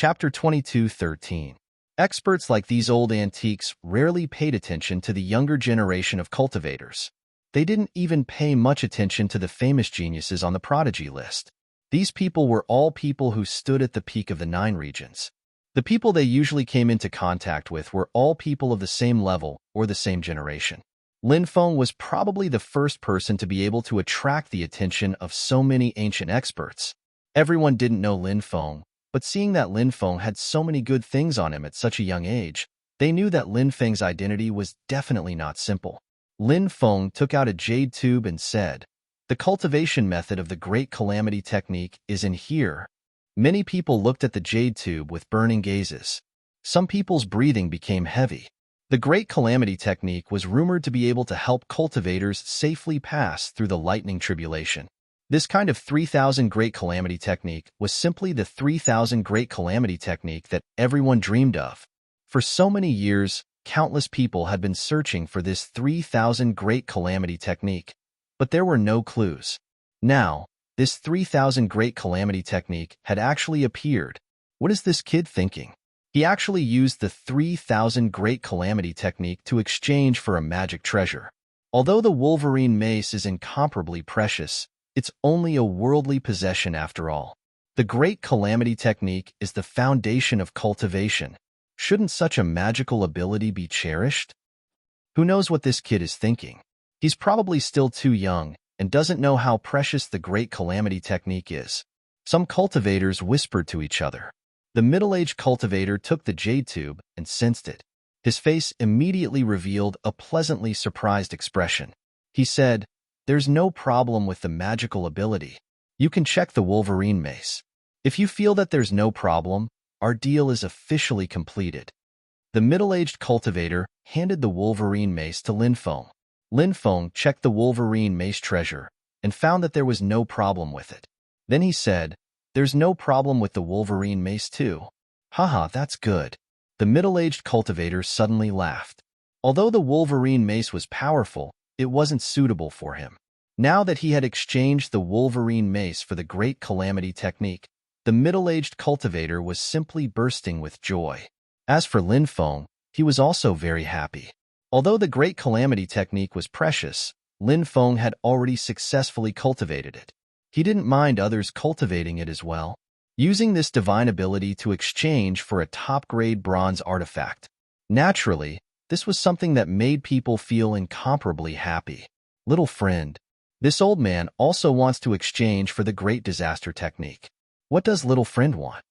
Chapter 22:13. Experts like these old antiques rarely paid attention to the younger generation of cultivators. They didn't even pay much attention to the famous geniuses on the prodigy list. These people were all people who stood at the peak of the 9 regions. The people they usually came into contact with were all people of the same level or the same generation. Lin Feng was probably the first person to be able to attract the attention of so many ancient experts. Everyone didn't know Lin Feng, but seeing that Lin Feng had so many good things on him at such a young age, they knew that Lin Feng's identity was definitely not simple. Lin Feng took out a jade tube and said, "The cultivation method of the Great Calamity technique is in here." Many people looked at the jade tube with burning gazes. Some people's breathing became heavy. The Great Calamity technique was rumored to be able to help cultivators safely pass through the lightning tribulation. This kind of 3000 Great Calamity technique was simply the 3000 Great Calamity technique that everyone dreamed of. For so many years, countless people had been searching for this 3000 Great Calamity technique, but there were no clues. Now, this 3000 Great Calamity technique had actually appeared. What is this kid thinking? He actually used the 3000 Great Calamity technique to exchange for a magic treasure. Although the Wolverine mace is incomparably precious, it's only a worldly possession after all. The Great Calamity technique is the foundation of cultivation. Shouldn't such a magical ability be cherished? Who knows what this kid is thinking? He's probably still too young and doesn't know how precious the Great Calamity technique is. Some cultivators whispered to each other. The middle-aged cultivator took the jade tube and sensed it. His face immediately revealed a pleasantly surprised expression. He said, "There's no problem with the magical ability. You can check the Wolverine mace. If you feel that there's no problem, our deal is officially completed." The middle-aged cultivator handed the Wolverine mace to Lin Feng. Lin Feng checked the Wolverine mace treasure and found that there was no problem with it. Then he said, "There's no problem with the Wolverine mace too." Haha, that's good. The middle-aged cultivator suddenly laughed. Although the Wolverine mace was powerful, it wasn't suitable for him. Now that he had exchanged the Wolverine mace for the Great Calamity technique, the middle-aged cultivator was simply bursting with joy. As for Lin Feng, he was also very happy. Although the Great Calamity technique was precious, Lin Feng had already successfully cultivated it. He didn't mind others cultivating it as well, using this divine ability to exchange for a top-grade bronze artifact. Naturally, this was something that made people feel incomparably happy. Little friend, this old man also wants to exchange for the Great Disaster technique. What does little friend want?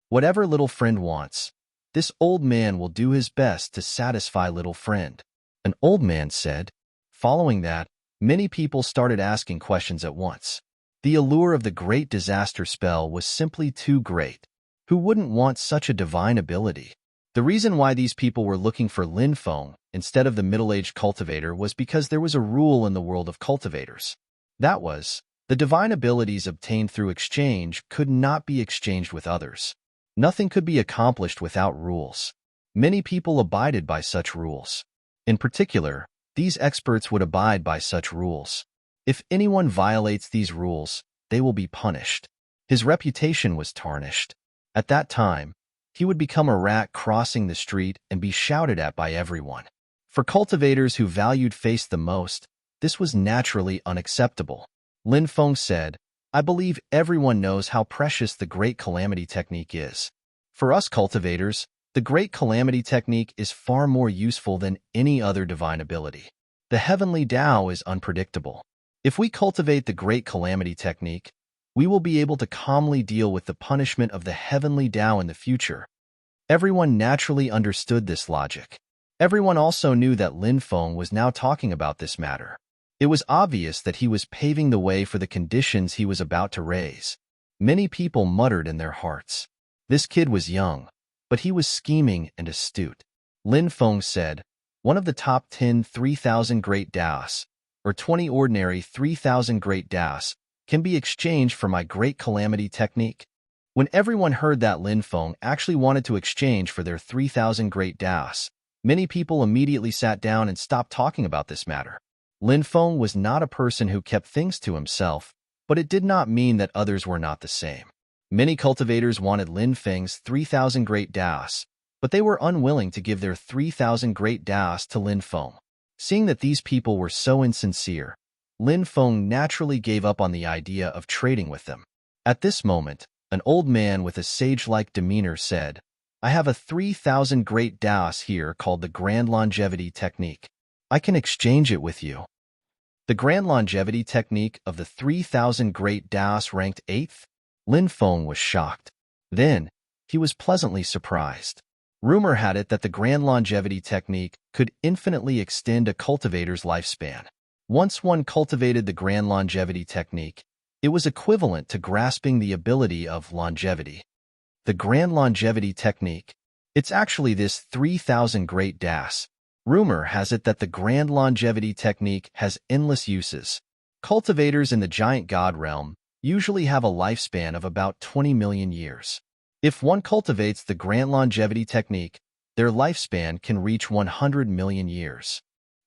Whatever little friend wants, this old man will do his best to satisfy little friend, an old man said. Following that, many people started asking questions at once. The allure of the Great Disaster spell was simply too great. Who wouldn't want such a divine ability? The reason why these people were looking for Lin Feng instead of the middle-aged cultivator was because there was a rule in the world of cultivators. That was, the divine abilities obtained through exchange could not be exchanged with others. Nothing could be accomplished without rules. Many people abided by such rules. In particular, these experts would abide by such rules. If anyone violates these rules, they will be punished. His reputation was tarnished. At that time, he would become a rat crossing the street and be shouted at by everyone. For cultivators who valued face the most, this was naturally unacceptable. Lin Feng said, "I believe everyone knows how precious the Great Calamity technique is. For us cultivators, the Great Calamity technique is far more useful than any other divine ability. The heavenly Tao is unpredictable. If we cultivate the Great Calamity technique, we will be able to calmly deal with the punishment of the heavenly Tao in the future." Everyone naturally understood this logic. Everyone also knew that Lin Feng was now talking about this matter. It was obvious that he was paving the way for the conditions he was about to raise. Many people muttered in their hearts. This kid was young, but he was scheming and astute. Lin Feng said, "One of the top 10 3000 Great Daos, or 20 ordinary 3000 Great Daos, can be exchanged for my Great Calamity technique." When everyone heard that Lin Feng actually wanted to exchange for their 3000 Great Daos, many people immediately sat down and stopped talking about this matter. Lin Feng was not a person who kept things to himself, but it did not mean that others were not the same. Many cultivators wanted Lin Feng's 3,000 great daos, but they were unwilling to give their 3,000 great daos to Lin Feng. Seeing that these people were so insincere, Lin Feng naturally gave up on the idea of trading with them. At this moment, an old man with a sage-like demeanor said, "I have a 3,000 great daos here called the Grand Longevity Technique. I can exchange it with you." The Grand Longevity Technique of the 3,000 great daos ranked 8th? Lin Feng was shocked. Then, he was pleasantly surprised. Rumor had it that the Grand Longevity Technique could infinitely extend a cultivator's lifespan. Once one cultivated the Grand Longevity Technique, it was equivalent to grasping the ability of longevity. The Grand Longevity Technique. It's actually this 3,000 great daos. Rumor has it that the Grand Longevity Technique has endless uses. Cultivators in the Giant God realm usually have a lifespan of about 20 million years. If one cultivates the Grand Longevity Technique, their lifespan can reach 100 million years.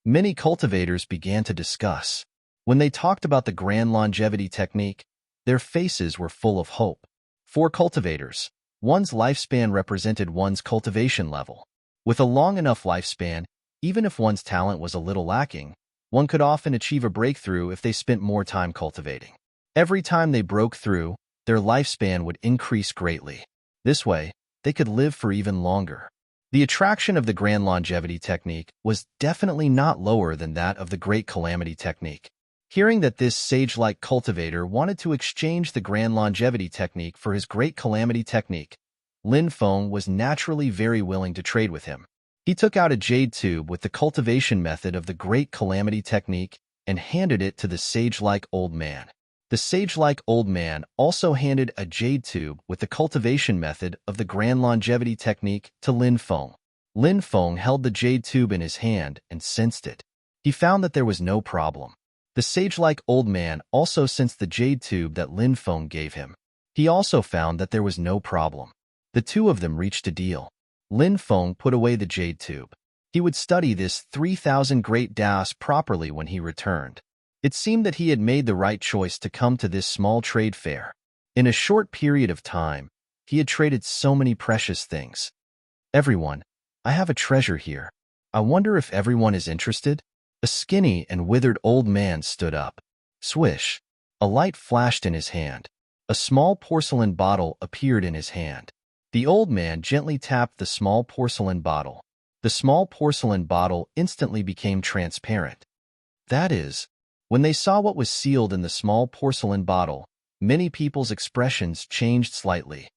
Many cultivators began to discuss. When they talked about the Grand Longevity Technique, their faces were full of hope. For cultivators, one's lifespan represented one's cultivation level. With a long enough lifespan, even if one's talent was a little lacking, one could often achieve a breakthrough if they spent more time cultivating. Every time they broke through, their lifespan would increase greatly. This way, they could live for even longer. The attraction of the Grand Longevity Technique was definitely not lower than that of the Great Calamity Technique. Hearing that this sage-like cultivator wanted to exchange the Grand Longevity Technique for his Great Calamity Technique, Lin Feng was naturally very willing to trade with him. He took out a jade tube with the cultivation method of the Great Calamity Technique and handed it to the sage-like old man. The sage-like old man also handed a jade tube with the cultivation method of the Grand Longevity Technique to Lin Feng. Lin Feng held the jade tube in his hand and sensed it. He found that there was no problem. The sage-like old man also sensed the jade tube that Lin Feng gave him. He also found that there was no problem. The two of them reached a deal. Lin Feng put away the jade tube. He would study this 3,000 great daos properly when he returned. It seemed that he had made the right choice to come to this small trade fair. In a short period of time, he had traded so many precious things. "Everyone, I have a treasure here. I wonder if everyone is interested?" A skinny and withered old man stood up. Swish! A light flashed in his hand. A small porcelain bottle appeared in his hand. The old man gently tapped the small porcelain bottle. The small porcelain bottle instantly became transparent. That is, when they saw what was sealed in the small porcelain bottle, many people's expressions changed slightly.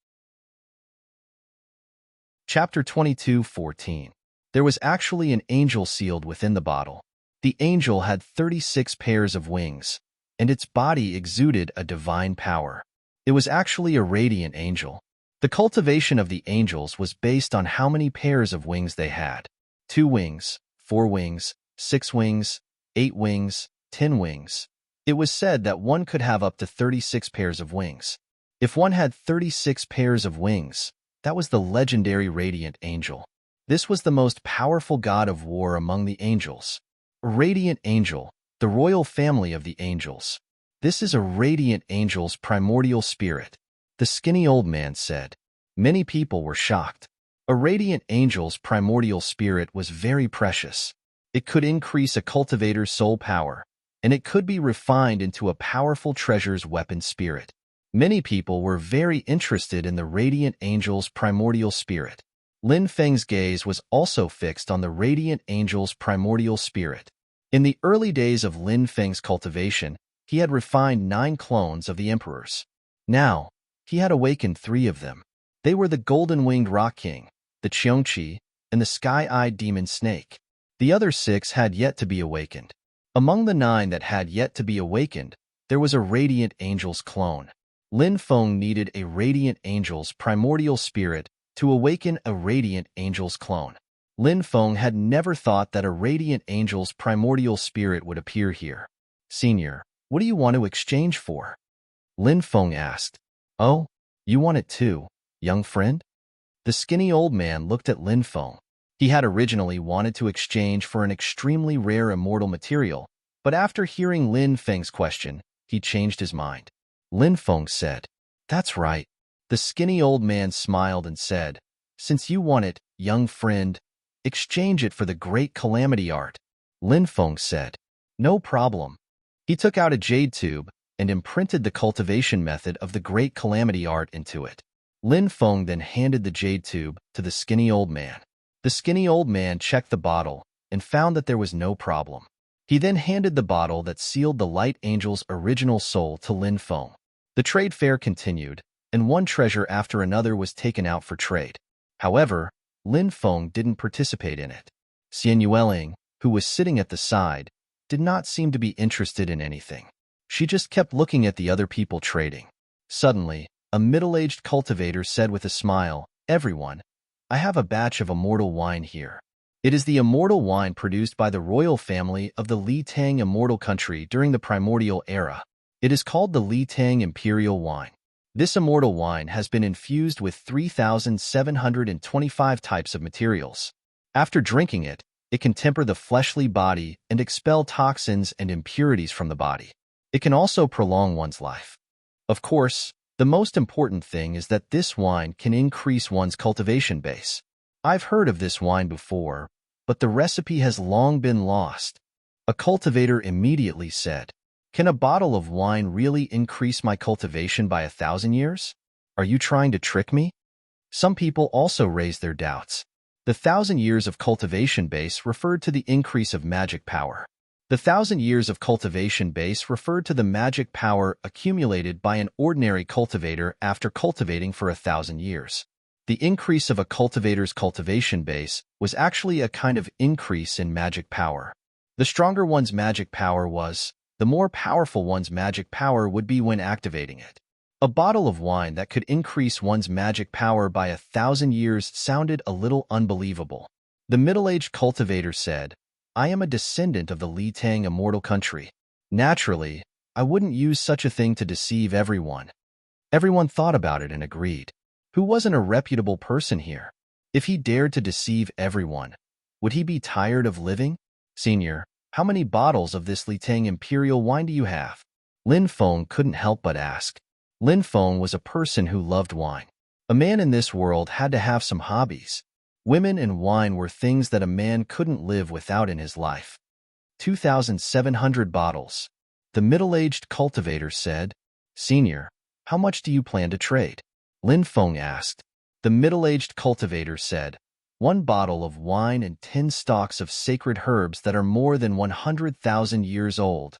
Chapter 22:14. There was actually an angel sealed within the bottle. The angel had 36 pairs of wings, and its body exuded a divine power. It was actually a radiant angel. The cultivation of the angels was based on how many pairs of wings they had. 2 wings, 4 wings, 6 wings, 8 wings, 10 wings. It was said that one could have up to 36 pairs of wings. If one had 36 pairs of wings, that was the legendary radiant angel. This was the most powerful god of war among the angels. A radiant angel, the royal family of the angels. This is a radiant angel's primordial spirit, the skinny old man said. Many people were shocked. A radiant angel's primordial spirit was very precious. It could increase a cultivator's soul power, and it could be refined into a powerful treasure's weapon spirit. Many people were very interested in the radiant angel's primordial spirit. Lin Feng's gaze was also fixed on the radiant angel's primordial spirit. In the early days of Lin Feng's cultivation, he had refined 9 clones of the emperors. Now, he had awakened 3 of them. They were the golden-winged rock king, the Qiongqi, and the sky-eyed demon snake. The other 6 had yet to be awakened. Among the 9 that had yet to be awakened, there was a radiant angel's clone. Lin Feng needed a radiant angel's primordial spirit to awaken a radiant angel's clone. Lin Feng had never thought that a radiant angel's primordial spirit would appear here. "Senior, what do you want to exchange for?" Lin Feng asked. "Oh, you want it too, young friend?" The skinny old man looked at Lin Feng. He had originally wanted to exchange for an extremely rare immortal material, but after hearing Lin Feng's question, he changed his mind. Lin Feng said, "That's right. The skinny old man smiled and said, "Since you want it, young friend, exchange it for the great calamity art." Lin Feng said, "No problem." He took out a jade tube and imprinted the cultivation method of the great calamity art into it. Lin Feng then handed the jade tube to the skinny old man. The skinny old man checked the bottle and found that there was no problem. He then handed the bottle that sealed the Light Angel's original soul to Lin Feng. The trade fair continued, and one treasure after another was taken out for trade. However, Lin Feng didn't participate in it. Xian Yueling, who was sitting at the side, did not seem to be interested in anything. She just kept looking at the other people trading. Suddenly, a middle-aged cultivator said with a smile, "Everyone, I have a batch of immortal wine here. It is the immortal wine produced by the royal family of the Li Tang immortal country during the primordial era. It is called the Li Tang Imperial Wine. This immortal wine has been infused with 3,725 types of materials. After drinking it, it can temper the fleshly body and expel toxins and impurities from the body. It can also prolong one's life. Of course, the most important thing is that this wine can increase one's cultivation base. I've heard of this wine before, but the recipe has long been lost." A cultivator immediately said, "Can a bottle of wine really increase my cultivation by 1,000 years? Are you trying to trick me?" Some people also raised their doubts. The 1,000 years of cultivation base referred to the increase of magic power. The 1,000 years of cultivation base referred to the magic power accumulated by an ordinary cultivator after cultivating for 1,000 years. The increase of a cultivator's cultivation base was actually a kind of increase in magic power. The stronger one's magic power was, the more powerful one's magic power would be when activating it. A bottle of wine that could increase one's magic power by 1,000 years sounded a little unbelievable. The middle-aged cultivator said, "I am a descendant of the Li Tang immortal country. Naturally, I wouldn't use such a thing to deceive everyone." Everyone thought about it and agreed. Who wasn't a reputable person here? If he dared to deceive everyone, would he be tired of living? "Senior, how many bottles of this Li Tang Imperial wine do you have?" Lin Feng couldn't help but ask. Lin Feng was a person who loved wine. A man in this world had to have some hobbies. Women and wine were things that a man couldn't live without in his life. 2,700 bottles. The middle-aged cultivator said, "Senior, how much do you plan to trade?" Lin Feng asked. The middle-aged cultivator said, "1 bottle of wine and 10 stalks of sacred herbs that are more than 100,000 years old."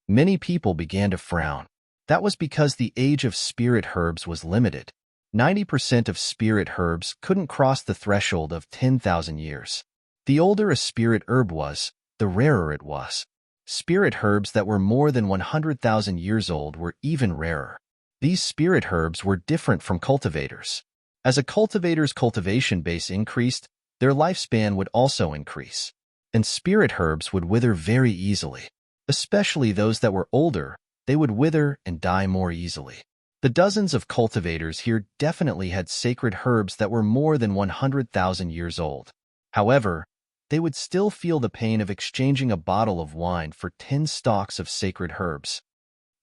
Many people began to frown. That was because the age of spirit herbs was limited. 90% of spirit herbs couldn't cross the threshold of 10,000 years. The older a spirit herb was, the rarer it was. Spirit herbs that were more than 100,000 years old were even rarer. These spirit herbs were different from cultivators. As a cultivator's cultivation base increased, their lifespan would also increase. And spirit herbs would wither very easily. Especially those that were older, they would wither and die more easily. The dozens of cultivators here definitely had sacred herbs that were more than 100,000 years old. However, they would still feel the pain of exchanging a bottle of wine for 10 stalks of sacred herbs.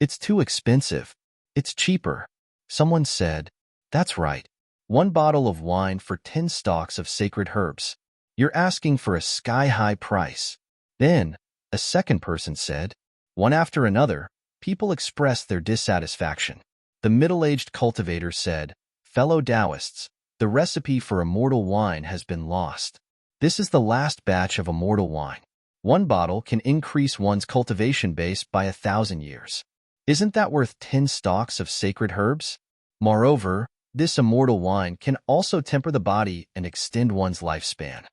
"It's too expensive. It's cheaper." Someone said, "That's right. 1 bottle of wine for 10 stalks of sacred herbs. You're asking for a sky-high price." Then, a second person said. One after another, people expressed their dissatisfaction. The middle-aged cultivator said, "Fellow Taoists, the recipe for immortal wine has been lost. This is the last batch of immortal wine. 1 bottle can increase one's cultivation base by 1,000 years. Isn't that worth 10 stalks of sacred herbs? Moreover, this immortal wine can also temper the body and extend one's lifespan.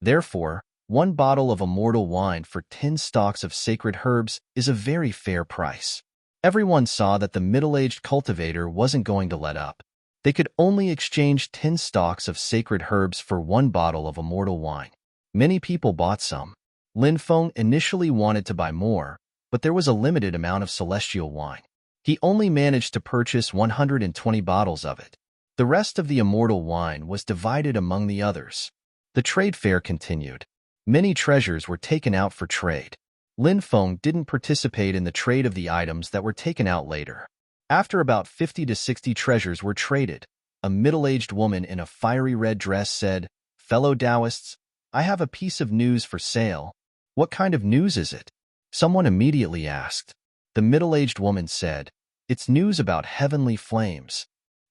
Therefore, 1 bottle of immortal wine for 10 stalks of sacred herbs is a very fair price." Everyone saw that the middle-aged cultivator wasn't going to let up. They could only exchange 10 stalks of sacred herbs for 1 bottle of immortal wine. Many people bought some. Lin Feng initially wanted to buy more, but there was a limited amount of celestial wine. He only managed to purchase 120 bottles of it. The rest of the immortal wine was divided among the others. The trade fair continued. Many treasures were taken out for trade. Lin Feng didn't participate in the trade of the items that were taken out later. After about 50 to 60 treasures were traded, A middle-aged woman in a fiery red dress said, "Fellow Taoists, I have a piece of news for sale." "What kind of news is it?" someone immediately asked. The middle-aged woman said, "It's news about heavenly flames."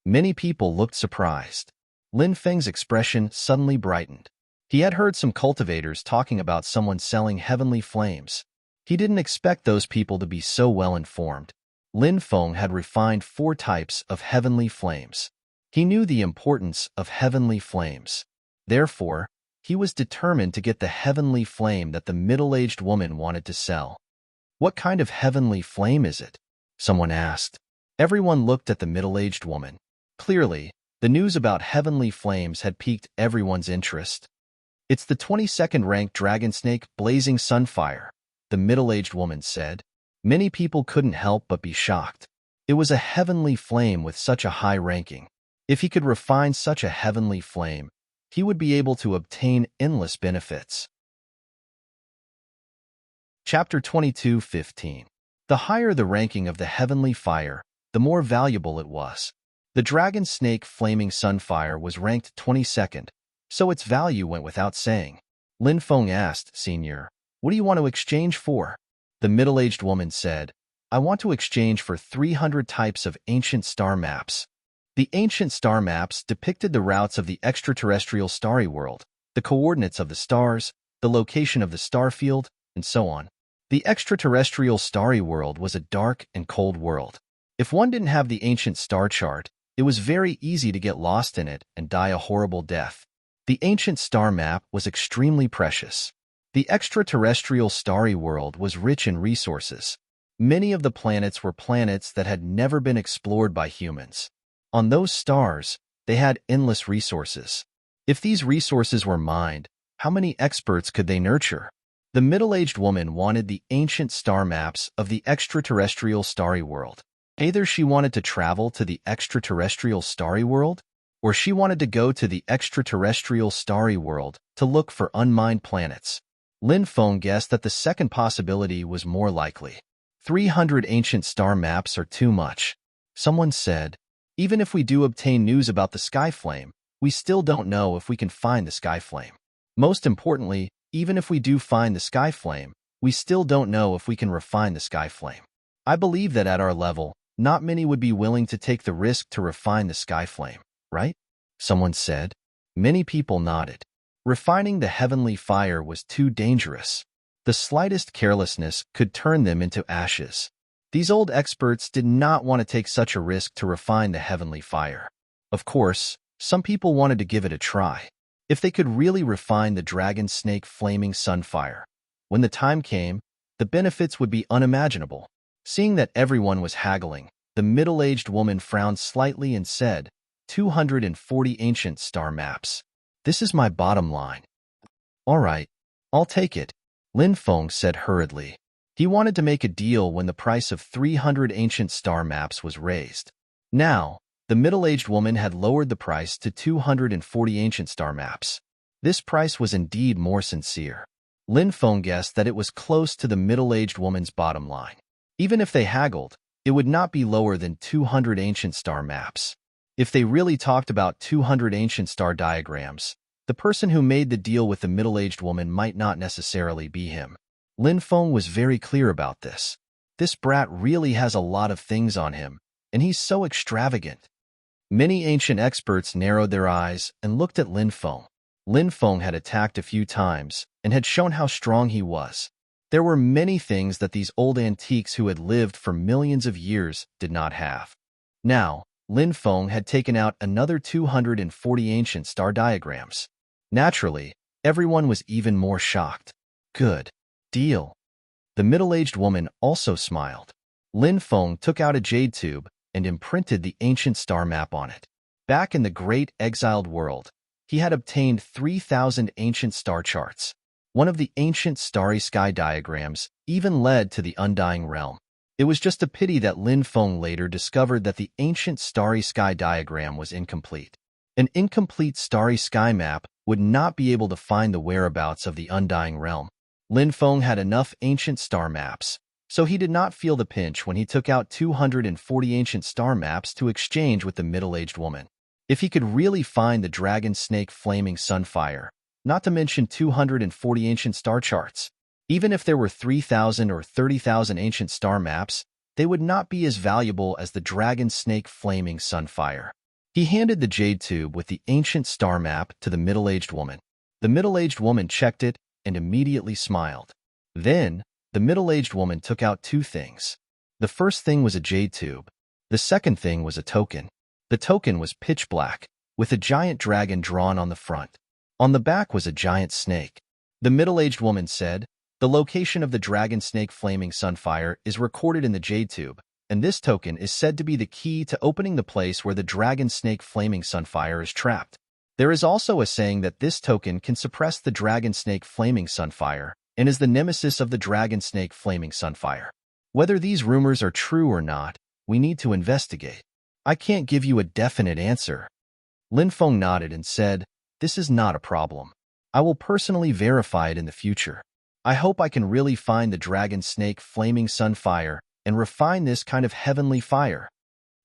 Many people looked surprised. Lin Feng's expression suddenly brightened. He had heard some cultivators talking about someone selling heavenly flames. He didn't expect those people to be so well informed. Lin Feng had refined 4 types of heavenly flames. He knew the importance of heavenly flames. Therefore, he was determined to get the heavenly flame that the middle-aged woman wanted to sell. "What kind of heavenly flame is it?" someone asked. Everyone looked at the middle-aged woman. Clearly, the news about heavenly flames had piqued everyone's interest. "It's the 22nd ranked dragon snake blazing sunfire," the middle-aged woman said. Many people couldn't help but be shocked. It was a heavenly flame with such a high ranking. If he could refine such a heavenly flame, he would be able to obtain endless benefits. Chapter 22:15. The higher the ranking of the heavenly fire, the more valuable it was. The dragon snake flaming sunfire was ranked 22nd, so its value went without saying. Lin Feng asked, "Senior, what do you want to exchange for?" The middle-aged woman said, "I want to exchange for 300 types of ancient star maps." The ancient star maps depicted the routes of the extraterrestrial starry world, the coordinates of the stars, the location of the star field, and so on. The extraterrestrial starry world was a dark and cold world. If one didn't have the ancient star chart, it was very easy to get lost in it and die a horrible death. The ancient star map was extremely precious. The extraterrestrial starry world was rich in resources. Many of the planets were planets that had never been explored by humans. On those stars, they had endless resources. If these resources were mined, how many experts could they nurture? The middle-aged woman wanted the ancient star maps of the extraterrestrial starry world. Either she wanted to travel to the extraterrestrial starry world, or she wanted to go to the extraterrestrial starry world to look for unmined planets. Lin Feng guessed that the second possibility was more likely. 300 ancient star maps are too much. Someone said, "Even if we do obtain news about the sky flame, we still don't know if we can find the sky flame. Most importantly, even if we do find the sky flame, we still don't know if we can refine the sky flame. I believe that at our level, not many would be willing to take the risk to refine the sky flame, right?" someone said. Many people nodded. Refining the heavenly fire was too dangerous. The slightest carelessness could turn them into ashes. These old experts did not want to take such a risk to refine the heavenly fire. Of course, some people wanted to give it a try. If they could really refine the dragon snake flaming sunfire, when the time came, the benefits would be unimaginable. Seeing that everyone was haggling, the middle-aged woman frowned slightly and said, 240 ancient star maps. This is my bottom line." "All right, I'll take it," Lin Feng said hurriedly. He wanted to make a deal when the price of 300 ancient star maps was raised. Now, the middle-aged woman had lowered the price to 240 ancient star maps. This price was indeed more sincere. Lin Feng guessed that it was close to the middle-aged woman's bottom line. Even if they haggled, it would not be lower than 200 ancient star maps. If they really talked about 200 ancient star diagrams, the person who made the deal with the middle-aged woman might not necessarily be him. Lin Feng was very clear about this. This brat really has a lot of things on him, and he's so extravagant. Many ancient experts narrowed their eyes and looked at Lin Feng. Lin Feng had attacked a few times and had shown how strong he was. There were many things that these old antiques who had lived for millions of years did not have. Now, Lin Feng had taken out another 240 ancient star diagrams. Naturally, everyone was even more shocked. "Good deal." The middle-aged woman also smiled. Lin Feng took out a jade tube and imprinted the ancient star map on it. Back in the great exiled world, he had obtained 3,000 ancient star charts. One of the ancient starry sky diagrams even led to the undying realm. It was just a pity that Lin Feng later discovered that the ancient starry sky diagram was incomplete. An incomplete starry sky map would not be able to find the whereabouts of the undying realm. Lin Feng had enough ancient star maps, so he did not feel the pinch when he took out 240 ancient star maps to exchange with the middle-aged woman. If he could really find the dragon snake flaming sunfire, not to mention 240 ancient star charts, even if there were 3,000 or 30,000 ancient star maps, they would not be as valuable as the dragon snake flaming sunfire. He handed the jade tube with the ancient star map to the middle-aged woman. The middle-aged woman checked it and immediately smiled. Then, the middle-aged woman took out two things. The first thing was a jade tube. The second thing was a token. The token was pitch black, with a giant dragon drawn on the front. On the back was a giant snake. The middle-aged woman said, "The location of the dragon snake flaming sunfire is recorded in the jade tube, and this token is said to be the key to opening the place where the dragon snake flaming sunfire is trapped. There is also a saying that this token can suppress the dragon snake flaming sunfire and is the nemesis of the dragon snake flaming sunfire. Whether these rumors are true or not, we need to investigate. I can't give you a definite answer." Lin Feng nodded and said, "This is not a problem. I will personally verify it in the future. I hope I can really find the dragon snake flaming sunfire and refine this kind of heavenly fire."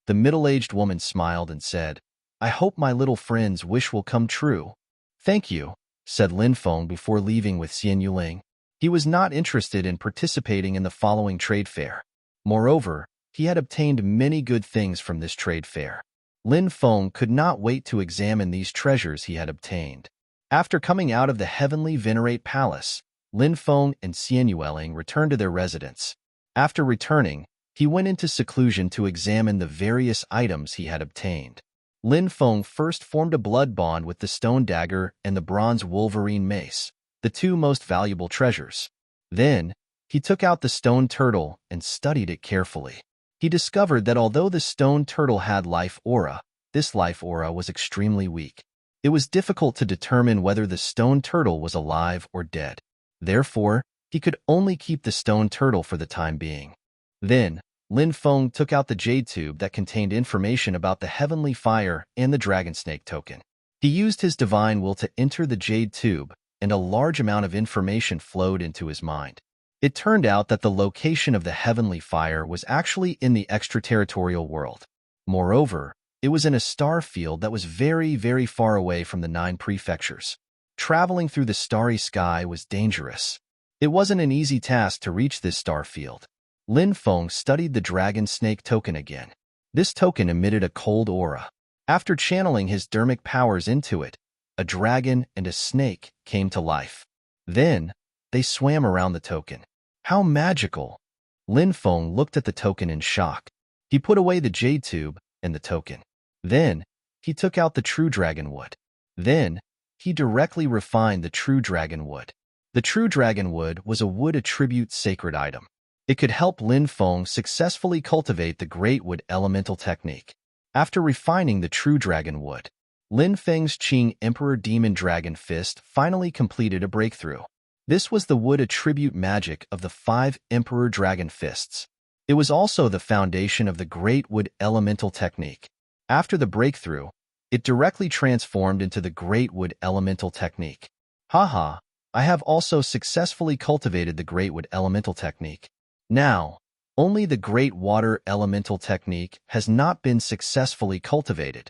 The middle-aged woman smiled and said, "I hope my little friend's wish will come true." "Thank you," said Lin Feng before leaving with Xian Yuling. He was not interested in participating in the following trade fair. Moreover, he had obtained many good things from this trade fair. Lin Feng could not wait to examine these treasures he had obtained. After coming out of the heavenly Venerate Palace, Lin Feng and Xian Yuling returned to their residence. After returning, he went into seclusion to examine the various items he had obtained. Lin Feng first formed a blood bond with the stone dagger and the bronze wolverine mace, the two most valuable treasures. Then, he took out the stone turtle and studied it carefully. He discovered that although the stone turtle had life aura, this life aura was extremely weak. It was difficult to determine whether the stone turtle was alive or dead. Therefore, he could only keep the stone turtle for the time being. Then, Lin Feng took out the jade tube that contained information about the heavenly fire and the dragon snake token. He used his divine will to enter the jade tube, and a large amount of information flowed into his mind. It turned out that the location of the heavenly fire was actually in the extraterritorial world. Moreover, it was in a star field that was very, very far away from the 9 prefectures. Traveling through the starry sky was dangerous. It wasn't an easy task to reach this star field. Lin Feng studied the dragon snake token again. This token emitted a cold aura. After channeling his dermic powers into it, a dragon and a snake came to life. Then, they swam around the token. How magical! Lin Feng looked at the token in shock. He put away the jade tube and the token. Then, he took out the true dragon wood. Then, he directly refined the true dragon wood. The true dragon wood was a wood attribute sacred item. It could help Lin Feng successfully cultivate the great wood elemental technique. After refining the true dragon wood, Lin Feng's Qing Emperor Demon Dragon Fist finally completed a breakthrough. This was the wood attribute magic of the 5 Emperor Dragon Fists. It was also the foundation of the Great Wood Elemental Technique. After the breakthrough, it directly transformed into the Great Wood Elemental Technique. Haha, I have also successfully cultivated the Great Wood Elemental Technique. Now, only the Great Water Elemental Technique has not been successfully cultivated.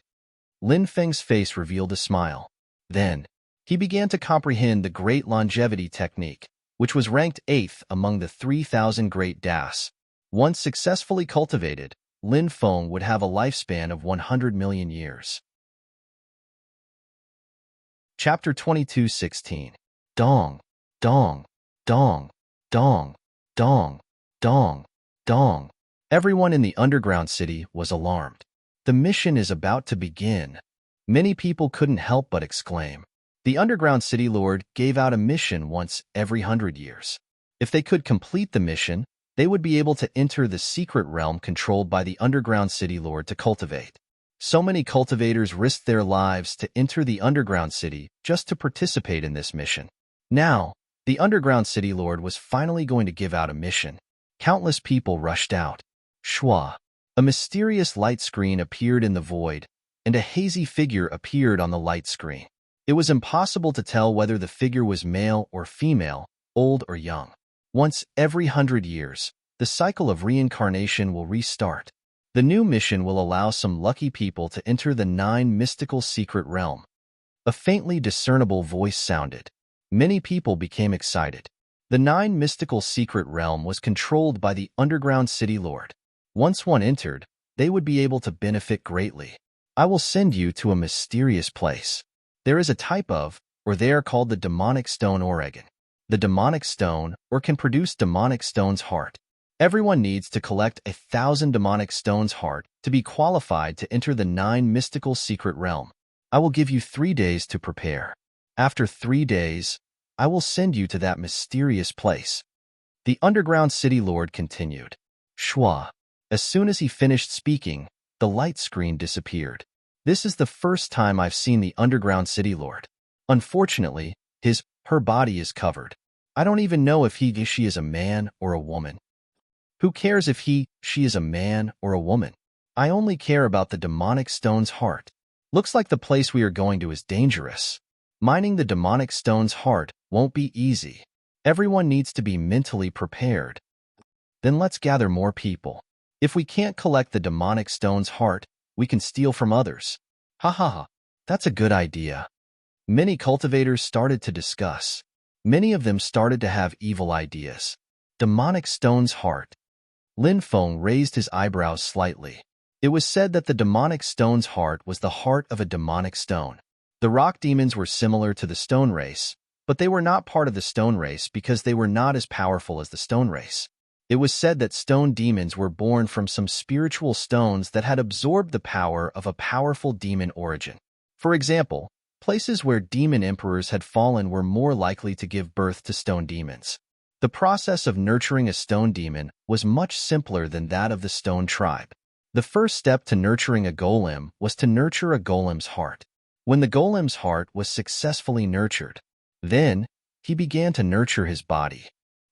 Lin Feng's face revealed a smile. Then, he began to comprehend the Great Longevity Technique, which was ranked 8th among the 3,000 Great Das. Once successfully cultivated, Lin Feng would have a lifespan of 100 million years. Chapter 22:16. Dong, dong, dong, dong, dong, dong, dong. Everyone in the underground city was alarmed. The mission is about to begin. Many people couldn't help but exclaim. The underground city lord gave out a mission once every 100 years. If they could complete the mission, they would be able to enter the secret realm controlled by the underground city lord to cultivate. So many cultivators risked their lives to enter the underground city just to participate in this mission. Now, the underground city lord was finally going to give out a mission. Countless people rushed out. Shwa. A mysterious light screen appeared in the void, and a hazy figure appeared on the light screen. It was impossible to tell whether the figure was male or female, old or young. Once every 100 years, the cycle of reincarnation will restart. The new mission will allow some lucky people to enter the 9 mystical secret realm. A faintly discernible voice sounded. Many people became excited. The 9 mystical secret realm was controlled by the underground city lord. Once one entered, they would be able to benefit greatly. I will send you to a mysterious place. There is a type of, or they are called the demonic stone Oregon. The demonic stone, or can produce demonic stone's heart. Everyone needs to collect 1,000 demonic stone's heart to be qualified to enter the 9 mystical secret realm. I will give you 3 days to prepare. After 3 days, I will send you to that mysterious place. The underground city lord continued. Shwa. As soon as he finished speaking, the light screen disappeared. This is the first time I've seen the underground city lord. Unfortunately, her body is covered. I don't even know if she is a man or a woman. Who cares if she is a man or a woman? I only care about the demonic stone's heart. Looks like the place we are going to is dangerous. Mining the demonic stone's heart won't be easy. Everyone needs to be mentally prepared. Then let's gather more people. If we can't collect the demonic stone's heart, we can steal from others. Ha ha ha. That's a good idea. Many cultivators started to discuss. Many of them started to have evil ideas. Demonic stone's heart. Lin Feng raised his eyebrows slightly. It was said that the demonic stone's heart was the heart of a demonic stone. The rock demons were similar to the stone race, but they were not part of the stone race because they were not as powerful as the stone race. It was said that stone demons were born from some spiritual stones that had absorbed the power of a powerful demon origin. For example, places where demon emperors had fallen were more likely to give birth to stone demons. The process of nurturing a stone demon was much simpler than that of the stone tribe. The first step to nurturing a golem was to nurture a golem's heart. When the golem's heart was successfully nurtured, then he began to nurture his body.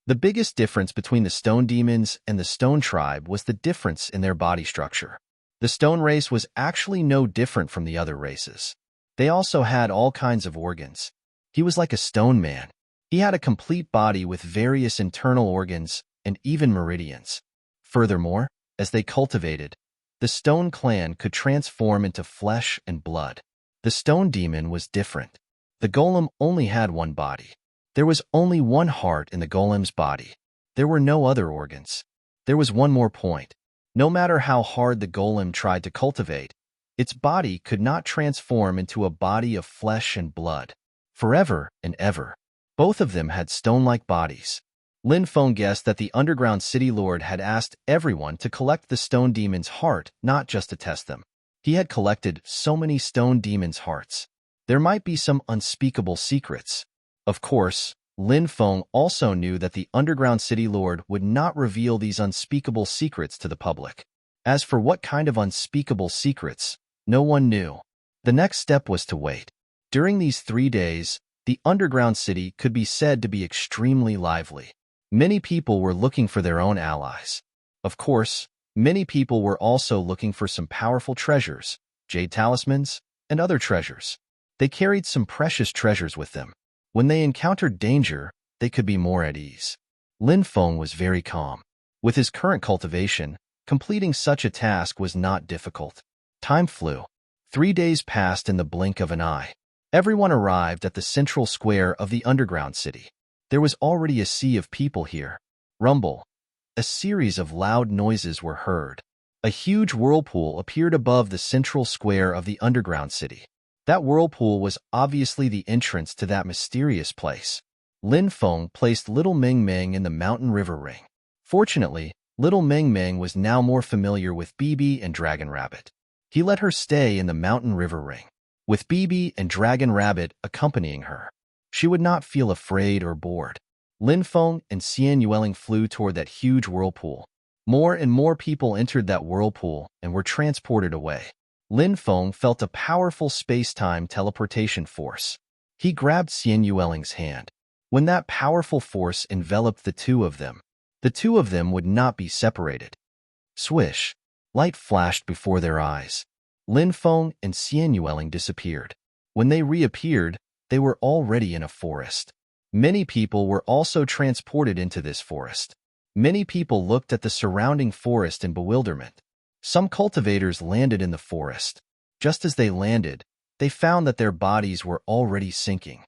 The biggest difference between the stone demons and the stone tribe was the difference in their body structure. The stone race was actually no different from the other races. They also had all kinds of organs. He was like a stone man. He had a complete body with various internal organs and even meridians. Furthermore, as they cultivated, the stone clan could transform into flesh and blood. The stone demon was different. The golem only had one body. There was only one heart in the golem's body. There were no other organs. There was one more point. No matter how hard the golem tried to cultivate, its body could not transform into a body of flesh and blood. Forever and ever. Both of them had stone-like bodies. Lin Feng guessed that the underground city lord had asked everyone to collect the stone demon's heart, not just to test them. He had collected so many stone demons' hearts. There might be some unspeakable secrets. Of course, Lin Feng also knew that the underground city lord would not reveal these unspeakable secrets to the public. As for what kind of unspeakable secrets, no one knew. The next step was to wait. During these 3 days, the underground city could be said to be extremely lively. Many people were looking for their own allies. Of course, many people were also looking for some powerful treasures, jade talismans, and other treasures. They carried some precious treasures with them. When they encountered danger, they could be more at ease. Lin Feng was very calm. With his current cultivation, completing such a task was not difficult. Time flew. 3 days passed in the blink of an eye. Everyone arrived at the central square of the underground city. There was already a sea of people here. Rumble. A series of loud noises were heard. A huge whirlpool appeared above the central square of the underground city. That whirlpool was obviously the entrance to that mysterious place. Lin Feng placed Little Meng Meng in the mountain river ring. Fortunately, Little Meng Meng was now more familiar with Bibi and Dragon Rabbit. He let her stay in the mountain river ring. With Bibi and Dragon Rabbit accompanying her, she would not feel afraid or bored. Lin Feng and Xian Yueling flew toward that huge whirlpool. More and more people entered that whirlpool and were transported away. Lin Feng felt a powerful space-time teleportation force. He grabbed Xian Yueling's hand. When that powerful force enveloped the two of them would not be separated. Swish! Light flashed before their eyes. Lin Feng and Xian Yueling disappeared. When they reappeared, they were already in a forest. Many people were also transported into this forest. Many people looked at the surrounding forest in bewilderment. Some cultivators landed in the forest. Just as they landed, they found that their bodies were already sinking.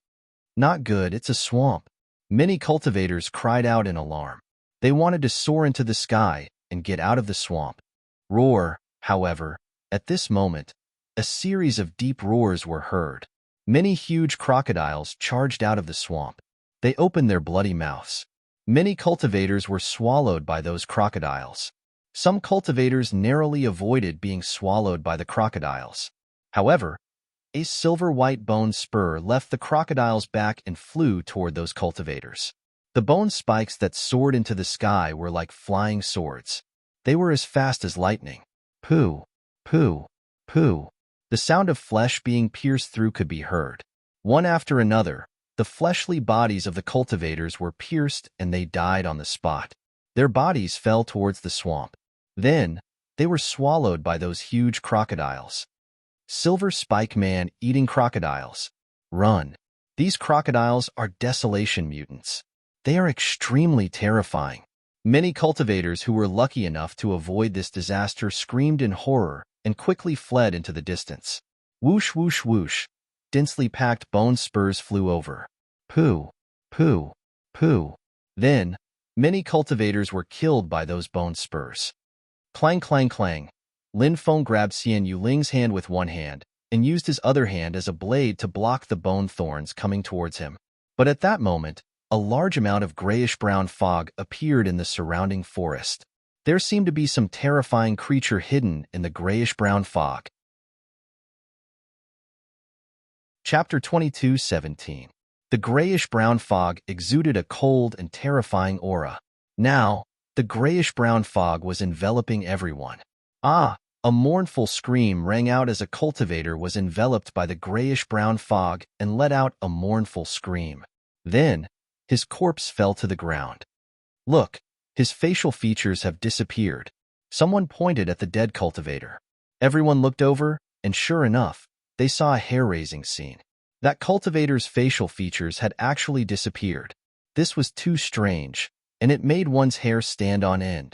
Not good, it's a swamp. Many cultivators cried out in alarm. They wanted to soar into the sky and get out of the swamp. Roar, however, at this moment, a series of deep roars were heard. Many huge crocodiles charged out of the swamp. They opened their bloody mouths. Many cultivators were swallowed by those crocodiles. Some cultivators narrowly avoided being swallowed by the crocodiles. However, a silver-white bone spur left the crocodile's back and flew toward those cultivators. The bone spikes that soared into the sky were like flying swords. They were as fast as lightning. Pooh, pooh, pooh. The sound of flesh being pierced through could be heard. One after another, the fleshly bodies of the cultivators were pierced and they died on the spot. Their bodies fell towards the swamp. Then, they were swallowed by those huge crocodiles. Silver Spike Man eating crocodiles. Run. These crocodiles are desolation mutants. They are extremely terrifying. Many cultivators who were lucky enough to avoid this disaster screamed in horror and quickly fled into the distance. Whoosh, whoosh, whoosh. Densely packed bone spurs flew over. Pooh, pooh, pooh. Then, many cultivators were killed by those bone spurs. Clang, clang, clang. Lin Feng grabbed Xian Yuling's hand with one hand and used his other hand as a blade to block the bone thorns coming towards him. But at that moment, a large amount of grayish-brown fog appeared in the surrounding forest. There seemed to be some terrifying creature hidden in the grayish-brown fog. Chapter 22:17. The grayish-brown fog exuded a cold and terrifying aura. Now, the grayish-brown fog was enveloping everyone. Ah! A mournful scream rang out as a cultivator was enveloped by the grayish-brown fog and let out a mournful scream. Then, his corpse fell to the ground. Look, his facial features have disappeared. Someone pointed at the dead cultivator. Everyone looked over, and sure enough, they saw a hair-raising scene. That cultivator's facial features had actually disappeared. This was too strange, and it made one's hair stand on end.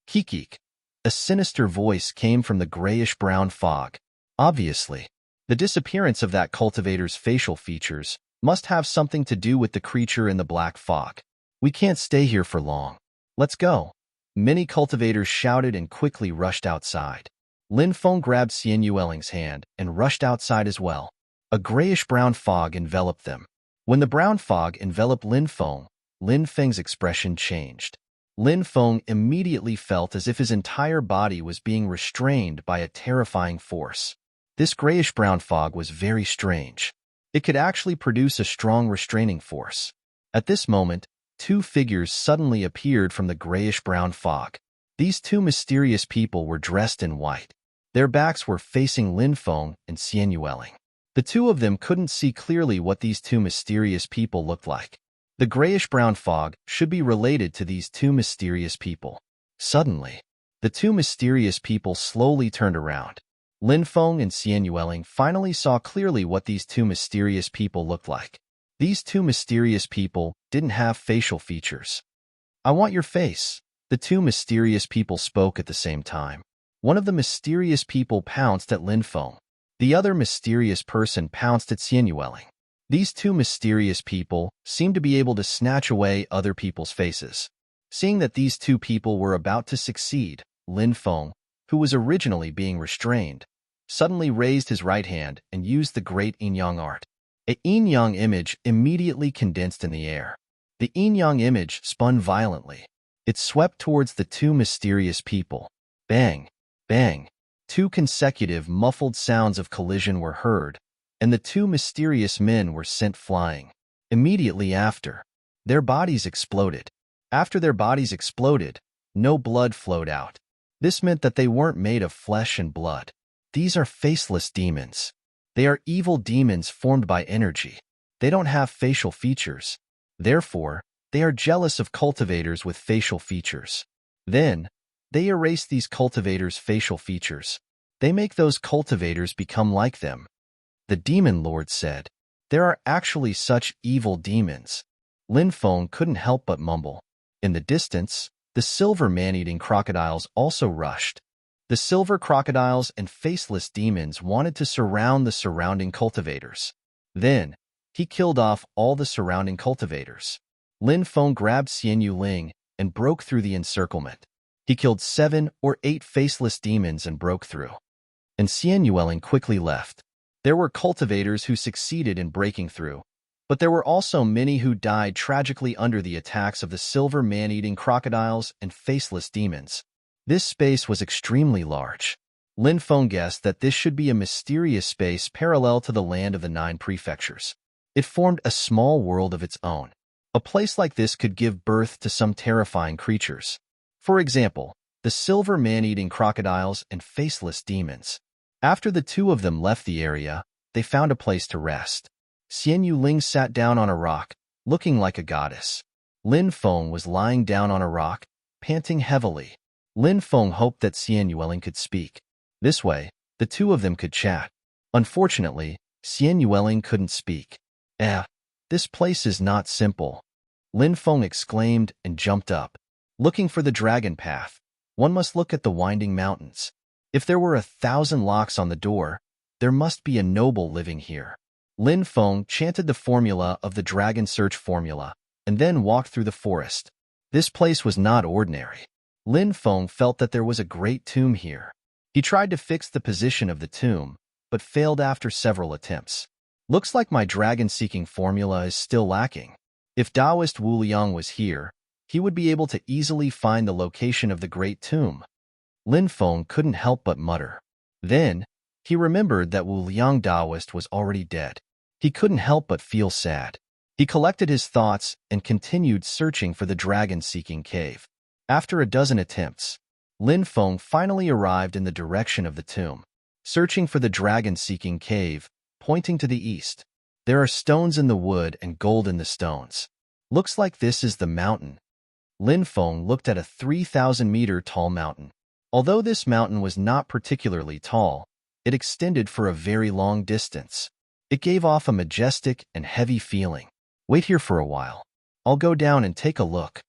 Kikik. A sinister voice came from the grayish-brown fog. Obviously, the disappearance of that cultivator's facial features must have something to do with the creature in the black fog. We can't stay here for long. Let's go. Many cultivators shouted and quickly rushed outside. Lin Feng grabbed Xian Yueling's hand and rushed outside as well. A grayish-brown fog enveloped them. When the brown fog enveloped Lin Feng's expression changed. Lin Feng immediately felt as if his entire body was being restrained by a terrifying force. This grayish-brown fog was very strange. It could actually produce a strong restraining force. At this moment, two figures suddenly appeared from the grayish-brown fog. These two mysterious people were dressed in white. Their backs were facing Lin Feng and Xian Yueling. The two of them couldn't see clearly what these two mysterious people looked like. The grayish-brown fog should be related to these two mysterious people. Suddenly, the two mysterious people slowly turned around. Lin Feng and Xian Yueling finally saw clearly what these two mysterious people looked like. These two mysterious people didn't have facial features. I want your face. The two mysterious people spoke at the same time. One of the mysterious people pounced at Lin Feng. The other mysterious person pounced at Xian Yueling. These two mysterious people seemed to be able to snatch away other people's faces. Seeing that these two people were about to succeed, Lin Feng, who was originally being restrained, suddenly raised his right hand and used the great yin-yang art. A yin-yang image immediately condensed in the air. The yin-yang image spun violently. It swept towards the two mysterious people. Bang! Bang! Two consecutive muffled sounds of collision were heard, and the two mysterious men were sent flying. Immediately after, their bodies exploded. After their bodies exploded, no blood flowed out. This meant that they weren't made of flesh and blood. These are faceless demons. They are evil demons formed by energy. They don't have facial features. Therefore, they are jealous of cultivators with facial features. Then, they erase these cultivators' facial features. They make those cultivators become like them. The demon lord said, "There are actually such evil demons." Lin Feng couldn't help but mumble. In the distance, the silver man-eating crocodiles also rushed. The silver crocodiles and faceless demons wanted to surround the surrounding cultivators. Then, he killed off all the surrounding cultivators. Lin Feng grabbed Xian Yuling and broke through the encirclement. He killed 7 or 8 faceless demons and broke through. And Xian Yuling quickly left. There were cultivators who succeeded in breaking through, but there were also many who died tragically under the attacks of the silver man-eating crocodiles and faceless demons. This space was extremely large. Lin Feng guessed that this should be a mysterious space parallel to the land of the 9 prefectures. It formed a small world of its own. A place like this could give birth to some terrifying creatures. For example, the silver man-eating crocodiles and faceless demons. After the 2 of them left the area, they found a place to rest. Xian Yuling sat down on a rock, looking like a goddess. Lin Feng was lying down on a rock, panting heavily. Lin Feng hoped that Xian Yuling could speak. This way, the 2 of them could chat. Unfortunately, Xian Yuling couldn't speak. This place is not simple. Lin Feng exclaimed and jumped up. Looking for the dragon path, one must look at the winding mountains. If there were 1,000 locks on the door, there must be a noble living here. Lin Feng chanted the formula of the dragon search formula, and then walked through the forest. This place was not ordinary. Lin Feng felt that there was a great tomb here. He tried to fix the position of the tomb, but failed after several attempts. Looks like my dragon-seeking formula is still lacking. If Taoist Wu Liang was here, he would be able to easily find the location of the great tomb. Lin Feng couldn't help but mutter. Then, he remembered that Wu Liang Taoist was already dead. He couldn't help but feel sad. He collected his thoughts and continued searching for the dragon-seeking cave. After a dozen attempts, Lin Feng finally arrived in the direction of the tomb. Searching for the dragon-seeking cave, pointing to the east. There are stones in the wood and gold in the stones. Looks like this is the mountain. Lin Feng looked at a 3,000-meter tall mountain. Although this mountain was not particularly tall, it extended for a very long distance. It gave off a majestic and heavy feeling. Wait here for a while. I'll go down and take a look,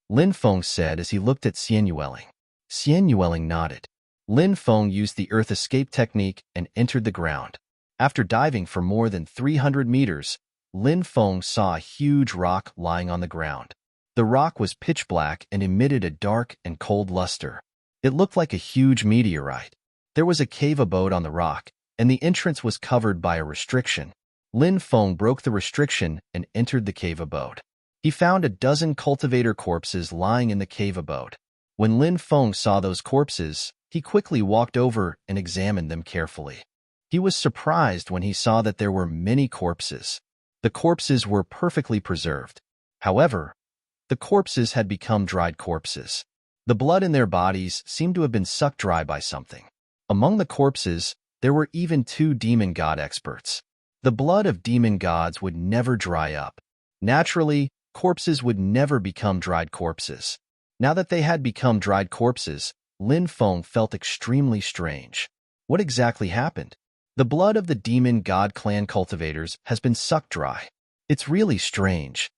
Lin Feng said as he looked at Xian Yuling. Xian Yuling nodded. Lin Feng used the earth escape technique and entered the ground. After diving for more than 300 meters, Lin Feng saw a huge rock lying on the ground. The rock was pitch black and emitted a dark and cold luster. It looked like a huge meteorite. There was a cave abode on the rock, and the entrance was covered by a restriction. Lin Feng broke the restriction and entered the cave abode. He found a dozen cultivator corpses lying in the cave abode. When Lin Feng saw those corpses, he quickly walked over and examined them carefully. He was surprised when he saw that there were many corpses. The corpses were perfectly preserved. However, the corpses had become dried corpses. The blood in their bodies seemed to have been sucked dry by something. Among the corpses, there were even 2 demon god experts. The blood of demon gods would never dry up. Naturally, corpses would never become dried corpses. Now that they had become dried corpses, Lin Feng felt extremely strange. What exactly happened? The blood of the demon god clan cultivators has been sucked dry. It's really strange.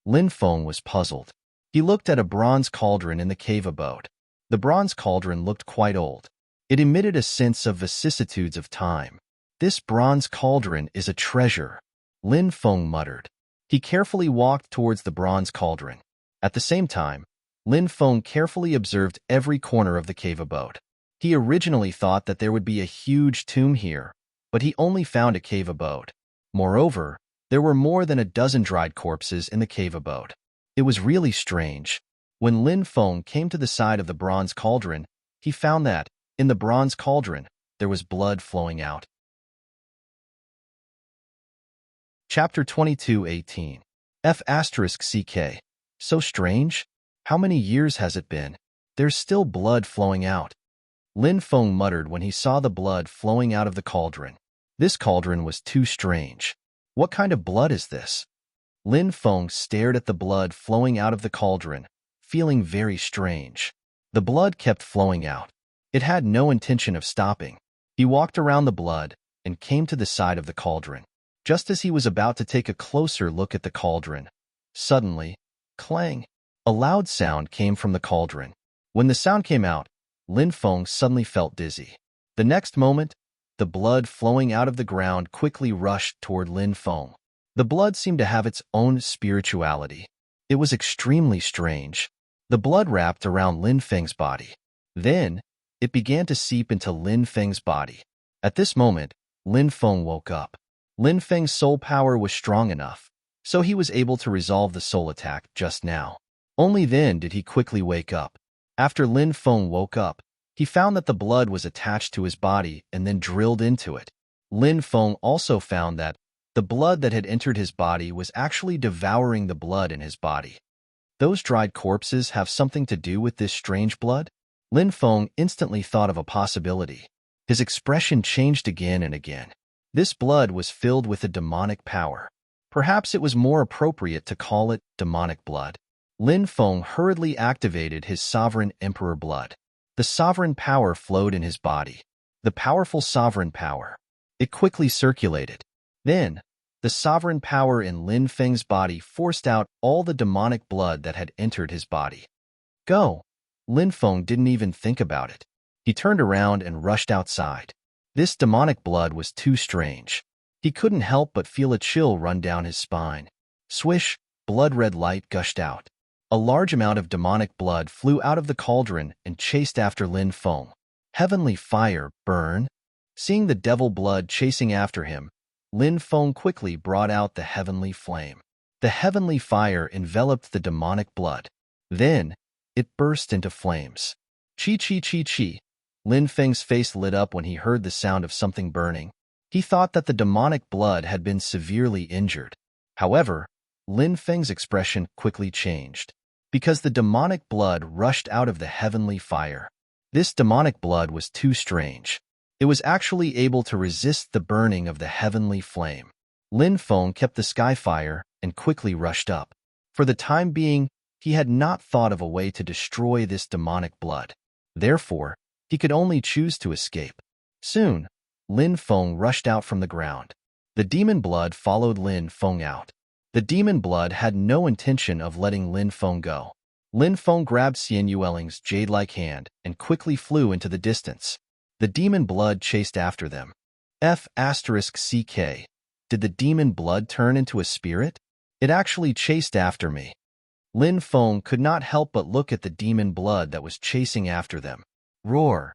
Lin Feng was puzzled. He looked at a bronze cauldron in the cave abode. The bronze cauldron looked quite old. It emitted a sense of vicissitudes of time. This bronze cauldron is a treasure, Lin Feng muttered. He carefully walked towards the bronze cauldron. At the same time, Lin Feng carefully observed every corner of the cave abode. He originally thought that there would be a huge tomb here, but he only found a cave abode. Moreover, there were more than a dozen dried corpses in the cave abode. It was really strange. When Lin Feng came to the side of the bronze cauldron, he found that, in the bronze cauldron, there was blood flowing out. Chapter 22:18. F***CK. So strange? How many years has it been? There's still blood flowing out. Lin Feng muttered when he saw the blood flowing out of the cauldron. This cauldron was too strange. What kind of blood is this? Lin Feng stared at the blood flowing out of the cauldron, feeling very strange. The blood kept flowing out. It had no intention of stopping. He walked around the blood and came to the side of the cauldron. Just as he was about to take a closer look at the cauldron, suddenly, clang! A loud sound came from the cauldron. When the sound came out, Lin Feng suddenly felt dizzy. The next moment, the blood flowing out of the ground quickly rushed toward Lin Feng. The blood seemed to have its own spirituality. It was extremely strange. The blood wrapped around Lin Feng's body. Then, it began to seep into Lin Feng's body. At this moment, Lin Feng woke up. Lin Feng's soul power was strong enough, so he was able to resolve the soul attack just now. Only then did he quickly wake up. After Lin Feng woke up, he found that the blood was attached to his body and then drilled into it. Lin Feng also found that the blood that had entered his body was actually devouring the blood in his body. Those dried corpses have something to do with this strange blood? Lin Feng instantly thought of a possibility. His expression changed again and again. This blood was filled with a demonic power. Perhaps it was more appropriate to call it demonic blood. Lin Feng hurriedly activated his sovereign emperor blood. The sovereign power flowed in his body. The powerful sovereign power. It quickly circulated. Then, the sovereign power in Lin Feng's body forced out all the demonic blood that had entered his body. Go! Lin Feng didn't even think about it. He turned around and rushed outside. This demonic blood was too strange. He couldn't help but feel a chill run down his spine. Swish, blood-red light gushed out. A large amount of demonic blood flew out of the cauldron and chased after Lin Feng. Heavenly fire, burn! Seeing the devil blood chasing after him, Lin Feng quickly brought out the heavenly flame. The heavenly fire enveloped the demonic blood. Then, it burst into flames. Chi chi chi chi. Lin Feng's face lit up when he heard the sound of something burning. He thought that the demonic blood had been severely injured. However, Lin Feng's expression quickly changed, because the demonic blood rushed out of the heavenly fire. This demonic blood was too strange. It was actually able to resist the burning of the heavenly flame. Lin Feng kept the sky fire and quickly rushed up. For the time being, he had not thought of a way to destroy this demonic blood. Therefore, he could only choose to escape. Soon, Lin Feng rushed out from the ground. The demon blood followed Lin Feng out. The demon blood had no intention of letting Lin Feng go. Lin Feng grabbed Xian Yueling's jade-like hand and quickly flew into the distance. The demon blood chased after them. F***CK. Did the demon blood turn into a spirit? It actually chased after me. Lin Feng could not help but look at the demon blood that was chasing after them. Roar!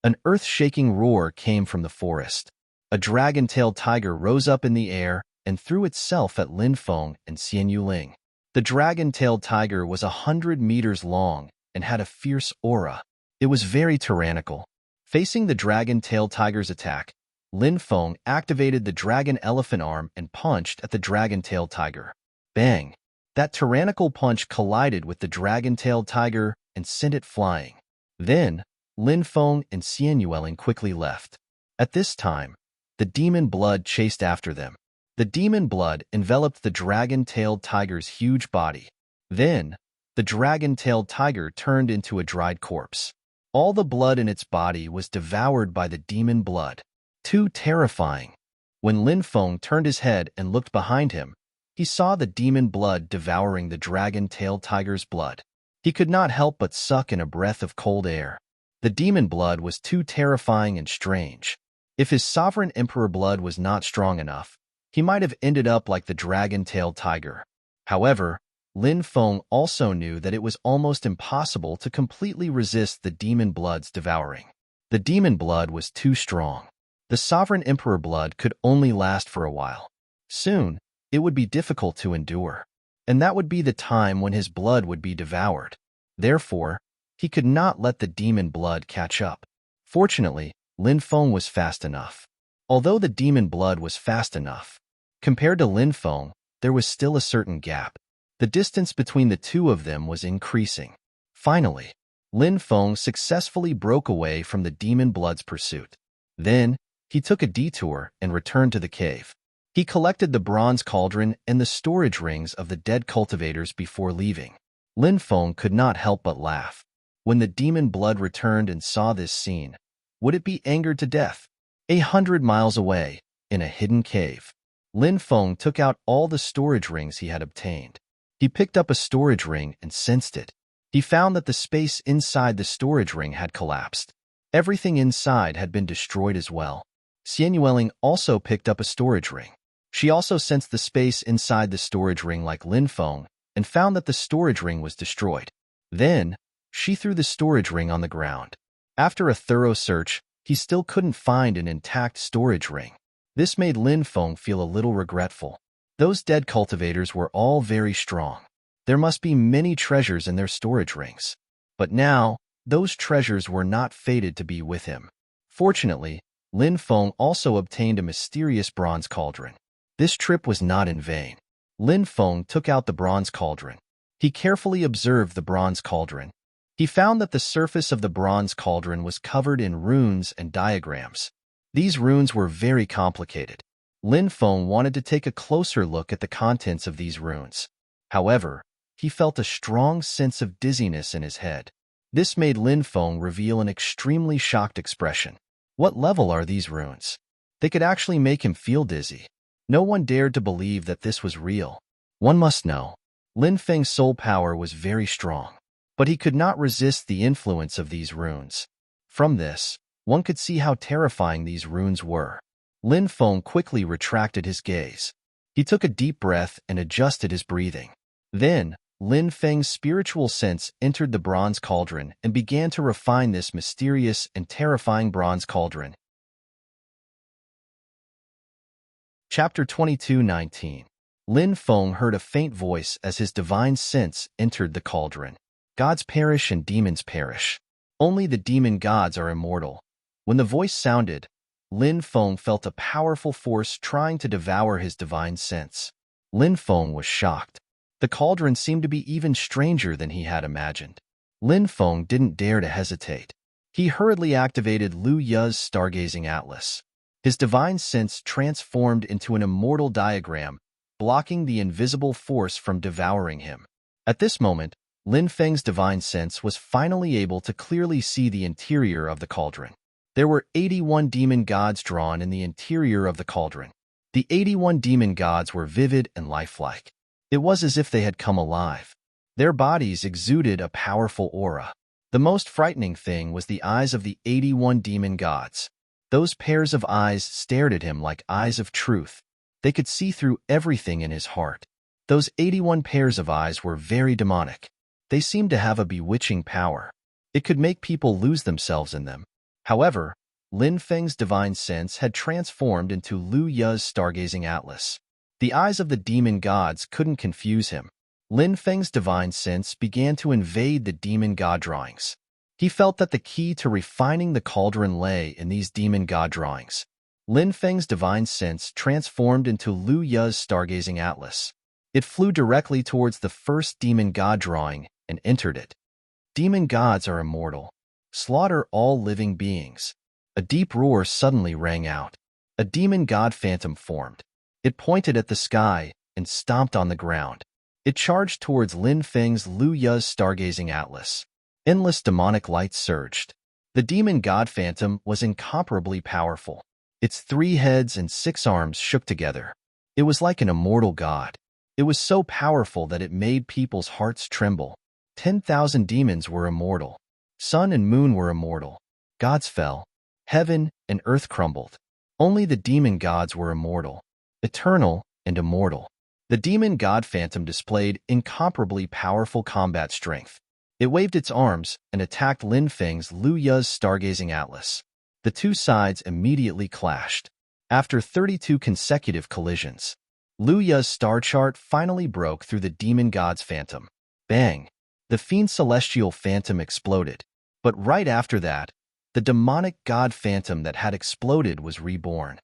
An earth-shaking roar came from the forest. A dragon-tailed tiger rose up in the air and threw itself at Lin Feng and Xian Yuling. The dragon-tailed tiger was 100 meters long and had a fierce aura. It was very tyrannical. Facing the dragon-tailed tiger's attack, Lin Feng activated the dragon elephant arm and punched at the dragon-tailed tiger. Bang! That tyrannical punch collided with the dragon-tailed tiger and sent it flying. Then, Lin Feng and Xian Yueling quickly left. At this time, the demon blood chased after them. The demon blood enveloped the dragon-tailed tiger's huge body. Then, the dragon-tailed tiger turned into a dried corpse. All the blood in its body was devoured by the demon blood. Too terrifying. When Lin Feng turned his head and looked behind him, he saw the demon blood devouring the dragon-tailed tiger's blood. He could not help but suck in a breath of cold air. The demon blood was too terrifying and strange. If his sovereign emperor blood was not strong enough, he might have ended up like the dragon-tailed tiger. However, Lin Feng also knew that it was almost impossible to completely resist the demon blood's devouring. The demon blood was too strong. The sovereign emperor blood could only last for a while. Soon, it would be difficult to endure, and that would be the time when his blood would be devoured. Therefore, he could not let the demon blood catch up. Fortunately, Lin Feng was fast enough. Although the demon blood was fast enough, compared to Lin Feng, there was still a certain gap. The distance between the two of them was increasing. Finally, Lin Feng successfully broke away from the demon blood's pursuit. Then, he took a detour and returned to the cave. He collected the bronze cauldron and the storage rings of the dead cultivators before leaving. Lin Feng could not help but laugh. When the demon blood returned and saw this scene, would it be angered to death? 100 miles away, in a hidden cave, Lin Feng took out all the storage rings he had obtained. He picked up a storage ring and sensed it. He found that the space inside the storage ring had collapsed. Everything inside had been destroyed as well. Xianyueling also picked up a storage ring. She also sensed the space inside the storage ring like Lin Feng and found that the storage ring was destroyed. Then, she threw the storage ring on the ground. After a thorough search, he still couldn't find an intact storage ring. This made Lin Feng feel a little regretful. Those dead cultivators were all very strong. There must be many treasures in their storage rings. But now, those treasures were not fated to be with him. Fortunately, Lin Feng also obtained a mysterious bronze cauldron. This trip was not in vain. Lin Feng took out the bronze cauldron. He carefully observed the bronze cauldron. He found that the surface of the bronze cauldron was covered in runes and diagrams. These runes were very complicated. Lin Feng wanted to take a closer look at the contents of these runes. However, he felt a strong sense of dizziness in his head. This made Lin Feng reveal an extremely shocked expression. What level are these runes? They could actually make him feel dizzy. No one dared to believe that this was real. One must know, Lin Feng's soul power was very strong, but he could not resist the influence of these runes. From this, one could see how terrifying these runes were. Lin Feng quickly retracted his gaze. He took a deep breath and adjusted his breathing. Then, Lin Feng's spiritual sense entered the bronze cauldron and began to refine this mysterious and terrifying bronze cauldron. Chapter 22:19. Lin Feng heard a faint voice as his divine sense entered the cauldron. Gods perish and demons perish. Only the demon gods are immortal. When the voice sounded, Lin Feng felt a powerful force trying to devour his divine sense. Lin Feng was shocked. The cauldron seemed to be even stranger than he had imagined. Lin Feng didn't dare to hesitate. He hurriedly activated Lu Yu's stargazing atlas. His divine sense transformed into an immortal diagram, blocking the invisible force from devouring him. At this moment, Lin Feng's divine sense was finally able to clearly see the interior of the cauldron. There were 81 demon gods drawn in the interior of the cauldron. The 81 demon gods were vivid and lifelike. It was as if they had come alive. Their bodies exuded a powerful aura. The most frightening thing was the eyes of the 81 demon gods. Those pairs of eyes stared at him like eyes of truth. They could see through everything in his heart. Those 81 pairs of eyes were very demonic. They seemed to have a bewitching power. It could make people lose themselves in them. However, Lin Feng's divine sense had transformed into Lu Yu's stargazing atlas. The eyes of the demon gods couldn't confuse him. Lin Feng's divine sense began to invade the demon god drawings. He felt that the key to refining the cauldron lay in these demon god drawings. Lin Feng's divine sense transformed into Lu Yu's stargazing atlas. It flew directly towards the first demon god drawing and entered it. Demon gods are immortal. Slaughter all living beings. A deep roar suddenly rang out. A demon god phantom formed. It pointed at the sky and stomped on the ground. It charged towards Lin Feng's Lu Yu's stargazing atlas. Endless demonic light surged. The demon god phantom was incomparably powerful. Its 3 heads and 6 arms shook together. It was like an immortal god. It was so powerful that it made people's hearts tremble. 10,000 demons were immortal. Sun and moon were immortal. Gods fell. Heaven and earth crumbled. Only the demon gods were immortal, eternal and immortal. The demon god phantom displayed incomparably powerful combat strength. It waved its arms and attacked Lin Feng's Lu Yu's stargazing atlas. The two sides immediately clashed. After 32 consecutive collisions, Lu Yu's star chart finally broke through the demon god's phantom. Bang! The fiend celestial phantom exploded. But right after that, the demonic god phantom that had exploded was reborn.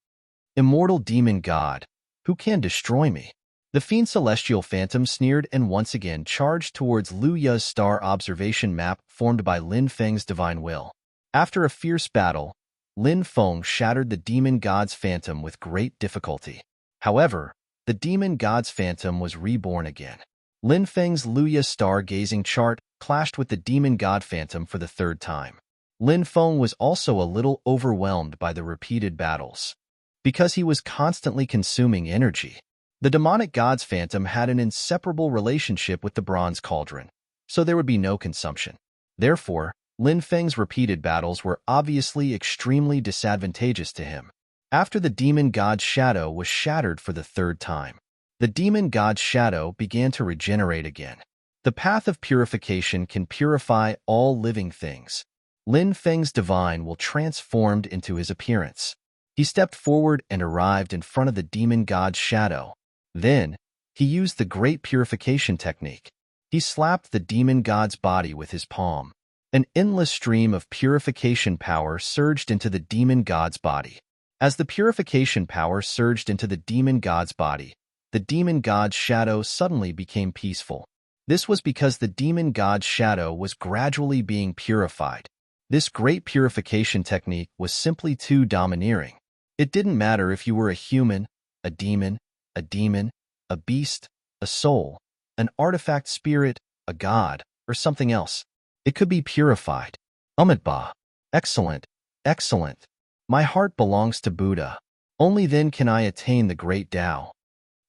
Immortal demon god, who can destroy me? The fiend celestial phantom sneered and once again charged towards Lu Yu's star observation map formed by Lin Feng's divine will. After a fierce battle, Lin Feng shattered the demon god's phantom with great difficulty. However, the demon god's phantom was reborn again. Lin Feng's Lu Yu star-gazing chart clashed with the demon god phantom for the 3rd time. Lin Feng was also a little overwhelmed by the repeated battles. Because he was constantly consuming energy, the demonic god's phantom had an inseparable relationship with the bronze cauldron. so there would be no consumption. Therefore, Lin Feng's repeated battles were obviously extremely disadvantageous to him. After the demon god's shadow was shattered for the third time, the demon god's shadow began to regenerate again. The path of purification can purify all living things. Lin Feng's divine will transformed into his appearance. He stepped forward and arrived in front of the demon god's shadow. Then, he used the great purification technique. He slapped the demon god's body with his palm. An endless stream of purification power surged into the demon god's body. As the purification power surged into the demon god's body, the demon god's shadow suddenly became peaceful. This was because the demon god's shadow was gradually being purified. This great purification technique was simply too domineering. It didn't matter if you were a human, a demon, a beast, a soul, an artifact spirit, a god, or something else. It could be purified. Amitabha. Excellent, excellent. My heart belongs to Buddha. Only then can I attain the great Tao.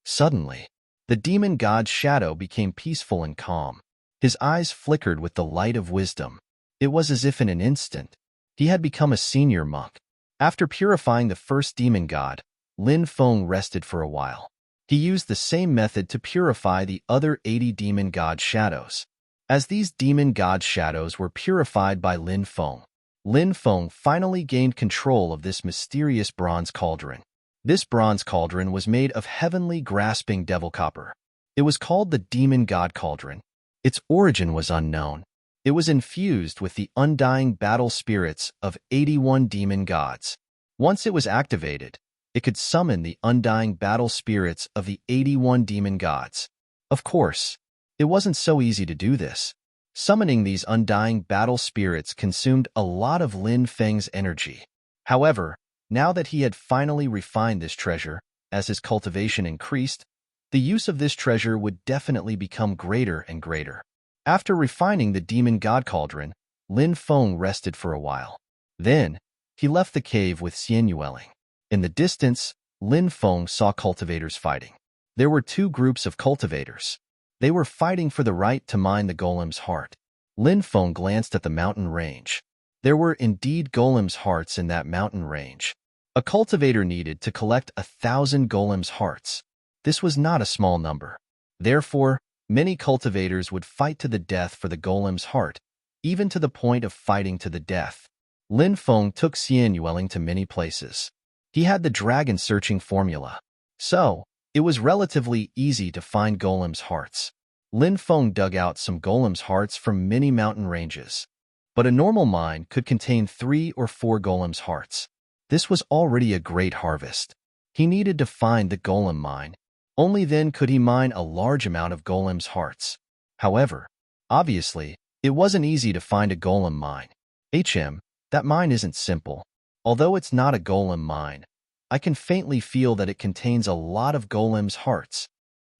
Suddenly, the demon god's shadow became peaceful and calm. His eyes flickered with the light of wisdom. It was as if in an instant, he had become a senior monk. After purifying the first demon god, Lin Feng rested for a while. He used the same method to purify the other 80 demon god shadows. As these demon god shadows were purified by Lin Feng finally gained control of this mysterious bronze cauldron. This bronze cauldron was made of heavenly grasping devil copper. It was called the Demon God Cauldron. Its origin was unknown. It was infused with the undying battle spirits of 81 demon gods. Once it was activated, it could summon the undying battle spirits of the 81 demon gods. Of course, it wasn't so easy to do this. Summoning these undying battle spirits consumed a lot of Lin Feng's energy. However, now that he had finally refined this treasure, as his cultivation increased, the use of this treasure would definitely become greater and greater. After refining the Demon God Cauldron, Lin Feng rested for a while. Then, he left the cave with Xian Yueling. In the distance, Lin Feng saw cultivators fighting. There were two groups of cultivators. They were fighting for the right to mine the golem's heart. Lin Feng glanced at the mountain range. There were indeed golem's hearts in that mountain range. A cultivator needed to collect 1,000 golem's hearts. This was not a small number. Therefore, many cultivators would fight to the death for the golem's heart, even to the point of fighting to the death. Lin Feng took Xian Yueling to many places. He had the dragon searching formula. So, it was relatively easy to find golem's hearts. Lin Feng dug out some golem's hearts from many mountain ranges. But a normal mine could contain 3 or 4 golem's hearts. This was already a great harvest. He needed to find the golem mine. Only then could he mine a large amount of golem's hearts. However, obviously, it wasn't easy to find a golem mine. That mine isn't simple. Although it's not a golem mine, I can faintly feel that it contains a lot of golem's hearts.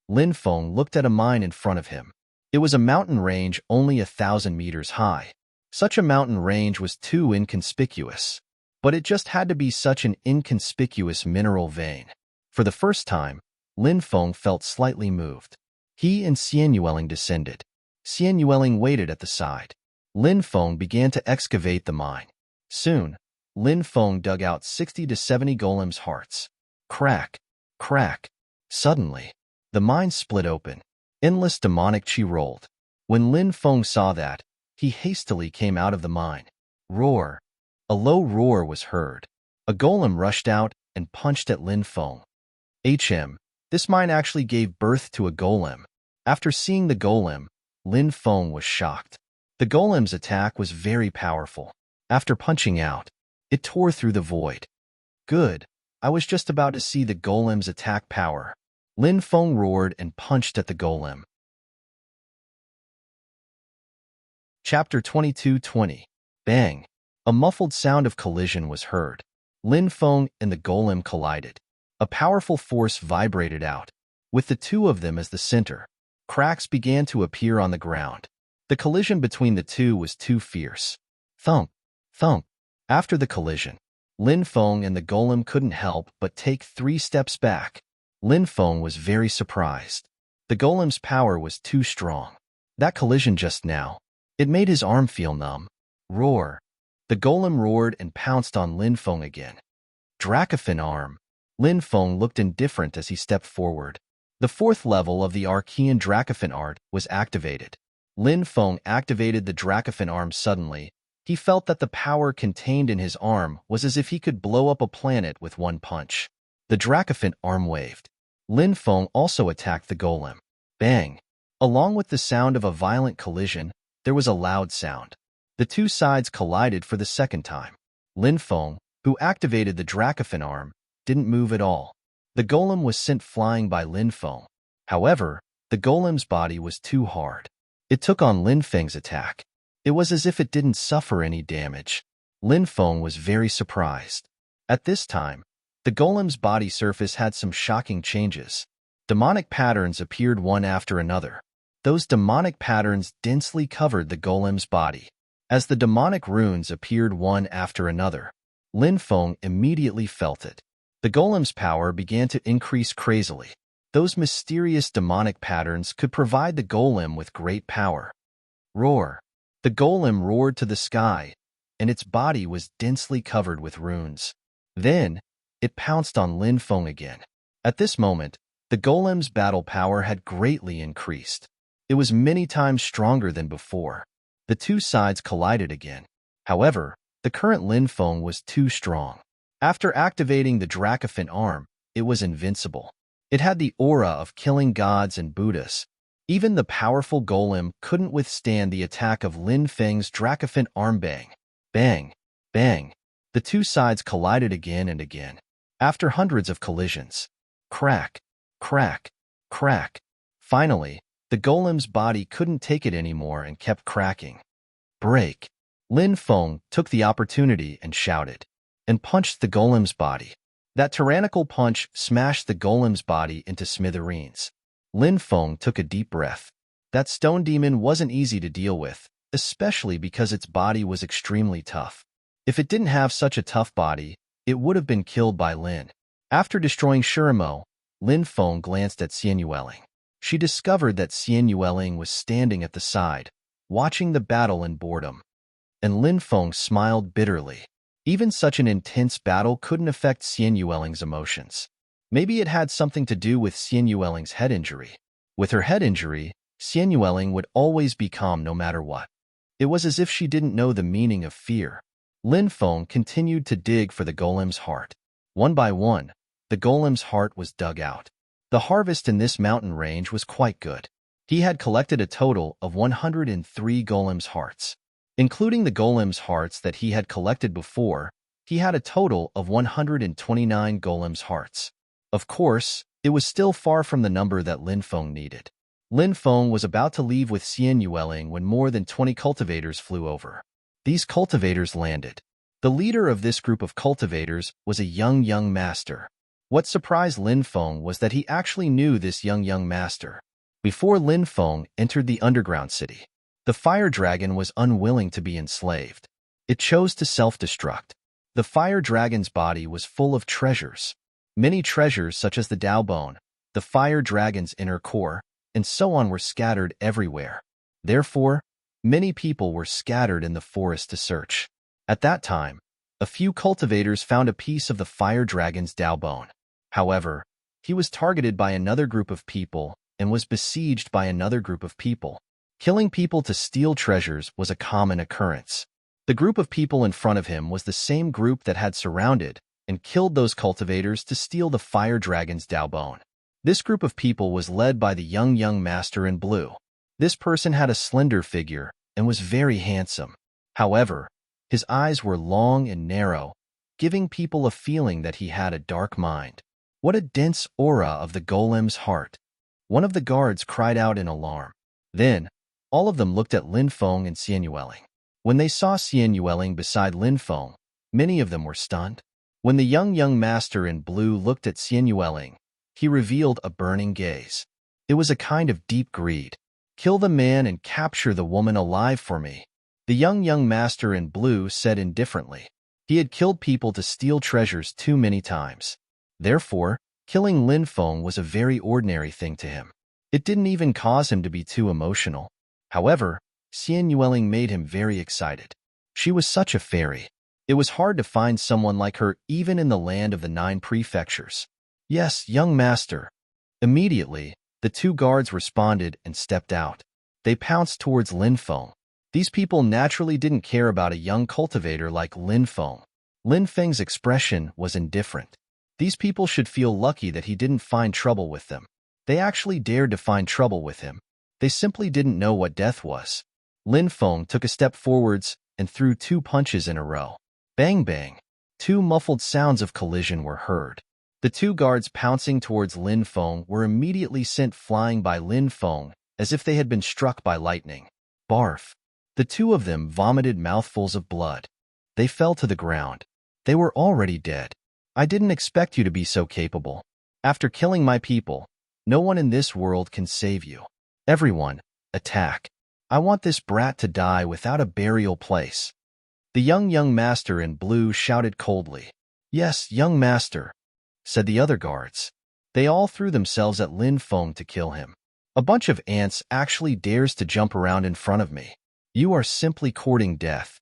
Lin Feng looked at a mine in front of him. It was a mountain range only 1,000 meters high. Such a mountain range was too inconspicuous. But it just had to be such an inconspicuous mineral vein. For the first time, Lin Feng felt slightly moved. He and Xian Yueling descended. Xian Yueling waited at the side. Lin Feng began to excavate the mine. Soon, Lin Feng dug out 60 to 70 golem's hearts. Crack, crack. Suddenly, the mine split open. Endless demonic chi rolled. When Lin Feng saw that, he hastily came out of the mine. Roar. A low roar was heard. A golem rushed out and punched at Lin Feng. This mine actually gave birth to a golem. After seeing the golem, Lin Feng was shocked. The golem's attack was very powerful. After punching out, it tore through the void. Good. I was just about to see the golem's attack power. Lin Feng roared and punched at the golem. Chapter 22:20. Bang. A muffled sound of collision was heard. Lin Feng and the golem collided. A powerful force vibrated out. With the two of them as the center, cracks began to appear on the ground. The collision between the two was too fierce. Thump, thump. After the collision, Lin Feng and the golem couldn't help but take 3 steps back. Lin Feng was very surprised. The golem's power was too strong. That collision just now, it made his arm feel numb. Roar. The golem roared and pounced on Lin Feng again. Dracophan arm. Lin Feng looked indifferent as he stepped forward. The fourth level of the Archean Dracophan art was activated. Lin Feng activated the Dracophan arm suddenly. He felt that the power contained in his arm was as if he could blow up a planet with one punch. The Dracophan arm waved. Lin Feng also attacked the golem. Bang! Along with the sound of a violent collision, there was a loud sound. The two sides collided for the second time. Lin Feng, who activated the Dracophan arm, didn't move at all. The golem was sent flying by Lin Feng. However, the golem's body was too hard. It took on Lin Feng's attack. It was as if it didn't suffer any damage. Lin Feng was very surprised. At this time, the golem's body surface had some shocking changes. Demonic patterns appeared one after another. Those demonic patterns densely covered the golem's body. As the demonic runes appeared one after another, Lin Feng immediately felt it. The golem's power began to increase crazily. Those mysterious demonic patterns could provide the golem with great power. Roar. The golem roared to the sky, and its body was densely covered with runes. Then, it pounced on Lin Feng again. At this moment, the golem's battle power had greatly increased. It was many times stronger than before. The two sides collided again. However, the current Lin Feng was too strong. After activating the Dracophan arm, it was invincible. It had the aura of killing gods and Buddhas. Even the powerful golem couldn't withstand the attack of Lin Feng's Dracophan arm. Bang, bang, bang. The two sides collided again and again. After hundreds of collisions, crack, crack, crack. Finally, the golem's body couldn't take it anymore and kept cracking. Break. Lin Feng took the opportunity and shouted, and punched the golem's body. That tyrannical punch smashed the golem's body into smithereens. Lin Feng took a deep breath. That stone demon wasn't easy to deal with, especially because its body was extremely tough. If it didn't have such a tough body, it would have been killed by Lin. After destroying Shirimo, Lin Feng glanced at Xian Yueling. She discovered that Xian Yueling was standing at the side, watching the battle in boredom. And Lin Feng smiled bitterly. Even such an intense battle couldn't affect Xian Yueling's emotions. Maybe it had something to do with Xian Yueling's head injury. With her head injury, Xian Yueling would always be calm no matter what. It was as if she didn't know the meaning of fear. Lin Feng continued to dig for the golem's heart. One by one, the golem's heart was dug out. The harvest in this mountain range was quite good. He had collected a total of 103 golem's hearts. Including the golem's hearts that he had collected before, he had a total of 129 golem's hearts. Of course, it was still far from the number that Lin Feng needed. Lin Feng was about to leave with Xian Yueling when more than 20 cultivators flew over. These cultivators landed. The leader of this group of cultivators was a young master. What surprised Lin Feng was that he actually knew this young master. Before Lin Feng entered the underground city, the fire dragon was unwilling to be enslaved. It chose to self-destruct. The fire dragon's body was full of treasures. Many treasures such as the Dao Bone, the fire dragon's inner core, and so on were scattered everywhere. Therefore, many people were scattered in the forest to search. At that time, a few cultivators found a piece of the fire dragon's Dao Bone. However, he was targeted by another group of people and was besieged by another group of people. Killing people to steal treasures was a common occurrence. The group of people in front of him was the same group that had surrounded and killed those cultivators to steal the fire dragon's Dao Bone. This group of people was led by the young master in blue. This person had a slender figure and was very handsome. However, his eyes were long and narrow, giving people a feeling that he had a dark mind. What a dense aura of the golem's heart. One of the guards cried out in alarm. Then, all of them looked at Lin Feng and Xian Yueling. When they saw Xian Yueling beside Lin Feng, many of them were stunned. When the young master in blue looked at Xian Yueling, he revealed a burning gaze. It was a kind of deep greed. Kill the man and capture the woman alive for me. The young master in blue said indifferently. He had killed people to steal treasures too many times. Therefore, killing Lin Feng was a very ordinary thing to him. It didn't even cause him to be too emotional. However, Xian Yueling made him very excited. She was such a fairy. It was hard to find someone like her even in the land of the 9 prefectures. Yes, young master. Immediately, the 2 guards responded and stepped out. They pounced towards Lin Feng. These people naturally didn't care about a young cultivator like Lin Feng. Lin Feng's expression was indifferent. These people should feel lucky that he didn't find trouble with them. They actually dared to find trouble with him. They simply didn't know what death was. Lin Feng took a step forwards and threw 2 punches in a row. Bang bang. 2 muffled sounds of collision were heard. The 2 guards pouncing towards Lin Feng were immediately sent flying by Lin Feng as if they had been struck by lightning. Barf. The 2 of them vomited mouthfuls of blood. They fell to the ground. They were already dead. I didn't expect you to be so capable. After killing my people, no one in this world can save you. Everyone, attack. I want this brat to die without a burial place. The young master in blue shouted coldly. Yes, young master, said the other guards. They all threw themselves at Lin Feng to kill him. A bunch of ants actually dares to jump around in front of me. You are simply courting death.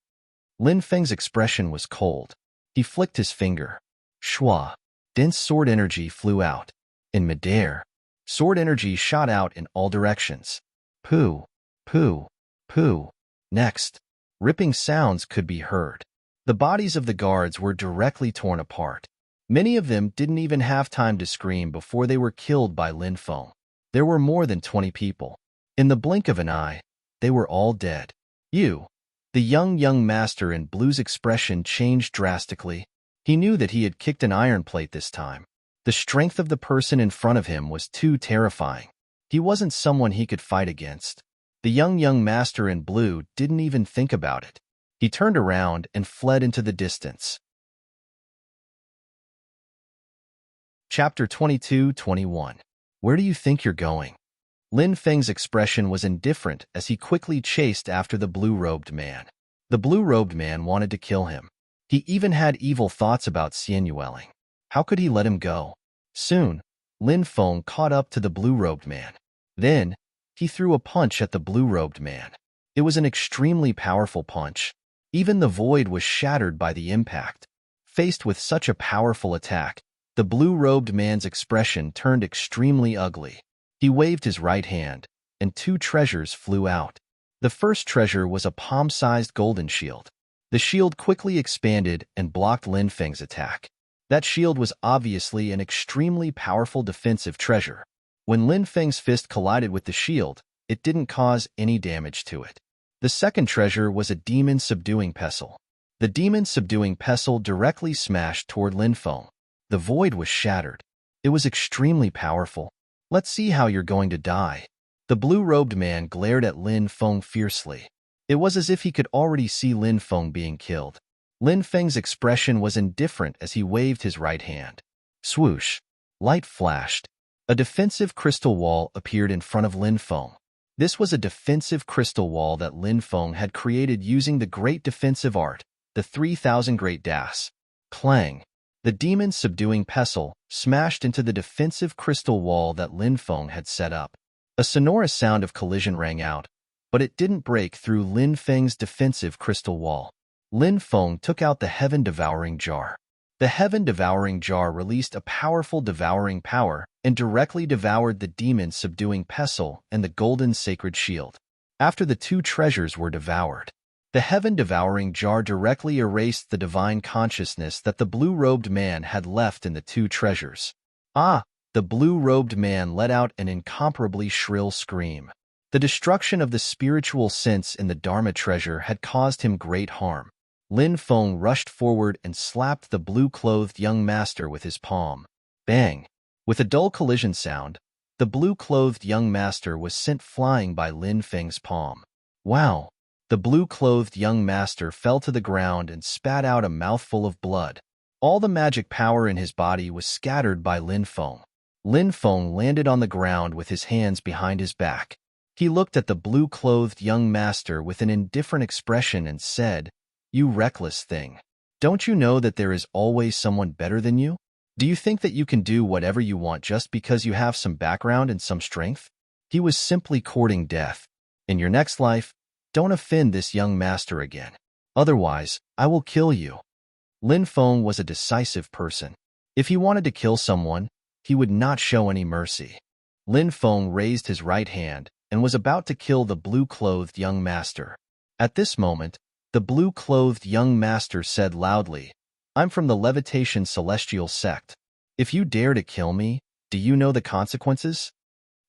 Lin Feng's expression was cold. He flicked his finger. Shua. Dense sword energy flew out. In midair, sword energy shot out in all directions. Pooh, pooh, pooh. Next, ripping sounds could be heard. The bodies of the guards were directly torn apart. Many of them didn't even have time to scream before they were killed by Lin Feng. There were more than 20 people. In the blink of an eye, they were all dead. You. The young master in blue's expression changed drastically. He knew that he had kicked an iron plate this time. The strength of the person in front of him was too terrifying. He wasn't someone he could fight against. The young master in blue didn't even think about it. He turned around and fled into the distance. Chapter 22-21. Where do you think you're going? Lin Feng's expression was indifferent as he quickly chased after the blue-robed man. The blue-robed man wanted to kill him. He even had evil thoughts about Xian Yueling. How could he let him go? Soon, Lin Feng caught up to the blue-robed man. Then, he threw a punch at the blue-robed man. It was an extremely powerful punch. Even the void was shattered by the impact. Faced with such a powerful attack, the blue-robed man's expression turned extremely ugly. He waved his right hand, and 2 treasures flew out. The first treasure was a palm-sized golden shield. The shield quickly expanded and blocked Lin Feng's attack. That shield was obviously an extremely powerful defensive treasure. When Lin Feng's fist collided with the shield, it didn't cause any damage to it. The second treasure was a demon-subduing pestle. The demon-subduing pestle directly smashed toward Lin Feng. The void was shattered. It was extremely powerful. Let's see how you're going to die. The blue-robed man glared at Lin Feng fiercely. It was as if he could already see Lin Feng being killed. Lin Feng's expression was indifferent as he waved his right hand. Swoosh. Light flashed. A defensive crystal wall appeared in front of Lin Feng. This was a defensive crystal wall that Lin Feng had created using the great defensive art, the 3000 Great Das. Clang. The demon-subduing pestle smashed into the defensive crystal wall that Lin Feng had set up. A sonorous sound of collision rang out, but it didn't break through Lin Feng's defensive crystal wall. Lin Feng took out the Heaven-Devouring Jar. The Heaven-Devouring Jar released a powerful devouring power and directly devoured the demon-subduing pestle and the golden sacred shield. After the 2 treasures were devoured, the Heaven-Devouring Jar directly erased the divine consciousness that the blue-robed man had left in the 2 treasures. Ah! The blue-robed man let out an incomparably shrill scream. The destruction of the spiritual sense in the Dharma treasure had caused him great harm. Lin Feng rushed forward and slapped the blue-clothed young master with his palm. Bang! With a dull collision sound, the blue-clothed young master was sent flying by Lin Feng's palm. Wow! The blue-clothed young master fell to the ground and spat out a mouthful of blood. All the magic power in his body was scattered by Lin Feng. Lin Feng landed on the ground with his hands behind his back. He looked at the blue-clothed young master with an indifferent expression and said, "You reckless thing. Don't you know that there is always someone better than you? Do you think that you can do whatever you want just because you have some background and some strength?" He was simply courting death. In your next life, don't offend this young master again. Otherwise, I will kill you. Lin Feng was a decisive person. If he wanted to kill someone, he would not show any mercy. Lin Feng raised his right hand and was about to kill the blue-clothed young master. At this moment, the blue-clothed young master said loudly, "I'm from the Levitation Celestial Sect. If you dare to kill me, do you know the consequences?"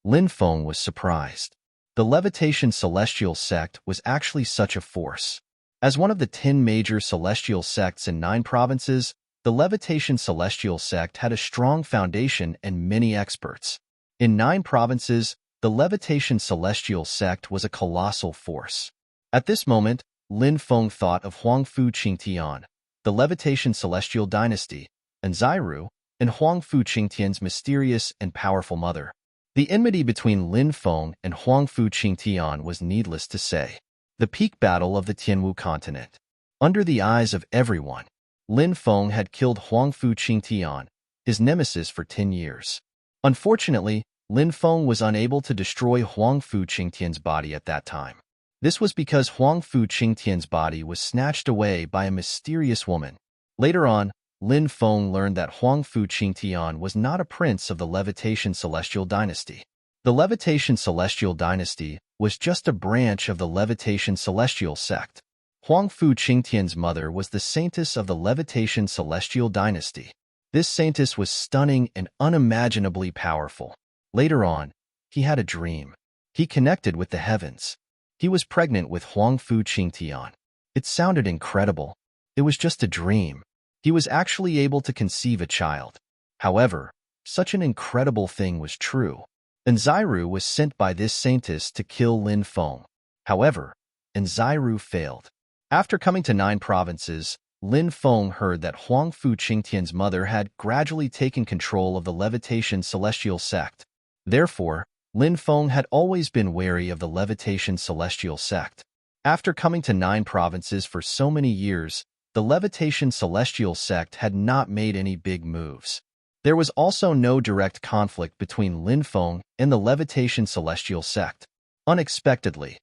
Lin Feng was surprised. The Levitation Celestial Sect was actually such a force. As one of the 10 major celestial sects in 9 provinces, the Levitation Celestial Sect had a strong foundation and many experts. In 9 provinces, the Levitation Celestial Sect was a colossal force. At this moment, Lin Feng thought of Huangfu Qingtian, the Levitation Celestial Dynasty, and Xiru, and Huangfu Qingtian's mysterious and powerful mother. The enmity between Lin Feng and Huangfu Qingtian was needless to say. The peak battle of the Tianwu continent. Under the eyes of everyone, Lin Feng had killed Huangfu Qingtian, his nemesis for 10 years. Unfortunately, Lin Feng was unable to destroy Huangfu Qingtian's body at that time. This was because Huangfu Qingtian's body was snatched away by a mysterious woman. Later on, Lin Feng learned that Huangfu Qingtian was not a prince of the Levitation Celestial Dynasty. The Levitation Celestial Dynasty was just a branch of the Levitation Celestial Sect. Huangfu Qingtian's mother was the saintess of the Levitation Celestial Dynasty. This saintess was stunning and unimaginably powerful. Later on, he had a dream. He connected with the heavens. He was pregnant with Huangfu Qingtian. It sounded incredible. It was just a dream. He was actually able to conceive a child. However, such an incredible thing was true. And Xiru was sent by this saintess to kill Lin Feng. However, Xiru failed. After coming to 9 provinces, Lin Feng heard that Huangfu Qingtian's mother had gradually taken control of the Levitation Celestial Sect. Therefore, Lin Feng had always been wary of the Levitation Celestial Sect. After coming to 9 provinces for so many years, the Levitation Celestial Sect had not made any big moves. There was also no direct conflict between Lin Feng and the Levitation Celestial Sect. Unexpectedly,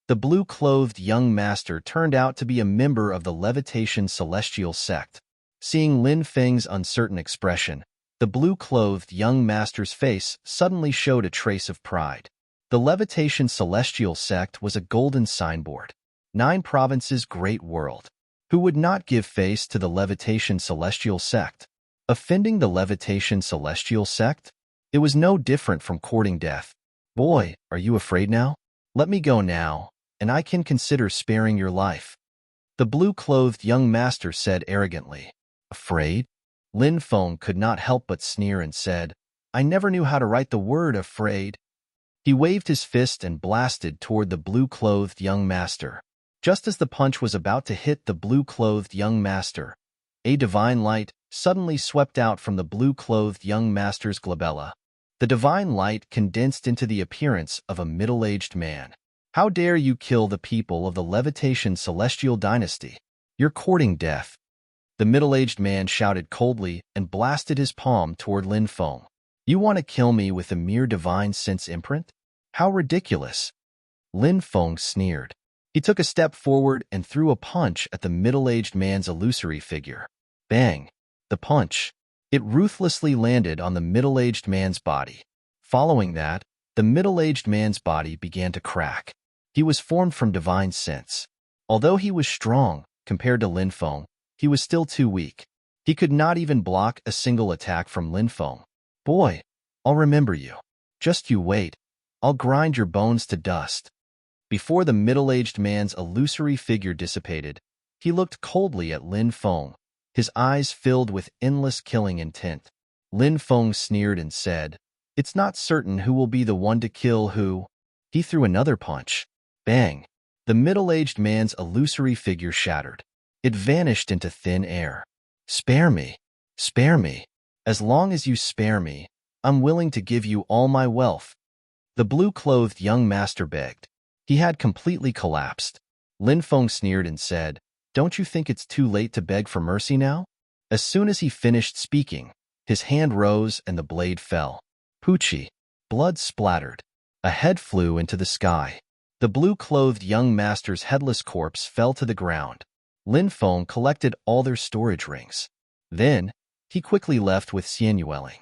the blue-clothed young master turned out to be a member of the Levitation Celestial Sect. Seeing Lin Feng's uncertain expression, the blue-clothed young master's face suddenly showed a trace of pride. The Levitation Celestial Sect was a golden signboard. 9 provinces, great world. Who would not give face to the Levitation Celestial Sect? Offending the Levitation Celestial Sect? It was no different from courting death. Boy, are you afraid now? Let me go now, and I can consider sparing your life. The blue-clothed young master said arrogantly. Afraid? Lin Feng could not help but sneer and said, I never knew how to write the word afraid. He waved his fist and blasted toward the blue-clothed young master. Just as the punch was about to hit the blue-clothed young master, a divine light suddenly swept out from the blue-clothed young master's glabella. The divine light condensed into the appearance of a middle-aged man. How dare you kill the people of the Levitation Celestial Dynasty? You're courting death. The middle-aged man shouted coldly and blasted his palm toward Lin Feng. You want to kill me with a mere divine sense imprint? How ridiculous! Lin Feng sneered. He took a step forward and threw a punch at the middle-aged man's illusory figure. Bang! The punch. It ruthlessly landed on the middle-aged man's body. Following that, the middle-aged man's body began to crack. He was formed from divine sense. Although he was strong, compared to Lin Feng, he was still too weak. He could not even block a single attack from Lin Feng. Boy, I'll remember you. Just you wait. I'll grind your bones to dust. Before the middle-aged man's illusory figure dissipated, he looked coldly at Lin Feng, his eyes filled with endless killing intent. Lin Feng sneered and said, It's not certain who will be the one to kill who. He threw another punch. Bang! The middle-aged man's illusory figure shattered. It vanished into thin air. Spare me. Spare me. As long as you spare me, I'm willing to give you all my wealth. The blue-clothed young master begged. He had completely collapsed. Lin Feng sneered and said, Don't you think it's too late to beg for mercy now? As soon as he finished speaking, his hand rose and the blade fell. Poochie. Blood splattered. A head flew into the sky. The blue-clothed young master's headless corpse fell to the ground. Lin Feng collected all their storage rings. Then, he quickly left with Xian Yueling.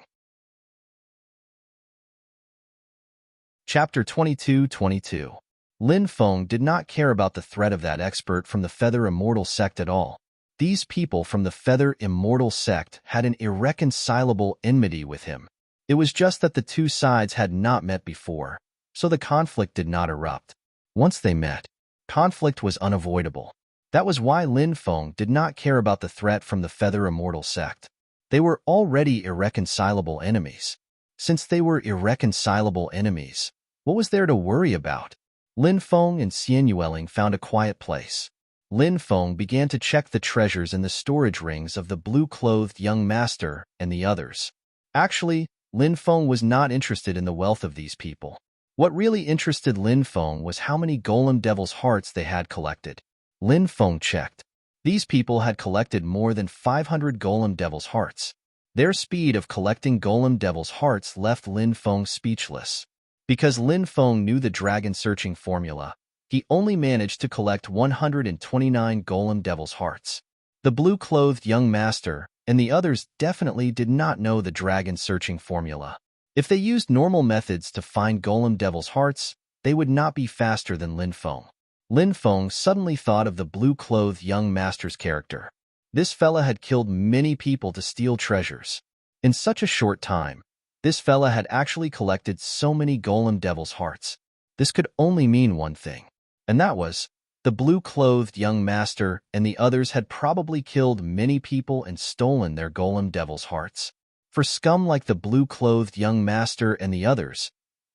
Chapter 22-22. Lin Feng did not care about the threat of that expert from the Feather Immortal sect at all. These people from the Feather Immortal sect had an irreconcilable enmity with him. It was just that the two sides had not met before, so the conflict did not erupt. Once they met, conflict was unavoidable. That was why Lin Feng did not care about the threat from the Feather Immortal sect. They were already irreconcilable enemies. Since they were irreconcilable enemies, what was there to worry about? Lin Feng and Xian Yueling found a quiet place. Lin Feng began to check the treasures in the storage rings of the blue-clothed young master and the others. Actually, Lin Feng was not interested in the wealth of these people. What really interested Lin Feng was how many golem devil's hearts they had collected. Lin Feng checked. These people had collected more than 500 golem devil's hearts. Their speed of collecting golem devil's hearts left Lin Feng speechless. Because Lin Feng knew the dragon searching formula, he only managed to collect 129 golem devil's hearts. The blue-clothed young master and the others definitely did not know the dragon searching formula. If they used normal methods to find golem devil's hearts, they would not be faster than Lin Feng. Lin Feng suddenly thought of the blue-clothed young master's character. This fella had killed many people to steal treasures. In such a short time, this fella had actually collected so many golem devil's hearts. This could only mean one thing, and that was, the blue-clothed young master and the others had probably killed many people and stolen their golem devil's hearts. For scum like the blue-clothed young master and the others,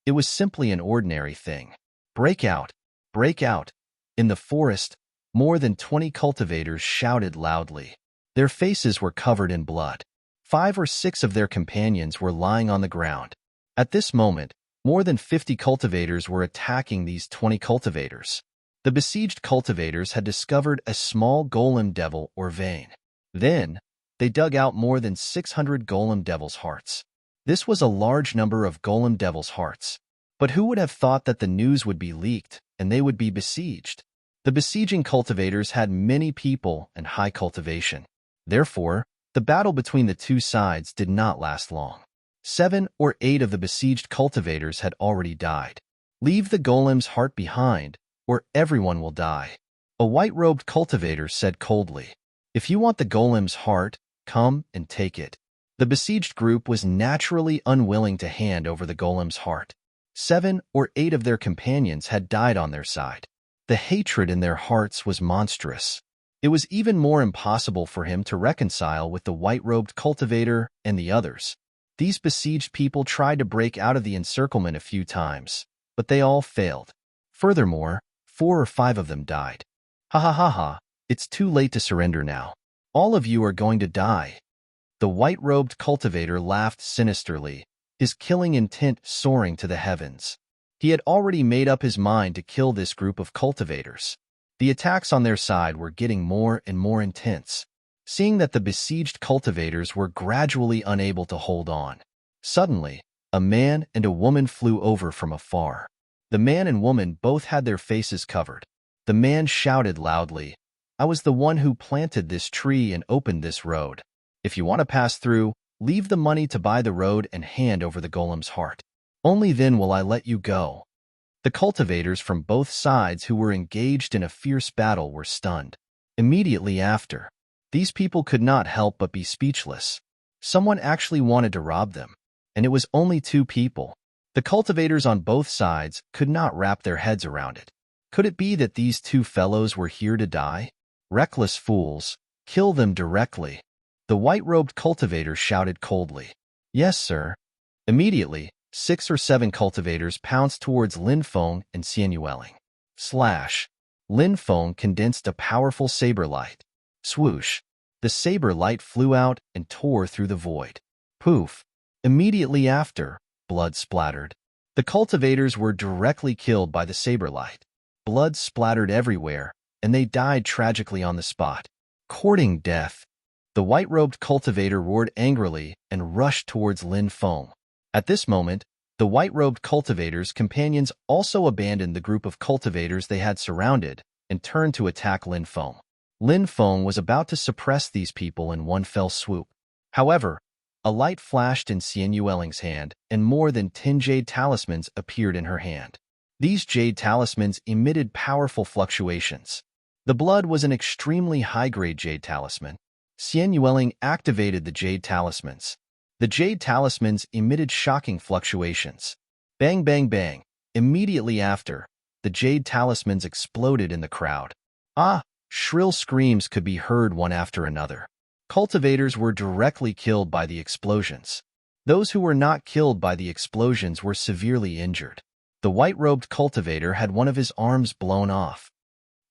it was simply an ordinary thing. Break out! Break out! In the forest, more than 20 cultivators shouted loudly. Their faces were covered in blood. 5 or 6 of their companions were lying on the ground. At this moment, more than 50 cultivators were attacking these 20 cultivators. The besieged cultivators had discovered a small golem devil or vein. Then, they dug out more than 600 golem devil's hearts. This was a large number of golem devil's hearts. But who would have thought that the news would be leaked and they would be besieged? The besieging cultivators had many people and high cultivation. Therefore, the battle between the two sides did not last long. 7 or 8 of the besieged cultivators had already died. Leave the golem's heart behind, or everyone will die. A white-robed cultivator said coldly. If you want the golem's heart, come and take it. The besieged group was naturally unwilling to hand over the golem's heart. 7 or 8 of their companions had died on their side. The hatred in their hearts was monstrous. It was even more impossible for him to reconcile with the white-robed cultivator and the others. These besieged people tried to break out of the encirclement a few times, but they all failed. Furthermore, 4 or 5 of them died. Ha ha ha ha, it's too late to surrender now. All of you are going to die. The white-robed cultivator laughed sinisterly, his killing intent soaring to the heavens. He had already made up his mind to kill this group of cultivators. The attacks on their side were getting more and more intense. Seeing that the besieged cultivators were gradually unable to hold on, suddenly, a man and a woman flew over from afar. The man and woman both had their faces covered. The man shouted loudly, "I was the one who planted this tree and opened this road. If you want to pass through, leave the money to buy the road and hand over the golem's heart. Only then will I let you go." The cultivators from both sides who were engaged in a fierce battle were stunned. Immediately after, these people could not help but be speechless. Someone actually wanted to rob them, and it was only 2 people. The cultivators on both sides could not wrap their heads around it. Could it be that these 2 fellows were here to die? Reckless fools, kill them directly. The white-robed cultivator shouted coldly. Yes, sir. Immediately, 6 or 7 cultivators pounced towards Lin Feng and Xian Yueling. Slash. Lin Feng condensed a powerful saber light. Swoosh. The saber light flew out and tore through the void. Poof. Immediately after, blood splattered. The cultivators were directly killed by the saber light. Blood splattered everywhere, and they died tragically on the spot. Courting death. The white-robed cultivator roared angrily and rushed towards Lin Feng. At this moment, The white-robed cultivators' companions also abandoned the group of cultivators they had surrounded and turned to attack Lin Feng. Lin Feng was about to suppress these people in one fell swoop. However, a light flashed in Xian Yueling's hand, and more than 10 jade talismans appeared in her hand. These jade talismans emitted powerful fluctuations. The blood was an extremely high-grade jade talisman. Xian Yueling activated the jade talismans. The jade talismans emitted shocking fluctuations. Bang, bang, bang. Immediately after, the jade talismans exploded in the crowd. Ah! Shrill screams could be heard one after another. Cultivators were directly killed by the explosions. Those who were not killed by the explosions were severely injured. The white-robed cultivator had one of his arms blown off.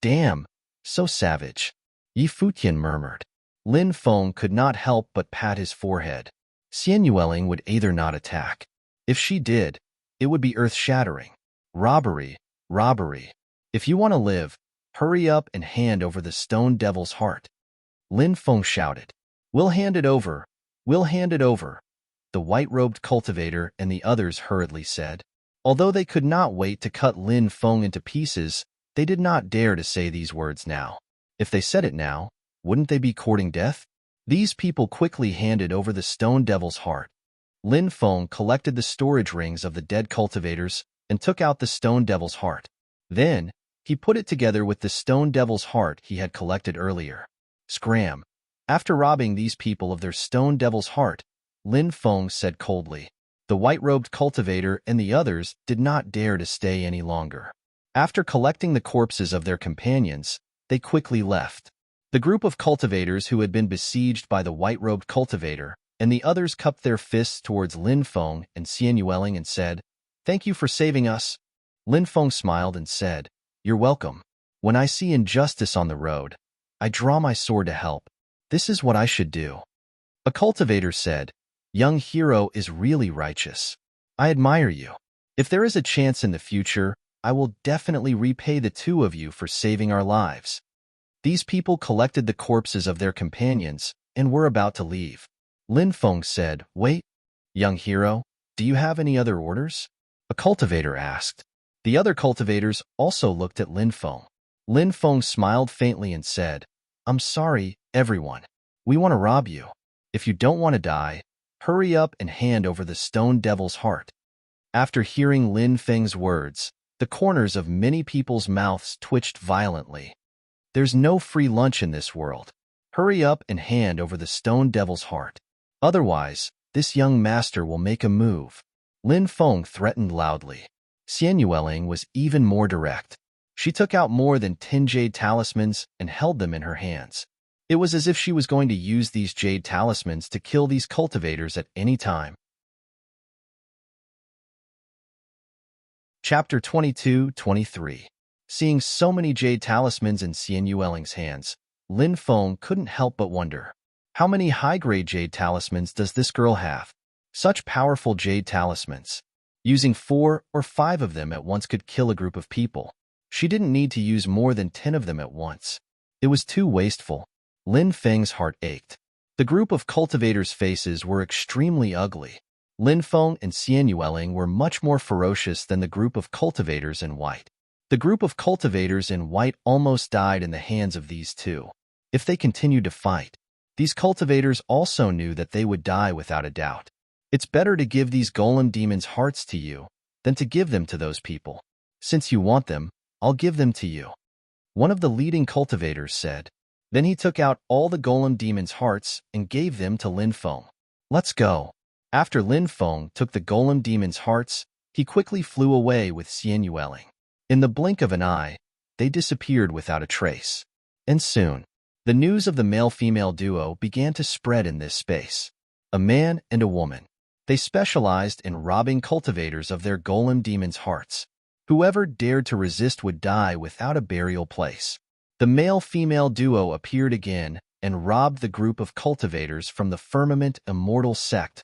Damn, so savage, Yi Futian murmured. Lin Feng could not help but pat his forehead. Xian Yueling would either not attack. If she did, it would be earth-shattering. Robbery, robbery. If you want to live, hurry up and hand over the stone devil's heart. Lin Feng shouted. We'll hand it over. We'll hand it over. The white-robed cultivator and the others hurriedly said. Although they could not wait to cut Lin Feng into pieces, they did not dare to say these words now. If they said it now, wouldn't they be courting death? These people quickly handed over the stone devil's heart. Lin Feng collected the storage rings of the dead cultivators and took out the stone devil's heart. Then, he put it together with the stone devil's heart he had collected earlier. Scram. After robbing these people of their stone devil's heart, Lin Feng said coldly. The white-robed cultivator and the others did not dare to stay any longer. After collecting the corpses of their companions, they quickly left. The group of cultivators who had been besieged by the white-robed cultivator and the others cupped their fists towards Lin Feng and Xian Yueling and said, "Thank you for saving us." Lin Feng smiled and said, "You're welcome. When I see injustice on the road, I draw my sword to help. This is what I should do." A cultivator said, "Young hero is really righteous. I admire you. If there is a chance in the future, I will definitely repay the two of you for saving our lives." These people collected the corpses of their companions and were about to leave. Lin Feng said, "Wait, young hero, do you have any other orders?" A cultivator asked. The other cultivators also looked at Lin Feng. Lin Feng smiled faintly and said, "I'm sorry, everyone. We want to rob you. If you don't want to die, hurry up and hand over the stone devil's heart." After hearing Lin Feng's words, the corners of many people's mouths twitched violently. There's no free lunch in this world. Hurry up and hand over the stone devil's heart. Otherwise, this young master will make a move. Lin Feng threatened loudly. Xian Yueling was even more direct. She took out more than 10 jade talismans and held them in her hands. It was as if she was going to use these jade talismans to kill these cultivators at any time. Chapter 22-23. Seeing so many jade talismans in Xian Yueling's hands, Lin Feng couldn't help but wonder. How many high-grade jade talismans does this girl have? Such powerful jade talismans. Using 4 or 5 of them at once could kill a group of people. She didn't need to use more than 10 of them at once. It was too wasteful. Lin Feng's heart ached. The group of cultivators' faces were extremely ugly. Lin Feng and Xian Yueling were much more ferocious than the group of cultivators in white. The group of cultivators in white almost died in the hands of these two. If they continued to fight, these cultivators also knew that they would die without a doubt. It's better to give these golem demons' hearts to you than to give them to those people. Since you want them, I'll give them to you. One of the leading cultivators said. Then he took out all the golem demons' hearts and gave them to Lin Feng. Let's go. After Lin Feng took the golem demons' hearts, he quickly flew away with Xian Yueling. In the blink of an eye, they disappeared without a trace. And soon, the news of the male-female duo began to spread in this space. A man and a woman. They specialized in robbing cultivators of their golem demons' hearts. Whoever dared to resist would die without a burial place. The male-female duo appeared again and robbed the group of cultivators from the Firmament Immortal sect.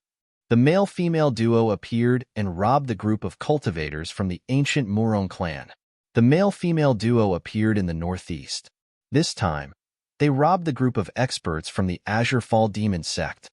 The male-female duo appeared and robbed the group of cultivators from the ancient Muron clan. The male-female duo appeared in the northeast. This time, they robbed the group of experts from the Azure Fall Demon sect.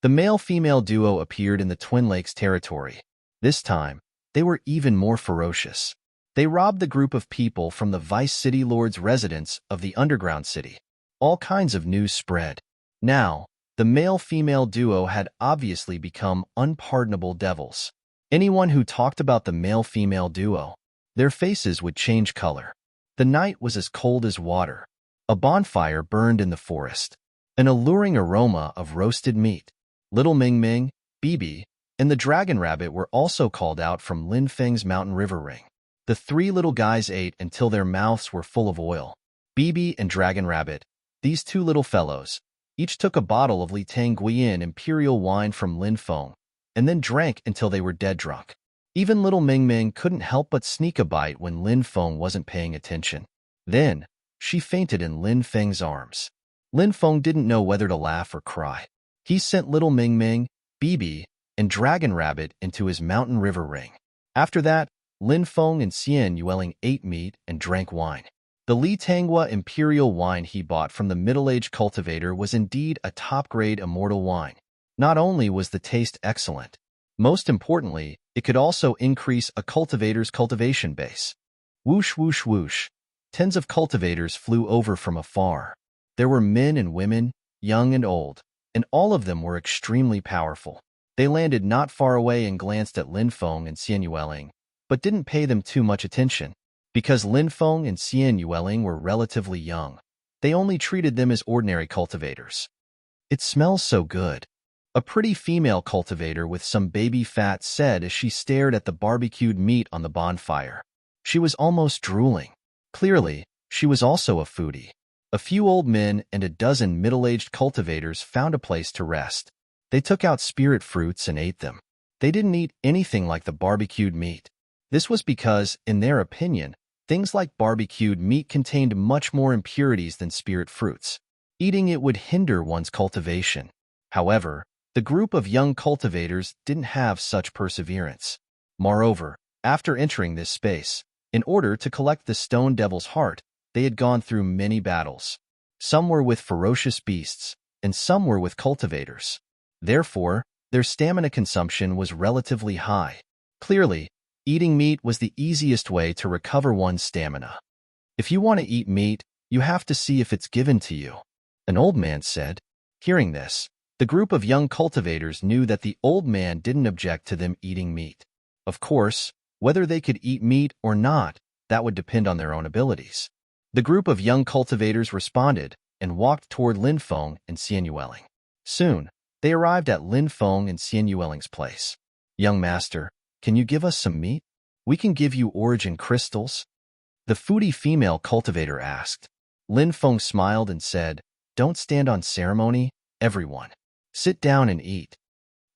The male-female duo appeared in the Twin Lakes territory. This time, they were even more ferocious. They robbed the group of people from the Vice City Lord's residence of the underground city. All kinds of news spread. Now, the male-female duo had obviously become unpardonable devils. Anyone who talked about the male-female duo, their faces would change color. The night was as cold as water. A bonfire burned in the forest. An alluring aroma of roasted meat. Little Ming Ming, Bibi, and the dragon rabbit were also called out from Lin Feng's mountain river ring. The three little guys ate until their mouths were full of oil. Bibi and dragon rabbit, these two little fellows, each took a bottle of Li Tang Guiyin imperial wine from Lin Feng, and then drank until they were dead drunk. Even little Ming Ming couldn't help but sneak a bite when Lin Feng wasn't paying attention. Then, she fainted in Lin Feng's arms. Lin Feng didn't know whether to laugh or cry. He sent little Ming Ming, Bibi, and Dragon Rabbit into his mountain river ring. After that, Lin Feng and Xian Yueling ate meat and drank wine. The Li Tanghua imperial wine he bought from the middle-aged cultivator was indeed a top-grade immortal wine. Not only was the taste excellent, most importantly, it could also increase a cultivator's cultivation base. Whoosh, whoosh, whoosh. Tens of cultivators flew over from afar. There were men and women, young and old, and all of them were extremely powerful. They landed not far away and glanced at Lin Feng and Xian Yueling, but didn't pay them too much attention. Because Lin Feng and Xian Yueling were relatively young, they only treated them as ordinary cultivators. It smells so good. A pretty female cultivator with some baby fat said as she stared at the barbecued meat on the bonfire. She was almost drooling. Clearly, she was also a foodie. A few old men and a dozen middle-aged cultivators found a place to rest. They took out spirit fruits and ate them. They didn't eat anything like the barbecued meat. This was because, in their opinion, things like barbecued meat contained much more impurities than spirit fruits. Eating it would hinder one's cultivation. However, the group of young cultivators didn't have such perseverance. Moreover, after entering this space, in order to collect the stone devil's heart, they had gone through many battles. Some were with ferocious beasts, and some were with cultivators. Therefore, their stamina consumption was relatively high. Clearly, eating meat was the easiest way to recover one's stamina. If you want to eat meat, you have to see if it's given to you, an old man said. Hearing this, the group of young cultivators knew that the old man didn't object to them eating meat. Of course, whether they could eat meat or not, that would depend on their own abilities. The group of young cultivators responded and walked toward Lin Feng and Xian Yueling. Soon, they arrived at Lin Feng and Xian Yueling's place. Young master, can you give us some meat? We can give you origin crystals. The foodie female cultivator asked. Lin Feng smiled and said, Don't stand on ceremony, everyone. Sit down and eat.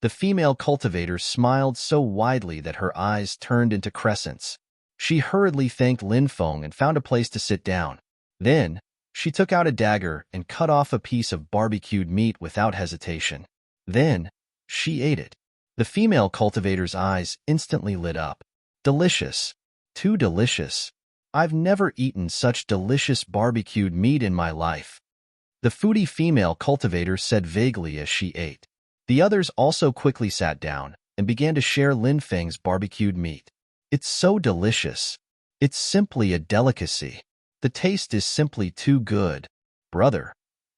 The female cultivator smiled so widely that her eyes turned into crescents. She hurriedly thanked Lin Feng and found a place to sit down. Then, she took out a dagger and cut off a piece of barbecued meat without hesitation. Then, she ate it. The female cultivator's eyes instantly lit up. Delicious. Too delicious. I've never eaten such delicious barbecued meat in my life. The foodie female cultivator said vaguely as she ate. The others also quickly sat down and began to share Lin Feng's barbecued meat. It's so delicious. It's simply a delicacy. The taste is simply too good. Brother,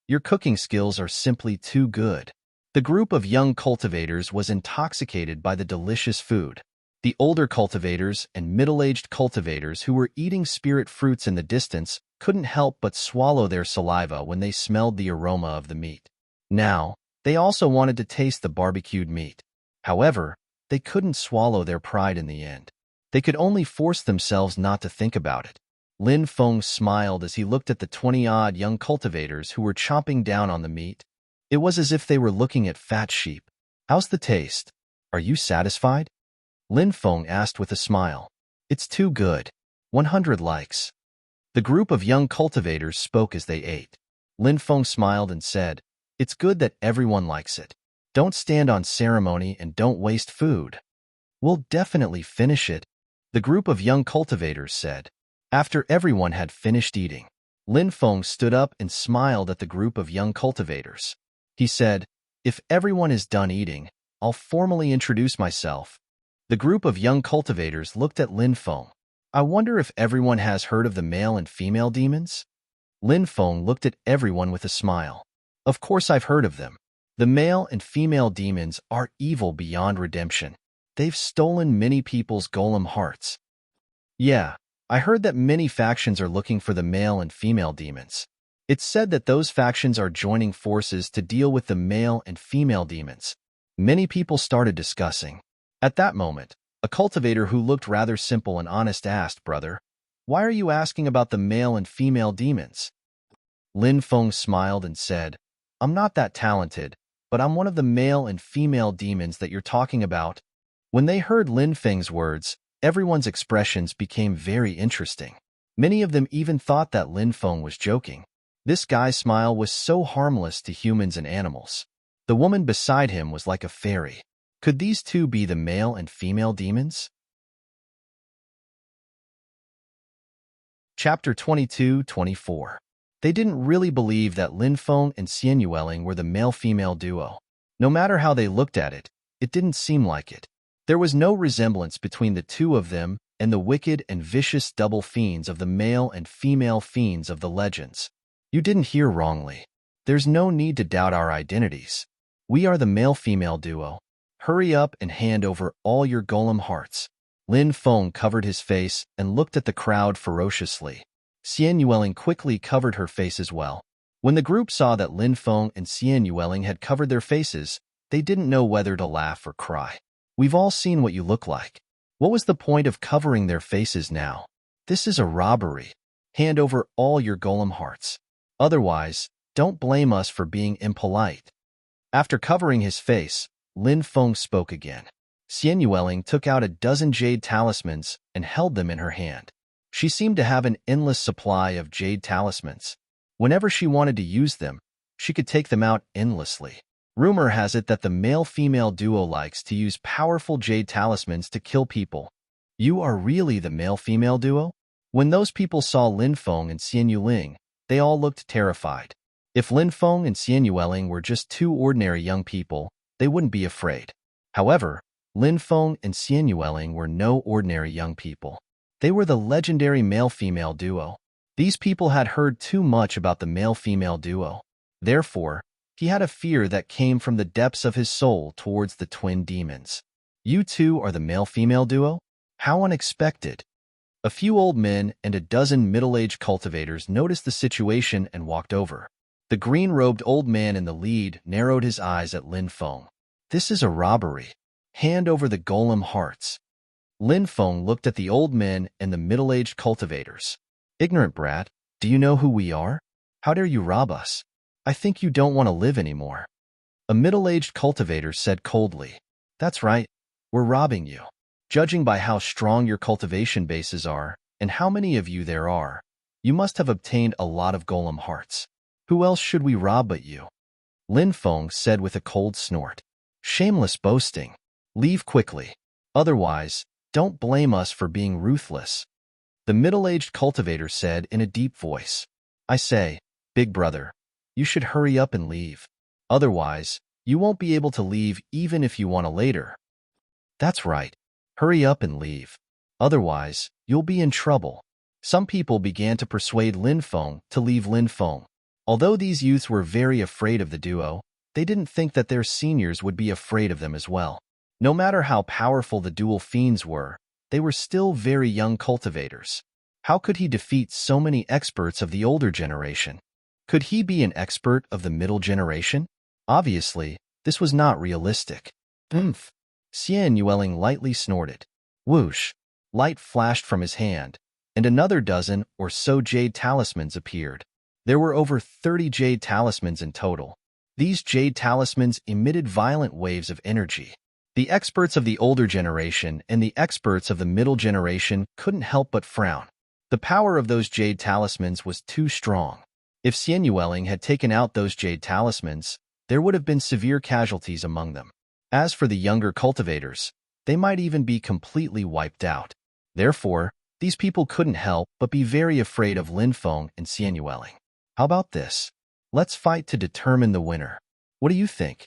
your cooking skills are simply too good. The group of young cultivators was intoxicated by the delicious food. The older cultivators and middle-aged cultivators who were eating spirit fruits in the distance couldn't help but swallow their saliva when they smelled the aroma of the meat. Now, they also wanted to taste the barbecued meat. However, they couldn't swallow their pride in the end. They could only force themselves not to think about it. Lin Feng smiled as he looked at the 20-odd young cultivators who were chomping down on the meat. It was as if they were looking at fat sheep. How's the taste? Are you satisfied? Lin Feng asked with a smile. It's too good. 100 likes. The group of young cultivators spoke as they ate. Lin Feng smiled and said, It's good that everyone likes it. Don't stand on ceremony and don't waste food. We'll definitely finish it, the group of young cultivators said. After everyone had finished eating, Lin Feng stood up and smiled at the group of young cultivators. He said, If everyone is done eating, I'll formally introduce myself. The group of young cultivators looked at Lin Feng. I wonder if everyone has heard of the male and female demons? Lin Feng looked at everyone with a smile. Of course I've heard of them. The male and female demons are evil beyond redemption. They've stolen many people's golem hearts. Yeah, I heard that many factions are looking for the male and female demons. It's said that those factions are joining forces to deal with the male and female demons. Many people started discussing. At that moment, a cultivator who looked rather simple and honest asked, "Brother, why are you asking about the male and female demons?" Lin Feng smiled and said, "I'm not that talented, but I'm one of the male and female demons that you're talking about." When they heard Lin Feng's words, everyone's expressions became very interesting. Many of them even thought that Lin Feng was joking. This guy's smile was so harmless to humans and animals. The woman beside him was like a fairy. Could these two be the male and female demons? Chapter 22-24. They didn't really believe that Lin Feng and Xian Yueling were the male-female duo. No matter how they looked at it, it didn't seem like it. There was no resemblance between the two of them and the wicked and vicious double fiends of the male and female fiends of the legends. You didn't hear wrongly. There's no need to doubt our identities. We are the male-female duo. Hurry up and hand over all your golem hearts. Lin Feng covered his face and looked at the crowd ferociously. Xian Yueling quickly covered her face as well. When the group saw that Lin Feng and Xian Yueling had covered their faces, they didn't know whether to laugh or cry. We've all seen what you look like. What was the point of covering their faces now? This is a robbery. Hand over all your golem hearts. Otherwise, don't blame us for being impolite. After covering his face, Lin Feng spoke again. Xian Yueling took out a dozen jade talismans and held them in her hand. She seemed to have an endless supply of jade talismans. Whenever she wanted to use them, she could take them out endlessly. Rumor has it that the male-female duo likes to use powerful jade talismans to kill people. You are really the male-female duo? When those people saw Lin Feng and Xian Yueling, they all looked terrified. If Lin Feng and Xian Yueling were just two ordinary young people, they wouldn't be afraid. However, Lin Feng and Xian Yueling were no ordinary young people. They were the legendary male-female duo. These people had heard too much about the male-female duo. Therefore, he had a fear that came from the depths of his soul towards the twin demons. You two are the male-female duo? How unexpected. A few old men and a dozen middle-aged cultivators noticed the situation and walked over. The green-robed old man in the lead narrowed his eyes at Lin Feng. This is a robbery. Hand over the golem hearts. Lin Feng looked at the old men and the middle-aged cultivators. Ignorant brat, do you know who we are? How dare you rob us? I think you don't want to live anymore. A middle-aged cultivator said coldly. That's right, we're robbing you. Judging by how strong your cultivation bases are and how many of you there are, you must have obtained a lot of golem hearts. Who else should we rob but you? Lin Feng said with a cold snort. Shameless boasting. Leave quickly. Otherwise, don't blame us for being ruthless. The middle-aged cultivator said in a deep voice. I say, big brother, you should hurry up and leave. Otherwise, you won't be able to leave even if you want to later. That's right. Hurry up and leave. Otherwise, you'll be in trouble. Some people began to persuade Lin Feng to leave Lin Feng. Although these youths were very afraid of the duo, they didn't think that their seniors would be afraid of them as well. No matter how powerful the dual fiends were, they were still very young cultivators. How could he defeat so many experts of the older generation? Could he be an expert of the middle generation? Obviously, this was not realistic. Oomph! Xian Yueling lightly snorted. Whoosh! Light flashed from his hand, and another dozen or so jade talismans appeared. There were over 30 jade talismans in total. These jade talismans emitted violent waves of energy. The experts of the older generation and the experts of the middle generation couldn't help but frown. The power of those jade talismans was too strong. If Xian Yueling had taken out those jade talismans, there would have been severe casualties among them. As for the younger cultivators, they might even be completely wiped out. Therefore, these people couldn't help but be very afraid of Lin Feng and Xian Yueling. How about this? Let's fight to determine the winner. What do you think?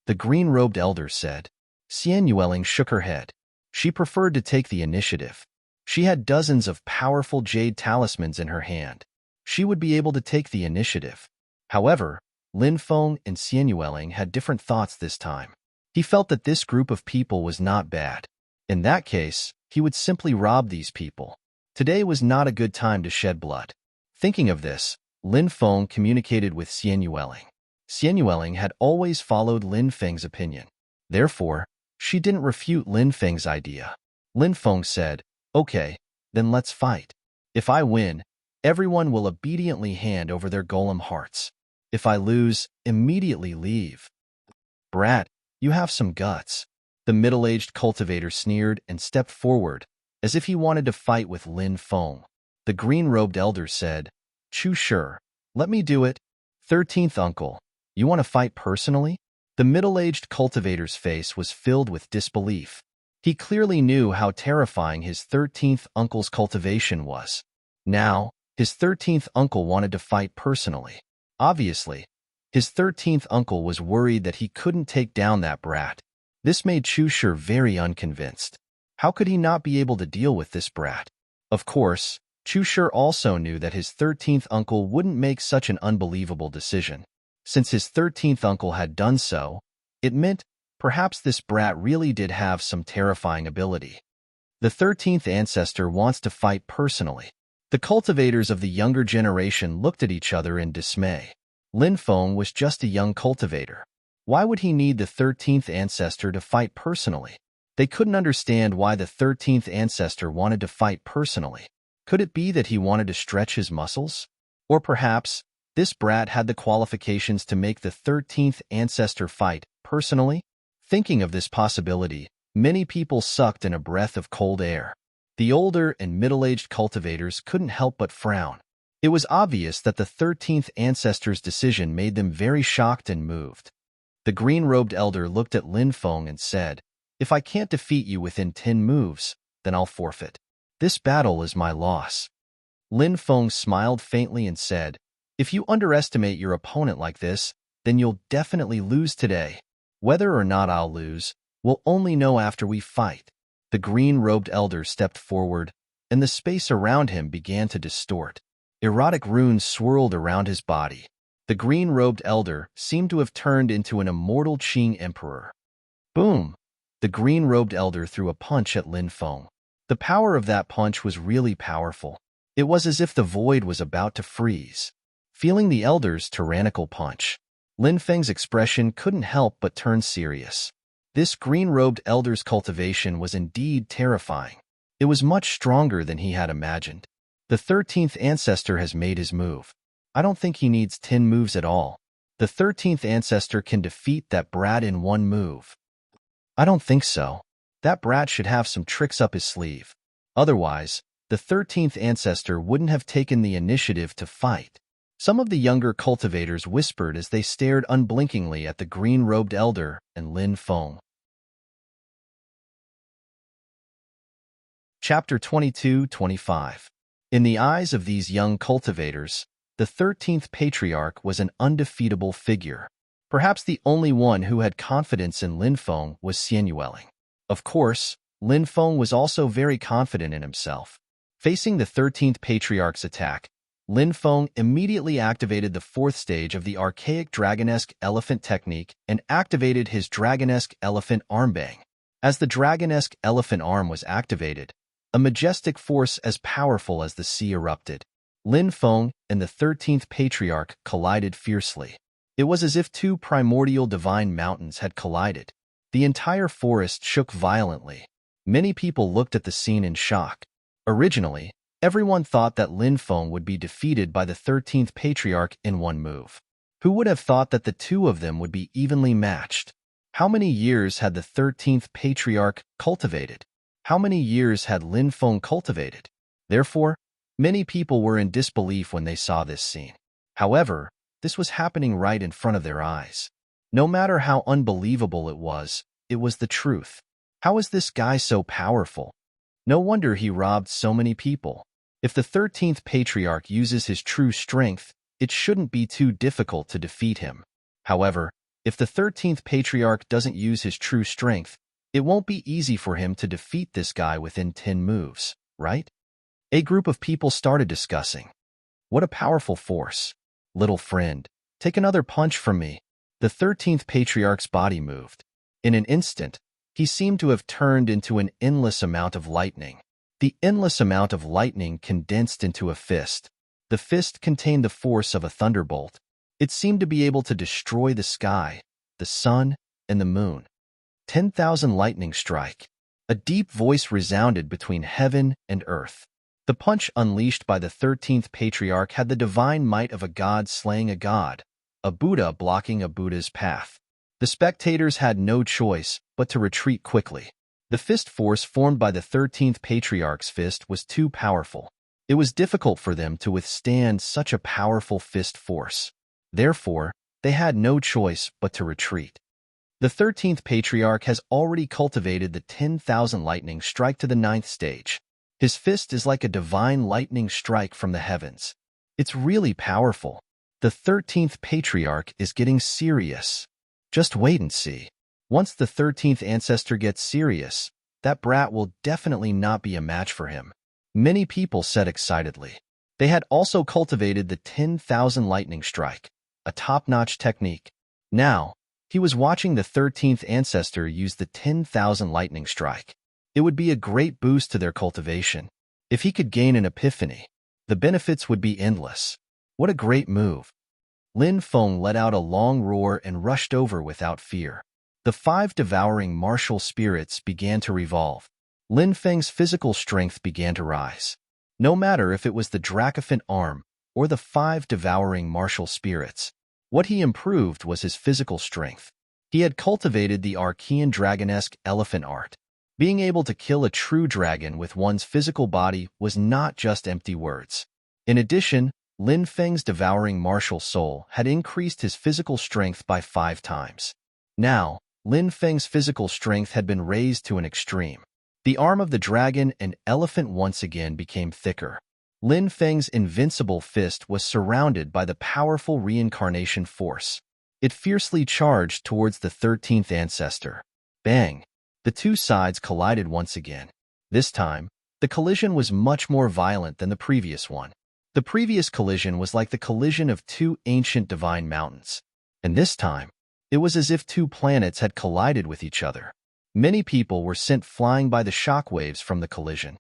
The green-robed elder said. Xian Yueling shook her head. She preferred to take the initiative. She had dozens of powerful jade talismans in her hand. She would be able to take the initiative. However, Lin Feng and Xian Yueling had different thoughts this time. He felt that this group of people was not bad. In that case, he would simply rob these people. Today was not a good time to shed blood. Thinking of this, Lin Feng communicated with Xian Yueling. Xian Yueling had always followed Lin Feng's opinion. Therefore, she didn't refute Lin Feng's idea. Lin Feng said, "Okay, then let's fight. If I win, everyone will obediently hand over their golem hearts. If I lose, immediately leave." "Brat, you have some guts." The middle-aged cultivator sneered and stepped forward, as if he wanted to fight with Lin Feng. The green-robed elder said, "Chu Shi, let me do it." 13th uncle, you want to fight personally? The middle-aged cultivator's face was filled with disbelief. He clearly knew how terrifying his 13th uncle's cultivation was. Now, his 13th uncle wanted to fight personally. Obviously, his 13th uncle was worried that he couldn't take down that brat. This made Chu Shi very unconvinced. How could he not be able to deal with this brat? Of course, Chu Shi also knew that his 13th uncle wouldn't make such an unbelievable decision. Since his 13th uncle had done so, it meant perhaps this brat really did have some terrifying ability. The 13th ancestor wants to fight personally. The cultivators of the younger generation looked at each other in dismay. Lin Feng was just a young cultivator. Why would he need the 13th ancestor to fight personally? They couldn't understand why the 13th ancestor wanted to fight personally. Could it be that he wanted to stretch his muscles? Or perhaps, this brat had the qualifications to make the 13th ancestor fight personally? Thinking of this possibility, many people sucked in a breath of cold air. The older and middle-aged cultivators couldn't help but frown. It was obvious that the 13th ancestor's decision made them very shocked and moved. The green-robed elder looked at Lin Feng and said, "If I can't defeat you within 10 moves, then I'll forfeit. This battle is my loss." Lin Feng smiled faintly and said, "If you underestimate your opponent like this, then you'll definitely lose today. Whether or not I'll lose, we'll only know after we fight." The green-robed elder stepped forward, and the space around him began to distort. Erotic runes swirled around his body. The green-robed elder seemed to have turned into an immortal Qing emperor. Boom! The green-robed elder threw a punch at Lin Feng. The power of that punch was really powerful. It was as if the void was about to freeze. Feeling the elder's tyrannical punch, Lin Feng's expression couldn't help but turn serious. This green-robed elder's cultivation was indeed terrifying. It was much stronger than he had imagined. The 13th ancestor has made his move. I don't think he needs 10 moves at all. The 13th ancestor can defeat that brat in 1 move. I don't think so. That brat should have some tricks up his sleeve. Otherwise, the 13th ancestor wouldn't have taken the initiative to fight. Some of the younger cultivators whispered as they stared unblinkingly at the green-robed elder and Lin Feng. Chapter 22-25. In the eyes of these young cultivators, the 13th patriarch was an undefeatable figure. Perhaps the only one who had confidence in Lin Feng was Xian Yueling. Of course, Lin Feng was also very confident in himself. Facing the 13th patriarch's attack, Lin Feng immediately activated the 4th stage of the archaic dragonesque elephant technique and activated his dragonesque elephant armbang. As the dragonesque elephant arm was activated, a majestic force as powerful as the sea erupted. Lin Feng and the 13th patriarch collided fiercely. It was as if 2 primordial divine mountains had collided. The entire forest shook violently. Many people looked at the scene in shock. Originally, everyone thought that Lin Feng would be defeated by the 13th patriarch in 1 move. Who would have thought that the 2 of them would be evenly matched? How many years had the 13th patriarch cultivated? How many years had Lin Feng cultivated? Therefore, many people were in disbelief when they saw this scene. However, this was happening right in front of their eyes. No matter how unbelievable it was the truth. How is this guy so powerful? No wonder he robbed so many people. If the 13th patriarch uses his true strength, it shouldn't be too difficult to defeat him. However, if the 13th patriarch doesn't use his true strength, It won't be easy for him to defeat this guy within 10 moves, right? A group of people started discussing. What a powerful force. Little friend, take another punch from me. The 13th Patriarch's body moved. In an instant, he seemed to have turned into an endless amount of lightning. The endless amount of lightning condensed into a fist. The fist contained the force of a thunderbolt. It seemed to be able to destroy the sky, the sun, and the moon. 10,000 lightning strike. A deep voice resounded between heaven and earth. The punch unleashed by the 13th Patriarch had the divine might of a god slaying a god, a Buddha blocking a Buddha's path. The spectators had no choice but to retreat quickly. The fist force formed by the 13th Patriarch's fist was too powerful. It was difficult for them to withstand such a powerful fist force. Therefore, they had no choice but to retreat. The 13th Patriarch has already cultivated the 10,000 lightning strike to the 9th stage. His fist is like a divine lightning strike from the heavens. It's really powerful. The 13th Patriarch is getting serious. Just wait and see. Once the 13th ancestor gets serious, that brat will definitely not be a match for him. Many people said excitedly. They had also cultivated the 10,000 lightning strike, a top-notch technique. Now, he was watching the 13th ancestor use the 10,000 lightning strike. It would be a great boost to their cultivation. If he could gain an epiphany, the benefits would be endless. What a great move. Lin Feng let out a long roar and rushed over without fear. The 5 devouring martial spirits began to revolve. Lin Feng's physical strength began to rise. No matter if it was the Dracophant arm or the 5 devouring martial spirits, what he improved was his physical strength. He had cultivated the Archean dragonesque elephant art. Being able to kill a true dragon with one's physical body was not just empty words. In addition, Lin Feng's devouring martial soul had increased his physical strength by 5 times. Now, Lin Feng's physical strength had been raised to an extreme. The arm of the dragon and elephant once again became thicker. Lin Feng's invincible fist was surrounded by the powerful reincarnation force. It fiercely charged towards the 13th ancestor. Bang! The two sides collided once again. This time, the collision was much more violent than the previous one. The previous collision was like the collision of 2 ancient divine mountains. And this time, it was as if 2 planets had collided with each other. Many people were sent flying by the shockwaves from the collision.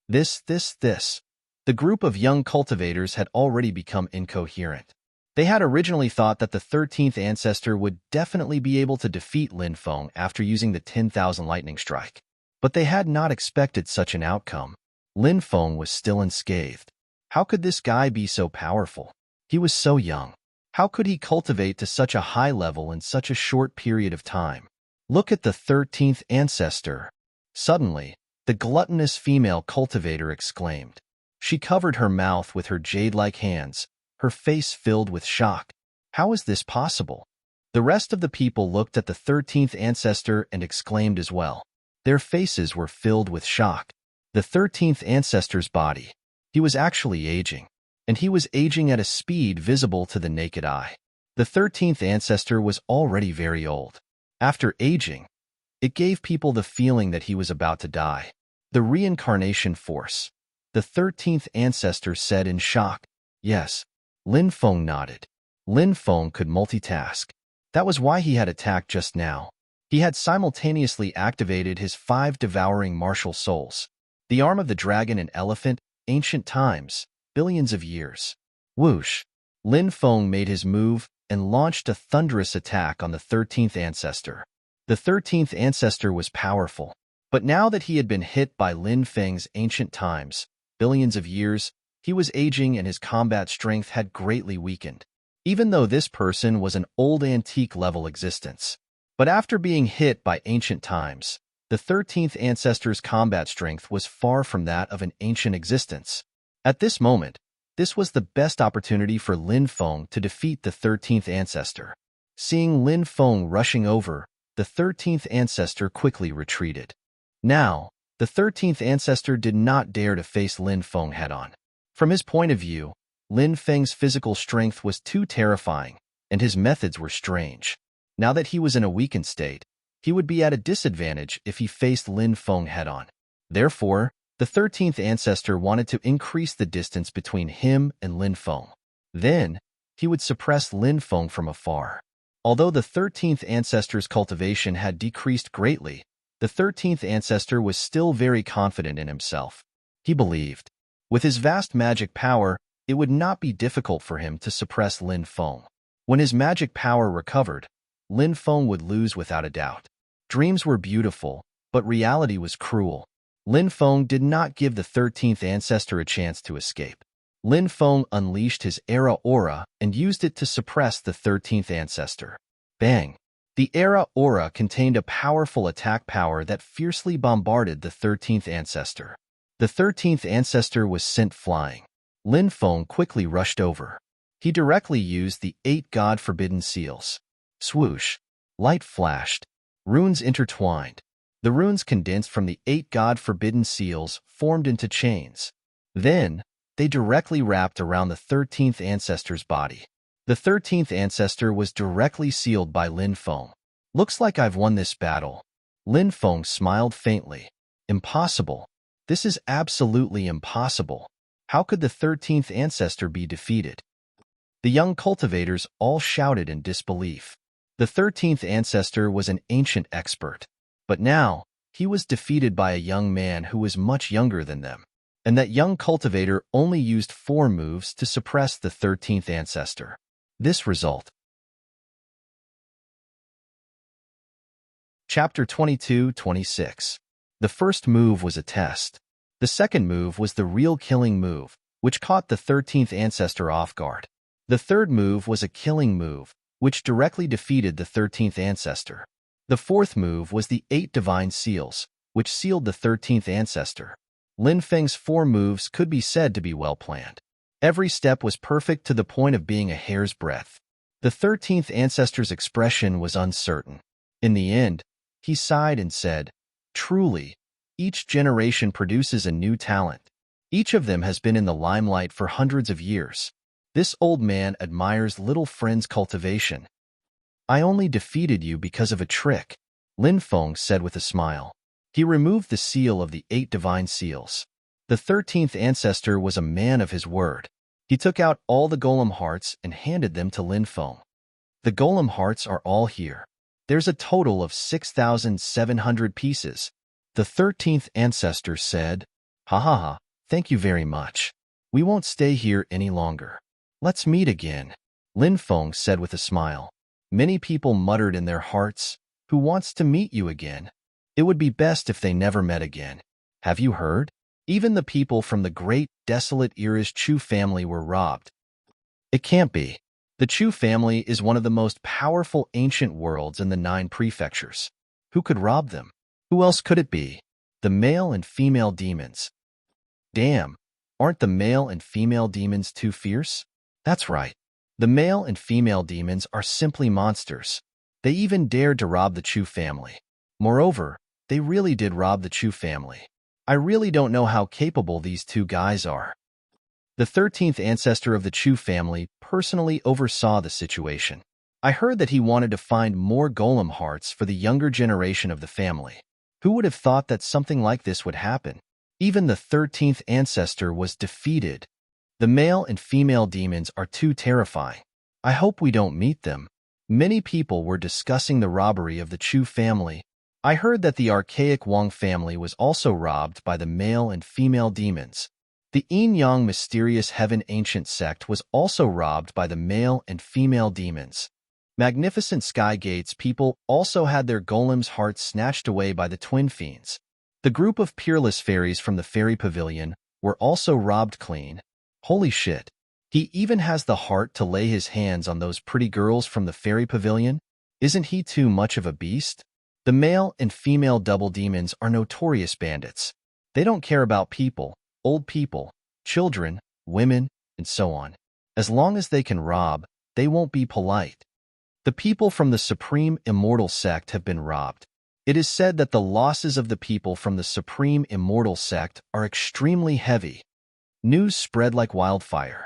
The group of young cultivators had already become incoherent. They had originally thought that the 13th ancestor would definitely be able to defeat Lin Feng after using the 10,000 lightning strike. But they had not expected such an outcome. Lin Feng was still unscathed. How could this guy be so powerful? He was so young. How could he cultivate to such a high level in such a short period of time? Look at the 13th ancestor. Suddenly, the gluttonous female cultivator exclaimed. She covered her mouth with her jade-like hands, her face filled with shock. How is this possible? The rest of the people looked at the 13th ancestor and exclaimed as well. Their faces were filled with shock. The 13th ancestor's body. He was actually aging, and he was aging at a speed visible to the naked eye. The 13th ancestor was already very old. After aging, it gave people the feeling that he was about to die. The reincarnation force. The 13th ancestor said in shock. Yes. Lin Feng nodded. Lin Feng could multitask. That was why he had attacked just now. He had simultaneously activated his 5 devouring martial souls. The arm of the dragon and elephant, ancient times, billions of years. Whoosh! Lin Feng made his move and launched a thunderous attack on the 13th ancestor. The 13th ancestor was powerful, but now that he had been hit by Lin Feng's ancient times, billions of years, he was aging and his combat strength had greatly weakened. Even though this person was an old antique level existence. But after being hit by ancient times, the 13th ancestor's combat strength was far from that of an ancient existence. At this moment, this was the best opportunity for Lin Feng to defeat the 13th ancestor. Seeing Lin Feng rushing over, the 13th ancestor quickly retreated. Now, the 13th ancestor did not dare to face Lin Feng head-on. From his point of view, Lin Feng's physical strength was too terrifying, and his methods were strange. Now that he was in a weakened state, He would be at a disadvantage if he faced Lin Feng head-on. Therefore, the 13th ancestor wanted to increase the distance between him and Lin Feng. Then, he would suppress Lin Feng from afar. Although the 13th ancestor's cultivation had decreased greatly, the 13th ancestor was still very confident in himself. He believed, with his vast magic power, it would not be difficult for him to suppress Lin Feng. When his magic power recovered, Lin Feng would lose without a doubt. Dreams were beautiful, but reality was cruel. Lin Feng did not give the 13th ancestor a chance to escape. Lin Feng unleashed his Era Aura and used it to suppress the 13th ancestor. Bang! The Era Aura contained a powerful attack power that fiercely bombarded the 13th ancestor. The 13th ancestor was sent flying. Lin Feng quickly rushed over. He directly used the 8 God-forbidden seals. Swoosh! Light flashed. Runes intertwined. The runes condensed from the 8 God-forbidden seals formed into chains. Then, they directly wrapped around the 13th ancestor's body. The 13th ancestor was directly sealed by Lin Feng. Looks like I've won this battle. Lin Feng smiled faintly. Impossible. This is absolutely impossible. How could the 13th ancestor be defeated? The young cultivators all shouted in disbelief. The 13th ancestor was an ancient expert. But now, he was defeated by a young man who was much younger than them. And that young cultivator only used 4 moves to suppress the 13th ancestor. This result. Chapter 22-26. The first move was a test. The second move was the real killing move, which caught the 13th ancestor off guard. The third move was a killing move, which directly defeated the 13th ancestor. The fourth move was the 8 divine seals, which sealed the 13th ancestor. Lin Feng's 4 moves could be said to be well planned. Every step was perfect to the point of being a hair's breadth. The 13th ancestor's expression was uncertain. In the end, he sighed and said, "Truly, each generation produces a new talent. Each of them has been in the limelight for hundreds of years. This old man admires little friend's cultivation. I only defeated you because of a trick," Lin Feng said with a smile. He removed the seal of the 8 divine seals. The 13th ancestor was a man of his word. He took out all the golem hearts and handed them to Lin Feng. The golem hearts are all here. There's a total of 6,700 pieces. The 13th ancestor said, "Ha ha ha, thank you very much. We won't stay here any longer. Let's meet again," Lin Feng said with a smile. Many people muttered in their hearts, "Who wants to meet you again? It would be best if they never met again. Have you heard? Even the people from the great, desolate Era's Chu family were robbed." It can't be. The Chu family is one of the most powerful ancient worlds in the 9 prefectures. Who could rob them? Who else could it be? The male and female demons. Damn, aren't the male and female demons too fierce? That's right. The male and female demons are simply monsters. They even dared to rob the Chu family. Moreover, they really did rob the Chu family. I really don't know how capable these 2 guys are. The 13th ancestor of the Chu family personally oversaw the situation. I heard that he wanted to find more golem hearts for the younger generation of the family. Who would have thought that something like this would happen? Even the 13th ancestor was defeated. The male and female demons are too terrifying. I hope we don't meet them. Many people were discussing the robbery of the Chu family. I heard that the archaic Wang family was also robbed by the male and female demons. The Yin-Yang mysterious heaven ancient sect was also robbed by the male and female demons. Magnificent Sky Gates people also had their golems' hearts snatched away by the twin fiends. The group of peerless fairies from the fairy pavilion were also robbed clean. Holy shit. He even has the heart to lay his hands on those pretty girls from the fairy pavilion? Isn't he too much of a beast? The male and female double demons are notorious bandits. They don't care about people, old people, children, women, and so on. As long as they can rob, they won't be polite. The people from the Supreme Immortal Sect have been robbed. It is said that the losses of the people from the Supreme Immortal Sect are extremely heavy. News spread like wildfire.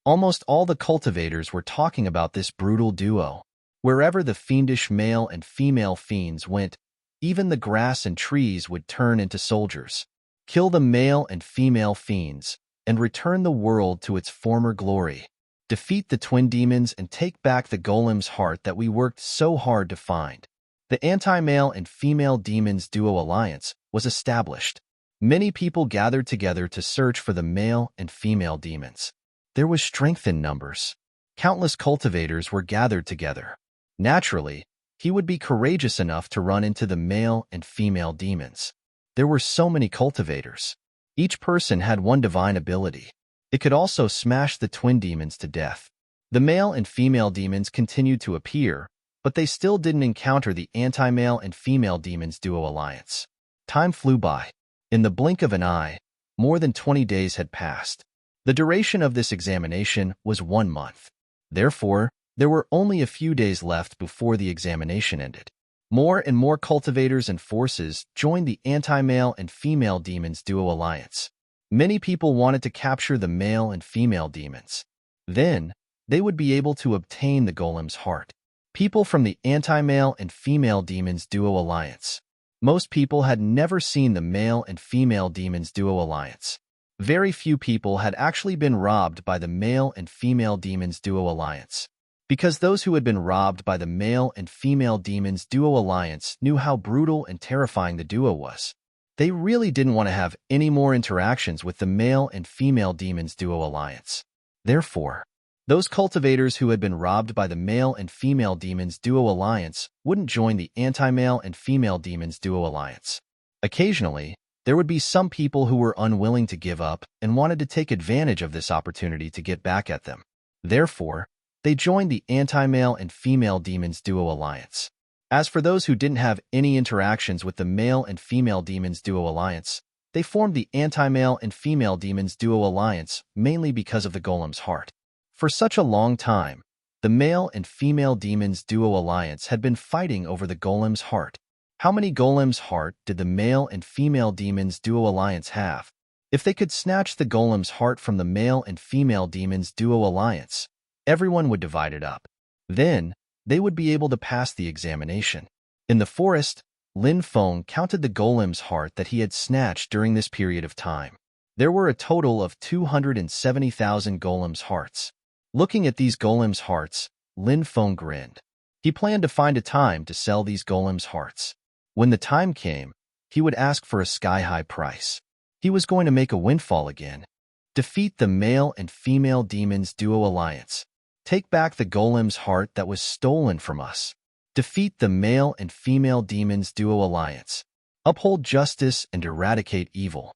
Almost all the cultivators were talking about this brutal duo. Wherever the fiendish male and female fiends went, even the grass and trees would turn into soldiers. Kill the male and female fiends, and return the world to its former glory. Defeat the twin demons and take back the golem's heart that we worked so hard to find. The anti-male and female demons duo alliance was established. Many people gathered together to search for the male and female demons. There was strength in numbers. Countless cultivators were gathered together. Naturally, he would be courageous enough to run into the male and female demons. There were so many cultivators. Each person had one divine ability. It could also smash the twin demons to death. The male and female demons continued to appear, but they still didn't encounter the anti-male and female demons duo alliance. Time flew by. In the blink of an eye, more than 20 days had passed. The duration of this examination was 1 month. Therefore, there were only a few days left before the examination ended. More and more cultivators and forces joined the anti-male and female demons duo alliance. Many people wanted to capture the male and female demons. Then, they would be able to obtain the golem's heart. People from the anti-male and female demons duo alliance. Most people had never seen the male and female demons duo alliance. Very few people had actually been robbed by the male and female demons duo alliance. Because those who had been robbed by the male and female demons duo alliance knew how brutal and terrifying the duo was. They really didn't want to have any more interactions with the male and female demons duo alliance. Therefore, those cultivators who had been robbed by the male and female demons duo alliance wouldn't join the anti-male and female demons duo alliance. Occasionally, there would be some people who were unwilling to give up and wanted to take advantage of this opportunity to get back at them. Therefore, they joined the anti-male and female demons duo alliance. As for those who didn't have any interactions with the male and female demons duo alliance, they formed the anti-male and female demons duo alliance mainly because of the golem's heart. For such a long time, the male and female demons duo alliance had been fighting over the golem's heart. How many golem's heart did the male and female demons duo alliance have? If they could snatch the golem's heart from the male and female demons duo alliance, everyone would divide it up. Then, they would be able to pass the examination. In the forest, Lin Feng counted the golem's heart that he had snatched during this period of time. There were a total of 270,000 golem's hearts. Looking at these golem's hearts, Lin Feng grinned. He planned to find a time to sell these golem's hearts. When the time came, he would ask for a sky-high price. He was going to make a windfall again. Defeat the male and female demons duo alliance. Take back the golem's heart that was stolen from us. Defeat the male and female demons duo alliance. Uphold justice and eradicate evil.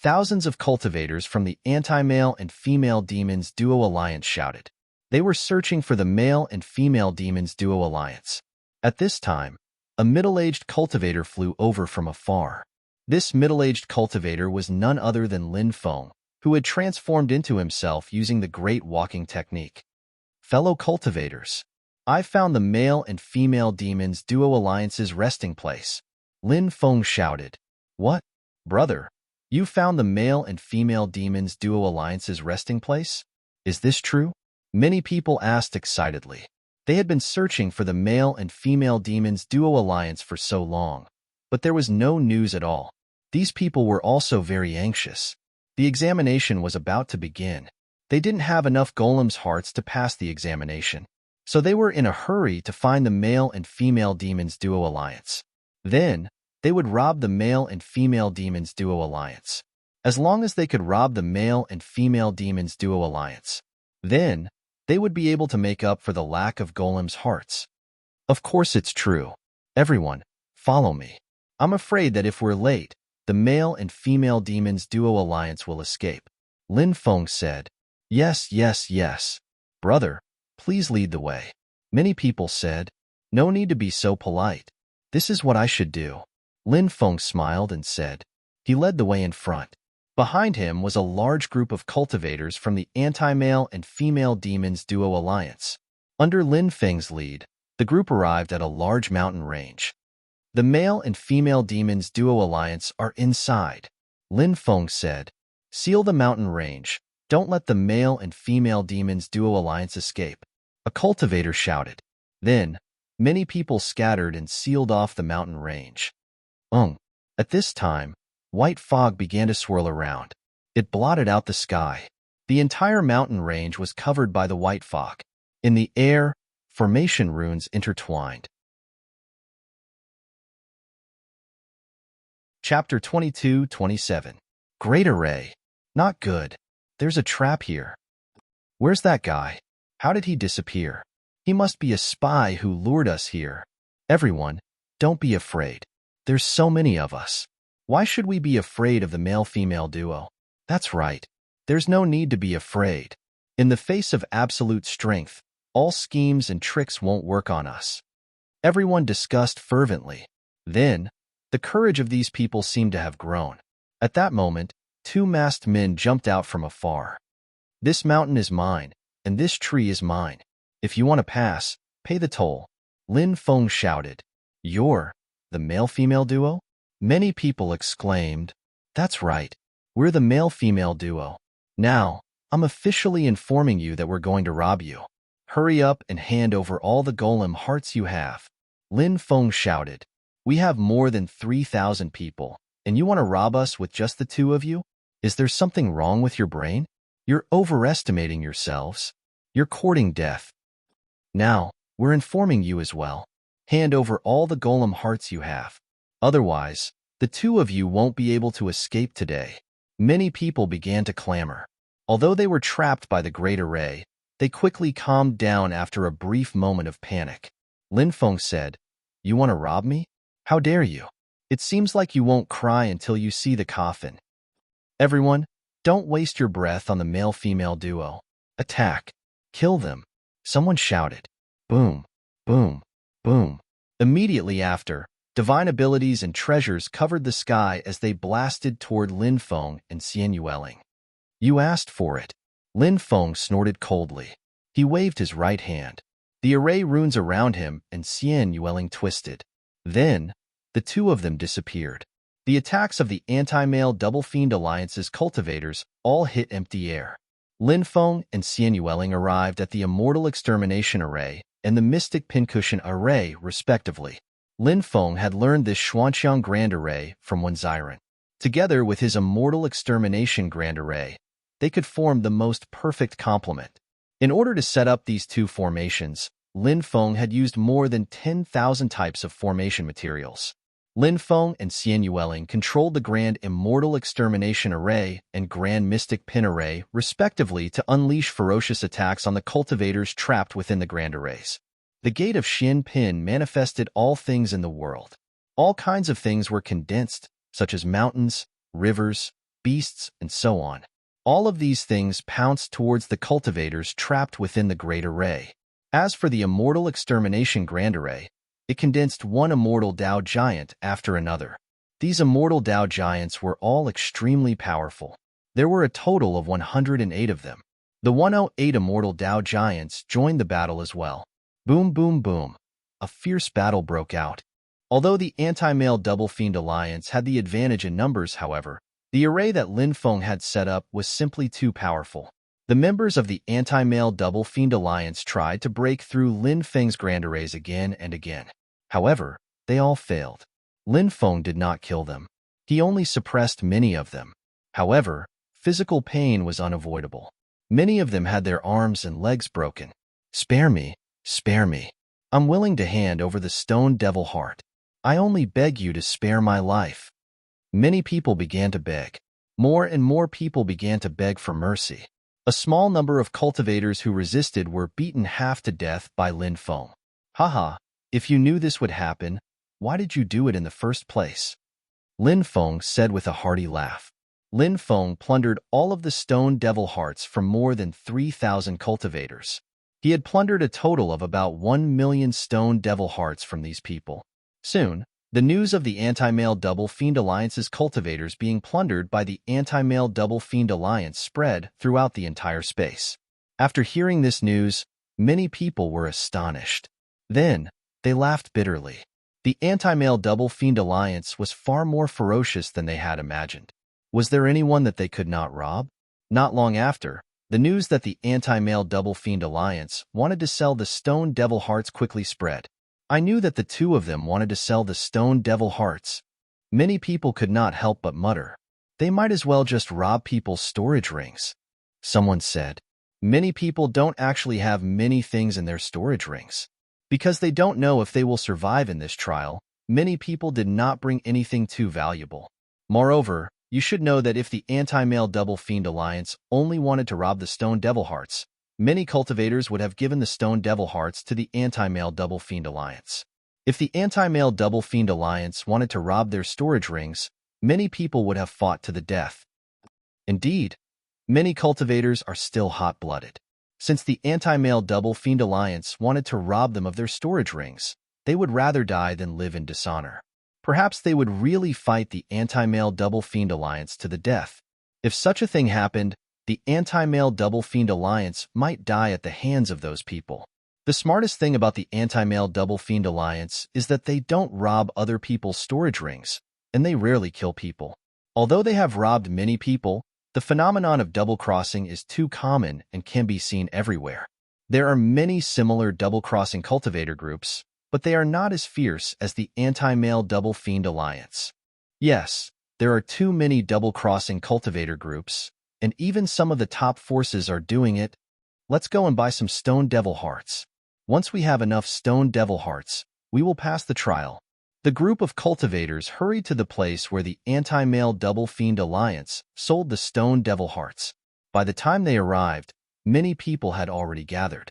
Thousands of cultivators from the anti-male and female demons duo alliance shouted. They were searching for the male and female demons duo alliance. At this time, a middle-aged cultivator flew over from afar. This middle-aged cultivator was none other than Lin Feng, who had transformed into himself using the great walking technique. Fellow cultivators, I found the male and female demons duo alliance's resting place. Lin Feng shouted. What? Brother, you found the male and female demons duo alliance's resting place? Is this true? Many people asked excitedly. They had been searching for the male and female demons duo alliance for so long, but there was no news at all. These people were also very anxious. The examination was about to begin. They didn't have enough golem's hearts to pass the examination, so they were in a hurry to find the male and female demons duo alliance. Then, they would rob the male and female demons duo alliance. As long as they could rob the male and female demons duo alliance, then, they would be able to make up for the lack of golem's hearts. Of course it's true. Everyone, follow me. I'm afraid that if we're late, the male and female demons duo alliance will escape. Lin Feng said. Yes, yes, yes. Brother, please lead the way. Many people said. No need to be so polite. This is what I should do. Lin Feng smiled and said. He led the way in front. Behind him was a large group of cultivators from the anti-male and female demons duo alliance. Under Lin Feng's lead, the group arrived at a large mountain range. The male and female demons duo alliance are inside. Lin Feng said. Seal the mountain range. Don't let the male and female demons duo alliance escape. A cultivator shouted. Then, many people scattered and sealed off the mountain range. At this time, white fog began to swirl around. It blotted out the sky. The entire mountain range was covered by the white fog. In the air, formation runes intertwined. Chapter 22-27. Great Array. Not good. There's a trap here. Where's that guy? How did he disappear? He must be a spy who lured us here. Everyone, don't be afraid. There's so many of us. Why should we be afraid of the male-female duo? That's right. There's no need to be afraid. In the face of absolute strength, all schemes and tricks won't work on us. Everyone discussed fervently. Then, the courage of these people seemed to have grown. At that moment, two masked men jumped out from afar. This mountain is mine, and this tree is mine. If you want to pass, pay the toll. Lin Feng shouted. You're the male-female duo? Many people exclaimed. That's right. We're the male-female duo. Now, I'm officially informing you that we're going to rob you. Hurry up and hand over all the golem hearts you have. Lin Feng shouted. We have more than 3,000 people, and you want to rob us with just the two of you? Is there something wrong with your brain? You're overestimating yourselves. You're courting death. Now, we're informing you as well. Hand over all the golem hearts you have. Otherwise, the two of you won't be able to escape today. Many people began to clamor. Although they were trapped by the Great Array, they quickly calmed down after a brief moment of panic. Lin Feng said, You want to rob me? How dare you? It seems like you won't cry until you see the coffin. Everyone, don't waste your breath on the male-female duo. Attack. Kill them. Someone shouted. Boom, boom, boom. Immediately after, divine abilities and treasures covered the sky as they blasted toward Lin Feng and Xian Yueling. You asked for it. Lin Feng snorted coldly. He waved his right hand. The array runes around him and Xian Yueling twisted. Then, the two of them disappeared. The attacks of the anti-male Double Fiend Alliance's cultivators all hit empty air. Lin Feng and Xian Yueling arrived at the Immortal Extermination Array and the Mystic Pincushion Array, respectively. Lin Feng had learned this Xuanqiang Grand Array from Wenziren. Together with his Immortal Extermination Grand Array, they could form the most perfect complement. In order to set up these two formations, Lin Feng had used more than 10,000 types of formation materials. Lin Feng and Xian Yueling controlled the Grand Immortal Extermination Array and Grand Mystic Pin Array, respectively, to unleash ferocious attacks on the cultivators trapped within the Grand Arrays. The Gate of Xin Pin manifested all things in the world. All kinds of things were condensed, such as mountains, rivers, beasts, and so on. All of these things pounced towards the cultivators trapped within the Great Array. As for the Immortal Extermination Grand Array, it condensed one immortal Dao giant after another. These immortal Dao giants were all extremely powerful. There were a total of 108 of them. The 108 immortal Dao giants joined the battle as well. Boom, boom, boom. A fierce battle broke out. Although the anti-male Double Fiend Alliance had the advantage in numbers, however, the array that Lin Feng had set up was simply too powerful. The members of the anti-male Double Fiend Alliance tried to break through Lin Feng's Grand Arrays again and again. However, they all failed. Lin Feng did not kill them. He only suppressed many of them. However, physical pain was unavoidable. Many of them had their arms and legs broken. Spare me, spare me. I'm willing to hand over the stone devil heart. I only beg you to spare my life. Many people began to beg. More and more people began to beg for mercy. A small number of cultivators who resisted were beaten half to death by Lin Feng. Haha, if you knew this would happen, why did you do it in the first place? Lin Feng said with a hearty laugh. Lin Feng plundered all of the stone devil hearts from more than 3,000 cultivators. He had plundered a total of about 1 million stone devil hearts from these people. Soon, the news of the anti-male Double Fiend Alliance's cultivators being plundered by the anti-male Double Fiend Alliance spread throughout the entire space. After hearing this news, many people were astonished. Then, they laughed bitterly. The anti-male Double Fiend Alliance was far more ferocious than they had imagined. Was there anyone that they could not rob? Not long after, The news that the anti-male Double Fiend Alliance wanted to sell the Stone Devil Hearts quickly spread. I knew that the two of them wanted to sell the Stone Devil Hearts. Many people could not help but mutter, they might as well just rob people's storage rings. Someone said, many people don't actually have many things in their storage rings. Because they don't know if they will survive in this trial, many people did not bring anything too valuable. Moreover, you should know that if the anti-male Double Fiend Alliance only wanted to rob the Stone Devil Hearts, many cultivators would have given the Stone Devil Hearts to the anti-male Double Fiend Alliance. If the anti-male Double Fiend Alliance wanted to rob their storage rings, many people would have fought to the death. Indeed, many cultivators are still hot-blooded. Since the anti-male Double Fiend Alliance wanted to rob them of their storage rings, they would rather die than live in dishonor. Perhaps they would really fight the anti-male Double Fiend Alliance to the death. If such a thing happened, the anti-male Double Fiend Alliance might die at the hands of those people. The smartest thing about the anti-male Double Fiend Alliance is that they don't rob other people's storage rings, and they rarely kill people. Although they have robbed many people, the phenomenon of double-crossing is too common and can be seen everywhere. There are many similar double-crossing cultivator groups, but they are not as fierce as the anti-male Double Fiend Alliance. Yes, there are too many double-crossing cultivator groups, and even some of the top forces are doing it. Let's go and buy some Stone Devil Hearts. Once we have enough Stone Devil Hearts, we will pass the trial. The group of cultivators hurried to the place where the anti-male Double Fiend Alliance sold the Stone Devil Hearts. By the time they arrived, many people had already gathered.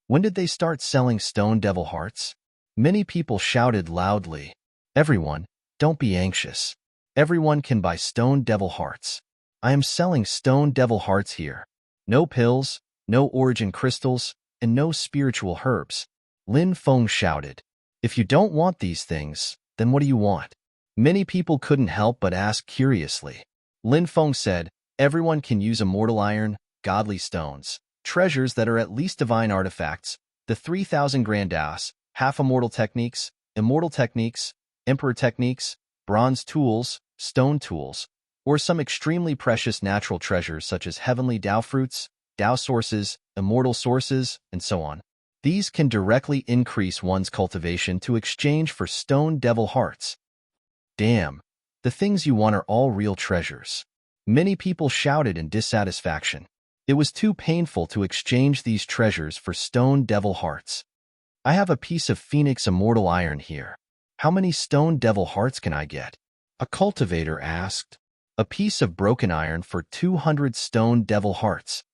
When did they start selling Stone Devil Hearts? Many people shouted loudly, everyone, don't be anxious. Everyone can buy Stone Devil Hearts. I am selling Stone Devil Hearts here. No pills, no origin crystals, and no spiritual herbs. Lin Feng shouted. If you don't want these things, then what do you want? Many people couldn't help but ask curiously. Lin Feng said, everyone can use immortal iron, godly stones, treasures that are at least divine artifacts, the 3,000 grandas, half-immortal techniques, immortal techniques, emperor techniques, bronze tools, stone tools, or some extremely precious natural treasures such as heavenly Dao fruits, Dao sources, immortal sources, and so on. These can directly increase one's cultivation to exchange for Stone Devil Hearts. Damn, the things you want are all real treasures. Many people shouted in dissatisfaction. It was too painful to exchange these treasures for Stone Devil Hearts. I have a piece of Phoenix Immortal Iron here. How many Stone Devil Hearts can I get? A cultivator asked. A piece of broken iron for 200 Stone Devil Hearts.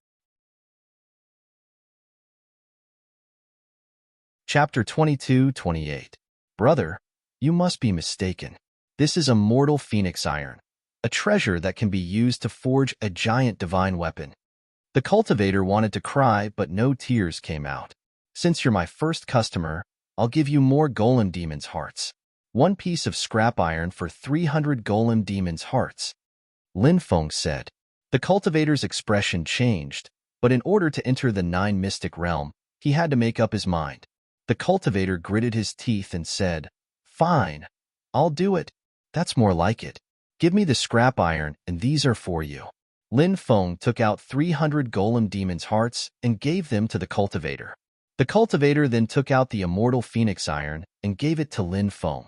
Chapter 22-28. Brother, you must be mistaken. This is immortal Phoenix Iron, a treasure that can be used to forge a giant divine weapon. The cultivator wanted to cry, but no tears came out. Since you're my first customer, I'll give you more Golem Demon's Hearts. One piece of scrap iron for 300 Golem Demon's Hearts. Lin Feng said. The cultivator's expression changed, but in order to enter the 9 mystic realm, he had to make up his mind. The cultivator gritted his teeth and said, fine, I'll do it. That's more like it. Give me the scrap iron, and these are for you. Lin Feng took out 300 Golem Demon's Hearts and gave them to the cultivator. The cultivator then took out the immortal Phoenix Iron and gave it to Lin Feng.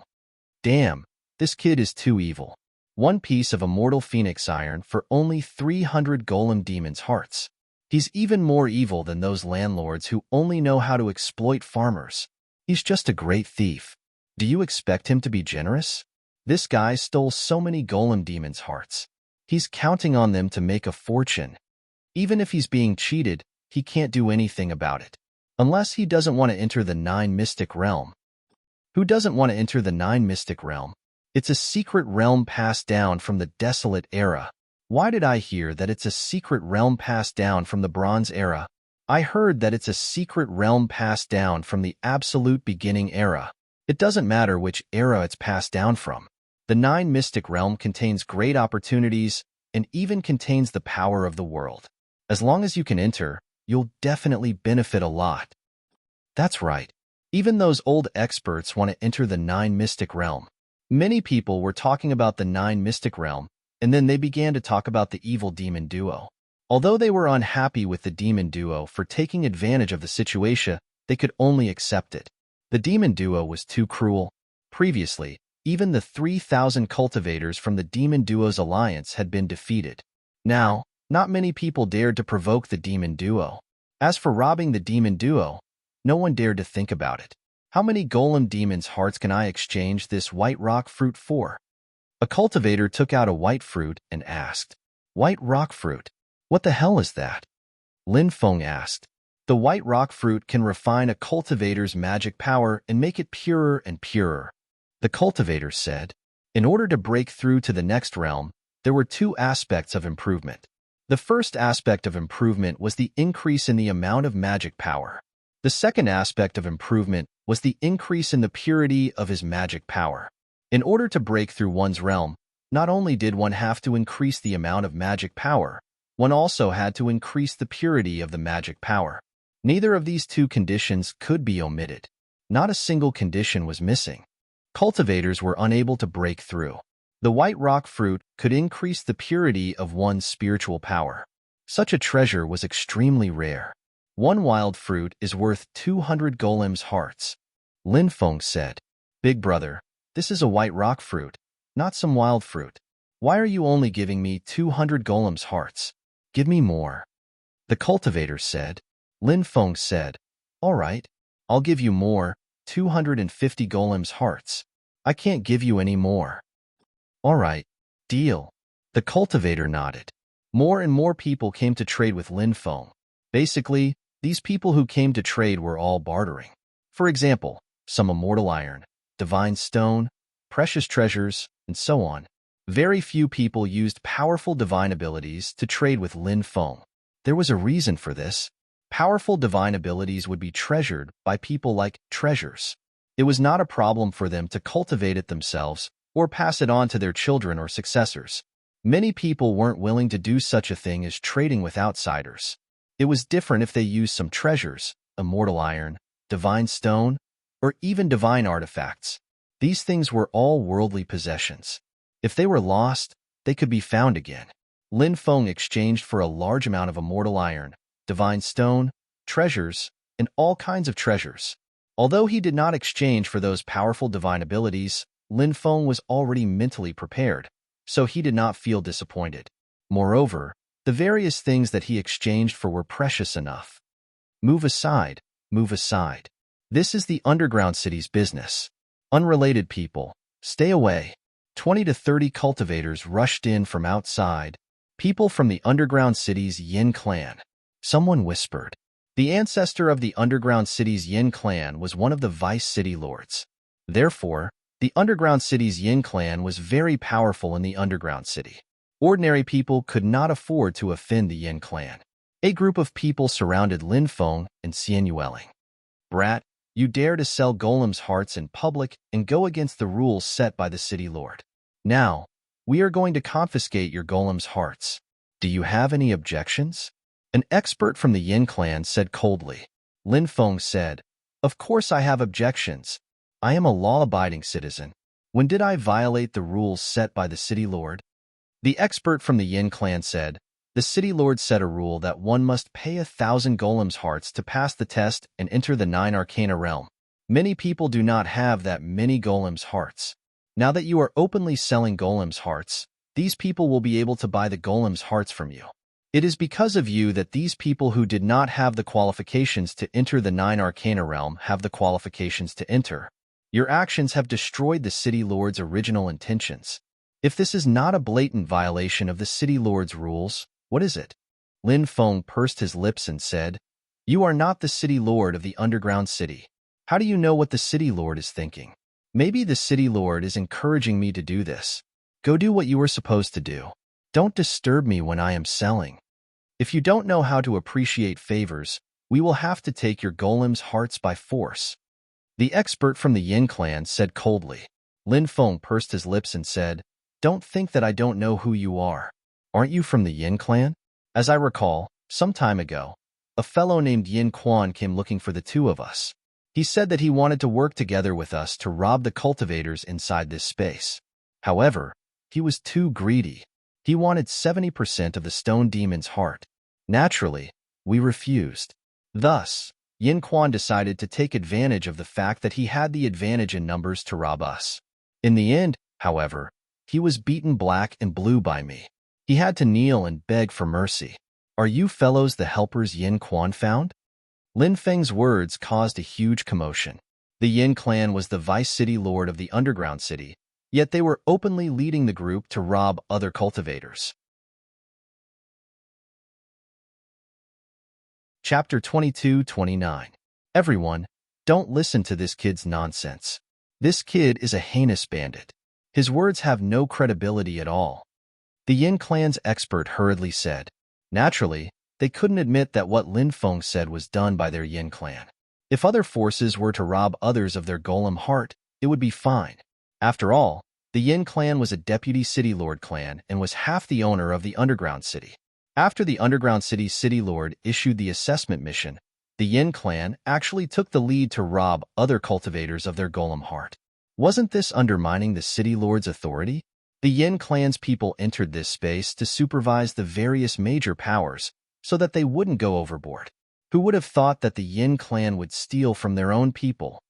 Damn, this kid is too evil. One piece of immortal Phoenix Iron for only 300 Golem Demon's Hearts. He's even more evil than those landlords who only know how to exploit farmers. He's just a great thief. Do you expect him to be generous? This guy stole so many Golem Demon's Hearts. He's counting on them to make a fortune. Even if he's being cheated, he can't do anything about it. Unless he doesn't want to enter the 9 Mystic Realm. Who doesn't want to enter the 9 Mystic Realm? It's a secret realm passed down from the Desolate Era. Why did I hear that it's a secret realm passed down from the Bronze Era? I heard that it's a secret realm passed down from the Absolute Beginning Era. It doesn't matter which era it's passed down from. The 9 Mystic Realm contains great opportunities and even contains the power of the world. As long as you can enter, you'll definitely benefit a lot. That's right. Even those old experts want to enter the 9 Mystic Realm. Many people were talking about the 9 Mystic Realm, and then they began to talk about the evil demon duo. Although they were unhappy with the demon duo for taking advantage of the situation, they could only accept it. The demon duo was too cruel. Previously, even the 3,000 cultivators from the demon duo's alliance had been defeated. Now, not many people dared to provoke the demon duo. As for robbing the demon duo, no one dared to think about it. How many golem demons' hearts can I exchange this white rock fruit for? A cultivator took out a white fruit and asked, "White rock fruit? What the hell is that?" Lin Feng asked. The white rock fruit can refine a cultivator's magic power and make it purer and purer. The cultivator said, in order to break through to the next realm, there were two aspects of improvement. The first aspect of improvement was the increase in the amount of magic power. The second aspect of improvement was the increase in the purity of his magic power. In order to break through one's realm, not only did one have to increase the amount of magic power, one also had to increase the purity of the magic power. Neither of these two conditions could be omitted. Not a single condition was missing. Cultivators were unable to break through. The white rock fruit could increase the purity of one's spiritual power. Such a treasure was extremely rare. One wild fruit is worth 200 golems' hearts. Lin Feng said, "Big brother, this is a white rock fruit, not some wild fruit. Why are you only giving me 200 golems' hearts? Give me more." The cultivator said. Lin Feng said, "All right, I'll give you more, 250 golems' hearts. I can't give you any more." "All right, deal." The cultivator nodded. More and more people came to trade with Lin Feng. Basically, these people who came to trade were all bartering. For example, some immortal iron, divine stone, precious treasures, and so on. Very few people used powerful divine abilities to trade with Lin Feng. There was a reason for this. Powerful divine abilities would be treasured by people like treasures. It was not a problem for them to cultivate it themselves or pass it on to their children or successors. Many people weren't willing to do such a thing as trading with outsiders. It was different if they used some treasures, immortal iron, divine stone, or even divine artifacts. These things were all worldly possessions. If they were lost, they could be found again. Lin Feng exchanged for a large amount of immortal iron, divine stone, treasures, and all kinds of treasures. Although he did not exchange for those powerful divine abilities, Lin Feng was already mentally prepared, so he did not feel disappointed. Moreover, the various things that he exchanged for were precious enough. Move aside, move aside. This is the underground city's business. Unrelated people, stay away. 20 to 30 cultivators rushed in from outside. People from the underground city's Yin clan. Someone whispered. The ancestor of the underground city's Yin clan was one of the vice city lords. Therefore, the underground city's Yin clan was very powerful in the underground city. Ordinary people could not afford to offend the Yin clan. A group of people surrounded Lin Feng and Xian Yueling. "Brat, you dare to sell golems' hearts in public and go against the rules set by the city lord. Now, we are going to confiscate your golems' hearts. Do you have any objections?" An expert from the Yin clan said coldly. Lin Feng said, "Of course I have objections. I am a law-abiding citizen. When did I violate the rules set by the city lord?" The expert from the Yin clan said, "The city lord set a rule that one must pay 1,000 golems' hearts to pass the test and enter the 9 arcana realm. Many people do not have that many golems' hearts. Now that you are openly selling golems' hearts, these people will be able to buy the golems' hearts from you. It is because of you that these people who did not have the qualifications to enter the 9 arcana realm have the qualifications to enter. Your actions have destroyed the city lord's original intentions. If this is not a blatant violation of the city lord's rules, what is it?" Lin Feng pursed his lips and said, "You are not the city lord of the underground city. How do you know what the city lord is thinking? Maybe the city lord is encouraging me to do this. Go do what you are supposed to do. Don't disturb me when I am selling. If you don't know how to appreciate favors, we will have to take your golems' hearts by force." The expert from the Yin clan said coldly. Lin Feng pursed his lips and said, "Don't think that I don't know who you are. Aren't you from the Yin clan? As I recall, some time ago, a fellow named Yin Quan came looking for the two of us. He said that he wanted to work together with us to rob the cultivators inside this space. However, he was too greedy. He wanted 70% of the stone demon's heart. Naturally, we refused. Thus, Yin Quan decided to take advantage of the fact that he had the advantage in numbers to rob us. In the end, however, he was beaten black and blue by me. He had to kneel and beg for mercy. Are you fellows the helpers Yin Quan found? Lin Feng's words caused a huge commotion. The Yin clan was the vice city lord of the underground city, yet they were openly leading the group to rob other cultivators. Chapter 22-29. Everyone, don't listen to this kid's nonsense. This kid is a heinous bandit. His words have no credibility at all. The Yin clan's expert hurriedly said. Naturally, they couldn't admit that what Lin Feng said was done by their Yin clan. If other forces were to rob others of their golem heart, it would be fine. After all, the Yin clan was a deputy city lord clan and was half the owner of the underground city. After the underground city's city lord issued the assessment mission, the Yin clan actually took the lead to rob other cultivators of their golem heart. Wasn't this undermining the city lord's authority? The Yin clan's people entered this space to supervise the various major powers so that they wouldn't go overboard. Who would have thought that the Yin clan would steal from their own people?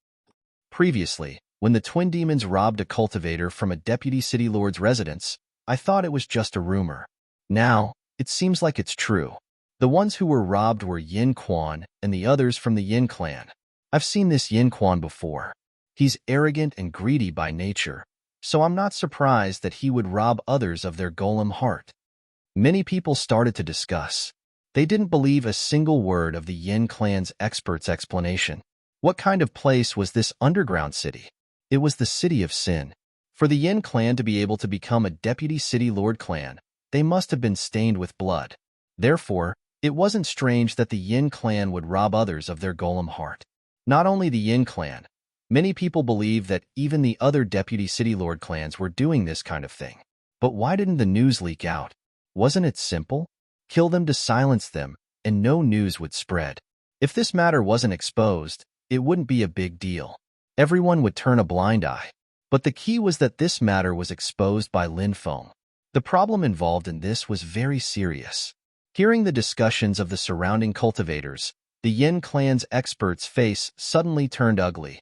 Previously, when the twin demons robbed a cultivator from a deputy city lord's residence, I thought it was just a rumor. Now, it seems like it's true. The ones who were robbed were Yin Quan and the others from the Yin clan. I've seen this Yin Quan before. He's arrogant and greedy by nature, so I'm not surprised that he would rob others of their golem heart. Many people started to discuss. They didn't believe a single word of the Yin clan's expert's explanation. What kind of place was this underground city? It was the city of sin. For the Yin clan to be able to become a deputy city lord clan, they must have been stained with blood. Therefore, it wasn't strange that the Yin clan would rob others of their golem heart. Not only the Yin clan, many people believe that even the other deputy city lord clans were doing this kind of thing. But why didn't the news leak out? Wasn't it simple? Kill them to silence them, and no news would spread. If this matter wasn't exposed, it wouldn't be a big deal. Everyone would turn a blind eye. But the key was that this matter was exposed by Lin Feng. The problem involved in this was very serious. Hearing the discussions of the surrounding cultivators, the Yin clan's expert's face suddenly turned ugly.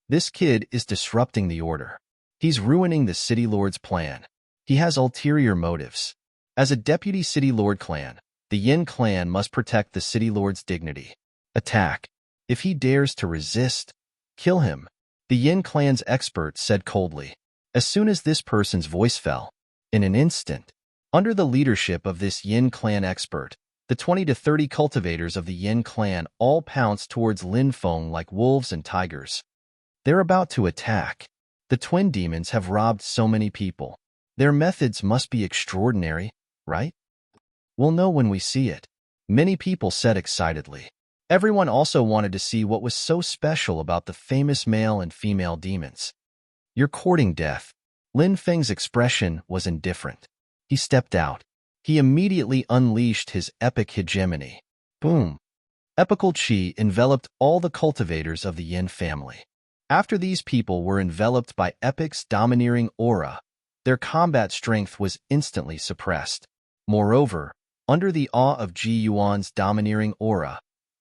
This kid is disrupting the order. He's ruining the city lord's plan. He has ulterior motives. As a deputy city lord clan, the Yin clan must protect the city lord's dignity. Attack. If he dares to resist, kill him, the Yin clan's expert said coldly. As soon as this person's voice fell, in an instant, under the leadership of this Yin clan expert, the 20 to 30 cultivators of the Yin clan all pounced towards Lin Feng like wolves and tigers. They're about to attack. The twin demons have robbed so many people. Their methods must be extraordinary, right? We'll know when we see it, many people said excitedly. Everyone also wanted to see what was so special about the famous male and female demons. You're courting death. Lin Feng's expression was indifferent. He stepped out. He immediately unleashed his epic hegemony. Boom! Epical chi enveloped all the cultivators of the Yin family. After these people were enveloped by Epic's domineering aura, their combat strength was instantly suppressed. Moreover, under the awe of Ji Yuan's domineering aura,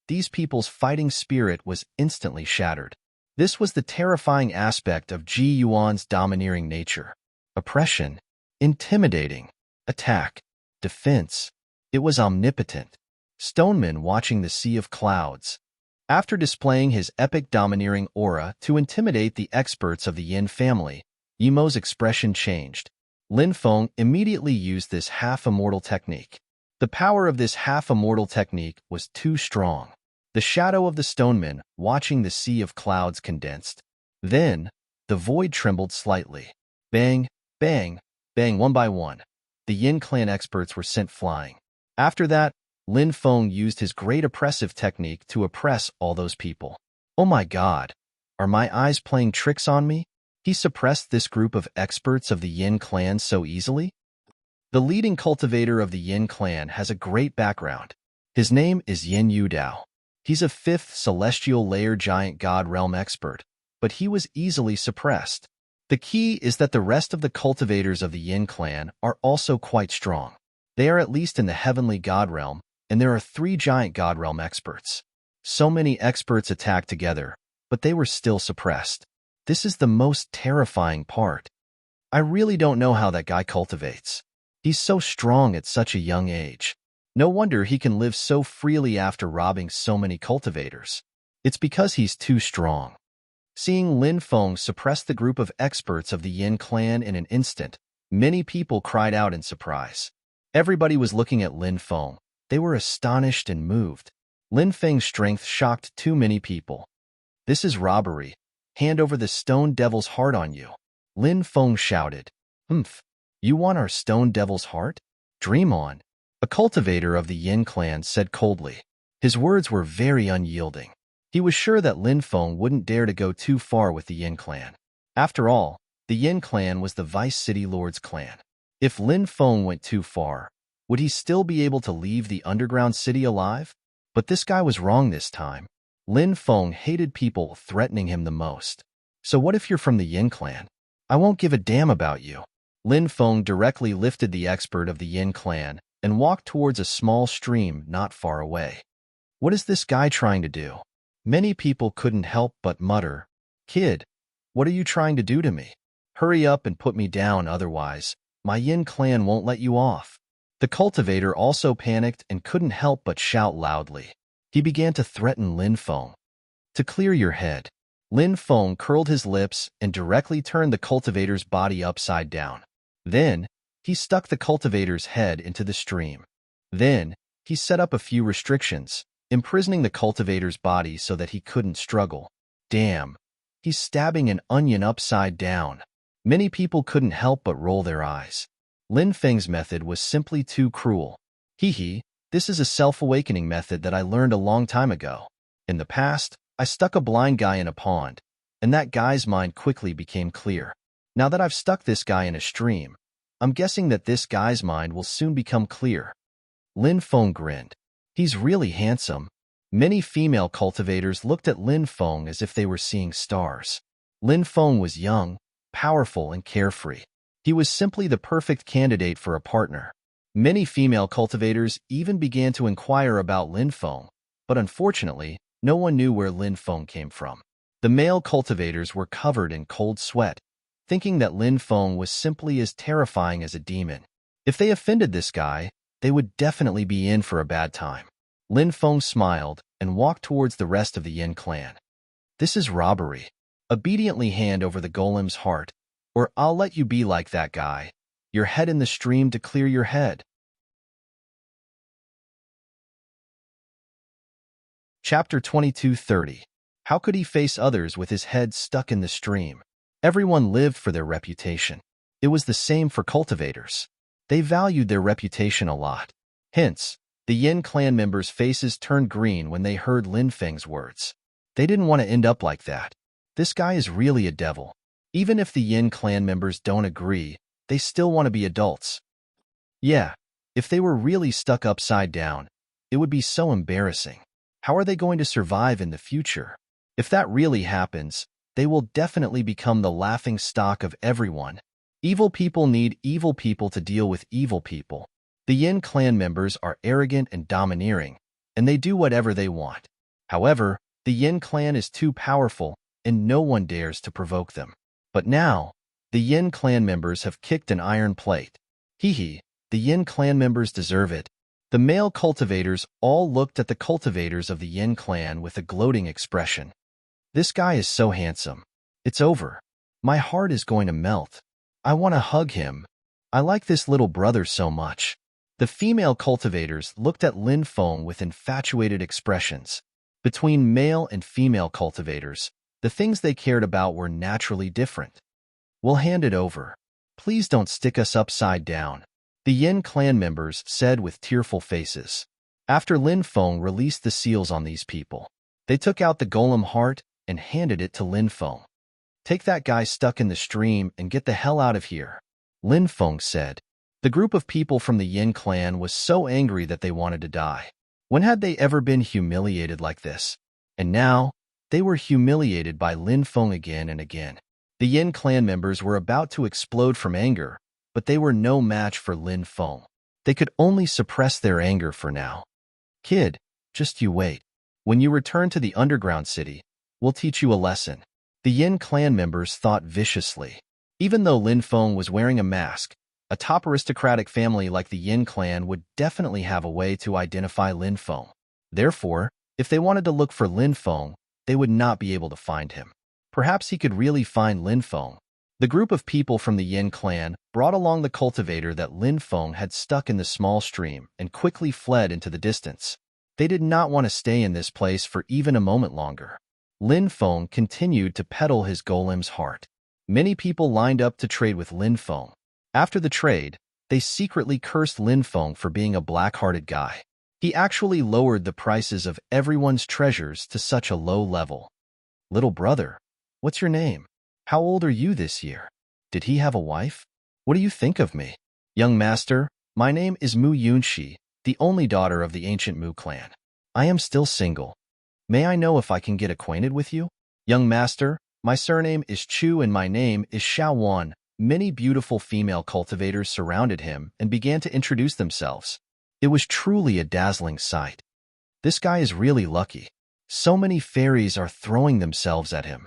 these people's fighting spirit was instantly shattered. This was the terrifying aspect of Ji Yuan's domineering nature. Oppression, intimidating, attack, defense. It was omnipotent. Stoneman watching the sea of clouds. After displaying his epic domineering aura to intimidate the experts of the Yin family, Yimo's expression changed. Lin Feng immediately used this half-immortal technique. The power of this half-immortal technique was too strong. The shadow of the stoneman watching the sea of clouds condensed. Then, the void trembled slightly. Bang, bang, bang, one by one. The Yin clan experts were sent flying. After that, Lin Feng used his great oppressive technique to oppress all those people. Oh my God! Are my eyes playing tricks on me? He suppressed this group of experts of the Yin clan so easily? The leading cultivator of the Yin clan has a great background. His name is Yin Yudao. He's a 5th celestial layer giant god realm expert, but he was easily suppressed. The key is that the rest of the cultivators of the Yin clan are also quite strong. They are at least in the heavenly god realm, and there are 3 giant God Realm experts. So many experts attacked together, but they were still suppressed. This is the most terrifying part. I really don't know how that guy cultivates. He's so strong at such a young age. No wonder he can live so freely after robbing so many cultivators. It's because he's too strong. Seeing Lin Feng suppress the group of experts of the Yin clan in an instant, many people cried out in surprise. Everybody was looking at Lin Feng. They were astonished and moved. Lin Feng's strength shocked too many people. This is robbery. Hand over the stone devil's heart on you. Lin Feng shouted. Humph. You want our stone devil's heart? Dream on. A cultivator of the Yin clan said coldly. His words were very unyielding. He was sure that Lin Feng wouldn't dare to go too far with the Yin clan. After all, the Yin clan was the Vice City Lord's clan. If Lin Feng went too far, would he still be able to leave the underground city alive? But this guy was wrong this time. Lin Feng hated people threatening him the most. So what if you're from the Yin clan? I won't give a damn about you. Lin Feng directly lifted the expert of the Yin clan and walked towards a small stream not far away. What is this guy trying to do? Many people couldn't help but mutter, Kid, what are you trying to do to me? Hurry up and put me down, otherwise, my Yin clan won't let you off. The cultivator also panicked and couldn't help but shout loudly. He began to threaten Lin Feng. To clear your head, Lin Feng curled his lips and directly turned the cultivator's body upside down. Then, he stuck the cultivator's head into the stream. Then, he set up a few restrictions, imprisoning the cultivator's body so that he couldn't struggle. Damn, he's stabbing an onion upside down. Many people couldn't help but roll their eyes. Lin Feng's method was simply too cruel. Hee, this is a self-awakening method that I learned a long time ago. In the past, I stuck a blind guy in a pond, and that guy's mind quickly became clear. Now that I've stuck this guy in a stream, I'm guessing that this guy's mind will soon become clear. Lin Feng grinned. He's really handsome. Many female cultivators looked at Lin Feng as if they were seeing stars. Lin Feng was young, powerful, and carefree. He was simply the perfect candidate for a partner. Many female cultivators even began to inquire about Lin Feng, but unfortunately, no one knew where Lin Feng came from. The male cultivators were covered in cold sweat, thinking that Lin Feng was simply as terrifying as a demon. If they offended this guy, they would definitely be in for a bad time. Lin Feng smiled and walked towards the rest of the Yin clan. This is robbery. Obediently hand over the golem's heart, or I'll let you be like that guy. Your head in the stream to clear your head. Chapter 22:30. How could he face others with his head stuck in the stream? Everyone lived for their reputation. It was the same for cultivators. They valued their reputation a lot. Hence, the Yin clan members' faces turned green when they heard Lin Feng's words. They didn't want to end up like that. This guy is really a devil. Even if the Yin clan members don't agree, they still want to be adults. Yeah, if they were really stuck upside down, it would be so embarrassing. How are they going to survive in the future? If that really happens, they will definitely become the laughing stock of everyone. Evil people need evil people to deal with evil people. The Yin clan members are arrogant and domineering, and they do whatever they want. However, the Yin clan is too powerful, and no one dares to provoke them. But now, the Yin clan members have kicked an iron plate. The Yin clan members deserve it. The male cultivators all looked at the cultivators of the Yin clan with a gloating expression. This guy is so handsome. It's over. My heart is going to melt. I want to hug him. I like this little brother so much. The female cultivators looked at Lin Feng with infatuated expressions. Between male and female cultivators, the things they cared about were naturally different. We'll hand it over. Please don't stick us upside down, the Yin clan members said with tearful faces. After Lin Feng released the seals on these people, they took out the golem heart and handed it to Lin Feng. Take that guy stuck in the stream and get the hell out of here, Lin Feng said. The group of people from the Yin clan was so angry that they wanted to die. When had they ever been humiliated like this? And now, they were humiliated by Lin Feng again and again. The Yin clan members were about to explode from anger, but they were no match for Lin Feng. They could only suppress their anger for now. Kid, just you wait. When you return to the underground city, we'll teach you a lesson. The Yin clan members thought viciously. Even though Lin Feng was wearing a mask, a top aristocratic family like the Yin clan would definitely have a way to identify Lin Feng. Therefore, if they wanted to look for Lin Feng, they would not be able to find him. Perhaps he could really find Lin Feng. The group of people from the Yin clan brought along the cultivator that Lin Feng had stuck in the small stream and quickly fled into the distance. They did not want to stay in this place for even a moment longer. Lin Feng continued to peddle his golem's heart. Many people lined up to trade with Lin Feng. After the trade, they secretly cursed Lin Feng for being a black-hearted guy. He actually lowered the prices of everyone's treasures to such a low level. Little brother, what's your name? How old are you this year? Did he have a wife? What do you think of me? Young master, my name is Mu Yunxi, the only daughter of the ancient Mu clan. I am still single. May I know if I can get acquainted with you? Young master, my surname is Chu and my name is Xiaowan. Many beautiful female cultivators surrounded him and began to introduce themselves. It was truly a dazzling sight. This guy is really lucky. So many fairies are throwing themselves at him.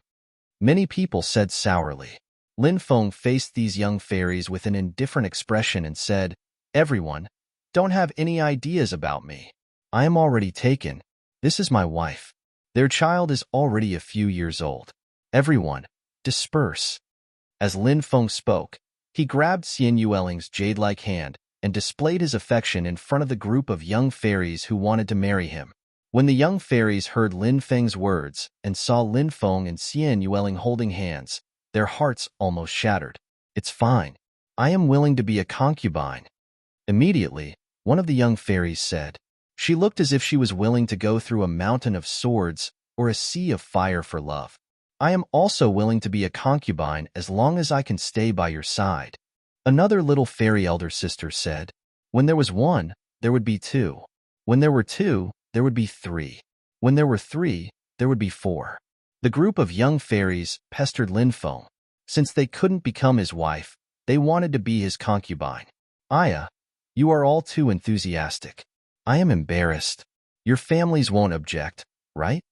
Many people said sourly. Lin Feng faced these young fairies with an indifferent expression and said, "Everyone, don't have any ideas about me. I am already taken. This is my wife. Their child is already a few years old. Everyone, disperse." As Lin Feng spoke, he grabbed Xian Yueling's jade-like hand and displayed his affection in front of the group of young fairies who wanted to marry him. When the young fairies heard Lin Feng's words and saw Lin Feng and Xian Yueling holding hands, their hearts almost shattered. "It's fine. I am willing to be a concubine." Immediately, one of the young fairies said. She looked as if she was willing to go through a mountain of swords or a sea of fire for love. "I am also willing to be a concubine as long as I can stay by your side." Another little fairy elder sister said, "When there was one, there would be two. When there were two, there would be three. When there were three, there would be four." The group of young fairies pestered Lin Feng. Since they couldn't become his wife, they wanted to be his concubine. "Aya, you are all too enthusiastic. I am embarrassed. Your families won't object, right?"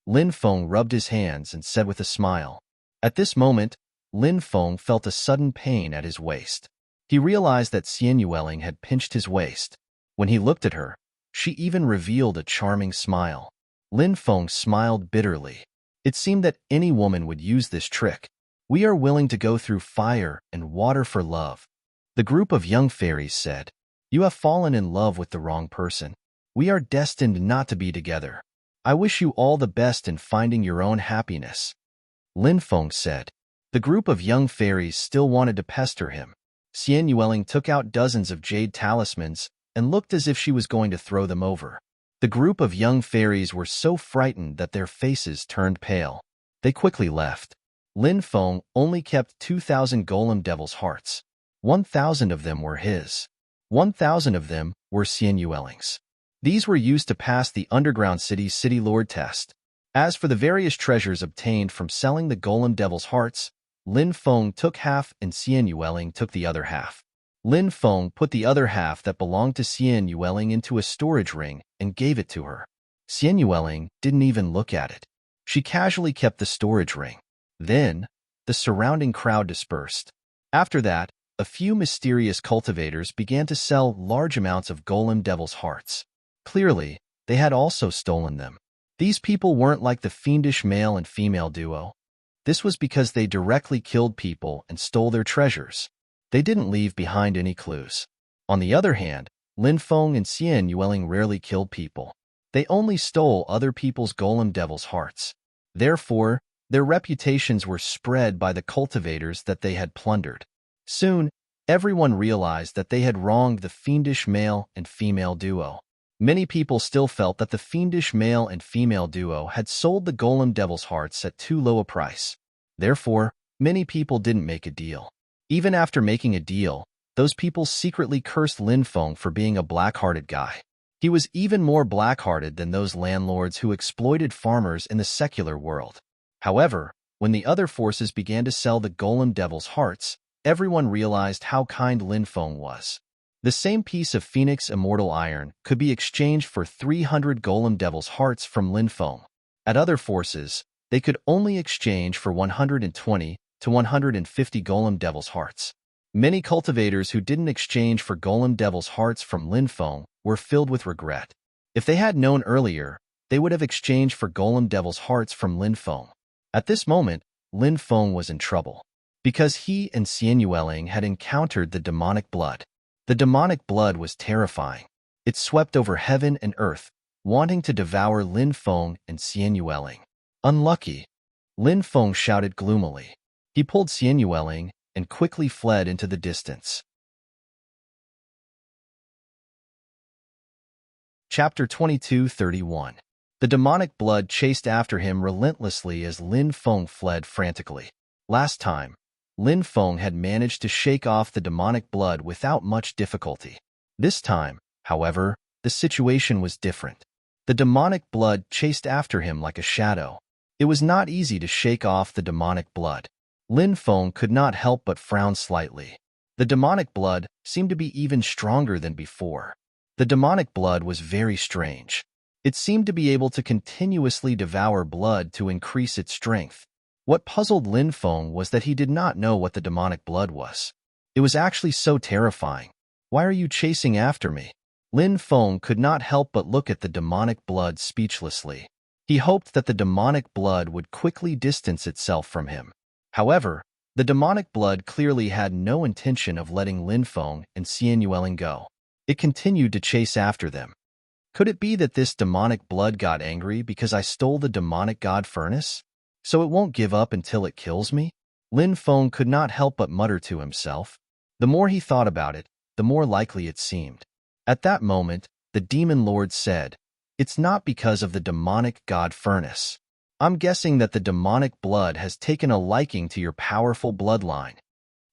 Lin Feng rubbed his hands and said with a smile. At this moment, Lin Feng felt a sudden pain at his waist. He realized that Xian Yueling had pinched his waist. When he looked at her, she even revealed a charming smile. Lin Feng smiled bitterly. It seemed that any woman would use this trick. "We are willing to go through fire and water for love." The group of young fairies said, "You have fallen in love with the wrong person. We are destined not to be together. I wish you all the best in finding your own happiness." Lin Feng said. The group of young fairies still wanted to pester him. Xian Yueling took out dozens of jade talismans and looked as if she was going to throw them over. The group of young fairies were so frightened that their faces turned pale. They quickly left. Lin Feng only kept 2,000 golem devil's hearts. 1,000 of them were his. 1,000 of them were Xian Yueling's. These were used to pass the underground city's city lord test. As for the various treasures obtained from selling the golem devil's hearts, Lin Feng took half and Xian Yueling took the other half. Lin Feng put the other half that belonged to Xian Yueling into a storage ring and gave it to her. Xian Yueling didn't even look at it. She casually kept the storage ring. Then, the surrounding crowd dispersed. After that, a few mysterious cultivators began to sell large amounts of golem devil's hearts. Clearly, they had also stolen them. These people weren't like the fiendish male and female duo. This was because they directly killed people and stole their treasures. They didn't leave behind any clues. On the other hand, Lin Feng and Xian Yueling rarely killed people. They only stole other people's golem devil's hearts. Therefore, their reputations were spread by the cultivators that they had plundered. Soon, everyone realized that they had wronged the fiendish male and female duo. Many people still felt that the fiendish male and female duo had sold the golem devil's hearts at too low a price. Therefore, many people didn't make a deal. Even after making a deal, those people secretly cursed Lin Feng for being a black-hearted guy. He was even more black-hearted than those landlords who exploited farmers in the secular world. However, when the other forces began to sell the golem devil's hearts, everyone realized how kind Lin Feng was. The same piece of Phoenix Immortal Iron could be exchanged for 300 Golem Devil's Hearts from Linfeng. At other forces, they could only exchange for 120 to 150 Golem Devil's Hearts. Many cultivators who didn't exchange for Golem Devil's Hearts from Linfeng were filled with regret. If they had known earlier, they would have exchanged for Golem Devil's Hearts from Linfeng. At this moment, Linfeng was in trouble, because he and Xian Yueling had encountered the demonic blood. The demonic blood was terrifying. It swept over heaven and earth, wanting to devour Linfeng and Xian Yueling. Unlucky, Linfeng shouted gloomily. He pulled Xian Yueling and quickly fled into the distance. Chapter 22:31. The demonic blood chased after him relentlessly as Linfeng fled frantically. Last time, Linfeng had managed to shake off the demonic blood without much difficulty. This time, however, the situation was different. The demonic blood chased after him like a shadow. It was not easy to shake off the demonic blood. Linfeng could not help but frown slightly. The demonic blood seemed to be even stronger than before. The demonic blood was very strange. It seemed to be able to continuously devour blood to increase its strength. What puzzled Linfeng was that he did not know what the demonic blood was. It was actually so terrifying. Why are you chasing after me? Linfeng could not help but look at the demonic blood speechlessly. He hoped that the demonic blood would quickly distance itself from him. However, the demonic blood clearly had no intention of letting Linfeng and Xian Yueling go. It continued to chase after them. Could it be that this demonic blood got angry because I stole the demonic god furnace? So it won't give up until it kills me? Linfeng could not help but mutter to himself. The more he thought about it, the more likely it seemed. At that moment, the demon lord said, "It's not because of the demonic god furnace. I'm guessing that the demonic blood has taken a liking to your powerful bloodline."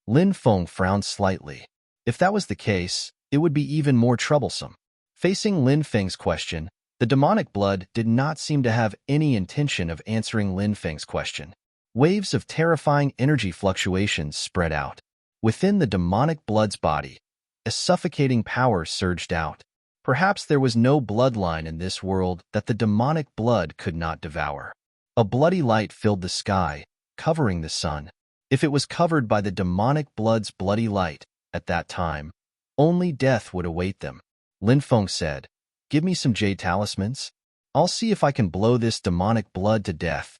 Linfeng frowned slightly. If that was the case, it would be even more troublesome. Facing Linfeng's question, the demonic blood did not seem to have any intention of answering Linfeng's question. Waves of terrifying energy fluctuations spread out. Within the demonic blood's body, a suffocating power surged out. Perhaps there was no bloodline in this world that the demonic blood could not devour. A bloody light filled the sky, covering the sun. If it was covered by the demonic blood's bloody light, at that time, only death would await them. Linfeng said, "Give me some jade talismans. I'll see if I can blow this demonic blood to death."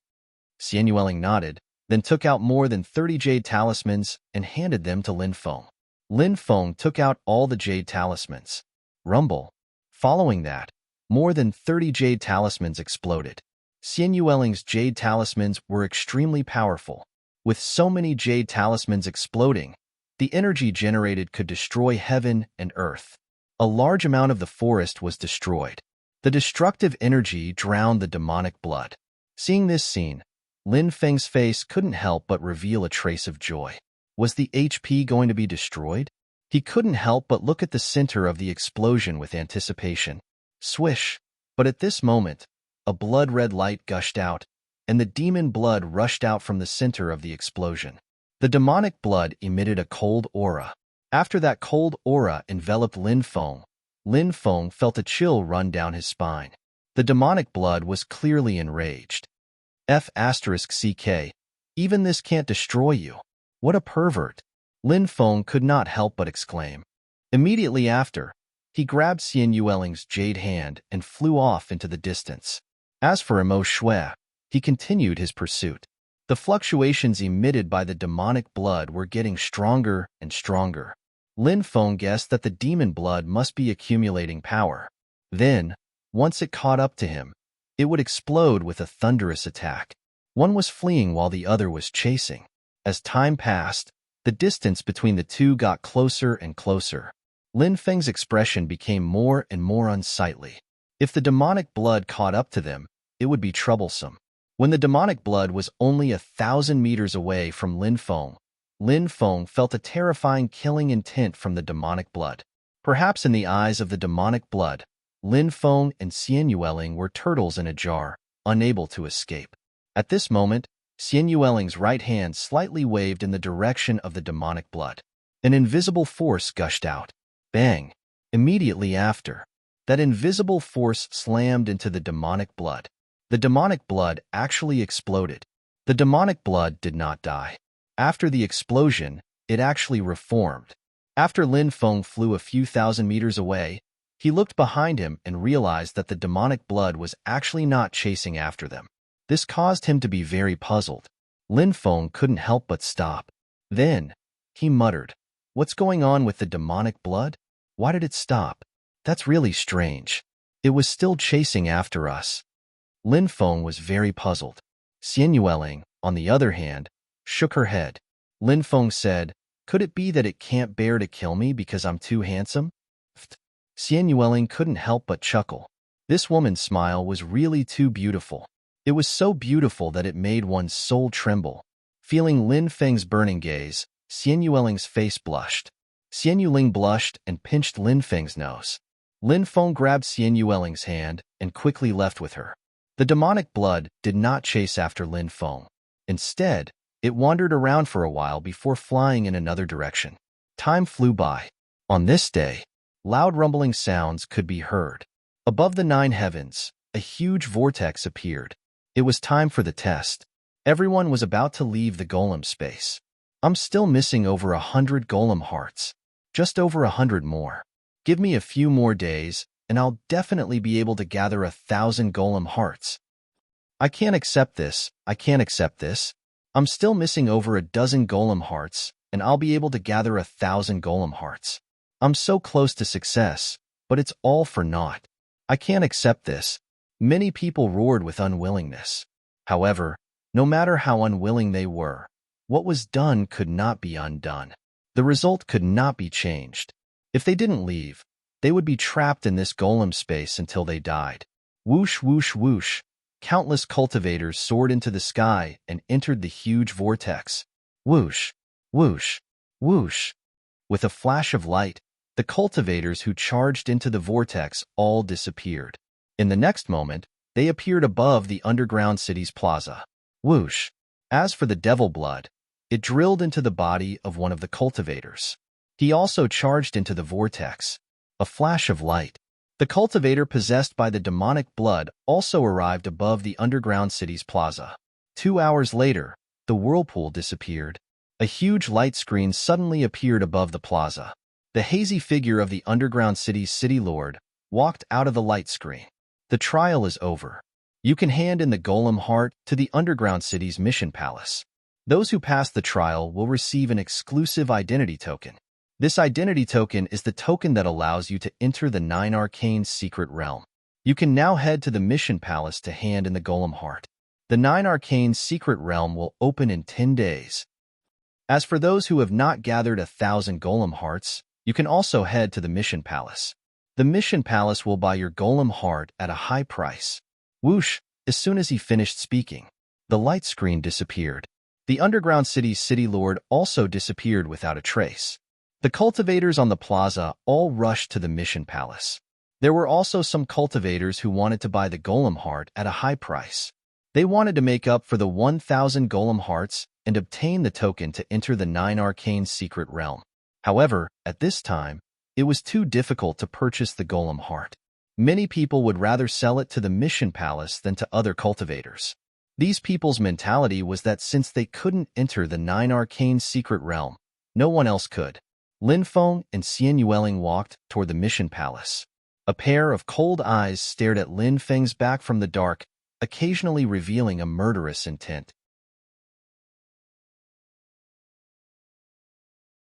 Xian Yueling nodded, then took out more than 30 jade talismans and handed them to Linfeng. Linfeng took out all the jade talismans. Rumble. Following that, more than 30 jade talismans exploded. Xian Yueling's jade talismans were extremely powerful. With so many jade talismans exploding, the energy generated could destroy heaven and earth. A large amount of the forest was destroyed. The destructive energy drowned the demonic blood. Seeing this scene, Linfeng's face couldn't help but reveal a trace of joy. Was the HP going to be destroyed? He couldn't help but look at the center of the explosion with anticipation. Swish! But at this moment, a blood-red light gushed out, and the demon blood rushed out from the center of the explosion. The demonic blood emitted a cold aura. After that cold aura enveloped Linfeng, Linfeng felt a chill run down his spine. The demonic blood was clearly enraged. F***CK. Even this can't destroy you. What a pervert. Linfeng could not help but exclaim. Immediately after, he grabbed Xian Yueling's jade hand and flew off into the distance. As for Emo Shui, he continued his pursuit. The fluctuations emitted by the demonic blood were getting stronger and stronger. Linfeng guessed that the demon blood must be accumulating power. Then, once it caught up to him, it would explode with a thunderous attack. One was fleeing while the other was chasing. As time passed, the distance between the two got closer and closer. Linfeng's expression became more and more unsightly. If the demonic blood caught up to them, it would be troublesome. When the demonic blood was only 1,000 meters away from Linfeng, Linfeng felt a terrifying killing intent from the demonic blood. Perhaps in the eyes of the demonic blood, Linfeng and Xian Yueling were turtles in a jar, unable to escape. At this moment, Xian Yueling's right hand slightly waved in the direction of the demonic blood. An invisible force gushed out. Bang! Immediately after, that invisible force slammed into the demonic blood. The demonic blood actually exploded. The demonic blood did not die. After the explosion, it actually reformed. After Lin Feng flew a few thousand meters away, he looked behind him and realized that the demonic blood was actually not chasing after them. This caused him to be very puzzled. Lin Feng couldn't help but stop. Then, he muttered, "What's going on with the demonic blood? Why did it stop? That's really strange. It was still chasing after us." Lin Feng was very puzzled. Xian Yueling, on the other hand, shook her head. Lin Feng said, "Could it be that it can't bear to kill me because I'm too handsome?" Xian Yueling couldn't help but chuckle. This woman's smile was really too beautiful. It was so beautiful that it made one's soul tremble. Feeling Lin Feng's burning gaze, Xian Yueling's face blushed. Xian Yueling blushed and pinched Lin Feng's nose. Lin Feng grabbed Xian Yueling's hand and quickly left with her. The demonic blood did not chase after Lin Feng. Instead, it wandered around for a while before flying in another direction. Time flew by. On this day, loud rumbling sounds could be heard. Above the 9 heavens, a huge vortex appeared. It was time for the test. Everyone was about to leave the golem space. I'm still missing over 100 golem hearts. Just over 100 more. Give me a few more days, and I'll definitely be able to gather 1,000 golem hearts. I can't accept this. I can't accept this. I'm still missing over a dozen golem hearts, and I'll be able to gather 1,000 golem hearts. I'm so close to success, but it's all for naught. I can't accept this. Many people roared with unwillingness. However, no matter how unwilling they were, what was done could not be undone. The result could not be changed. If they didn't leave, they would be trapped in this golem space until they died. Whoosh, whoosh, whoosh. Countless cultivators soared into the sky and entered the huge vortex. Whoosh, whoosh, whoosh. With a flash of light, the cultivators who charged into the vortex all disappeared. In the next moment, they appeared above the underground city's plaza. Whoosh. As for the devil blood, it drilled into the body of one of the cultivators. He also charged into the vortex. A flash of light. The cultivator possessed by the demonic blood also arrived above the underground city's plaza. 2 hours later, the whirlpool disappeared. A huge light screen suddenly appeared above the plaza. The hazy figure of the underground city's city lord walked out of the light screen. The trial is over. You can hand in the golem heart to the underground city's mission palace. Those who pass the trial will receive an exclusive identity token. This identity token is the token that allows you to enter the 9 Arcane's secret realm. You can now head to the mission palace to hand in the golem heart. The 9 Arcane's secret realm will open in 10 days. As for those who have not gathered 1,000 golem hearts, you can also head to the mission palace. The mission palace will buy your golem heart at a high price. Whoosh! As soon as he finished speaking, the light screen disappeared. The underground city's city lord also disappeared without a trace. The cultivators on the plaza all rushed to the mission palace. There were also some cultivators who wanted to buy the golem heart at a high price. They wanted to make up for the 1,000 golem hearts and obtain the token to enter the 9 Arcane's secret realm. However, at this time, it was too difficult to purchase the golem heart. Many people would rather sell it to the mission palace than to other cultivators. These people's mentality was that since they couldn't enter the 9 Arcane's secret realm, no one else could. Lin Feng and Xian Yueling walked toward the mission palace. A pair of cold eyes stared at Lin Feng's back from the dark, occasionally revealing a murderous intent.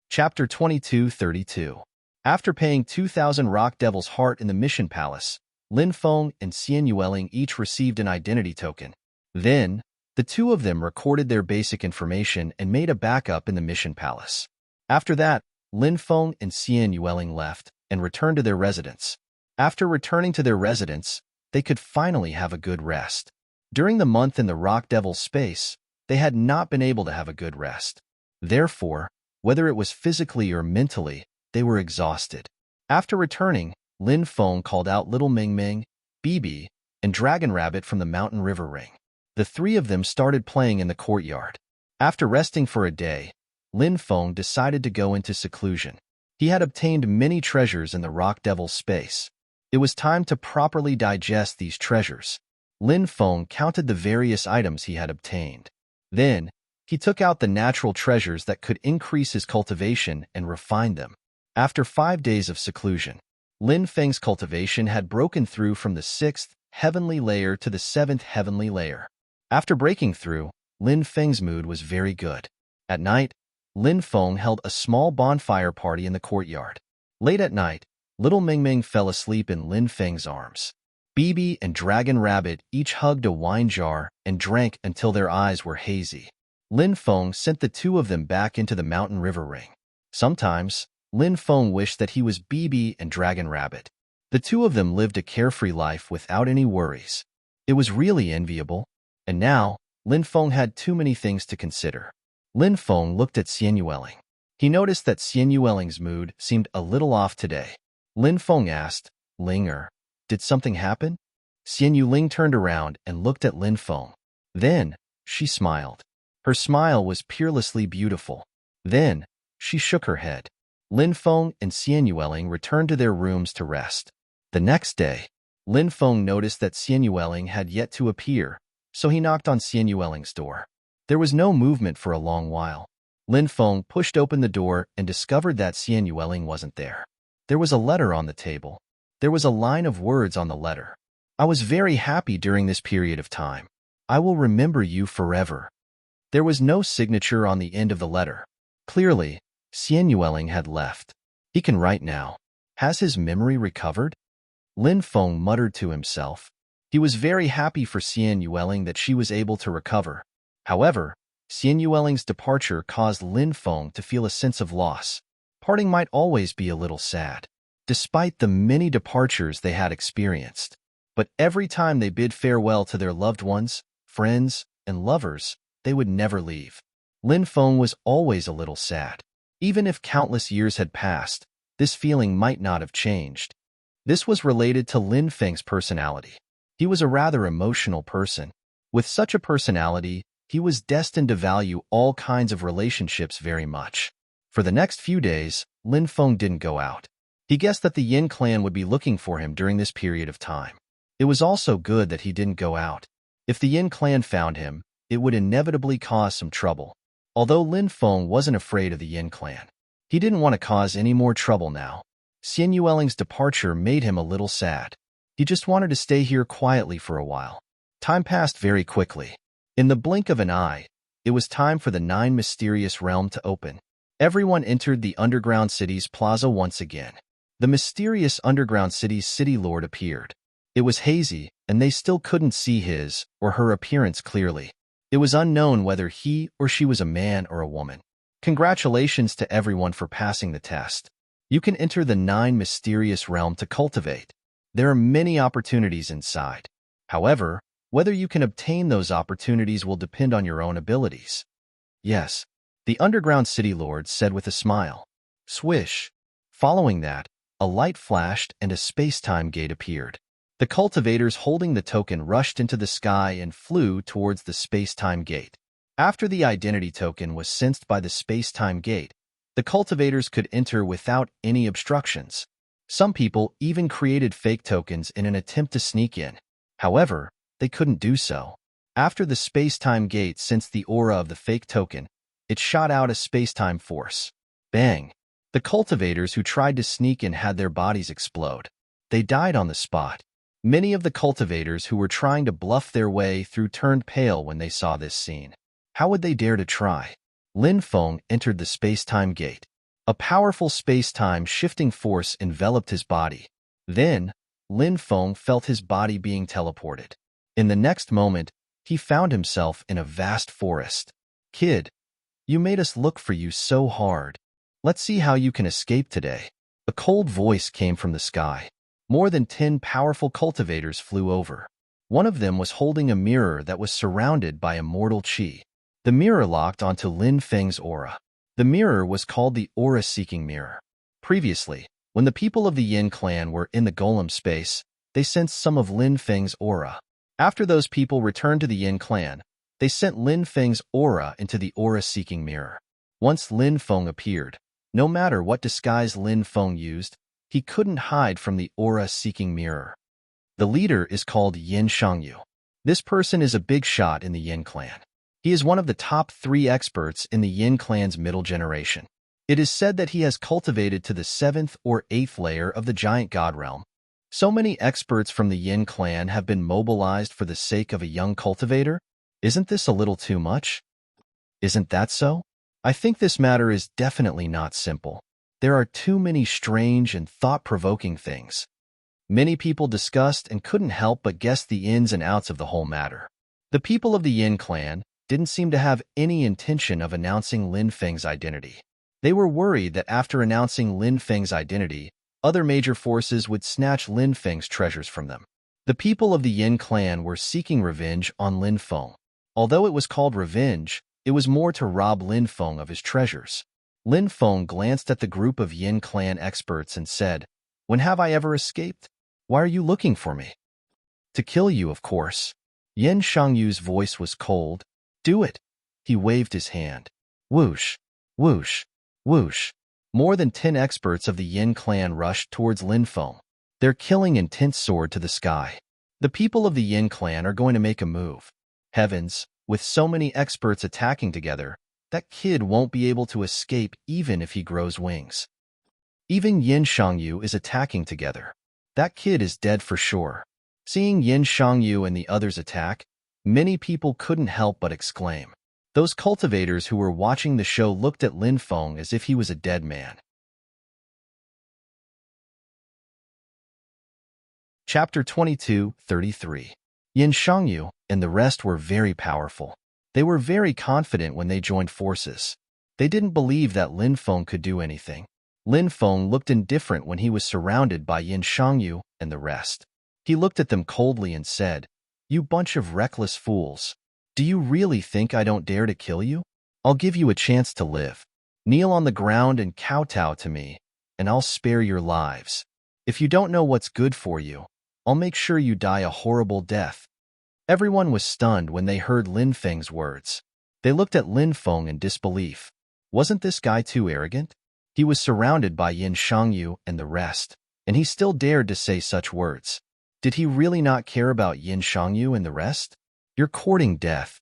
Chapter 2232. After paying 2,000 rock devils heart in the mission palace, Lin Feng and Xian Yueling each received an identity token. Then, the two of them recorded their basic information and made a backup in the mission palace. After that, Lin Feng and Xian Yueling left and returned to their residence. After returning to their residence, they could finally have a good rest. During the month in the Rock Devil's space, they had not been able to have a good rest. Therefore, whether it was physically or mentally, they were exhausted. After returning, Lin Feng called out Little Ming Ming, Bibi, and Dragon Rabbit from the mountain river ring. The three of them started playing in the courtyard. After resting for a day, Lin Feng decided to go into seclusion. He had obtained many treasures in the Rock Devil's space. It was time to properly digest these treasures. Lin Feng counted the various items he had obtained. Then, he took out the natural treasures that could increase his cultivation and refine them. After 5 days of seclusion, Lin Feng's cultivation had broken through from the 6th heavenly layer to the 7th heavenly layer. After breaking through, Lin Feng's mood was very good. At night, Lin Feng held a small bonfire party in the courtyard. Late at night, little Mingming fell asleep in Lin Feng's arms. Bibi and Dragon Rabbit each hugged a wine jar and drank until their eyes were hazy. Lin Feng sent the two of them back into the mountain river ring. Sometimes, Lin Feng wished that he was Bibi and Dragon Rabbit. The two of them lived a carefree life without any worries. It was really enviable. And now, Lin Feng had too many things to consider. Lin Feng looked at Xian Yueling. He noticed that Xian Yueling's mood seemed a little off today. Lin Feng asked, "Linger, did something happen?" Xian Yueling turned around and looked at Lin Feng. Then, she smiled. Her smile was peerlessly beautiful. Then, she shook her head. Lin Feng and Xian Yueling returned to their rooms to rest. The next day, Lin Feng noticed that Xian Yueling had yet to appear, so he knocked on Xian Yueling's door. There was no movement for a long while. Lin Feng pushed open the door and discovered that Xian Yueling wasn't there. There was a letter on the table. There was a line of words on the letter. "I was very happy during this period of time. I will remember you forever." There was no signature on the end of the letter. Clearly, Xian Yueling had left. He can write now. Has his memory recovered? Lin Feng muttered to himself. He was very happy for Xian Yueling that she was able to recover. However, Xian Yueling's departure caused Lin Feng to feel a sense of loss. Parting might always be a little sad, despite the many departures they had experienced. But every time they bid farewell to their loved ones, friends, and lovers, they would never leave. Lin Feng was always a little sad. Even if countless years had passed, this feeling might not have changed. This was related to Lin Feng's personality. He was a rather emotional person. With such a personality, he was destined to value all kinds of relationships very much. For the next few days, Lin Feng didn't go out. He guessed that the Yin clan would be looking for him during this period of time. It was also good that he didn't go out. If the Yin clan found him, it would inevitably cause some trouble. Although Lin Feng wasn't afraid of the Yin clan, he didn't want to cause any more trouble now. Xian Yueling's departure made him a little sad. He just wanted to stay here quietly for a while. Time passed very quickly. In the blink of an eye, it was time for the 9 mysterious realm to open. Everyone entered the underground city's plaza once again. The mysterious underground city's city lord appeared. It was hazy, and they still couldn't see his or her appearance clearly. It was unknown whether he or she was a man or a woman. Congratulations to everyone for passing the test. You can enter the 9 mysterious realm to cultivate. There are many opportunities inside. However, whether you can obtain those opportunities will depend on your own abilities. Yes, the underground city lord said with a smile. Swish. Following that, a light flashed and a space-time gate appeared. The cultivators holding the token rushed into the sky and flew towards the space-time gate. After the identity token was sensed by the space-time gate, the cultivators could enter without any obstructions. Some people even created fake tokens in an attempt to sneak in. However, they couldn't do so. After the space-time gate sensed the aura of the fake token, it shot out a space-time force. Bang! The cultivators who tried to sneak in had their bodies explode. They died on the spot. Many of the cultivators who were trying to bluff their way through turned pale when they saw this scene. How would they dare to try? Lin Feng entered the space-time gate. A powerful space-time shifting force enveloped his body. Then, Lin Feng felt his body being teleported. In the next moment, he found himself in a vast forest. Kid, you made us look for you so hard. Let's see how you can escape today. A cold voice came from the sky. More than 10 powerful cultivators flew over. One of them was holding a mirror that was surrounded by immortal qi. The mirror locked onto Lin Feng's aura. The mirror was called the Aura-Seeking Mirror. Previously, when the people of the Yin clan were in the golem space, they sensed some of Lin Feng's aura. After those people returned to the Yin clan, they sent Lin Feng's aura into the Aura-Seeking Mirror. Once Lin Feng appeared, No matter what disguise Lin Feng used, he couldn't hide from the aura-seeking mirror. The leader is called Yin Shangyu. This person is a big shot in the Yin clan. He is one of the top 3 experts in the Yin clan's middle generation. It is said that he has cultivated to the 7th or 8th layer of the giant god realm. So many experts from the Yin clan have been mobilized for the sake of a young cultivator? Isn't this a little too much? Isn't that so? I think this matter is definitely not simple. There are too many strange and thought-provoking things. Many people discussed and couldn't help but guess the ins and outs of the whole matter. The people of the Yin clan didn't seem to have any intention of announcing Lin Feng's identity. They were worried that after announcing Lin Feng's identity, other major forces would snatch Lin Feng's treasures from them. The people of the Yin clan were seeking revenge on Lin Feng. Although it was called revenge, it was more to rob Lin Feng of his treasures. Lin Feng glanced at the group of Yin clan experts and said, "When have I ever escaped? Why are you looking for me?" "To kill you, of course." Yin Shangyu's voice was cold. "Do it." He waved his hand. Whoosh, whoosh, whoosh. More than 10 experts of the Yin clan rushed towards Lin Feng, their killing intent soared to the sky. The people of the Yin clan are going to make a move. Heavens, with so many experts attacking together, that kid won't be able to escape even if he grows wings. Even Yin Shangyu is attacking together. That kid is dead for sure. Seeing Yin Shangyu and the others attack, many people couldn't help but exclaim. Those cultivators who were watching the show looked at Lin Feng as if he was a dead man. Chapter 22:33. Yin Shangyu and the rest were very powerful. They were very confident when they joined forces. They didn't believe that Lin Feng could do anything. Lin Feng looked indifferent when he was surrounded by Yin Shangyu and the rest. He looked at them coldly and said, "You bunch of reckless fools. Do you really think I don't dare to kill you? I'll give you a chance to live. Kneel on the ground and kowtow to me, and I'll spare your lives. If you don't know what's good for you, I'll make sure you die a horrible death." Everyone was stunned when they heard Lin Feng's words. They looked at Lin Feng in disbelief. Wasn't this guy too arrogant? He was surrounded by Yin Shangyu and the rest, and he still dared to say such words. Did he really not care about Yin Shangyu and the rest? "You're courting death."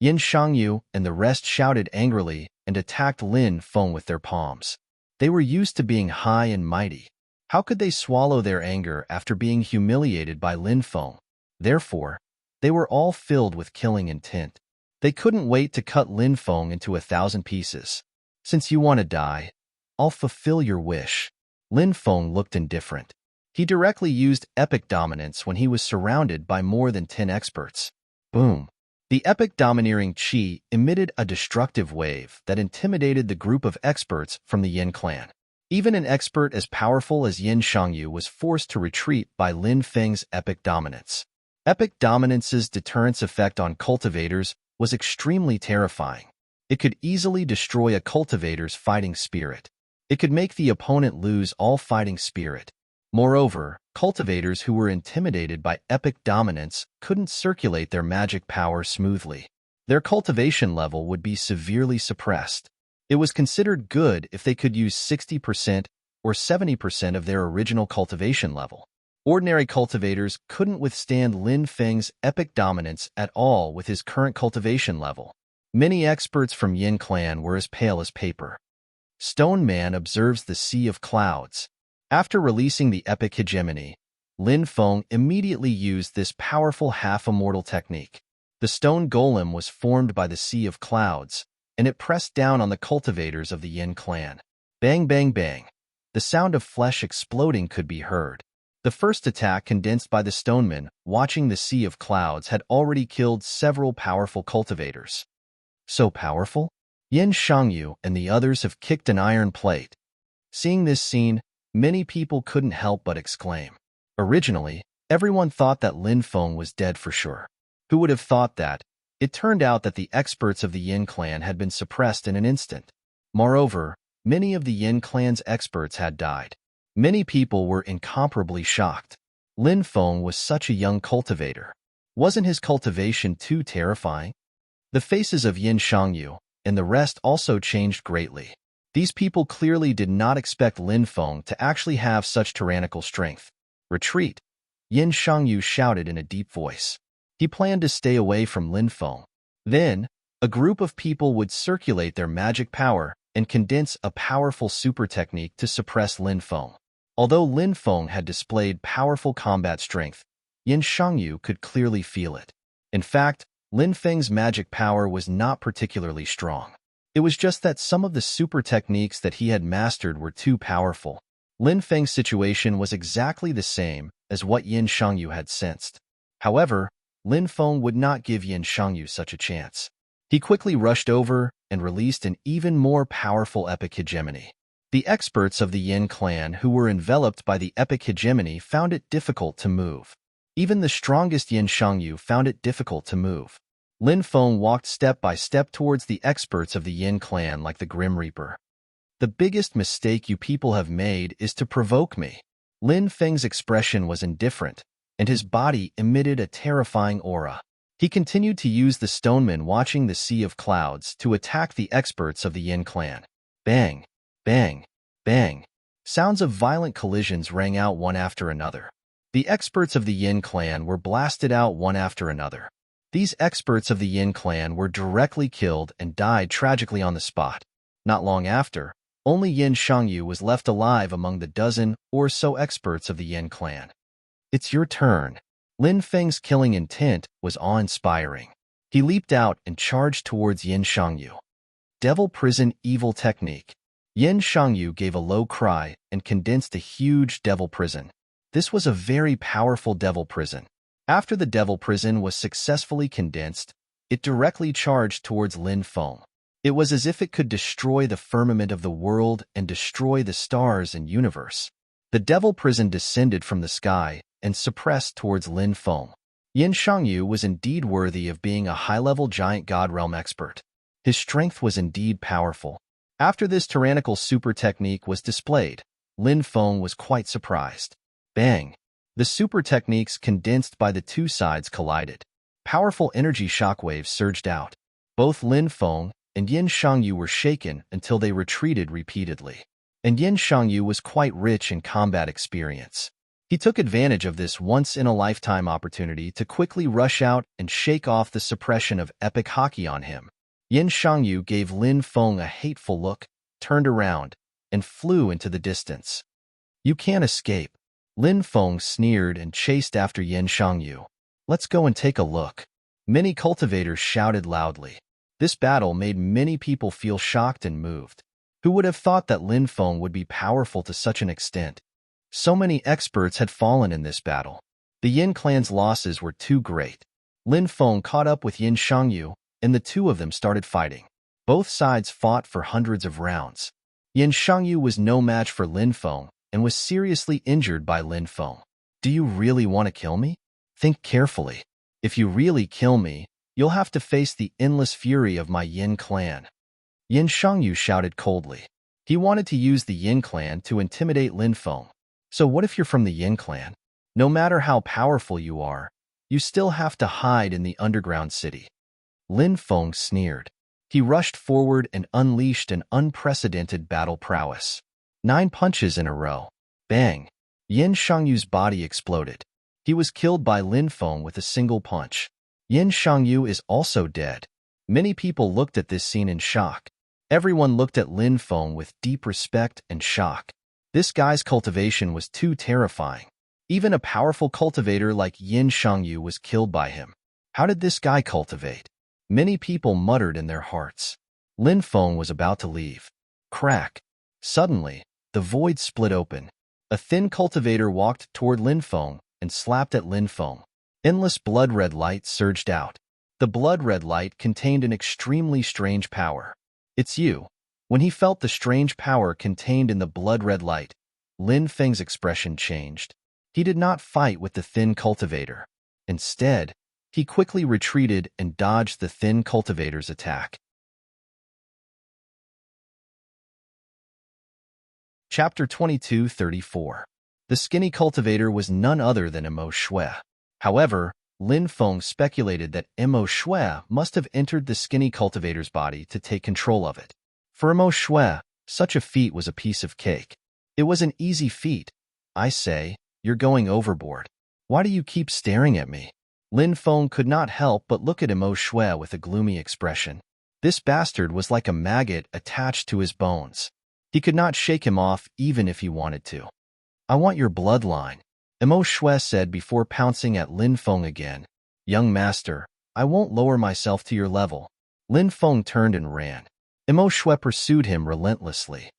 Yin Shangyu and the rest shouted angrily and attacked Lin Feng with their palms. They were used to being high and mighty. How could they swallow their anger after being humiliated by Lin Feng? Therefore, they were all filled with killing intent. They couldn't wait to cut Lin Feng into 1,000 pieces. "Since you want to die, I'll fulfill your wish." Lin Feng looked indifferent. He directly used epic dominance when he was surrounded by more than 10 experts. Boom! The epic domineering chi emitted a destructive wave that intimidated the group of experts from the Yin clan. Even an expert as powerful as Yin Shangyu was forced to retreat by Lin Feng's epic dominance. Epic dominance's deterrence effect on cultivators was extremely terrifying. It could easily destroy a cultivator's fighting spirit. It could make the opponent lose all fighting spirit. Moreover, cultivators who were intimidated by epic dominance couldn't circulate their magic power smoothly. Their cultivation level would be severely suppressed. It was considered good if they could use 60% or 70% of their original cultivation level. Ordinary cultivators couldn't withstand Lin Feng's epic dominance at all with his current cultivation level. Many experts from Yin clan were as pale as paper. Stone Man observes the sea of clouds. After releasing the epic hegemony, Lin Feng immediately used this powerful half-immortal technique. The stone golem was formed by the sea of clouds, and it pressed down on the cultivators of the Yin clan. Bang, bang, bang. The sound of flesh exploding could be heard. The first attack condensed by the stoneman, watching the sea of clouds, had already killed several powerful cultivators. So powerful? Yin Shangyu and the others have kicked an iron plate. Seeing this scene, many people couldn't help but exclaim. Originally, everyone thought that Lin Feng was dead for sure. Who would have thought that? It turned out that the experts of the Yin clan had been suppressed in an instant. Moreover, many of the Yin clan's experts had died. Many people were incomparably shocked. Lin Feng was such a young cultivator. Wasn't his cultivation too terrifying? The faces of Yin Shangyu and the rest also changed greatly. These people clearly did not expect Lin Feng to actually have such tyrannical strength. Retreat, Yin Shangyu shouted in a deep voice. He planned to stay away from Lin Feng. Then, a group of people would circulate their magic power and condense a powerful super technique to suppress Lin Feng. Although Lin Feng had displayed powerful combat strength, Yin Shangyu could clearly feel it. In fact, Lin Feng's magic power was not particularly strong. It was just that some of the super techniques that he had mastered were too powerful. Lin Feng's situation was exactly the same as what Yin Shangyu had sensed. However, Lin Feng would not give Yin Shangyu such a chance. He quickly rushed over and released an even more powerful epic hegemony. The experts of the Yin clan who were enveloped by the epic hegemony found it difficult to move. Even the strongest Yin Shangyu found it difficult to move. Lin Feng walked step by step towards the experts of the Yin clan like the Grim Reaper. The biggest mistake you people have made is to provoke me. Lin Feng's expression was indifferent, and his body emitted a terrifying aura. He continued to use the stoneman watching the sea of clouds to attack the experts of the Yin clan. Bang, bang, bang. Sounds of violent collisions rang out one after another. The experts of the Yin clan were blasted out one after another. These experts of the Yin clan were directly killed and died tragically on the spot. Not long after, only Yin Shangyu was left alive among the dozen or so experts of the Yin clan. It's your turn. Lin Feng's killing intent was awe-inspiring. He leaped out and charged towards Yin Shangyu. Devil Prison Evil Technique. Yin Shangyu gave a low cry and condensed a huge devil prison. This was a very powerful devil prison. After the devil prison was successfully condensed, it directly charged towards Lin Feng. It was as if it could destroy the firmament of the world and destroy the stars and universe. The devil prison descended from the sky and suppressed towards Lin Feng. Yin Shangyu was indeed worthy of being a high-level giant god realm expert. His strength was indeed powerful. After this tyrannical super technique was displayed, Lin Feng was quite surprised. Bang! The super techniques condensed by the two sides collided. Powerful energy shockwaves surged out. Both Lin Feng and Yin Shangyu were shaken until they retreated repeatedly. And Yin Shangyu was quite rich in combat experience. He took advantage of this once-in-a-lifetime opportunity to quickly rush out and shake off the suppression of epic hockey on him. Yin Shangyu gave Lin Feng a hateful look, turned around, and flew into the distance. You can't escape. Lin Feng sneered and chased after Yin Shangyu. Let's go and take a look. Many cultivators shouted loudly. This battle made many people feel shocked and moved. Who would have thought that Lin Feng would be powerful to such an extent? So many experts had fallen in this battle. The Yin clan's losses were too great. Lin Feng caught up with Yin Shangyu, and the two of them started fighting. Both sides fought for hundreds of rounds. Yin Shangyu was no match for Lin Feng and was seriously injured by Lin Feng. Do you really want to kill me? Think carefully. If you really kill me, you'll have to face the endless fury of my Yin clan. Yin Shangyu shouted coldly. He wanted to use the Yin clan to intimidate Lin Feng. So what if you're from the Yin clan? No matter how powerful you are, you still have to hide in the underground city. Lin Feng sneered. He rushed forward and unleashed an unprecedented battle prowess. 9 punches in a row. Bang! Yin Shangyu's body exploded. He was killed by Lin Feng with a single punch. Yin Shangyu is also dead. Many people looked at this scene in shock. Everyone looked at Lin Feng with deep respect and shock. This guy's cultivation was too terrifying. Even a powerful cultivator like Yin Shangyu was killed by him. How did this guy cultivate? Many people muttered in their hearts. Lin Feng was about to leave. Crack! Suddenly, the void split open. A thin cultivator walked toward Lin Feng and slapped at Lin Feng. Endless blood-red light surged out. The blood-red light contained an extremely strange power. It's you. When he felt the strange power contained in the blood-red light, Lin Feng's expression changed. He did not fight with the thin cultivator. Instead, he quickly retreated and dodged the thin cultivator's attack. Chapter 22:34. The skinny cultivator was none other than Emo Shui. However, Lin Feng speculated that Emo Shui must have entered the skinny cultivator's body to take control of it. For Emo Shui, Such a feat was a piece of cake. It was an easy feat. I say, you're going overboard. Why do you keep staring at me? Lin Feng could not help but look at Imo Shui with a gloomy expression. This bastard was like a maggot attached to his bones. He could not shake him off even if he wanted to. I want your bloodline, Imo Shui said before pouncing at Lin Feng again. Young master, I won't lower myself to your level. Lin Feng turned and ran. Imo Shui pursued him relentlessly.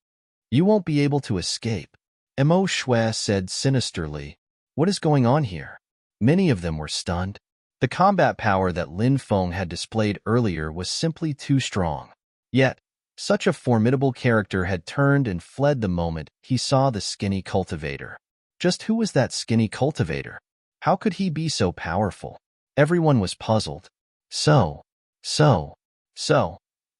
You won't be able to escape, Imo Shui said sinisterly. What is going on here? Many of them were stunned. The combat power that Lin Feng had displayed earlier was simply too strong. Yet, such a formidable character had turned and fled the moment he saw the skinny cultivator. Just who was that skinny cultivator? How could he be so powerful? Everyone was puzzled. So.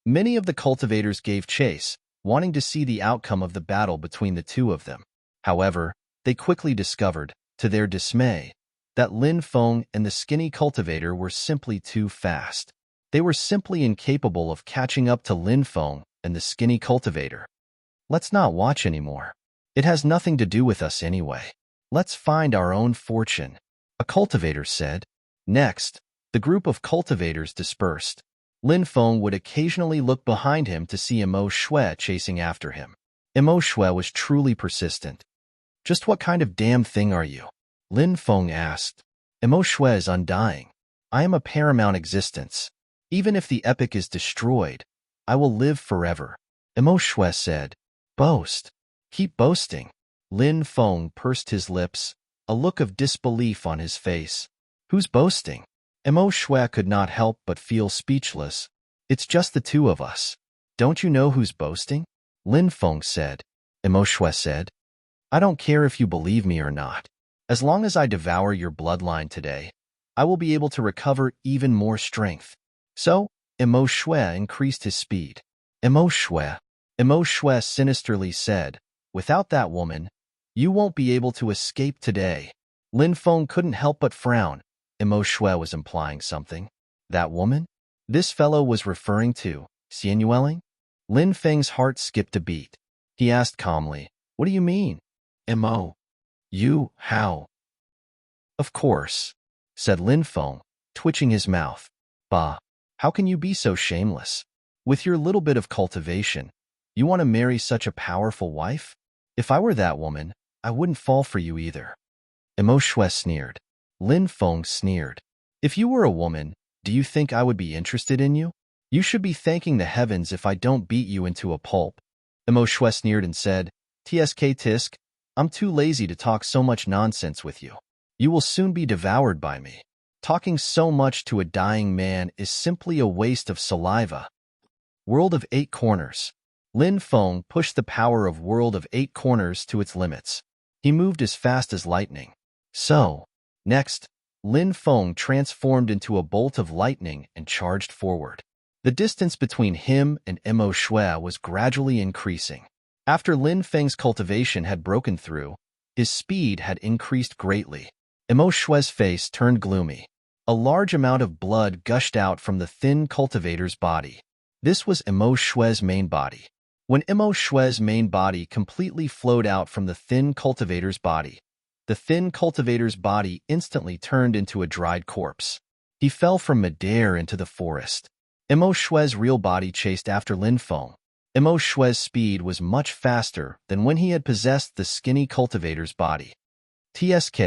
Many of the cultivators gave chase, wanting to see the outcome of the battle between the two of them. However, they quickly discovered, to their dismay, that Lin Feng and the skinny cultivator were simply too fast. They were simply incapable of catching up to Lin Feng and the skinny cultivator. Let's not watch anymore. It has nothing to do with us anyway. Let's find our own fortune, a cultivator said. Next, the group of cultivators dispersed. Lin Feng would occasionally look behind him to see Imo Shui chasing after him. Imo Shui was truly persistent. Just what kind of damn thing are you? Lin Feng asked. Imo Shui is undying. I am a paramount existence. Even if the epic is destroyed, I will live forever, Imo Shui said. Boast. Keep boasting. Lin Feng pursed his lips, a look of disbelief on his face. Who's boasting? Imo Shui could not help but feel speechless. It's just the two of us. Don't you know who's boasting? Lin Feng said. Imo Shui said. I don't care if you believe me or not. As long as I devour your bloodline today, I will be able to recover even more strength. So, Imo Shui increased his speed. Imo Shui sinisterly said, without that woman, you won't be able to escape today. Lin Feng couldn't help but frown. Imo Shui was implying something. That woman? This fellow was referring to Xianyueling? Lin Feng's heart skipped a beat. He asked calmly, what do you mean? Imo. You, how? Of course, said Lin Feng, twitching his mouth. Bah, how can you be so shameless? With your little bit of cultivation, you want to marry such a powerful wife? If I were that woman, I wouldn't fall for you either. Imo Shui sneered. Lin Feng sneered. If you were a woman, do you think I would be interested in you? You should be thanking the heavens if I don't beat you into a pulp. Imo Shui sneered and said, Tsk tisk, I'm too lazy to talk so much nonsense with you. You will soon be devoured by me. Talking so much to a dying man is simply a waste of saliva. World of Eight Corners. Lin Feng pushed the power of World of Eight Corners to its limits. He moved as fast as lightning. Next, Lin Feng transformed into a bolt of lightning and charged forward. The distance between him and Imo Shui was gradually increasing. After Lin Feng's cultivation had broken through, his speed had increased greatly. Imo Shui's face turned gloomy. A large amount of blood gushed out from the thin cultivator's body. This was Imo Shui's main body. When Imo Shui's main body completely flowed out from the thin cultivator's body, the thin cultivator's body instantly turned into a dried corpse. He fell from midair into the forest. Imo Shui's real body chased after Lin Feng. Imo Shui's speed was much faster than when he had possessed the skinny cultivator's body. Tsk.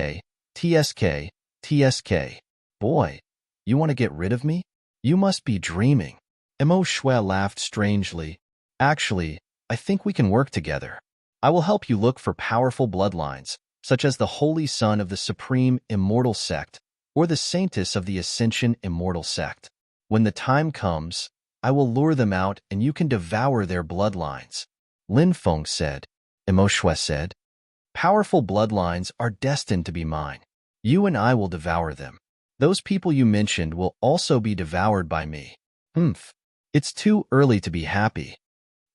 Boy, you want to get rid of me? You must be dreaming. Imo Shui laughed strangely. Actually, I think we can work together. I will help you look for powerful bloodlines, such as the Holy Son of the Supreme Immortal Sect or the Saintess of the Ascension Immortal Sect. When the time comes, I will lure them out and you can devour their bloodlines. Lin Feng said. Imo Shui said. Powerful bloodlines are destined to be mine. You and I will devour them. Those people you mentioned will also be devoured by me. It's too early to be happy.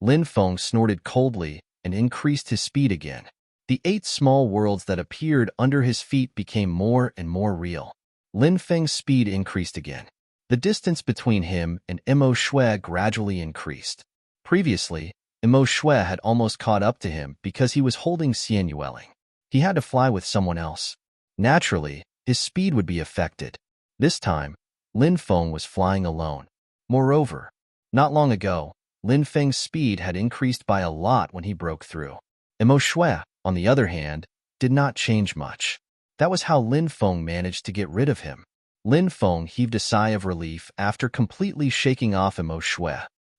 Lin Feng snorted coldly and increased his speed again. The 8 small worlds that appeared under his feet became more and more real. Lin Feng's speed increased again. The distance between him and Imo Shui gradually increased. Previously, and Mo Shui had almost caught up to him because he was holding Xian Yueling. He had to fly with someone else. Naturally, his speed would be affected. This time, Lin Feng was flying alone. Moreover, not long ago, Lin Feng's speed had increased by a lot when he broke through. And Mo Shui, on the other hand, did not change much. That was how Lin Feng managed to get rid of him. Lin Feng heaved a sigh of relief after completely shaking off Mo Shui.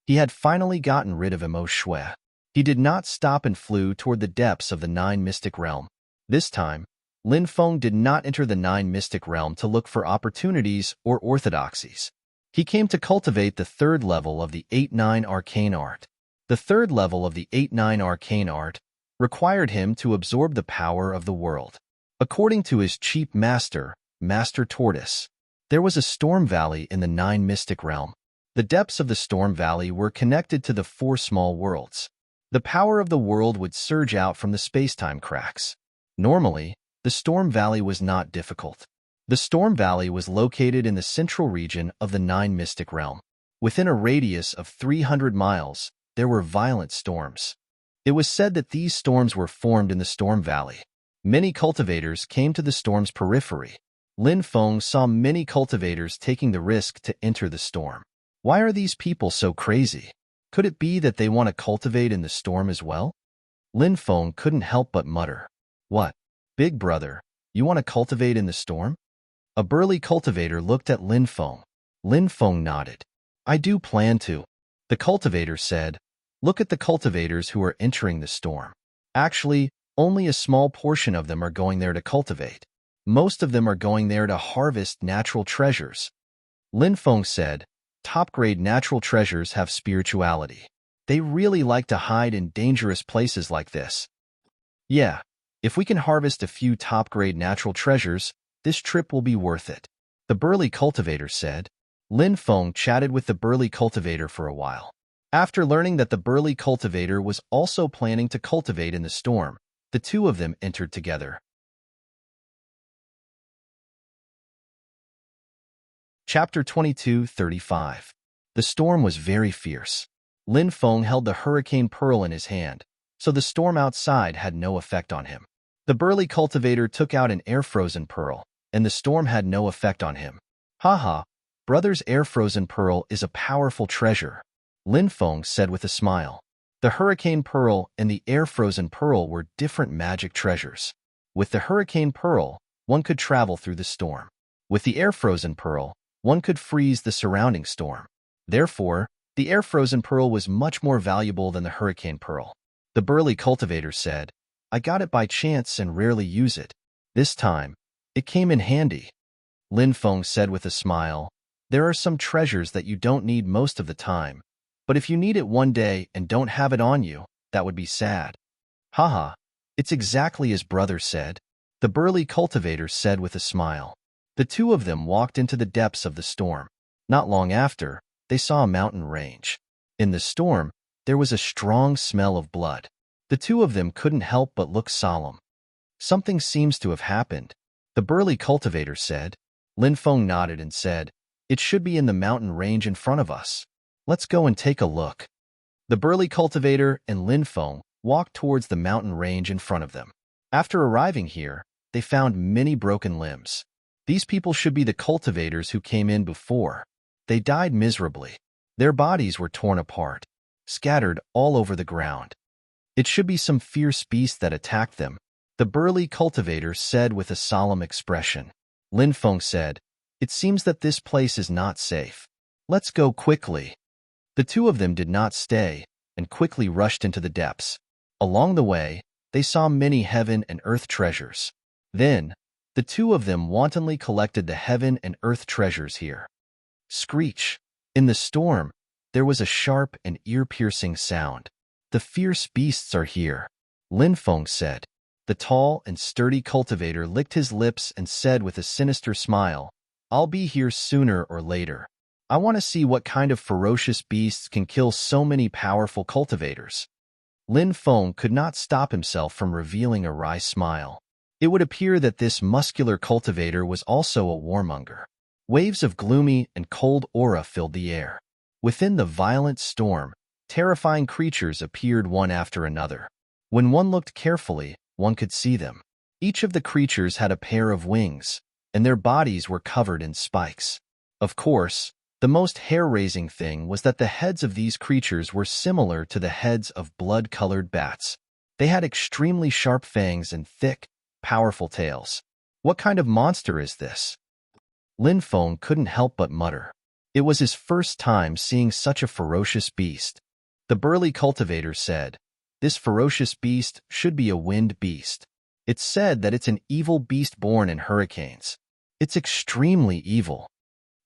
He had finally gotten rid of Mo Shui. He did not stop and flew toward the depths of the Nine Mystic Realm. This time, Lin Feng did not enter the Nine Mystic Realm to look for opportunities or orthodoxies. He came to cultivate the third level of the 8-9 Arcane Art. The third level of the 8-9 Arcane Art required him to absorb the power of the world. According to his chief master, Master Tortoise, there was a storm valley in the Nine Mystic Realm. The depths of the storm valley were connected to the 4 small worlds. The power of the world would surge out from the space-time cracks. Normally, the storm valley was not difficult. The storm valley was located in the central region of the Nine Mystic Realm. Within a radius of 300 miles, there were violent storms. It was said that these storms were formed in the storm valley. Many cultivators came to the storm's periphery. Lin Feng saw many cultivators taking the risk to enter the storm. Why are these people so crazy? Could it be that they want to cultivate in the storm as well? Lin Feng couldn't help but mutter. What? Big brother, you want to cultivate in the storm? A burly cultivator looked at Lin Feng. Lin Feng nodded. I do plan to. The cultivator said, look at the cultivators who are entering the storm. Actually, only a small portion of them are going there to cultivate. Most of them are going there to harvest natural treasures. Lin Feng said, top-grade natural treasures have spirituality. They really like to hide in dangerous places like this. Yeah, if we can harvest a few top-grade natural treasures, this trip will be worth it. The burly cultivator said. Lin Feng chatted with the burly cultivator for a while. After learning that the burly cultivator was also planning to cultivate in the storm, the two of them entered together. Chapter 22:35. The storm was very fierce. Lin Feng held the hurricane pearl in his hand, so the storm outside had no effect on him. The burly cultivator took out an air-frozen pearl, and the storm had no effect on him. Haha, brother's air-frozen pearl is a powerful treasure, Lin Feng said with a smile. The hurricane pearl and the air-frozen pearl were different magic treasures. With the hurricane pearl, one could travel through the storm. With the air-frozen pearl, one could freeze the surrounding storm. Therefore, the air-frozen pearl was much more valuable than the hurricane pearl. The burly cultivator said, I got it by chance and rarely use it. This time, it came in handy. Lin Feng said with a smile, there are some treasures that you don't need most of the time, but if you need it one day and don't have it on you, that would be sad. Haha, it's exactly as brother said, the burly cultivator said with a smile. The two of them walked into the depths of the storm. Not long after, they saw a mountain range. In the storm, there was a strong smell of blood. The two of them couldn't help but look solemn. Something seems to have happened, the burly cultivator said. Lin Feng nodded and said, it should be in the mountain range in front of us. Let's go and take a look. The burly cultivator and Lin Feng walked towards the mountain range in front of them. After arriving here, they found many broken limbs. These people should be the cultivators who came in before. They died miserably. Their bodies were torn apart, scattered all over the ground. It should be some fierce beast that attacked them, the burly cultivator said with a solemn expression. Lin Feng said, it seems that this place is not safe. Let's go quickly. The two of them did not stay and quickly rushed into the depths. Along the way, they saw many heaven and earth treasures. Then, the two of them wantonly collected the heaven and earth treasures here. Screech! In the storm, there was a sharp and ear-piercing sound. The fierce beasts are here, Lin Feng said. The tall and sturdy cultivator licked his lips and said with a sinister smile, I'll be here sooner or later. I want to see what kind of ferocious beasts can kill so many powerful cultivators. Lin Feng could not stop himself from revealing a wry smile. It would appear that this muscular cultivator was also a warmonger. Waves of gloomy and cold aura filled the air. Within the violent storm, Terrifying creatures appeared one after another. When one looked carefully, one could see them. Each of the creatures had a pair of wings, and their bodies were covered in spikes. Of course, the most hair-raising thing was that the heads of these creatures were similar to the heads of blood-colored bats. They had extremely sharp fangs and thick, powerful tails. What kind of monster is this? Lin Feng couldn't help but mutter. It was his first time seeing such a ferocious beast. The burly cultivator said, "This ferocious beast should be a wind beast. It's said that it's an evil beast born in hurricanes. It's extremely evil."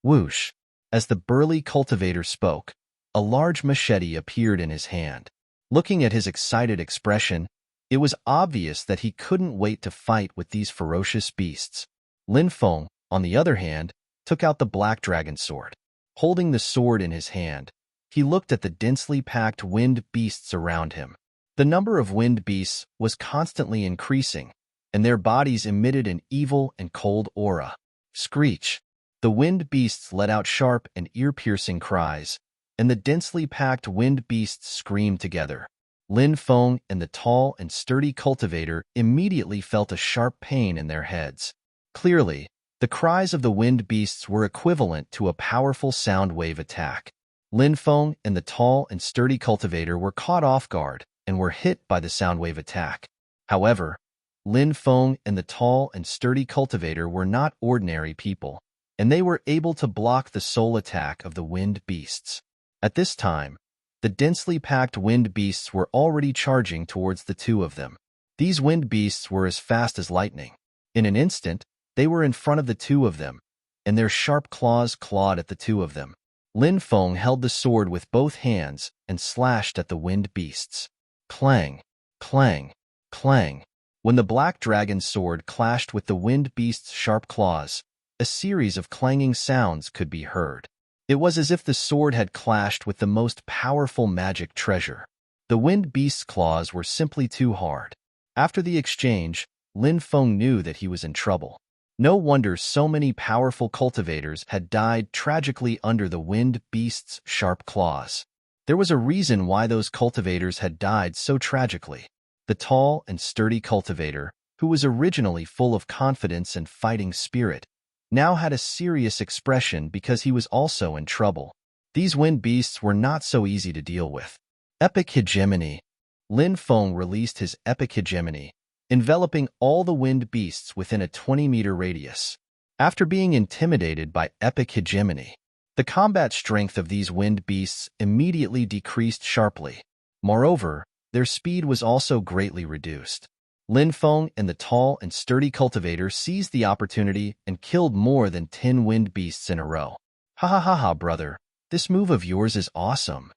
Whoosh! As the burly cultivator spoke, a large machete appeared in his hand. Looking at his excited expression, it was obvious that he couldn't wait to fight with these ferocious beasts. Lin Feng, on the other hand, took out the black dragon sword. Holding the sword in his hand, he looked at the densely packed wind beasts around him. The number of wind beasts was constantly increasing, and their bodies emitted an evil and cold aura. Screech! The wind beasts let out sharp and ear-piercing cries, and the densely packed wind beasts screamed together. Lin Feng and the tall and sturdy cultivator immediately felt a sharp pain in their heads. Clearly, the cries of the wind beasts were equivalent to a powerful sound wave attack. Lin Feng and the tall and sturdy cultivator were caught off guard and were hit by the sound wave attack. However, Lin Feng and the tall and sturdy cultivator were not ordinary people, and they were able to block the soul attack of the wind beasts. At this time, the densely packed wind beasts were already charging towards the two of them. These wind beasts were as fast as lightning. In an instant, they were in front of the two of them, and their sharp claws clawed at the two of them. Lin Feng held the sword with both hands and slashed at the wind beasts. Clang! Clang! Clang! When the black dragon's sword clashed with the wind beast's sharp claws, a series of clanging sounds could be heard. It was as if the sword had clashed with the most powerful magic treasure. The wind beast's claws were simply too hard. After the exchange, Lin Feng knew that he was in trouble. No wonder so many powerful cultivators had died tragically under the wind beast's sharp claws. There was a reason why those cultivators had died so tragically. The tall and sturdy cultivator, who was originally full of confidence and fighting spirit, now had a serious expression because he was also in trouble. These wind beasts were not so easy to deal with. Epic hegemony. Lin Feng released his epic hegemony, enveloping all the wind beasts within a 20-meter radius. After being intimidated by epic hegemony, the combat strength of these wind beasts immediately decreased sharply. Moreover, their speed was also greatly reduced. Lin Feng and the tall and sturdy cultivator seized the opportunity and killed more than 10 wind beasts in a row. "Ha ha ha ha, brother, this move of yours is awesome."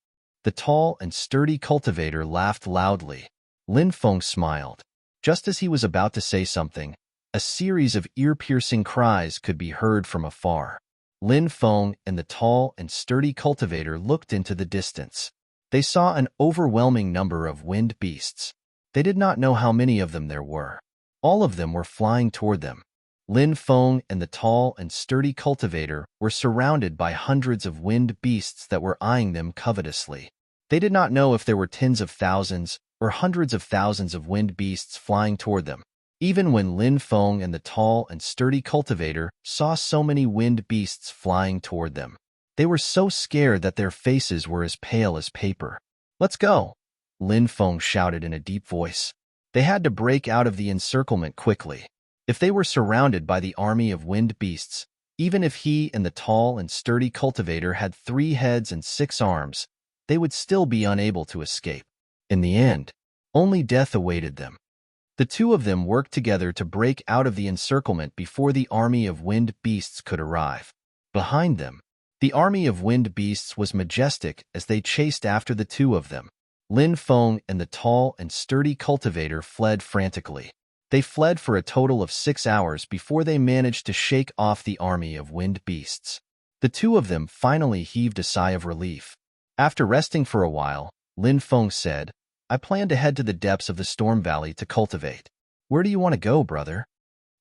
The tall and sturdy cultivator laughed loudly. Lin Feng smiled. Just as he was about to say something, a series of ear-piercing cries could be heard from afar. Lin Feng and the tall and sturdy cultivator looked into the distance. They saw an overwhelming number of wind beasts. They did not know how many of them there were. All of them were flying toward them. Lin Feng and the tall and sturdy cultivator were surrounded by hundreds of wind beasts that were eyeing them covetously. They did not know if there were tens of thousands or hundreds of thousands of wind beasts flying toward them. Even when Lin Feng and the tall and sturdy cultivator saw so many wind beasts flying toward them, they were so scared that their faces were as pale as paper. "Let's go!" Lin Feng shouted in a deep voice. They had to break out of the encirclement quickly. If they were surrounded by the army of wind beasts, even if he and the tall and sturdy cultivator had 3 heads and 6 arms, they would still be unable to escape. In the end, only death awaited them. The two of them worked together to break out of the encirclement before the army of wind beasts could arrive. Behind them, the army of wind beasts was majestic as they chased after the two of them. Lin Feng and the tall and sturdy cultivator fled frantically. They fled for a total of 6 hours before they managed to shake off the army of wind beasts. The two of them finally heaved a sigh of relief. After resting for a while, Lin Feng said, "I plan to head to the depths of the storm valley to cultivate." "Where do you want to go, brother?"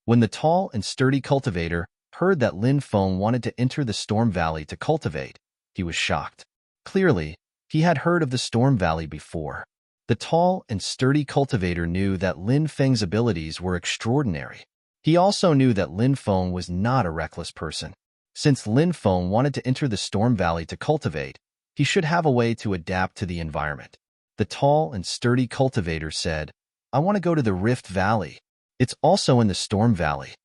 When the tall and sturdy cultivator heard that Lin Feng wanted to enter the storm valley to cultivate, he was shocked. Clearly, He had heard of the Storm Valley before. The tall and sturdy cultivator knew that Lin Feng's abilities were extraordinary. He also knew that Lin Feng was not a reckless person. Since Lin Feng wanted to enter the Storm Valley to cultivate, he should have a way to adapt to the environment. The tall and sturdy cultivator said, "I want to go to the Rift Valley. It's also in the Storm Valley."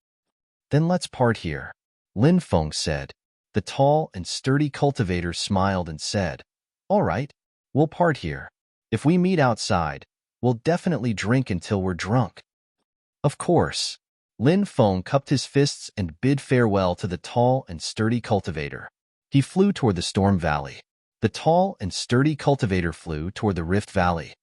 "Then let's part here," Lin Feng said. The tall and sturdy cultivator smiled and said, "All right, we'll part here. If we meet outside, we'll definitely drink until we're drunk." Of course. Lin Feng cupped his fists and bid farewell to the tall and sturdy cultivator. He flew toward the Storm Valley. The tall and sturdy cultivator flew toward the Rift Valley.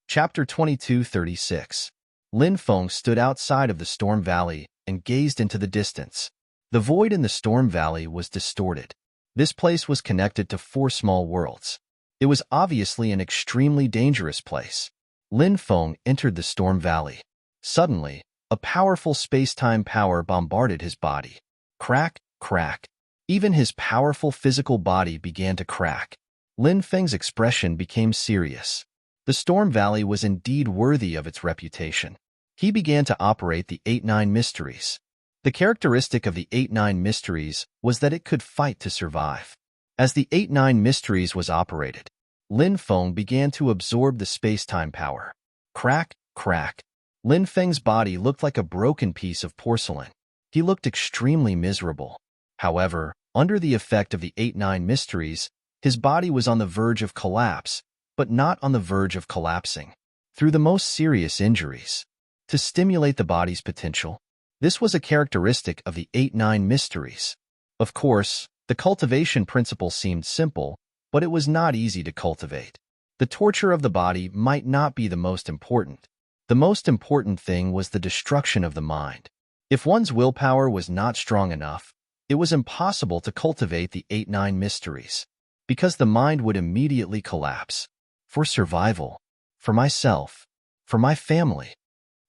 Chapter 22:36. Lin Feng stood outside of the Storm Valley and gazed into the distance. The void in the Storm Valley was distorted. This place was connected to 4 small worlds. It was obviously an extremely dangerous place. Lin Feng entered the Storm Valley. Suddenly, a powerful space-time power bombarded his body. Crack, crack. Even his powerful physical body began to crack. Lin Feng's expression became serious. The Storm Valley was indeed worthy of its reputation. He began to operate the 8-9 Mysteries. The characteristic of the 8-9 Mysteries was that it could fight to survive. As the 8-9 Mysteries was operated, Lin Feng began to absorb the space-time power. Crack, crack. Lin Feng's body looked like a broken piece of porcelain. He looked extremely miserable. However, under the effect of the 8-9 Mysteries, his body was on the verge of collapse, but not on the verge of collapsing. Through the most serious injuries. To stimulate the body's potential, this was a characteristic of the 8-9 Mysteries. Of course, the cultivation principle seemed simple, but it was not easy to cultivate. The torture of the body might not be the most important. The most important thing was the destruction of the mind. If one's willpower was not strong enough, it was impossible to cultivate the 8-9 Mysteries, because the mind would immediately collapse. For survival, for myself, for my family.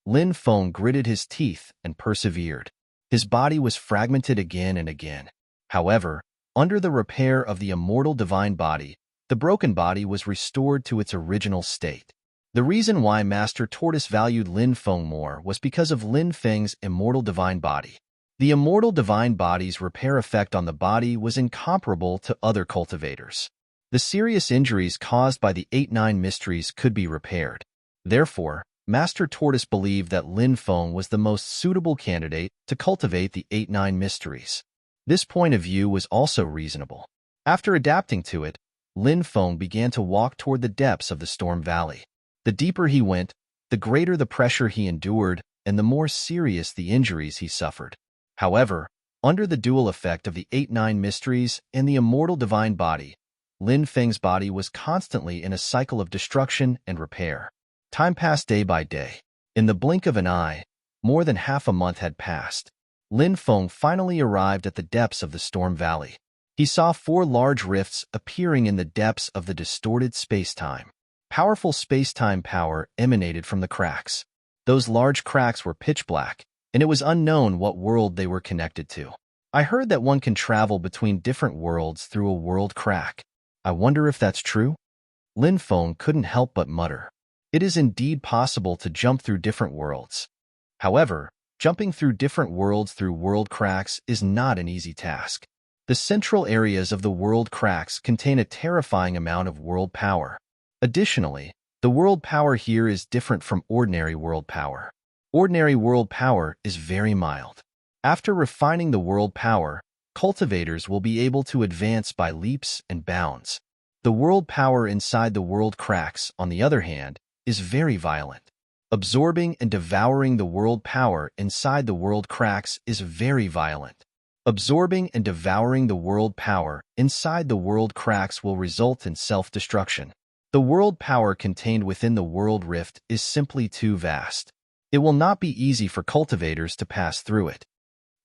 Lin Feng gritted his teeth and persevered. His body was fragmented again and again. However, under the repair of the immortal divine body, the broken body was restored to its original state. The reason why Master Tortoise valued Lin Feng more was because of Lin Feng's immortal divine body. The immortal divine body's repair effect on the body was incomparable to other cultivators. The serious injuries caused by the 8-9 Mysteries could be repaired. Therefore, Master Tortoise believed that Lin Feng was the most suitable candidate to cultivate the 8-9 Mysteries. This point of view was also reasonable. After adapting to it, Lin Feng began to walk toward the depths of the Storm Valley. The deeper he went, the greater the pressure he endured and the more serious the injuries he suffered. However, under the dual effect of the 8-9 Mysteries and the immortal divine body, Lin Feng's body was constantly in a cycle of destruction and repair. Time passed day by day. In the blink of an eye, more than half a month had passed. Lin Feng finally arrived at the depths of the Storm Valley. He saw 4 large rifts appearing in the depths of the distorted space-time. Powerful space-time power emanated from the cracks. Those large cracks were pitch black, and it was unknown what world they were connected to. I heard that one can travel between different worlds through a world crack. I wonder if that's true? Lin Feng couldn't help but mutter. It is indeed possible to jump through different worlds. However, jumping through different worlds through world cracks is not an easy task. The central areas of the world cracks contain a terrifying amount of world power. Additionally, the world power here is different from ordinary world power. Ordinary world power is very mild. After refining the world power, cultivators will be able to advance by leaps and bounds. The world power inside the world cracks, on the other hand, is very violent. Absorbing and devouring the world power inside the world cracks is very violent. Absorbing and devouring the world power inside the world cracks will result in self-destruction. The world power contained within the world rift is simply too vast. It will not be easy for cultivators to pass through it.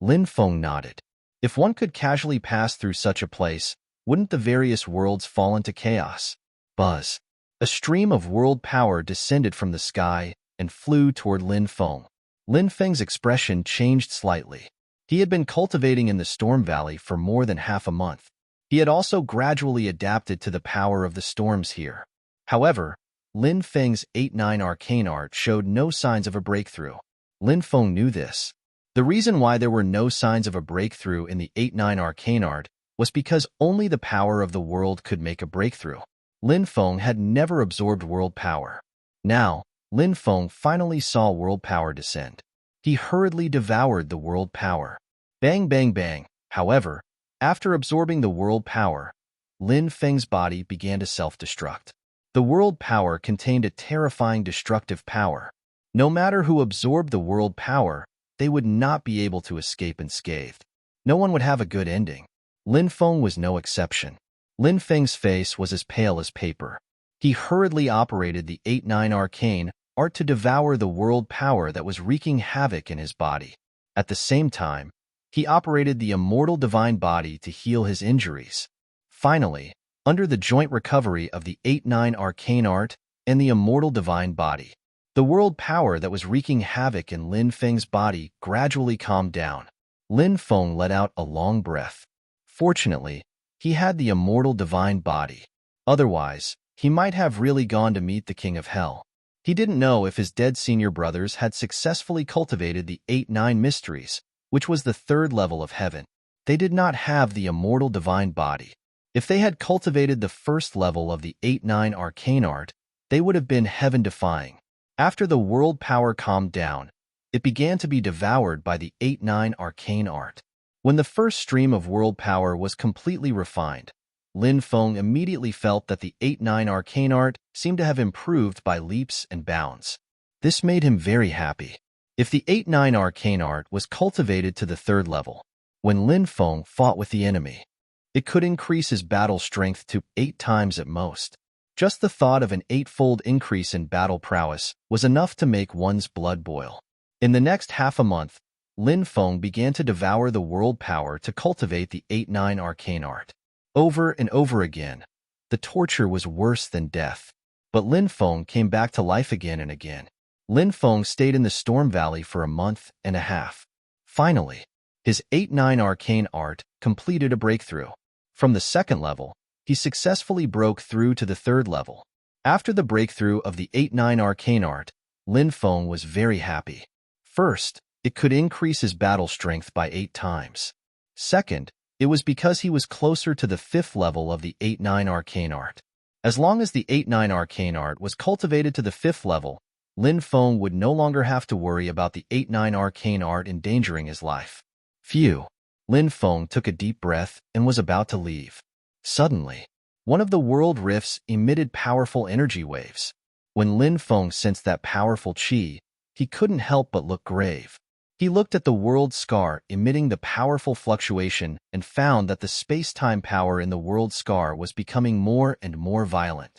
Lin Feng nodded. If one could casually pass through such a place, wouldn't the various worlds fall into chaos? Buzz. A stream of world power descended from the sky and flew toward Lin Feng. Lin Feng's expression changed slightly. He had been cultivating in the Storm Valley for more than half a month. He had also gradually adapted to the power of the storms here. However, Lin Feng's 8-9 arcane art showed no signs of a breakthrough. Lin Feng knew this. The reason why there were no signs of a breakthrough in the 8-9 arcane art was because only the power of the world could make a breakthrough. Lin Feng had never absorbed world power. Now, Lin Feng finally saw world power descend. He hurriedly devoured the world power. Bang, bang, bang. However, after absorbing the world power, Lin Feng's body began to self-destruct. The world power contained a terrifying destructive power. No matter who absorbed the world power, they would not be able to escape unscathed. No one would have a good ending. Lin Feng was no exception. Lin Feng's face was as pale as paper. He hurriedly operated the 8-9 arcane art to devour the world power that was wreaking havoc in his body. At the same time, he operated the immortal divine body to heal his injuries. Finally, under the joint recovery of the 8-9 arcane art and the immortal divine body, the world power that was wreaking havoc in Lin Feng's body gradually calmed down. Lin Feng let out a long breath. Fortunately, he had the immortal divine body. Otherwise, he might have really gone to meet the King of Hell. He didn't know if his dead senior brothers had successfully cultivated the 8-9 mysteries, which was the third level of heaven. They did not have the immortal divine body. If they had cultivated the first level of the 8-9 arcane art, they would have been heaven-defying. After the world power calmed down, it began to be devoured by the 8-9 arcane art. When the first stream of world power was completely refined, Lin Feng immediately felt that the 8-9 arcane art seemed to have improved by leaps and bounds. This made him very happy. If the 8-9 arcane art was cultivated to the third level, when Lin Feng fought with the enemy, it could increase his battle strength to 8 times at most. Just the thought of an 8-fold increase in battle prowess was enough to make one's blood boil. In the next half a month, Lin Feng began to devour the world power to cultivate the 8-9 arcane art. Over and over again, the torture was worse than death. But Lin Feng came back to life again and again. Lin Feng stayed in the Storm Valley for a month and a half. Finally, his 8-9 arcane art completed a breakthrough. From the second level, he successfully broke through to the third level. After the breakthrough of the 8-9 arcane art, Lin Feng was very happy. First, it could increase his battle strength by 8 times. Second, it was because he was closer to the fifth level of the 8-9 arcane art. As long as the 8-9 arcane art was cultivated to the fifth level, Lin Feng would no longer have to worry about the 8-9 arcane art endangering his life. Phew! Lin Feng took a deep breath and was about to leave. Suddenly, one of the world rifts emitted powerful energy waves. When Lin Feng sensed that powerful qi, he couldn't help but look grave. He looked at the world scar emitting the powerful fluctuation and found that the space-time power in the world scar was becoming more and more violent.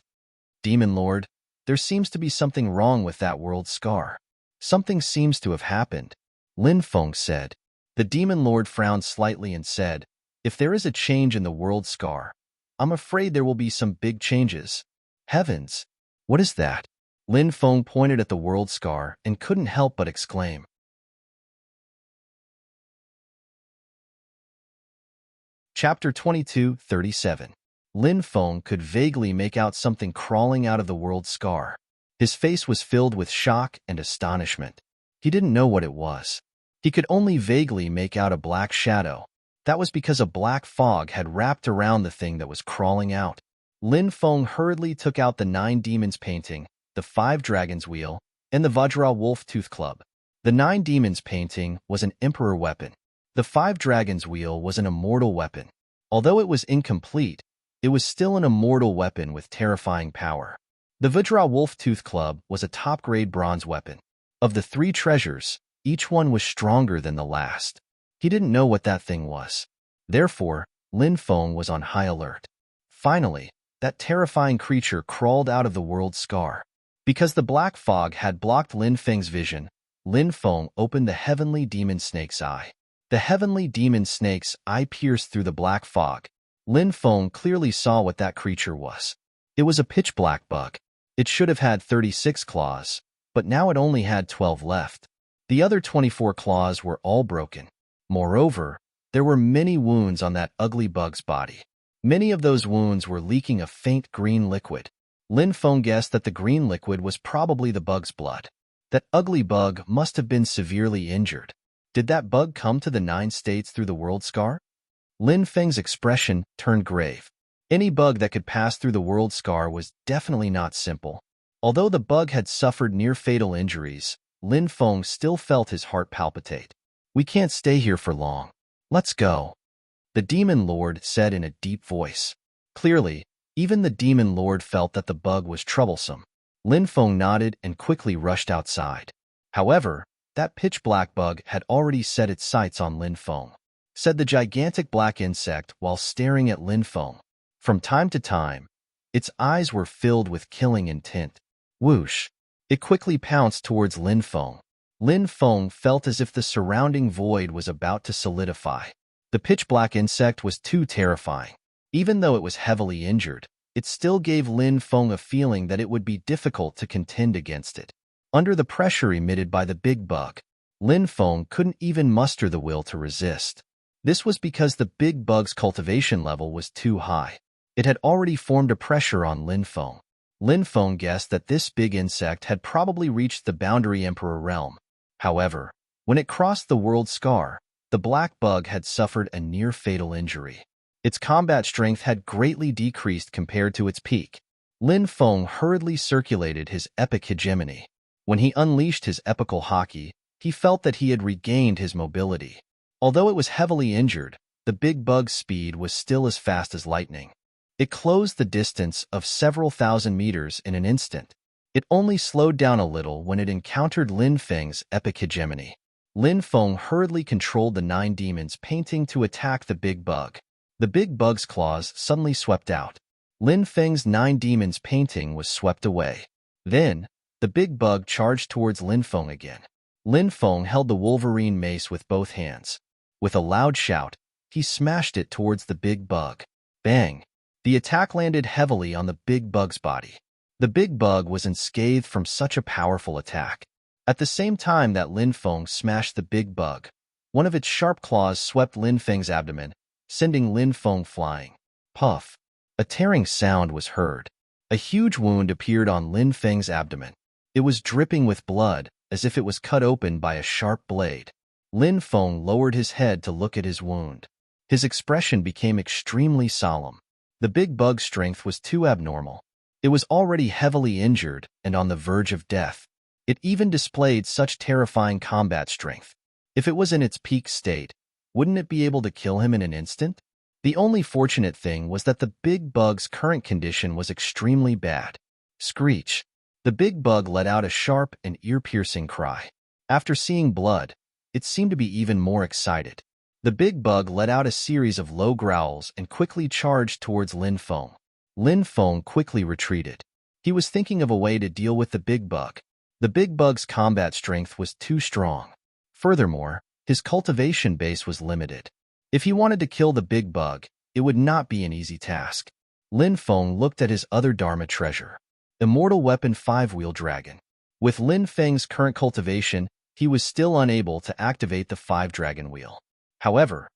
Demon Lord, there seems to be something wrong with that world scar. Something seems to have happened, Lin Feng said. The Demon Lord frowned slightly and said, if there is a change in the world scar, I'm afraid there will be some big changes. Heavens! What is that? Lin Feng pointed at the world scar and couldn't help but exclaim. Chapter 22:37. Lin Feng could vaguely make out something crawling out of the world scar. His face was filled with shock and astonishment. He didn't know what it was. He could only vaguely make out a black shadow. That was because a black fog had wrapped around the thing that was crawling out. Lin Feng hurriedly took out the 9 demons painting, the 5 dragons wheel, and the Vajra wolf tooth club. The 9 demons painting was an emperor weapon. The 5 dragons wheel was an immortal weapon. Although it was incomplete, it was still an immortal weapon with terrifying power. The Vajra wolf tooth club was a top-grade bronze weapon. Of the 3 treasures, each one was stronger than the last. He didn't know what that thing was. Therefore, Lin Feng was on high alert. Finally, that terrifying creature crawled out of the world scar. Because the black fog had blocked Lin Feng's vision, Lin Feng opened the heavenly demon snake's eye. The heavenly demon snake's eye pierced through the black fog. Lin Feng clearly saw what that creature was. It was a pitch-black bug. It should have had 36 claws, but now it only had 12 left. The other 24 claws were all broken. Moreover, there were many wounds on that ugly bug's body. Many of those wounds were leaking a faint green liquid. Lin Feng guessed that the green liquid was probably the bug's blood. That ugly bug must have been severely injured. Did that bug come to the 9 states through the world scar? Lin Feng's expression turned grave. Any bug that could pass through the world scar was definitely not simple. Although the bug had suffered near-fatal injuries, Lin Feng still felt his heart palpitate. "We can't stay here for long. Let's go," the Demon Lord said in a deep voice. Clearly, even the Demon Lord felt that the bug was troublesome. Lin Feng nodded and quickly rushed outside. However, that pitch-black bug had already set its sights on Lin Feng, said the gigantic black insect while staring at Lin Feng. From time to time, its eyes were filled with killing intent. Whoosh! It quickly pounced towards Lin Feng. Lin Feng felt as if the surrounding void was about to solidify. The pitch-black insect was too terrifying. Even though it was heavily injured, it still gave Lin Feng a feeling that it would be difficult to contend against it. Under the pressure emitted by the big bug, Lin Feng couldn't even muster the will to resist. This was because the big bug's cultivation level was too high. It had already formed a pressure on Lin Feng. Lin Feng guessed that this big insect had probably reached the Boundary Emperor realm. However, when it crossed the world scar, the black bug had suffered a near-fatal injury. Its combat strength had greatly decreased compared to its peak. Lin Feng hurriedly circulated his epic hegemony. When he unleashed his epical haki, he felt that he had regained his mobility. Although it was heavily injured, the big bug's speed was still as fast as lightning. It closed the distance of several thousand meters in an instant. It only slowed down a little when it encountered Lin Feng's epic hegemony. Lin Feng hurriedly controlled the 9 demons painting to attack the big bug. The big bug's claws suddenly swept out. Lin Feng's 9 demons painting was swept away. Then, the big bug charged towards Lin Feng again. Lin Feng held the Wolverine mace with both hands. With a loud shout, he smashed it towards the big bug. Bang! The attack landed heavily on the big bug's body. The big bug was unscathed from such a powerful attack. At the same time that Lin Feng smashed the big bug, one of its sharp claws swept Lin Feng's abdomen, sending Lin Feng flying. Puff! A tearing sound was heard. A huge wound appeared on Lin Feng's abdomen. It was dripping with blood, as if it was cut open by a sharp blade. Lin Feng lowered his head to look at his wound. His expression became extremely solemn. The big bug's strength was too abnormal. It was already heavily injured and on the verge of death. It even displayed such terrifying combat strength. If it was in its peak state, wouldn't it be able to kill him in an instant? The only fortunate thing was that the big bug's current condition was extremely bad. Screech! The big bug let out a sharp and ear-piercing cry. After seeing blood, it seemed to be even more excited. The big bug let out a series of low growls and quickly charged towards Lin Feng. Lin Feng quickly retreated. He was thinking of a way to deal with the big bug. The big bug's combat strength was too strong. Furthermore, his cultivation base was limited. If he wanted to kill the big bug, it would not be an easy task. Lin Feng looked at his other Dharma treasure, Immortal Weapon 5-Wheel Dragon. With Lin Feng's current cultivation, he was still unable to activate the 5-Dragon Wheel. However,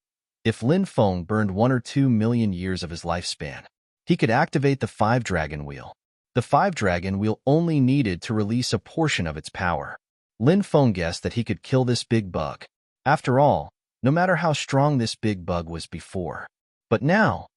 if Lin Feng burned 1 or 2 million years of his lifespan, he could activate the 5-Dragon Wheel. The 5-Dragon Wheel only needed to release a portion of its power. Lin Feng guessed that he could kill this big bug. After all, no matter how strong this big bug was before. But now,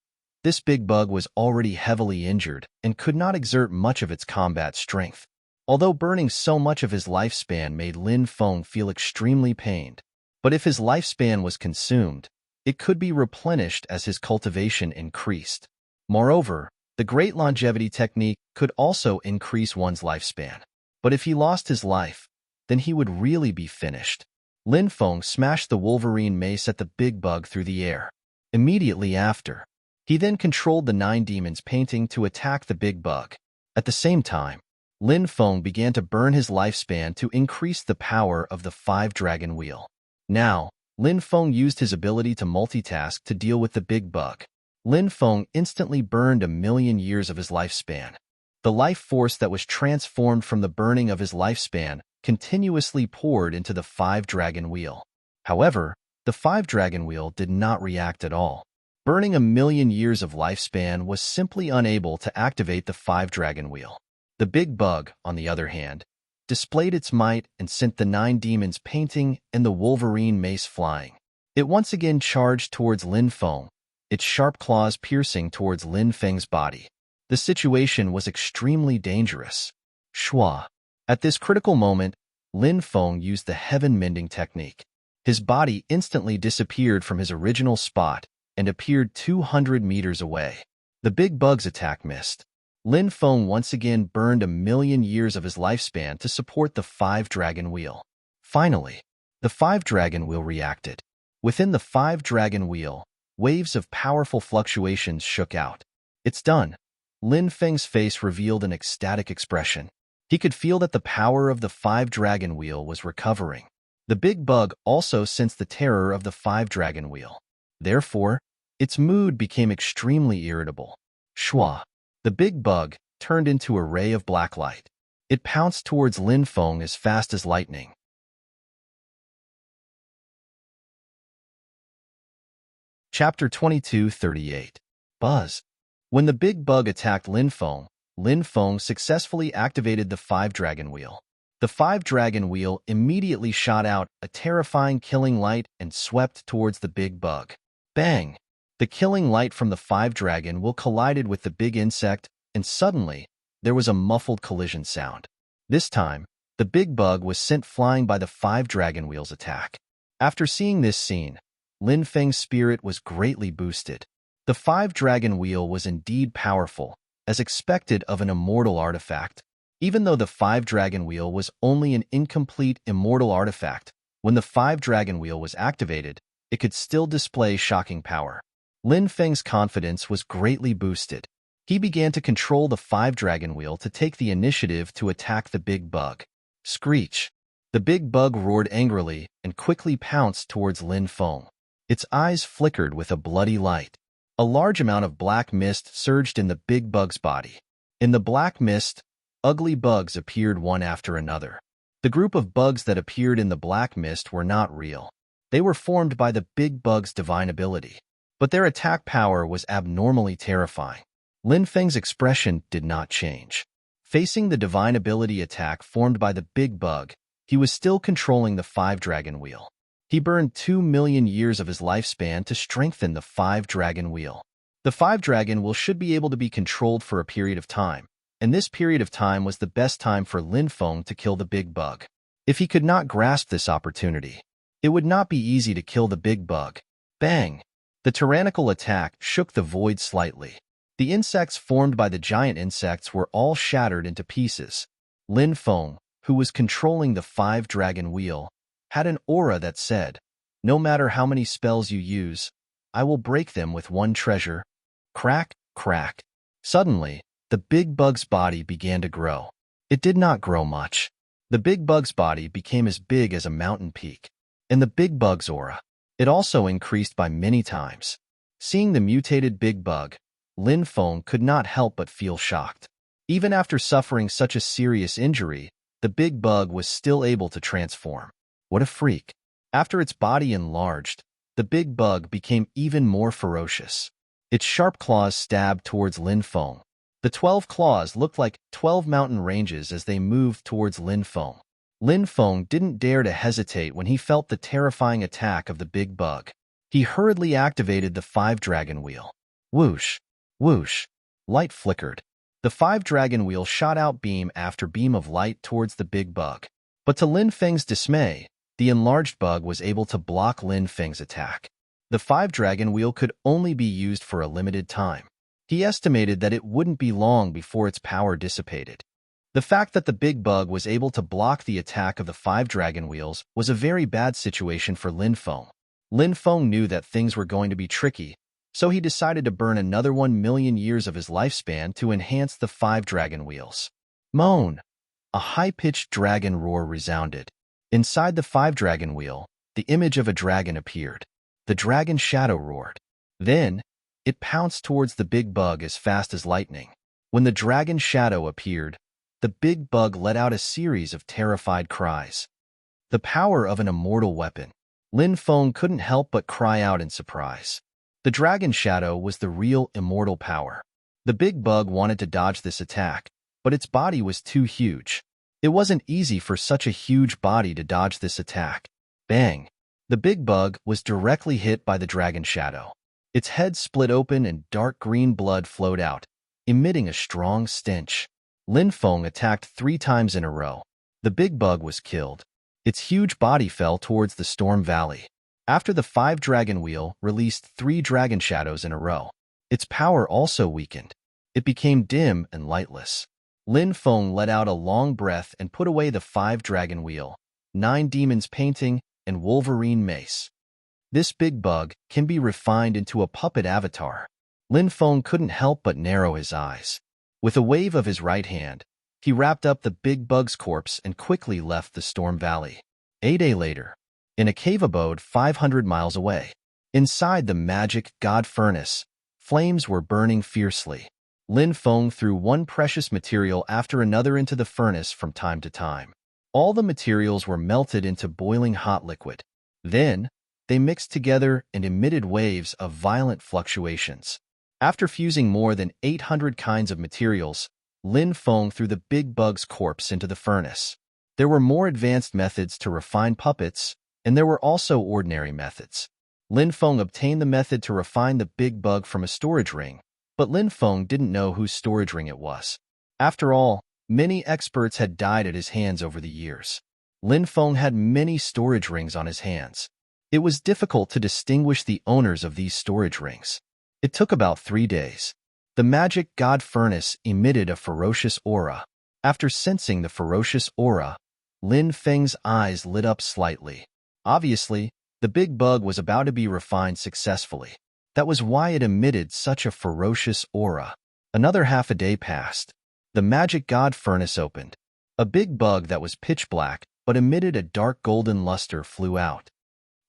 this big bug was already heavily injured and could not exert much of its combat strength. Although burning so much of his lifespan made Lin Feng feel extremely pained. But if his lifespan was consumed, it could be replenished as his cultivation increased. Moreover, the Great Longevity Technique could also increase one's lifespan. But if he lost his life, then he would really be finished. Lin Feng smashed the Wolverine mace at the big bug through the air. Immediately after, he then controlled the 9 demons painting to attack the big bug. At the same time, Lin Feng began to burn his lifespan to increase the power of the 5-Dragon Wheel. Now, Lin Feng used his ability to multitask to deal with the big bug. Lin Feng instantly burned 1 million years of his lifespan. The life force that was transformed from the burning of his lifespan continuously poured into the 5-Dragon Wheel. However, The five-dragon wheel did not react at all. Burning 1,000,000 years of lifespan was simply unable to activate the five-dragon wheel. The big bug, on the other hand, displayed its might and sent the 9 demons painting and the Wolverine mace flying. It once again charged towards Lin Feng, its sharp claws piercing towards Lin Feng's body. The situation was extremely dangerous. Shua. At this critical moment, Lin Feng used the heaven-mending technique. His body instantly disappeared from his original spot and appeared 200 meters away. The big bug's attack missed. Lin Feng once again burned 1,000,000 years of his lifespan to support the five-dragon wheel. Finally, the five-dragon wheel reacted. Within the five-dragon wheel, waves of powerful fluctuations shook out. It's done. Lin Feng's face revealed an ecstatic expression. He could feel that the power of the five-dragon wheel was recovering. The big bug also sensed the terror of the five-dragon wheel. Therefore, its mood became extremely irritable. Shua. The big bug turned into a ray of black light. It pounced towards Lin Feng as fast as lightning. Chapter 22:38. Buzz. When the big bug attacked Lin Feng successfully activated the five-dragon wheel. The five-dragon wheel immediately shot out a terrifying killing light and swept towards the big bug. Bang! The killing light from the five-dragon wheel collided with the big insect, and suddenly, there was a muffled collision sound. This time, the big bug was sent flying by the five-dragon wheel's attack. After seeing this scene, Lin Feng's spirit was greatly boosted. The five-dragon wheel was indeed powerful, as expected of an immortal artifact. Even though the five-dragon wheel was only an incomplete immortal artifact, when the five-dragon wheel was activated, it could still display shocking power. Lin Feng's confidence was greatly boosted. He began to control the five-dragon wheel to take the initiative to attack the big bug. Screech! The big bug roared angrily and quickly pounced towards Lin Feng. Its eyes flickered with a bloody light. A large amount of black mist surged in the big bug's body. In the black mist, ugly bugs appeared one after another. The group of bugs that appeared in the black mist were not real. They were formed by the big bug's divine ability. But their attack power was abnormally terrifying. Lin Feng's expression did not change. Facing the divine ability attack formed by the big bug, he was still controlling the five-dragon wheel. He burned 2,000,000 years of his lifespan to strengthen the five-dragon wheel. The five-dragon wheel should be able to be controlled for a period of time, and this period of time was the best time for Lin Feng to kill the big bug. If he could not grasp this opportunity, it would not be easy to kill the big bug. Bang! The tyrannical attack shook the void slightly. The insects formed by the giant insects were all shattered into pieces. Lin Feng, who was controlling the five-dragon wheel, had an aura that said, "No matter how many spells you use, I will break them with one treasure." Crack, crack. Suddenly, the big bug's body began to grow. It did not grow much. The big bug's body became as big as a mountain peak. And the big bug's aura, it also increased by many times. Seeing the mutated big bug, Lin Feng could not help but feel shocked. Even after suffering such a serious injury, the big bug was still able to transform. What a freak. After its body enlarged, the big bug became even more ferocious. Its sharp claws stabbed towards Lin Feng. The 12 claws looked like 12 mountain ranges as they moved towards Lin Feng. Lin Feng didn't dare to hesitate when he felt the terrifying attack of the big bug. He hurriedly activated the five-dragon wheel. Whoosh! Whoosh! Light flickered. The five-dragon wheel shot out beam after beam of light towards the big bug. But to Lin Feng's dismay, the enlarged bug was able to block Lin Feng's attack. The five-dragon wheel could only be used for a limited time. He estimated that it wouldn't be long before its power dissipated. The fact that the big bug was able to block the attack of the five-dragon wheels was a very bad situation for Lin Feng. Lin Feng knew that things were going to be tricky, so he decided to burn another 1,000,000 years of his lifespan to enhance the five-dragon wheels. Moan! A high-pitched dragon roar resounded. Inside the five-dragon wheel, the image of a dragon appeared. The dragon shadow roared. Then, it pounced towards the big bug as fast as lightning. When the dragon shadow appeared, the big bug let out a series of terrified cries. The power of an immortal weapon. Lin Feng couldn't help but cry out in surprise. The dragon shadow was the real immortal power. The big bug wanted to dodge this attack, but its body was too huge. It wasn't easy for such a huge body to dodge this attack. Bang! The big bug was directly hit by the dragon shadow. Its head split open and dark green blood flowed out, emitting a strong stench. Lin Feng attacked 3 times in a row. The big bug was killed. Its huge body fell towards the storm valley. After the 5 dragon wheel released 3 dragon shadows in a row, its power also weakened. It became dim and lightless. Lin Feng let out a long breath and put away the 5 dragon wheel, 9 demons painting, and Wolverine mace. This big bug can be refined into a puppet avatar. Lin Feng couldn't help but narrow his eyes. With a wave of his right hand, he wrapped up the big bug's corpse and quickly left the storm valley. A day later, in a cave abode 500 miles away, inside the magic god furnace, flames were burning fiercely. Lin Feng threw one precious material after another into the furnace from time to time. All the materials were melted into boiling hot liquid. Then, they mixed together and emitted waves of violent fluctuations. After fusing more than 800 kinds of materials, Lin Feng threw the big bug's corpse into the furnace. There were more advanced methods to refine puppets, and there were also ordinary methods. Lin Feng obtained the method to refine the big bug from a storage ring, but Lin Feng didn't know whose storage ring it was. After all, many experts had died at his hands over the years. Lin Feng had many storage rings on his hands. It was difficult to distinguish the owners of these storage rings. It took about 3 days. The magic god furnace emitted a ferocious aura. After sensing the ferocious aura, Lin Feng's eyes lit up slightly. Obviously, the big bug was about to be refined successfully. That was why it emitted such a ferocious aura. Another half a day passed. The magic god furnace opened. A big bug that was pitch black but emitted a dark golden luster flew out.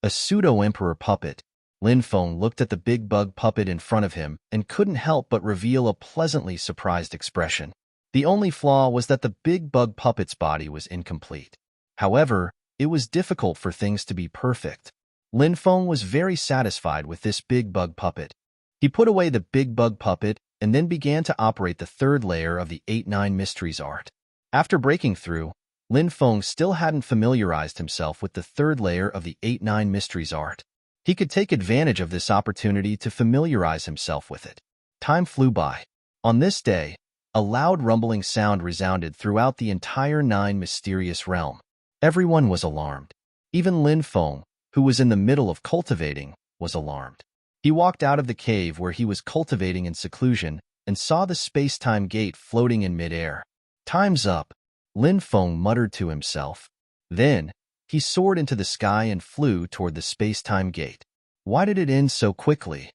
A pseudo-emperor puppet. Lin Feng looked at the big bug puppet in front of him and couldn't help but reveal a pleasantly surprised expression. The only flaw was that the big bug puppet's body was incomplete. However, it was difficult for things to be perfect. Lin Feng was very satisfied with this big bug puppet. He put away the big bug puppet and then began to operate the 3rd layer of the 8-9 Mysteries art. After breaking through, Lin Feng still hadn't familiarized himself with the 3rd layer of the 8-9 Mysteries art. He could take advantage of this opportunity to familiarize himself with it. Time flew by. On this day, a loud rumbling sound resounded throughout the entire 9 mysterious realm. Everyone was alarmed. Even Lin Feng, who was in the middle of cultivating, was alarmed. He walked out of the cave where he was cultivating in seclusion and saw the space-time gate floating in midair. Time's up, Lin Feng muttered to himself. Then, he soared into the sky and flew toward the space-time gate. Why did it end so quickly?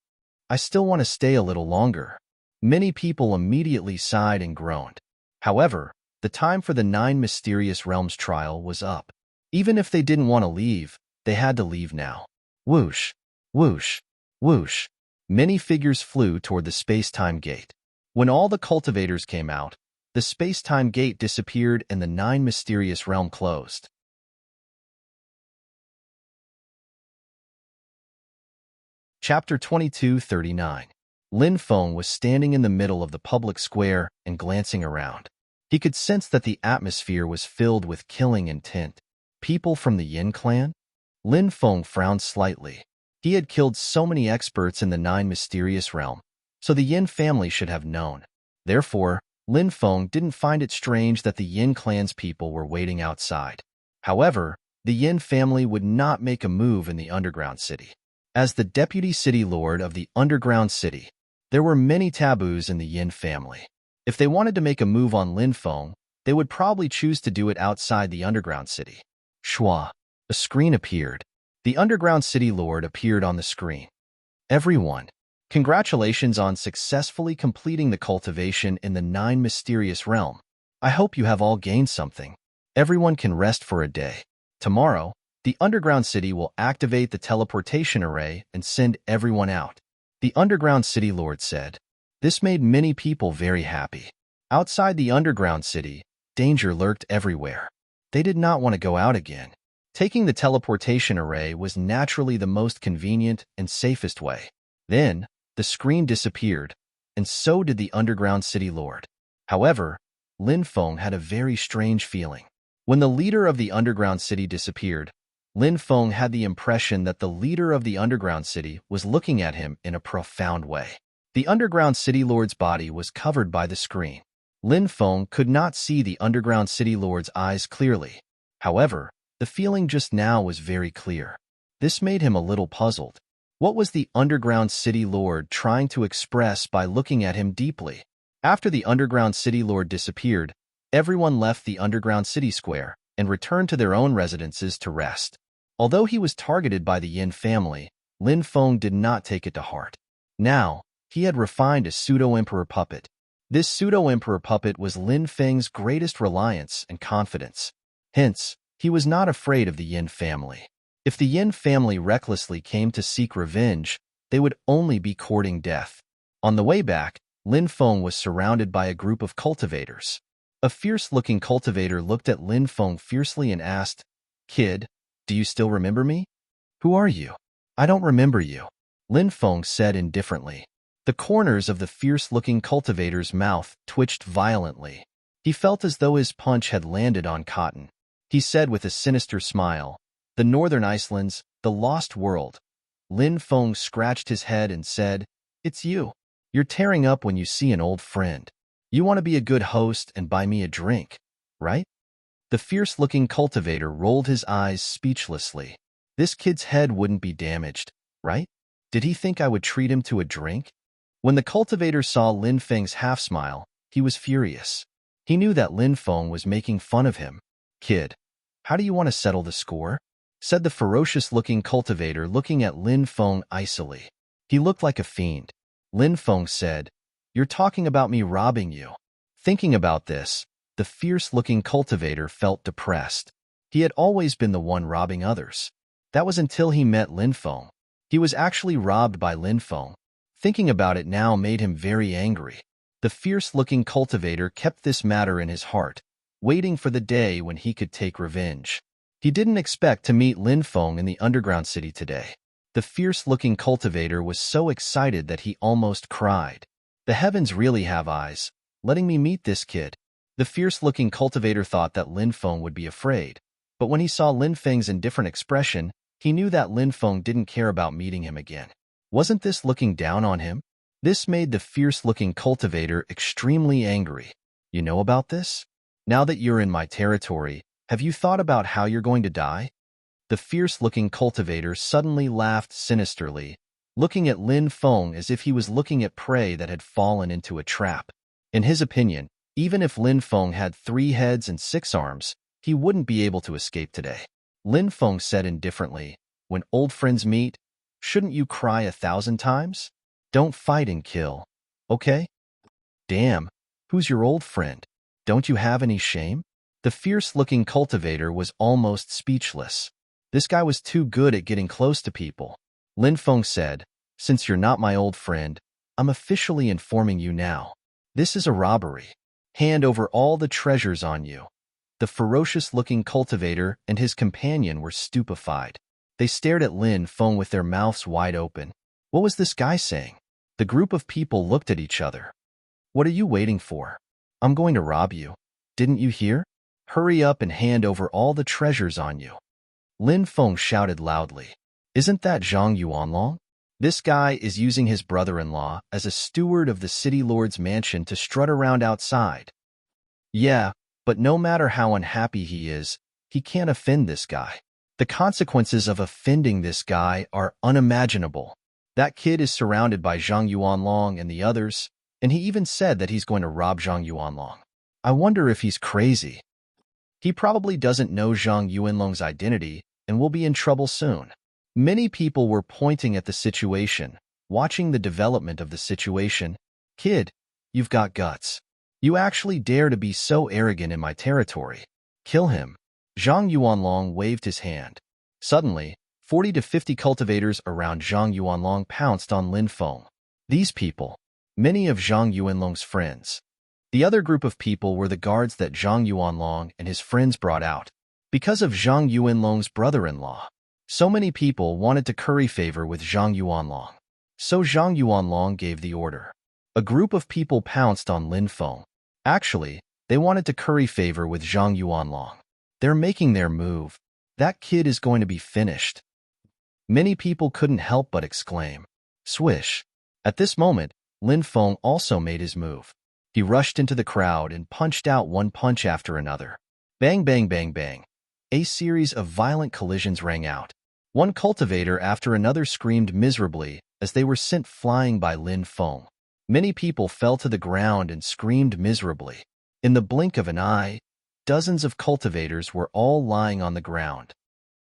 I still want to stay a little longer. Many people immediately sighed and groaned. However, the time for the 9 mysterious realms trial was up. Even if they didn't want to leave, they had to leave now. Whoosh, whoosh, whoosh. Many figures flew toward the space-time gate. When all the cultivators came out, the space-time gate disappeared and the 9 mysterious realm closed. Chapter 2239. Lin Feng was standing in the middle of the public square and glancing around. He could sense that the atmosphere was filled with killing intent. People from the Yin clan? Lin Feng frowned slightly. He had killed so many experts in the 9 mysterious realm, so the Yin family should have known. Therefore, Lin Feng didn't find it strange that the Yin clan's people were waiting outside. However, the Yin family would not make a move in the underground city. As the deputy city lord of the underground city, there were many taboos in the Yin family. If they wanted to make a move on Lin Feng, they would probably choose to do it outside the underground city. Shwa. A screen appeared. The underground city lord appeared on the screen. Everyone, congratulations on successfully completing the cultivation in the 9 mysterious realm. I hope you have all gained something. Everyone can rest for a day. Tomorrow, the underground city will activate the teleportation array and send everyone out. The underground city lord said. This made many people very happy. Outside the underground city, danger lurked everywhere. They did not want to go out again. Taking the teleportation array was naturally the most convenient and safest way. Then, the screen disappeared, and so did the underground city lord. However, Lin Feng had a very strange feeling. When the leader of the underground city disappeared, Lin Feng had the impression that the leader of the underground city was looking at him in a profound way. The underground city lord's body was covered by the screen. Lin Feng could not see the underground city lord's eyes clearly. However, the feeling just now was very clear. This made him a little puzzled. What was the underground city lord trying to express by looking at him deeply? After the underground city lord disappeared, everyone left the underground city square and returned to their own residences to rest. Although he was targeted by the Yin family, Lin Feng did not take it to heart. Now, he had refined a pseudo-emperor puppet. This pseudo-emperor puppet was Lin Feng's greatest reliance and confidence. Hence, he was not afraid of the Yin family. If the Yin family recklessly came to seek revenge, they would only be courting death. On the way back, Lin Feng was surrounded by a group of cultivators. A fierce-looking cultivator looked at Lin Feng fiercely and asked, "Kid, do you still remember me?" "Who are you?" "I don't remember you," Lin Feng said indifferently. The corners of the fierce-looking cultivator's mouth twitched violently. He felt as though his punch had landed on cotton. He said with a sinister smile, "The Northern Icelands, the lost world." Lin Feng scratched his head and said, "It's you. You're tearing up when you see an old friend. You want to be a good host and buy me a drink, right?" The fierce-looking cultivator rolled his eyes speechlessly. This kid's head wouldn't be damaged, right? Did he think I would treat him to a drink? When the cultivator saw Lin Feng's half-smile, he was furious. He knew that Lin Feng was making fun of him. "Kid, how do you want to settle the score?" said the ferocious-looking cultivator, looking at Lin Feng icily. He looked like a fiend. Lin Feng said, "You're talking about me robbing you." Thinking about this, the fierce-looking cultivator felt depressed. He had always been the one robbing others. That was until he met Lin Feng. He was actually robbed by Lin Feng. Thinking about it now made him very angry. The fierce-looking cultivator kept this matter in his heart, waiting for the day when he could take revenge. He didn't expect to meet Lin Feng in the underground city today. The fierce-looking cultivator was so excited that he almost cried. The heavens really have eyes, letting me meet this kid. The fierce-looking cultivator thought that Lin Feng would be afraid, but when he saw Lin Feng's indifferent expression, he knew that Lin Feng didn't care about meeting him again. Wasn't this looking down on him? This made the fierce-looking cultivator extremely angry. "You know about this? Now that you're in my territory, have you thought about how you're going to die?" The fierce-looking cultivator suddenly laughed sinisterly, looking at Lin Feng as if he was looking at prey that had fallen into a trap. In his opinion, even if Lin Feng had 3 heads and 6 arms, he wouldn't be able to escape today. Lin Feng said indifferently, "When old friends meet, shouldn't you cry 1,000 times? Don't fight and kill, okay?" "Damn, who's your old friend? Don't you have any shame?" The fierce-looking cultivator was almost speechless. This guy was too good at getting close to people. Lin Feng said, "Since you're not my old friend, I'm officially informing you now. This is a robbery. Hand over all the treasures on you." The ferocious-looking cultivator and his companion were stupefied. They stared at Lin Feng with their mouths wide open. What was this guy saying? The group of people looked at each other. "What are you waiting for? I'm going to rob you. Didn't you hear? Hurry up and hand over all the treasures on you." Lin Feng shouted loudly. "Isn't that Zhang Yuanlong? This guy is using his brother-in-law as a steward of the city lord's mansion to strut around outside." "Yeah, but no matter how unhappy he is, he can't offend this guy. The consequences of offending this guy are unimaginable. That kid is surrounded by Zhang Yuanlong and the others, and he even said that he's going to rob Zhang Yuanlong. I wonder if he's crazy. He probably doesn't know Zhang Yuanlong's identity and will be in trouble soon." Many people were pointing at the situation, watching the development of the situation. "Kid, you've got guts. You actually dare to be so arrogant in my territory. Kill him." Zhang Yuanlong waved his hand. Suddenly, 40 to 50 cultivators around Zhang Yuanlong pounced on Lin Feng. These people, many of Zhang Yuanlong's friends. The other group of people were the guards that Zhang Yuanlong and his friends brought out. Because of Zhang Yuanlong's brother-in-law. So many people wanted to curry favor with Zhang Yuanlong. So Zhang Yuanlong gave the order. A group of people pounced on Lin Feng. Actually, they wanted to curry favor with Zhang Yuanlong. They're making their move. That kid is going to be finished. Many people couldn't help but exclaim. Swish. At this moment, Lin Feng also made his move. He rushed into the crowd and punched out one punch after another. Bang, bang, bang, bang. A series of violent collisions rang out. One cultivator after another screamed miserably as they were sent flying by Lin Feng. Many people fell to the ground and screamed miserably. In the blink of an eye, dozens of cultivators were all lying on the ground.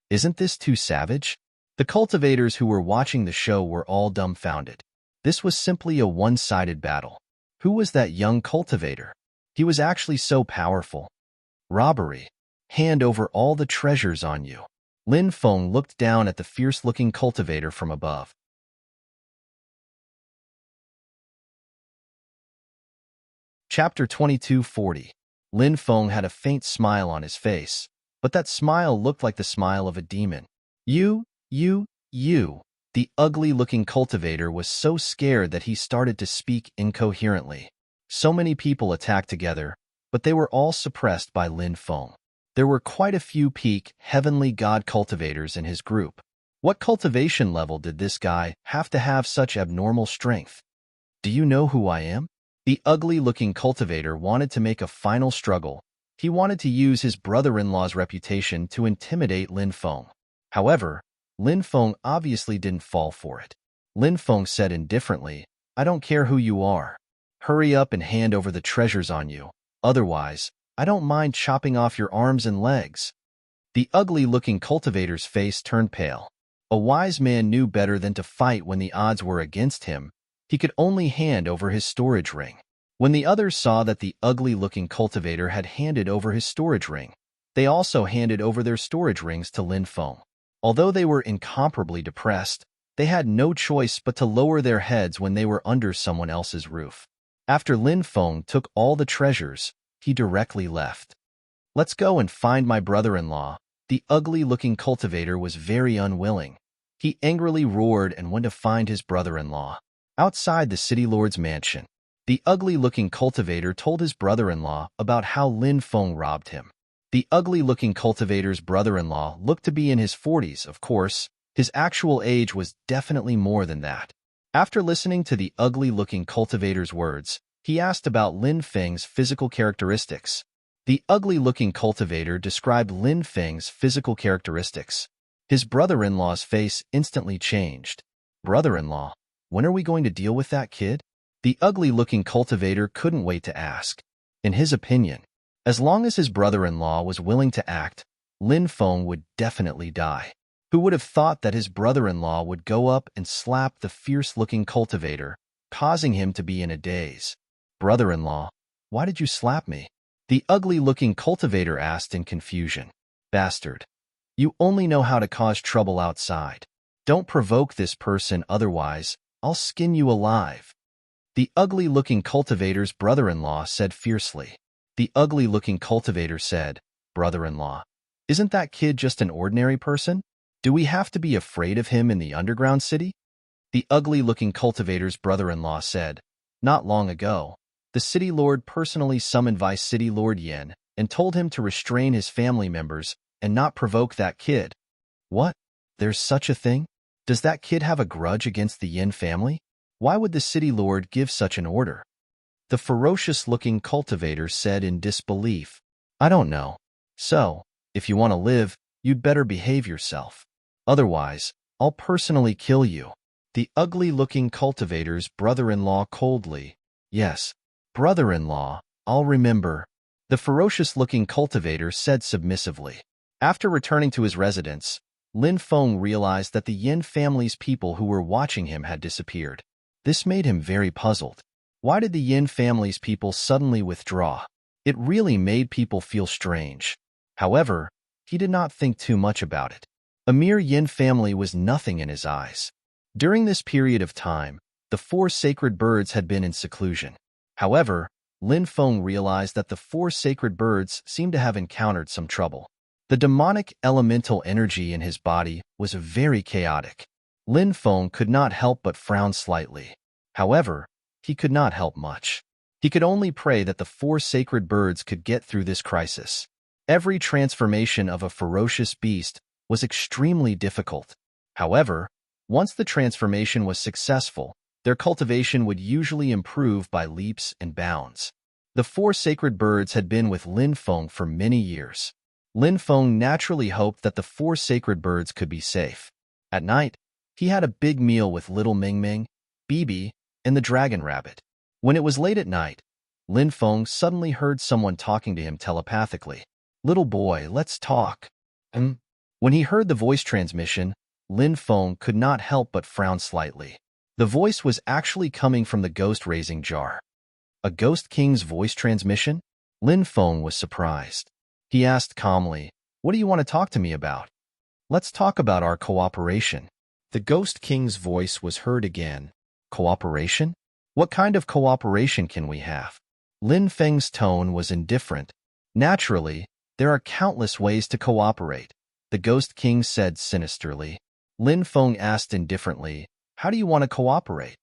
Isn't this too savage? The cultivators who were watching the show were all dumbfounded. This was simply a one-sided battle. Who was that young cultivator? He was actually so powerful. Robbery. Hand over all the treasures on you. Lin Feng looked down at the fierce-looking cultivator from above. Chapter 2240. Lin Feng had a faint smile on his face, but that smile looked like the smile of a demon. You. The ugly-looking cultivator was so scared that he started to speak incoherently. So many people attacked together, but they were all suppressed by Lin Feng. There were quite a few peak, heavenly god cultivators in his group. What cultivation level did this guy have to have such abnormal strength? Do you know who I am? The ugly-looking cultivator wanted to make a final struggle. He wanted to use his brother-in-law's reputation to intimidate Lin Feng. However, Lin Feng obviously didn't fall for it. Lin Feng said indifferently, I don't care who you are. Hurry up and hand over the treasures on you. Otherwise, I don't mind chopping off your arms and legs. The ugly-looking cultivator's face turned pale. A wise man knew better than to fight when the odds were against him. He could only hand over his storage ring. When the others saw that the ugly-looking cultivator had handed over his storage ring, they also handed over their storage rings to Lin Feng. Although they were incomparably depressed, they had no choice but to lower their heads when they were under someone else's roof. After Lin Feng took all the treasures, he directly left. Let's go and find my brother-in-law. The ugly-looking cultivator was very unwilling. He angrily roared and went to find his brother-in-law. Outside the city lord's mansion, the ugly-looking cultivator told his brother-in-law about how Lin Feng robbed him. The ugly-looking cultivator's brother-in-law looked to be in his 40s, of course. His actual age was definitely more than that. After listening to the ugly-looking cultivator's words, he asked about Lin Feng's physical characteristics. The ugly-looking cultivator described Lin Feng's physical characteristics. His brother-in-law's face instantly changed. Brother-in-law, when are we going to deal with that kid? The ugly-looking cultivator couldn't wait to ask. In his opinion, as long as his brother-in-law was willing to act, Lin Feng would definitely die. Who would have thought that his brother-in-law would go up and slap the fierce-looking cultivator, causing him to be in a daze? Brother-in-law, why did you slap me? The ugly-looking cultivator asked in confusion. Bastard. You only know how to cause trouble outside. Don't provoke this person, otherwise, I'll skin you alive. The ugly-looking cultivator's brother-in-law said fiercely. The ugly-looking cultivator said, Brother-in-law, isn't that kid just an ordinary person? Do we have to be afraid of him in the underground city? The ugly-looking cultivator's brother-in-law said, Not long ago, the city lord personally summoned Vice City Lord Yin and told him to restrain his family members and not provoke that kid. What? There's such a thing? Does that kid have a grudge against the Yin family? Why would the city lord give such an order? The ferocious-looking cultivator said in disbelief. I don't know. So, if you want to live, you'd better behave yourself. Otherwise, I'll personally kill you. The ugly-looking cultivator's brother-in-law coldly. Yes, brother-in-law, I'll remember. The ferocious-looking cultivator said submissively. After returning to his residence, Lin Feng realized that the Yin family's people who were watching him had disappeared. This made him very puzzled. Why did the Yin family's people suddenly withdraw? It really made people feel strange. However, he did not think too much about it. A mere Yin family was nothing in his eyes. During this period of time, the 4 sacred birds had been in seclusion. However, Lin Feng realized that the 4 sacred birds seemed to have encountered some trouble. The demonic elemental energy in his body was very chaotic. Lin Feng could not help but frown slightly. However, he could not help much. He could only pray that the 4 sacred birds could get through this crisis. Every transformation of a ferocious beast was extremely difficult. However, once the transformation was successful, their cultivation would usually improve by leaps and bounds. The 4 sacred birds had been with Lin Feng for many years. Lin Feng naturally hoped that the 4 sacred birds could be safe. At night, he had a big meal with little Ming Ming, Bibi, and the dragon rabbit. When it was late at night, Lin Feng suddenly heard someone talking to him telepathically. "Little boy, let's talk." When he heard the voice transmission, Lin Feng could not help but frown slightly. The voice was actually coming from the ghost raising jar. A ghost king's voice transmission? Lin Feng was surprised. He asked calmly, "What do you want to talk to me about?" "Let's talk about our cooperation." The ghost king's voice was heard again. "Cooperation? What kind of cooperation can we have?" Lin Feng's tone was indifferent. "Naturally, there are countless ways to cooperate," the ghost king said sinisterly. Lin Feng asked indifferently, "How do you want to cooperate?"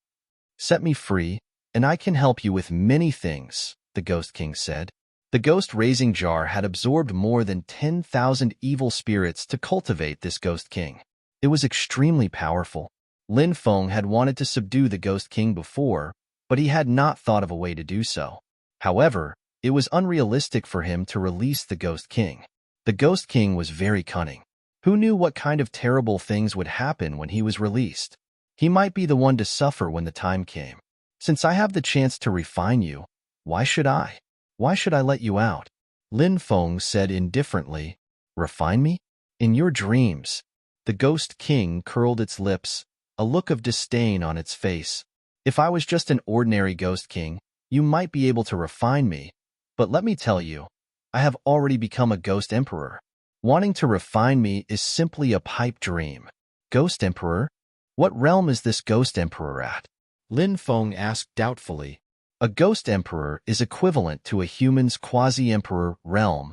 "Set me free, and I can help you with many things," the ghost king said. The ghost raising jar had absorbed more than 10,000 evil spirits to cultivate this ghost king. It was extremely powerful. Lin Feng had wanted to subdue the ghost king before, but he had not thought of a way to do so. However, it was unrealistic for him to release the ghost king. The ghost king was very cunning. Who knew what kind of terrible things would happen when he was released? He might be the one to suffer when the time came. "Since I have the chance to refine you, why should I? Why should I let you out?" Lin Feng said indifferently. "Refine me? In your dreams." The ghost king curled its lips, a look of disdain on its face. "If I was just an ordinary ghost king, you might be able to refine me, but let me tell you, I have already become a ghost emperor. Wanting to refine me is simply a pipe dream." "Ghost emperor? What realm is this ghost emperor at?" Lin Feng asked doubtfully. "A ghost emperor is equivalent to a human's quasi-emperor realm,"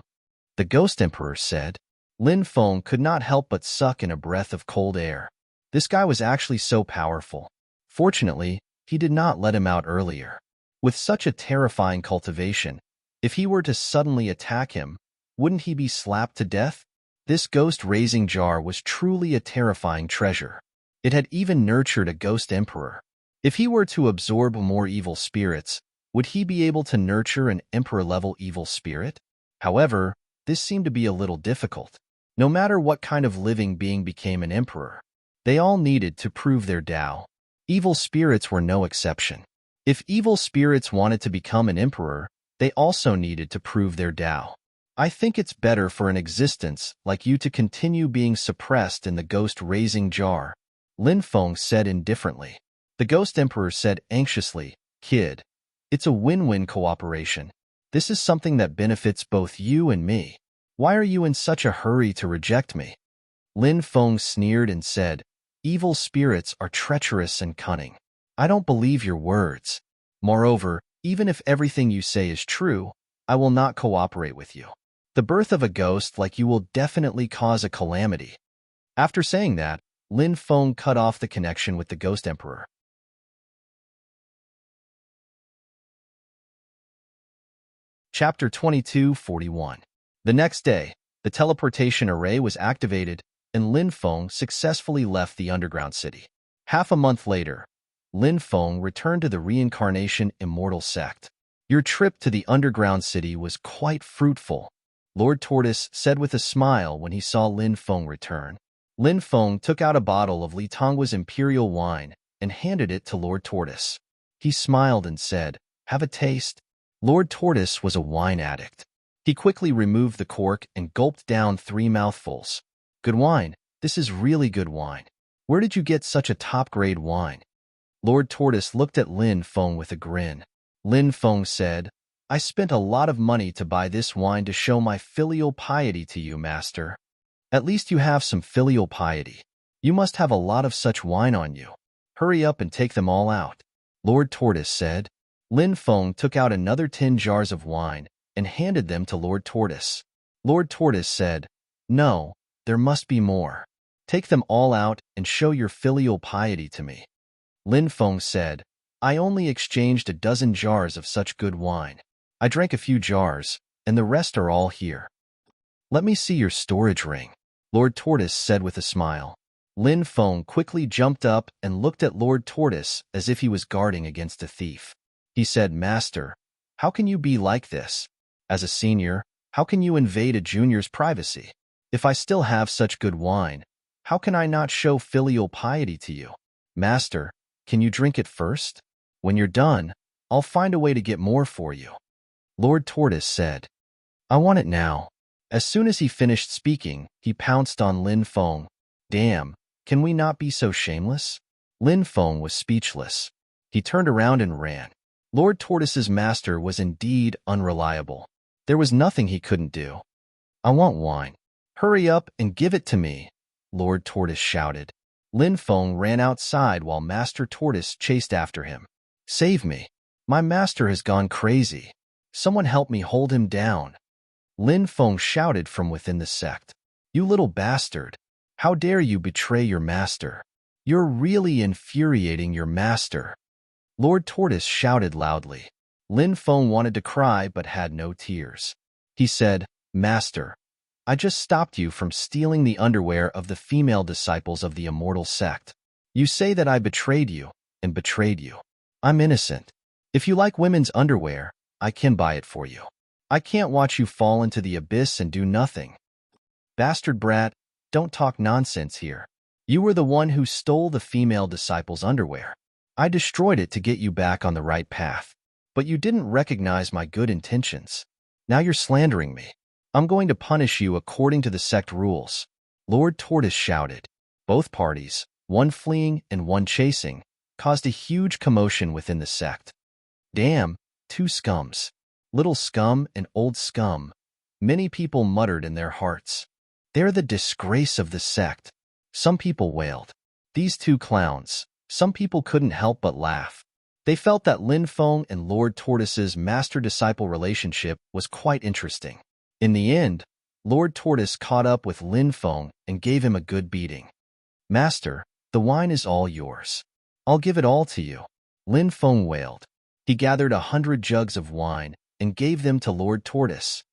the ghost emperor said. Lin Feng could not help but suck in a breath of cold air. This guy was actually so powerful. Fortunately, he did not let him out earlier. With such a terrifying cultivation, if he were to suddenly attack him, wouldn't he be slapped to death? This ghost-raising jar was truly a terrifying treasure. It had even nurtured a ghost emperor. If he were to absorb more evil spirits, would he be able to nurture an emperor-level evil spirit? However, this seemed to be a little difficult. No matter what kind of living being became an emperor, they all needed to prove their Tao. Evil spirits were no exception. If evil spirits wanted to become an emperor, they also needed to prove their Tao. "I think it's better for an existence like you to continue being suppressed in the ghost-raising jar," Lin Feng said indifferently. The ghost emperor said anxiously, "Kid, it's a win-win cooperation. This is something that benefits both you and me. Why are you in such a hurry to reject me?" Lin Feng sneered and said, "Evil spirits are treacherous and cunning. I don't believe your words. Moreover, even if everything you say is true, I will not cooperate with you. The birth of a ghost like you will definitely cause a calamity." After saying that, Lin Feng cut off the connection with the ghost emperor. Chapter 2241. The next day, the teleportation array was activated, and Lin Feng successfully left the underground city. Half a month later, Lin Feng returned to the reincarnation immortal sect. "Your trip to the underground city was quite fruitful," Lord Tortoise said with a smile when he saw Lin Feng return. Lin Feng took out a bottle of Li Tonggua's imperial wine and handed it to Lord Tortoise. He smiled and said, "Have a taste." Lord Tortoise was a wine addict. He quickly removed the cork and gulped down 3 mouthfuls. "Good wine. This is really good wine. Where did you get such a top-grade wine?" Lord Tortoise looked at Lin Feng with a grin. Lin Feng said, "I spent a lot of money to buy this wine to show my filial piety to you, master." "At least you have some filial piety. You must have a lot of such wine on you. Hurry up and take them all out," Lord Tortoise said. Lin Feng took out another 10 jars of wine and handed them to Lord Tortoise. Lord Tortoise said, No, there must be more. Take them all out and show your filial piety to me. Lin Feng said, I only exchanged a dozen jars of such good wine. I drank a few jars, and the rest are all here. Let me see your storage ring, Lord Tortoise said with a smile. Lin Feng quickly jumped up and looked at Lord Tortoise as if he was guarding against a thief. He said, Master, how can you be like this? As a senior, how can you invade a junior's privacy? If I still have such good wine, how can I not show filial piety to you? Master, can you drink it first? When you're done, I'll find a way to get more for you. Lord Tortoise said, I want it now. As soon as he finished speaking, he pounced on Lin Feng. Damn, can we not be so shameless? Lin Feng was speechless. He turned around and ran. Lord Tortoise's master was indeed unreliable. There was nothing he couldn't do. I want wine. Hurry up and give it to me, Lord Tortoise shouted. Lin Feng ran outside while Master Tortoise chased after him. Save me. My master has gone crazy. Someone help me hold him down. Lin Feng shouted from within the sect. You little bastard. How dare you betray your master? You're really infuriating your master. Lord Tortoise shouted loudly. Lin Feng wanted to cry but had no tears. He said, Master, I just stopped you from stealing the underwear of the female disciples of the immortal sect. You say that I betrayed you, and betrayed you. I'm innocent. If you like women's underwear, I can buy it for you. I can't watch you fall into the abyss and do nothing. Bastard brat, don't talk nonsense here. You were the one who stole the female disciples' underwear. I destroyed it to get you back on the right path. But you didn't recognize my good intentions. Now you're slandering me. I'm going to punish you according to the sect rules. Lord Tortoise shouted. Both parties, one fleeing and one chasing, caused a huge commotion within the sect. Damn, two scums. Little scum and old scum. Many people muttered in their hearts. They're the disgrace of the sect. Some people wailed. These two clowns. Some people couldn't help but laugh. They felt that Lin Feng and Lord Tortoise's master-disciple relationship was quite interesting. In the end, Lord Tortoise caught up with Lin Feng and gave him a good beating. Master, the wine is all yours. I'll give it all to you. Lin Feng wailed. He gathered 100 jugs of wine and gave them to Lord Tortoise.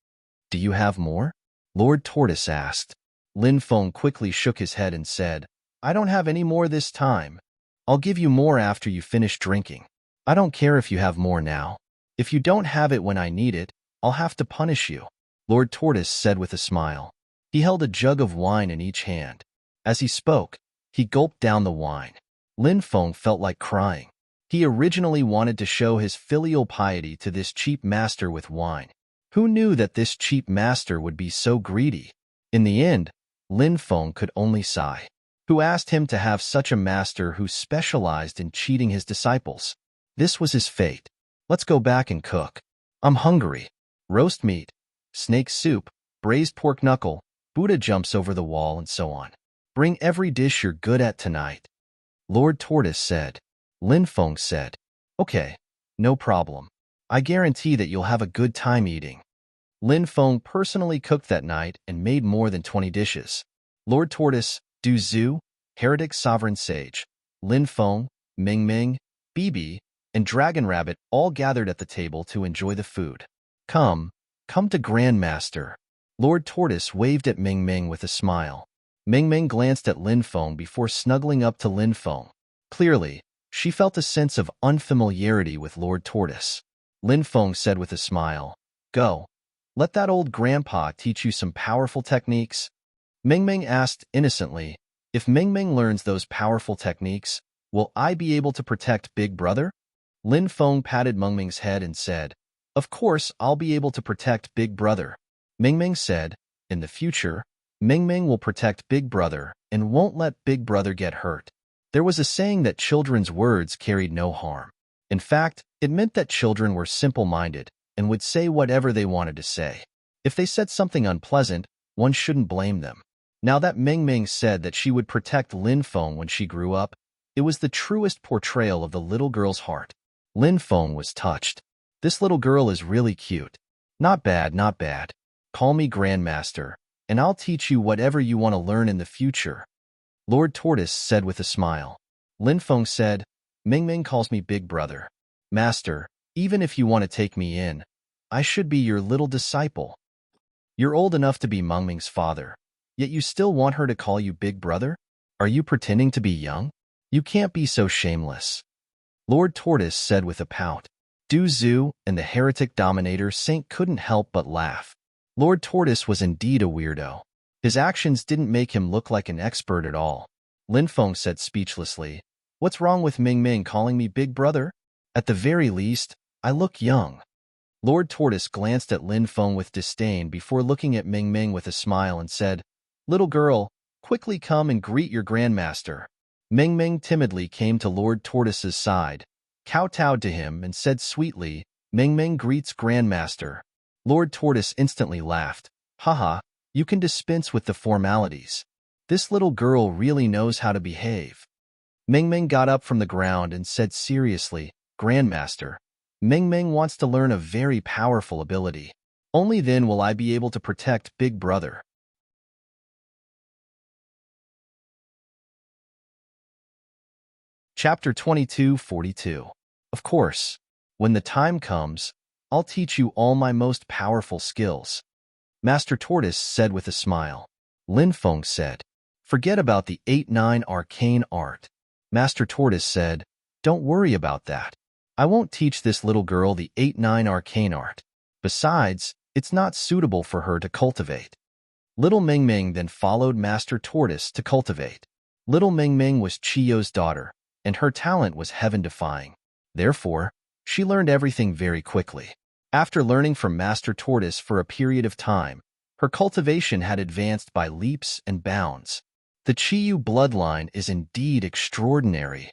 Do you have more? Lord Tortoise asked. Lin Feng quickly shook his head and said, I don't have any more this time. I'll give you more after you finish drinking. I don't care if you have more now. If you don't have it when I need it, I'll have to punish you, Lord Tortoise said with a smile. He held a jug of wine in each hand. As he spoke, he gulped down the wine. Lin Feng felt like crying. He originally wanted to show his filial piety to this cheap master with wine. Who knew that this cheap master would be so greedy? In the end, Lin Feng could only sigh. Who asked him to have such a master who specialized in cheating his disciples? This was his fate. Let's go back and cook. I'm hungry. Roast meat, snake soup, braised pork knuckle, Buddha jumps over the wall, and so on. Bring every dish you're good at tonight. Lord Tortoise said. Lin Feng said, Okay, no problem. I guarantee that you'll have a good time eating. Lin Feng personally cooked that night and made more than 20 dishes. Lord Tortoise, Du Zhu, Heretic Sovereign Sage, Lin Feng, Ming Ming, Bibi, and Dragon Rabbit all gathered at the table to enjoy the food. Come to Grandmaster. Lord Tortoise waved at Ming Ming with a smile. Ming Ming glanced at Lin Feng before snuggling up to Lin Feng. Clearly, she felt a sense of unfamiliarity with Lord Tortoise. Lin Feng said with a smile, Go. Let that old grandpa teach you some powerful techniques. Ming Ming asked innocently, If Ming Ming learns those powerful techniques, will I be able to protect Big Brother? Lin Feng patted Ming Ming's head and said, Of course I'll be able to protect Big Brother. Ming Ming said, In the future, Ming Ming will protect Big Brother and won't let Big Brother get hurt. There was a saying that children's words carried no harm. In fact, it meant that children were simple-minded and would say whatever they wanted to say. If they said something unpleasant, one shouldn't blame them. Now that Ming Ming said that she would protect Lin Feng when she grew up, it was the truest portrayal of the little girl's heart. Lin Feng was touched. This little girl is really cute. Not bad, not bad. Call me Grandmaster. and I'll teach you whatever you want to learn in the future," Lord Tortoise said with a smile. Lin Feng said, "Ming Ming calls me Big Brother. Master, even if you want to take me in, I should be your little disciple. You're old enough to be Meng Ming's father, yet you still want her to call you Big Brother? Are you pretending to be young? You can't be so shameless," Lord Tortoise said with a pout. Du Zhu and the heretic dominator Saint couldn't help but laugh. Lord Tortoise was indeed a weirdo. His actions didn't make him look like an expert at all. Lin Feng said speechlessly, "What's wrong with Ming Ming calling me Big Brother? At the very least, I look young." Lord Tortoise glanced at Lin Feng with disdain before looking at Ming Ming with a smile and said, "Little girl, quickly come and greet your grandmaster." Ming Ming timidly came to Lord Tortoise's side, kowtowed to him, and said sweetly, "Ming Ming greets grandmaster." Lord Tortoise instantly laughed. "Haha, you can dispense with the formalities. This little girl really knows how to behave." Ming Ming got up from the ground and said seriously, "Grandmaster, Ming Ming wants to learn a very powerful ability. Only then will I be able to protect Big Brother." Chapter 2242. Of course, when the time comes, I'll teach you all my most powerful skills, Master Tortoise said with a smile. Lin Feng said, "Forget about the 8-9 arcane art." Master Tortoise said, "Don't worry about that. I won't teach this little girl the 8-9 arcane art. Besides, it's not suitable for her to cultivate." Little Ming Ming then followed Master Tortoise to cultivate. Little Ming Ming was Chiyo's daughter, and her talent was heaven-defying. Therefore, she learned everything very quickly. After learning from Master Tortoise for a period of time, her cultivation had advanced by leaps and bounds. The Chiyu bloodline is indeed extraordinary.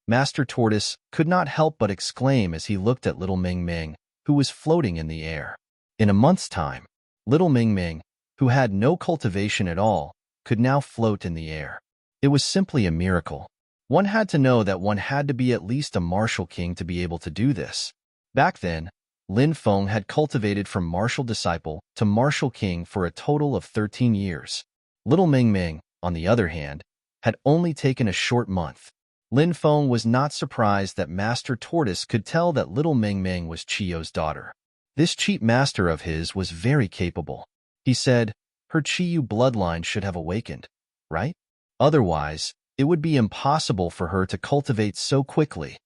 Master Tortoise could not help but exclaim as he looked at little Ming Ming, who was floating in the air. In a month's time, little Ming Ming, who had no cultivation at all, could now float in the air. It was simply a miracle. One had to know that one had to be at least a martial king to be able to do this. Back then, Lin Feng had cultivated from martial disciple to martial king for a total of 13 years. Little Ming Ming, on the other hand, had only taken a short month. Lin Feng was not surprised that Master Tortoise could tell that little Ming Ming was Chiyo's daughter. This cheap master of his was very capable. He said, "Her Chiyu bloodline should have awakened, right? Otherwise, it would be impossible for her to cultivate so quickly."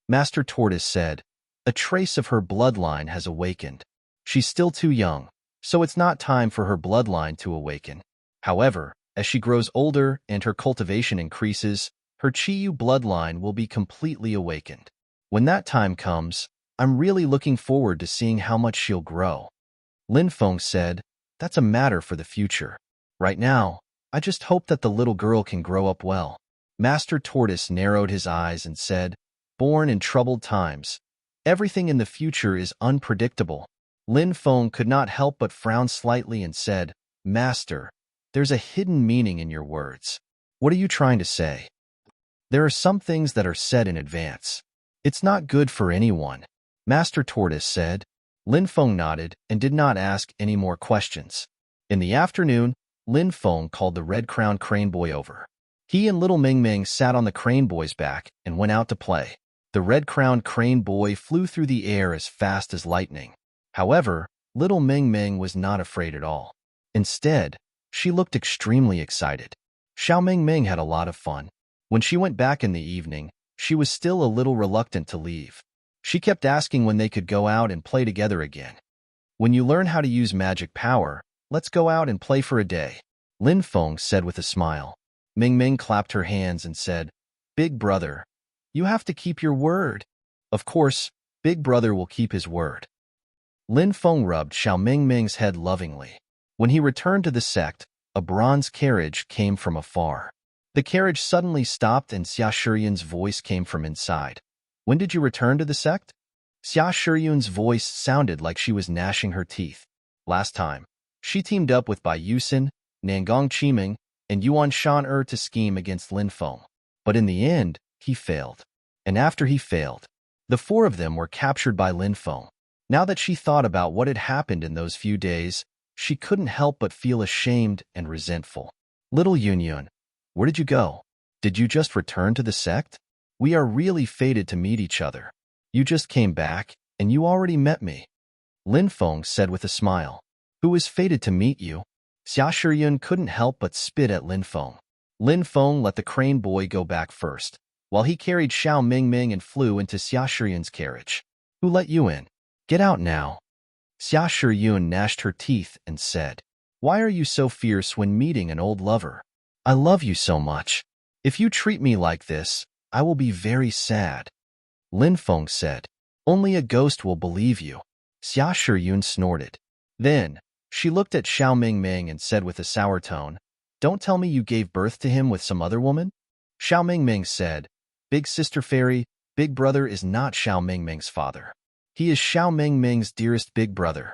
Master Tortoise said, "A trace of her bloodline has awakened. She's still too young, so it's not time for her bloodline to awaken. However, as she grows older and her cultivation increases, her Chiyu bloodline will be completely awakened. When that time comes, I'm really looking forward to seeing how much she'll grow." Lin Feng said, "That's a matter for the future. Right now, I just hope that the little girl can grow up well." Master Tortoise narrowed his eyes and said, "Born in troubled times, everything in the future is unpredictable." Lin Feng could not help but frown slightly and said, "Master, there's a hidden meaning in your words. What are you trying to say?" "There are some things that are said in advance. It's not good for anyone," Master Tortoise said. Lin Feng nodded and did not ask any more questions. In the afternoon, Lin Feng called the red-crowned crane boy over. He and little Ming Ming sat on the crane boy's back and went out to play. The red-crowned crane boy flew through the air as fast as lightning. However, little Ming Ming was not afraid at all. Instead, she looked extremely excited. Xiao Ming Ming had a lot of fun. When she went back in the evening, she was still a little reluctant to leave. She kept asking when they could go out and play together again. "When you learn how to use magic power, let's go out and play for a day," Lin Feng said with a smile. Ming Ming clapped her hands and said, "Big brother, you have to keep your word." "Of course, Big Brother will keep his word." Lin Feng rubbed Xiao Ming Ming's head lovingly. When he returned to the sect, a bronze carriage came from afar. The carriage suddenly stopped and Xia Shiyun's voice came from inside. "When did you return to the sect?" Xia Shiyun's voice sounded like she was gnashing her teeth. "Last time, she teamed up with Bai Yusin, Nangong Qiming, and Yuan Shan to scheme against Lin Feng. But in the end, he failed. And after he failed, the four of them were captured by Lin Feng. Now that she thought about what had happened in those few days, she couldn't help but feel ashamed and resentful. Little Yun Yun, where did you go? Did you just return to the sect? We are really fated to meet each other. You just came back, and you already met me. Lin Feng said with a smile. Who is fated to meet you? Xia Shiyun couldn't help but spit at Lin Feng. Lin Feng let the crane boy go back first, while he carried Xiao Mingming and flew into Xia Shiyun's carriage. Who let you in? Get out now. Xia Shiyun gnashed her teeth and said, Why are you so fierce when meeting an old lover? I love you so much. If you treat me like this, I will be very sad. Lin Feng said, Only a ghost will believe you. Xia Shiyun snorted. Then, she looked at Xiao Mingming and said with a sour tone, Don't tell me you gave birth to him with some other woman? Xiao Mingming said, Big sister fairy, Big brother is not Xiao Mingming's father. He is Xiao Mingming's dearest big brother.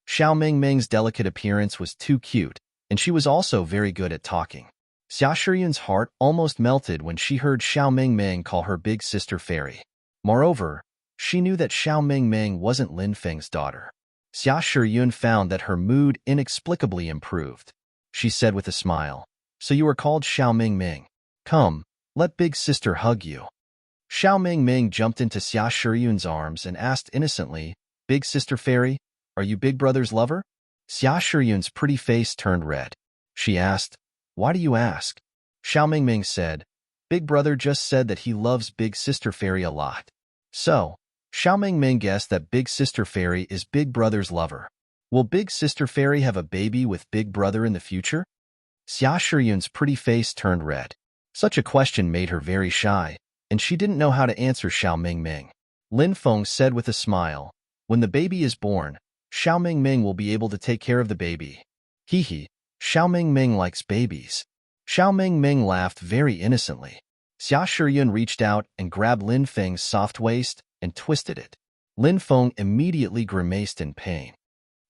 Xiao Mingming's delicate appearance was too cute, and she was also very good at talking. Xia Shiyun's heart almost melted when she heard Xiao Mingming call her big sister fairy. Moreover, she knew that Xiao Mingming wasn't Lin Feng's daughter. Xia Shiyun found that her mood inexplicably improved. She said with a smile, So you are called Xiao Mingming. Come, let big sister hug you. Xiao Mingming jumped into Xia Shiyun's arms and asked innocently, Big sister fairy, are you big brother's lover? Xia Shiyun's pretty face turned red. She asked, Why do you ask? Xiao Mingming said, Big brother just said that he loves big sister fairy a lot. So, Xiao Mingming guessed that big sister fairy is big brother's lover. Will big sister fairy have a baby with big brother in the future? Xia Shiyun's pretty face turned red. Such a question made her very shy, and she didn't know how to answer Xiao Mingming. Lin Feng said with a smile, When the baby is born, Xiao Mingming will be able to take care of the baby. Hee hee, Xiao Mingming likes babies. Xiao Mingming laughed very innocently. Xia Shiyun reached out and grabbed Lin Feng's soft waist and twisted it. Lin Feng immediately grimaced in pain.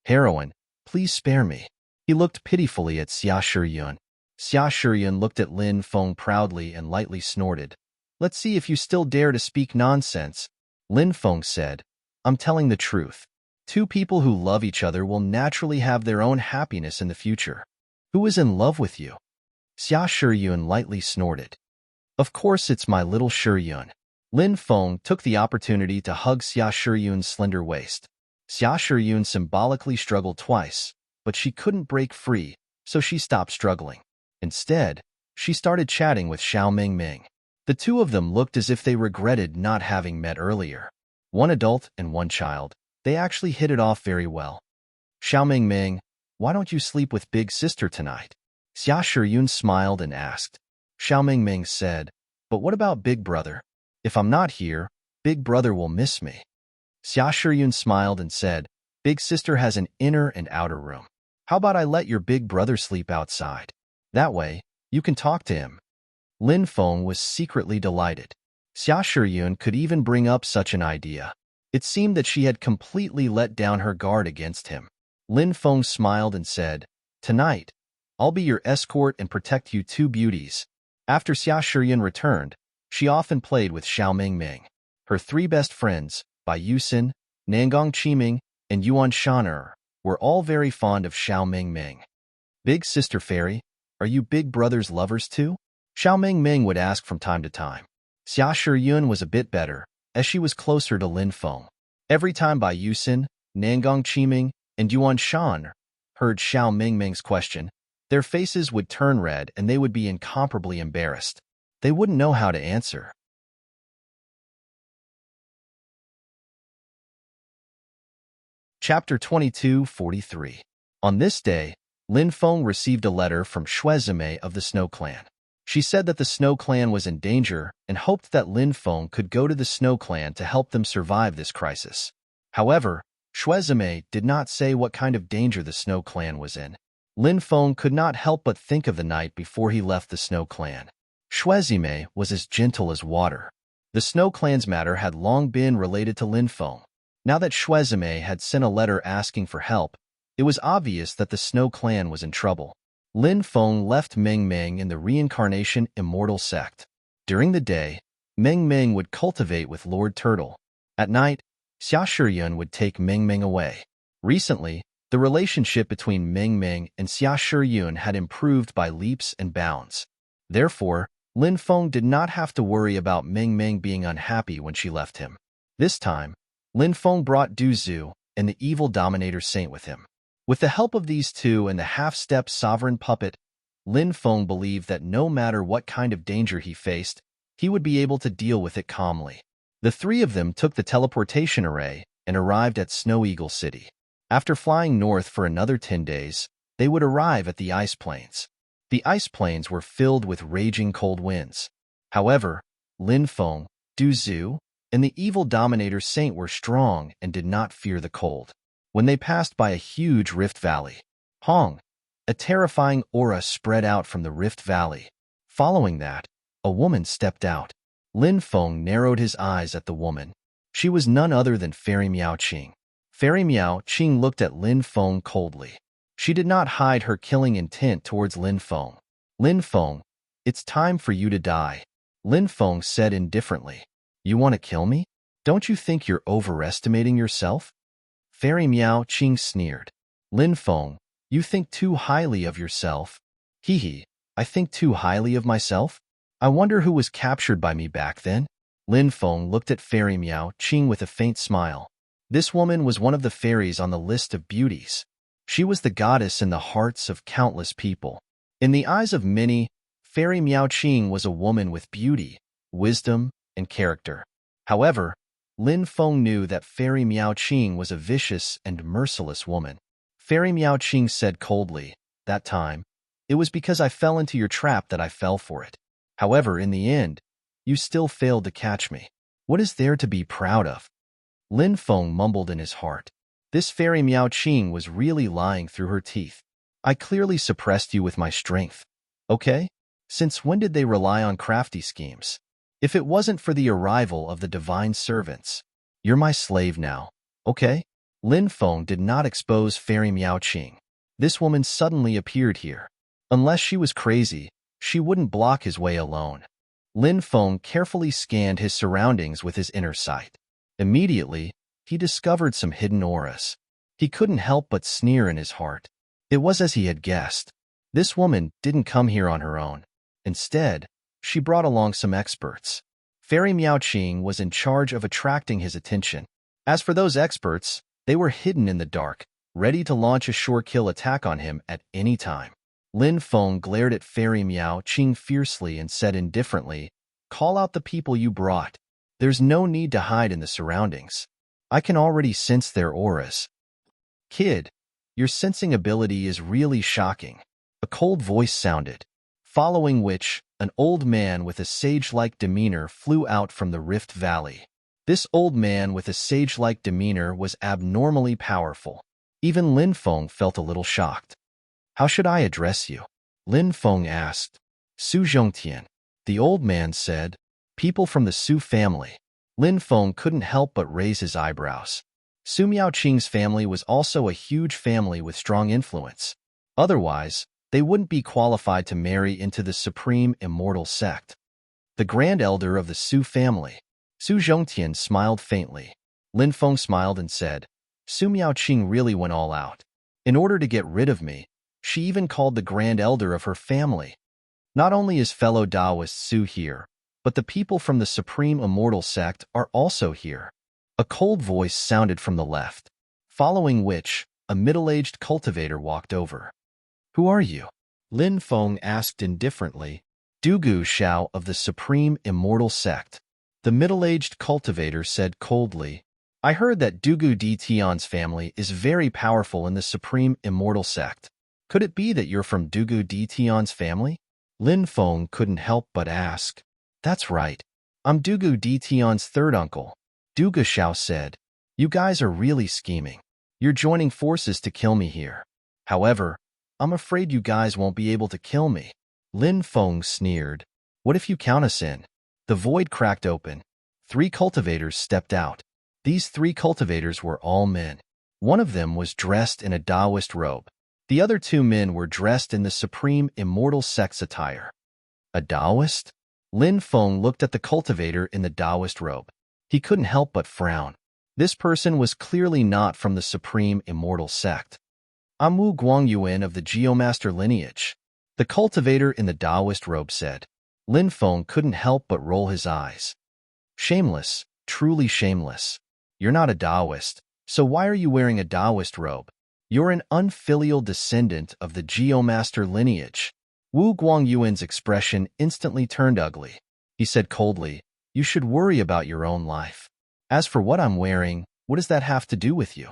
Heroine, please spare me. He looked pitifully at Xia Shiyun. Xia Shiyun looked at Lin Feng proudly and lightly snorted. Let's see if you still dare to speak nonsense. Lin Feng said, I'm telling the truth. Two people who love each other will naturally have their own happiness in the future. Who is in love with you? Xia Shiyun lightly snorted. Of course it's my little Shiyun. Lin Feng took the opportunity to hug Xia Shiyun's slender waist. Xia Shiyun symbolically struggled twice, but she couldn't break free, so she stopped struggling. Instead, she started chatting with Xiao Mingming. The two of them looked as if they regretted not having met earlier. One adult and one child, they actually hit it off very well. Xiao Mingming, why don't you sleep with big sister tonight? Xia Shiyun smiled and asked. Xiao Mingming said, But what about big brother? If I'm not here, big brother will miss me. Xia Shiyun smiled and said, Big sister has an inner and outer room. How about I let your big brother sleep outside? That way, you can talk to him. Lin Feng was secretly delighted. Xia Shiyun could even bring up such an idea. It seemed that she had completely let down her guard against him. Lin Feng smiled and said, Tonight, I'll be your escort and protect you two beauties. After Xia Shiyun returned, she often played with Xiao Mingming. Her three best friends, Bai Yusin, Nangong Qiming, and Yuan Shan'er, were all very fond of Xiao Mingming. Big sister fairy, are you big brother's lovers too? Xiao Mingming would ask from time to time. Xia Shiyun was a bit better, as she was closer to Lin Feng. Every time Bai Yusin, Nangong Qiming, and Yuan Shan heard Xiao Mingming's question, their faces would turn red and they would be incomparably embarrassed. They wouldn't know how to answer. Chapter 2243. On this day, Lin Feng received a letter from Shuezime of the Snow Clan. She said that the Snow Clan was in danger and hoped that Lin Feng could go to the Snow Clan to help them survive this crisis. However, Shuezime did not say what kind of danger the Snow Clan was in. Lin Feng could not help but think of the night before he left the Snow Clan. Shuezime was as gentle as water. The Snow Clan's matter had long been related to Lin Feng. Now that Shuezime had sent a letter asking for help, it was obvious that the Snow Clan was in trouble. Lin Feng left Meng Meng in the Reincarnation Immortal Sect. During the day, Meng Meng would cultivate with Lord Turtle. At night, Xia Shiyun would take Meng Meng away. Recently, the The relationship between Ming Ming and Xia Shiyun had improved by leaps and bounds. Therefore, Lin Feng did not have to worry about Ming Ming being unhappy when she left him. This time, Lin Feng brought Du Zhu and the evil dominator saint with him. With the help of these two and the half-step sovereign puppet, Lin Feng believed that no matter what kind of danger he faced, he would be able to deal with it calmly. The three of them took the teleportation array and arrived at Snow Eagle City. After flying north for another 10 days, they would arrive at the ice plains. The ice plains were filled with raging cold winds. However, Lin Feng, Du Zhu, and the evil dominator saint were strong and did not fear the cold. When they passed by a huge rift valley, Hong, a terrifying aura spread out from the rift valley. Following that, a woman stepped out. Lin Feng narrowed his eyes at the woman. She was none other than Fairy Miao Qing. Fairy Miao Qing looked at Lin Feng coldly. She did not hide her killing intent towards Lin Feng. Lin Feng, it's time for you to die. Lin Feng said indifferently. You want to kill me? Don't you think you're overestimating yourself? Fairy Miao Qing sneered. Lin Feng, you think too highly of yourself. Hee hee, I think too highly of myself? I wonder who was captured by me back then? Lin Feng looked at Fairy Miao Qing with a faint smile. This woman was one of the fairies on the list of beauties. She was the goddess in the hearts of countless people. In the eyes of many, Fairy Miao Qing was a woman with beauty, wisdom, and character. However, Lin Feng knew that Fairy Miao Qing was a vicious and merciless woman. Fairy Miao Qing said coldly, that time, it was because I fell into your trap that I fell for it. However, in the end, you still failed to catch me. What is there to be proud of? Lin Feng mumbled in his heart. This Fairy Miao Qing was really lying through her teeth. I clearly suppressed you with my strength. Okay? Since when did they rely on crafty schemes? If it wasn't for the arrival of the divine servants, you're my slave now, okay? Lin Feng did not expose Fairy Miao Qing. This woman suddenly appeared here. Unless she was crazy, she wouldn't block his way alone. Lin Feng carefully scanned his surroundings with his inner sight. Immediately, he discovered some hidden auras. He couldn't help but sneer in his heart. It was as he had guessed. This woman didn't come here on her own. Instead, she brought along some experts. Fairy Miao Qing was in charge of attracting his attention. As for those experts, they were hidden in the dark, ready to launch a sure-kill attack on him at any time. Lin Feng glared at Fairy Miao Qing fiercely and said indifferently, "Call out the people you brought. There's no need to hide in the surroundings. I can already sense their auras." "Kid, your sensing ability is really shocking." A cold voice sounded, following which, an old man with a sage-like demeanor flew out from the Rift Valley. This old man with a sage-like demeanor was abnormally powerful. Even Lin Feng felt a little shocked. "How should I address you?" Lin Feng asked. "Su Zhongtian." The old man said, "People from the Su family." Lin Feng couldn't help but raise his eyebrows. Su Miaoqing's family was also a huge family with strong influence. Otherwise, they wouldn't be qualified to marry into the supreme immortal sect. The grand elder of the Su family. Su Zhongtian smiled faintly. Lin Feng smiled and said, "Su Miaoqing really went all out. In order to get rid of me, she even called the grand elder of her family. Not only is fellow Taoist Su here, but the people from the supreme immortal sect are also here." A cold voice sounded from the left, following which, a middle-aged cultivator walked over. "Who are you?" Lin Feng asked indifferently. "Dugu Xiao of the supreme immortal sect." The middle-aged cultivator said coldly, "I heard that Dugu Di Tian's family is very powerful in the supreme immortal sect. Could it be that you're from Dugu Di Tian's family?" Lin Feng couldn't help but ask. "That's right. I'm Dugu Di Tian's third uncle." Dugu Xiao said, "You guys are really scheming. You're joining forces to kill me here. However, I'm afraid you guys won't be able to kill me." Lin Feng sneered. "What if you count us in?" The void cracked open. 3 cultivators stepped out. These 3 cultivators were all men. One of them was dressed in a Taoist robe. The other 2 men were dressed in the supreme immortal sect's attire. A Taoist? Lin Feng looked at the cultivator in the Taoist robe. He couldn't help but frown. This person was clearly not from the supreme immortal sect. I'm Wu Guangyuan of the Geomaster lineage. The cultivator in the Taoist robe said. Lin Feng couldn't help but roll his eyes. Shameless, truly shameless. You're not a Taoist, so why are you wearing a Taoist robe? You're an unfilial descendant of the Geomaster lineage. Wu Guangyuan's expression instantly turned ugly. He said coldly, you should worry about your own life. As for what I'm wearing, what does that have to do with you?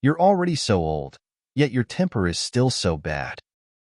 You're already so old, yet your temper is still so bad.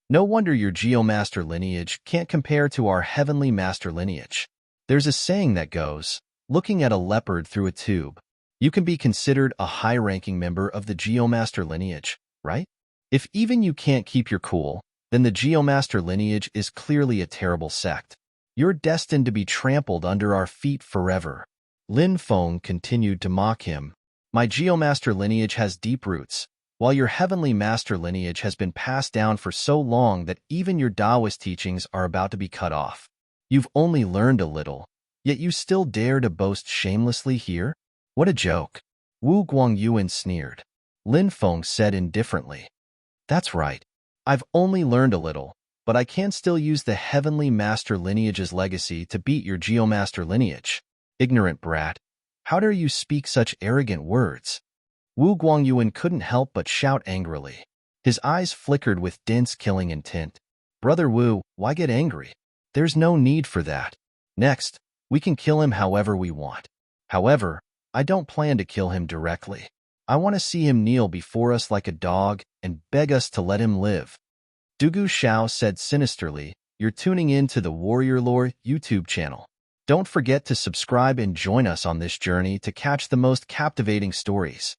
No wonder your Geomaster lineage can't compare to our Heavenly Master lineage. There's a saying that goes, looking at a leopard through a tube. You can be considered a high-ranking member of the Geomaster lineage, right? If even you can't keep your cool, then the Geomaster lineage is clearly a terrible sect. You're destined to be trampled under our feet forever. Lin Feng continued to mock him. My Geomaster lineage has deep roots, while your Heavenly Master lineage has been passed down for so long that even your Taoist teachings are about to be cut off. You've only learned a little, yet you still dare to boast shamelessly here? What a joke. Wu Guangyuan sneered. Lin Feng said indifferently. That's right. I've only learned a little, but I can still use the Heavenly Master lineage's legacy to beat your Geomaster lineage. Ignorant brat. How dare you speak such arrogant words? Wu Guangyuan couldn't help but shout angrily. His eyes flickered with dense killing intent. Brother Wu, why get angry? There's no need for that. Next, we can kill him however we want. However, I don't plan to kill him directly. I want to see him kneel before us like a dog and beg us to let him live. Dugu Xiao said sinisterly, you're tuning in to the Warrior Lore YouTube channel. Don't forget to subscribe and join us on this journey to catch the most captivating stories.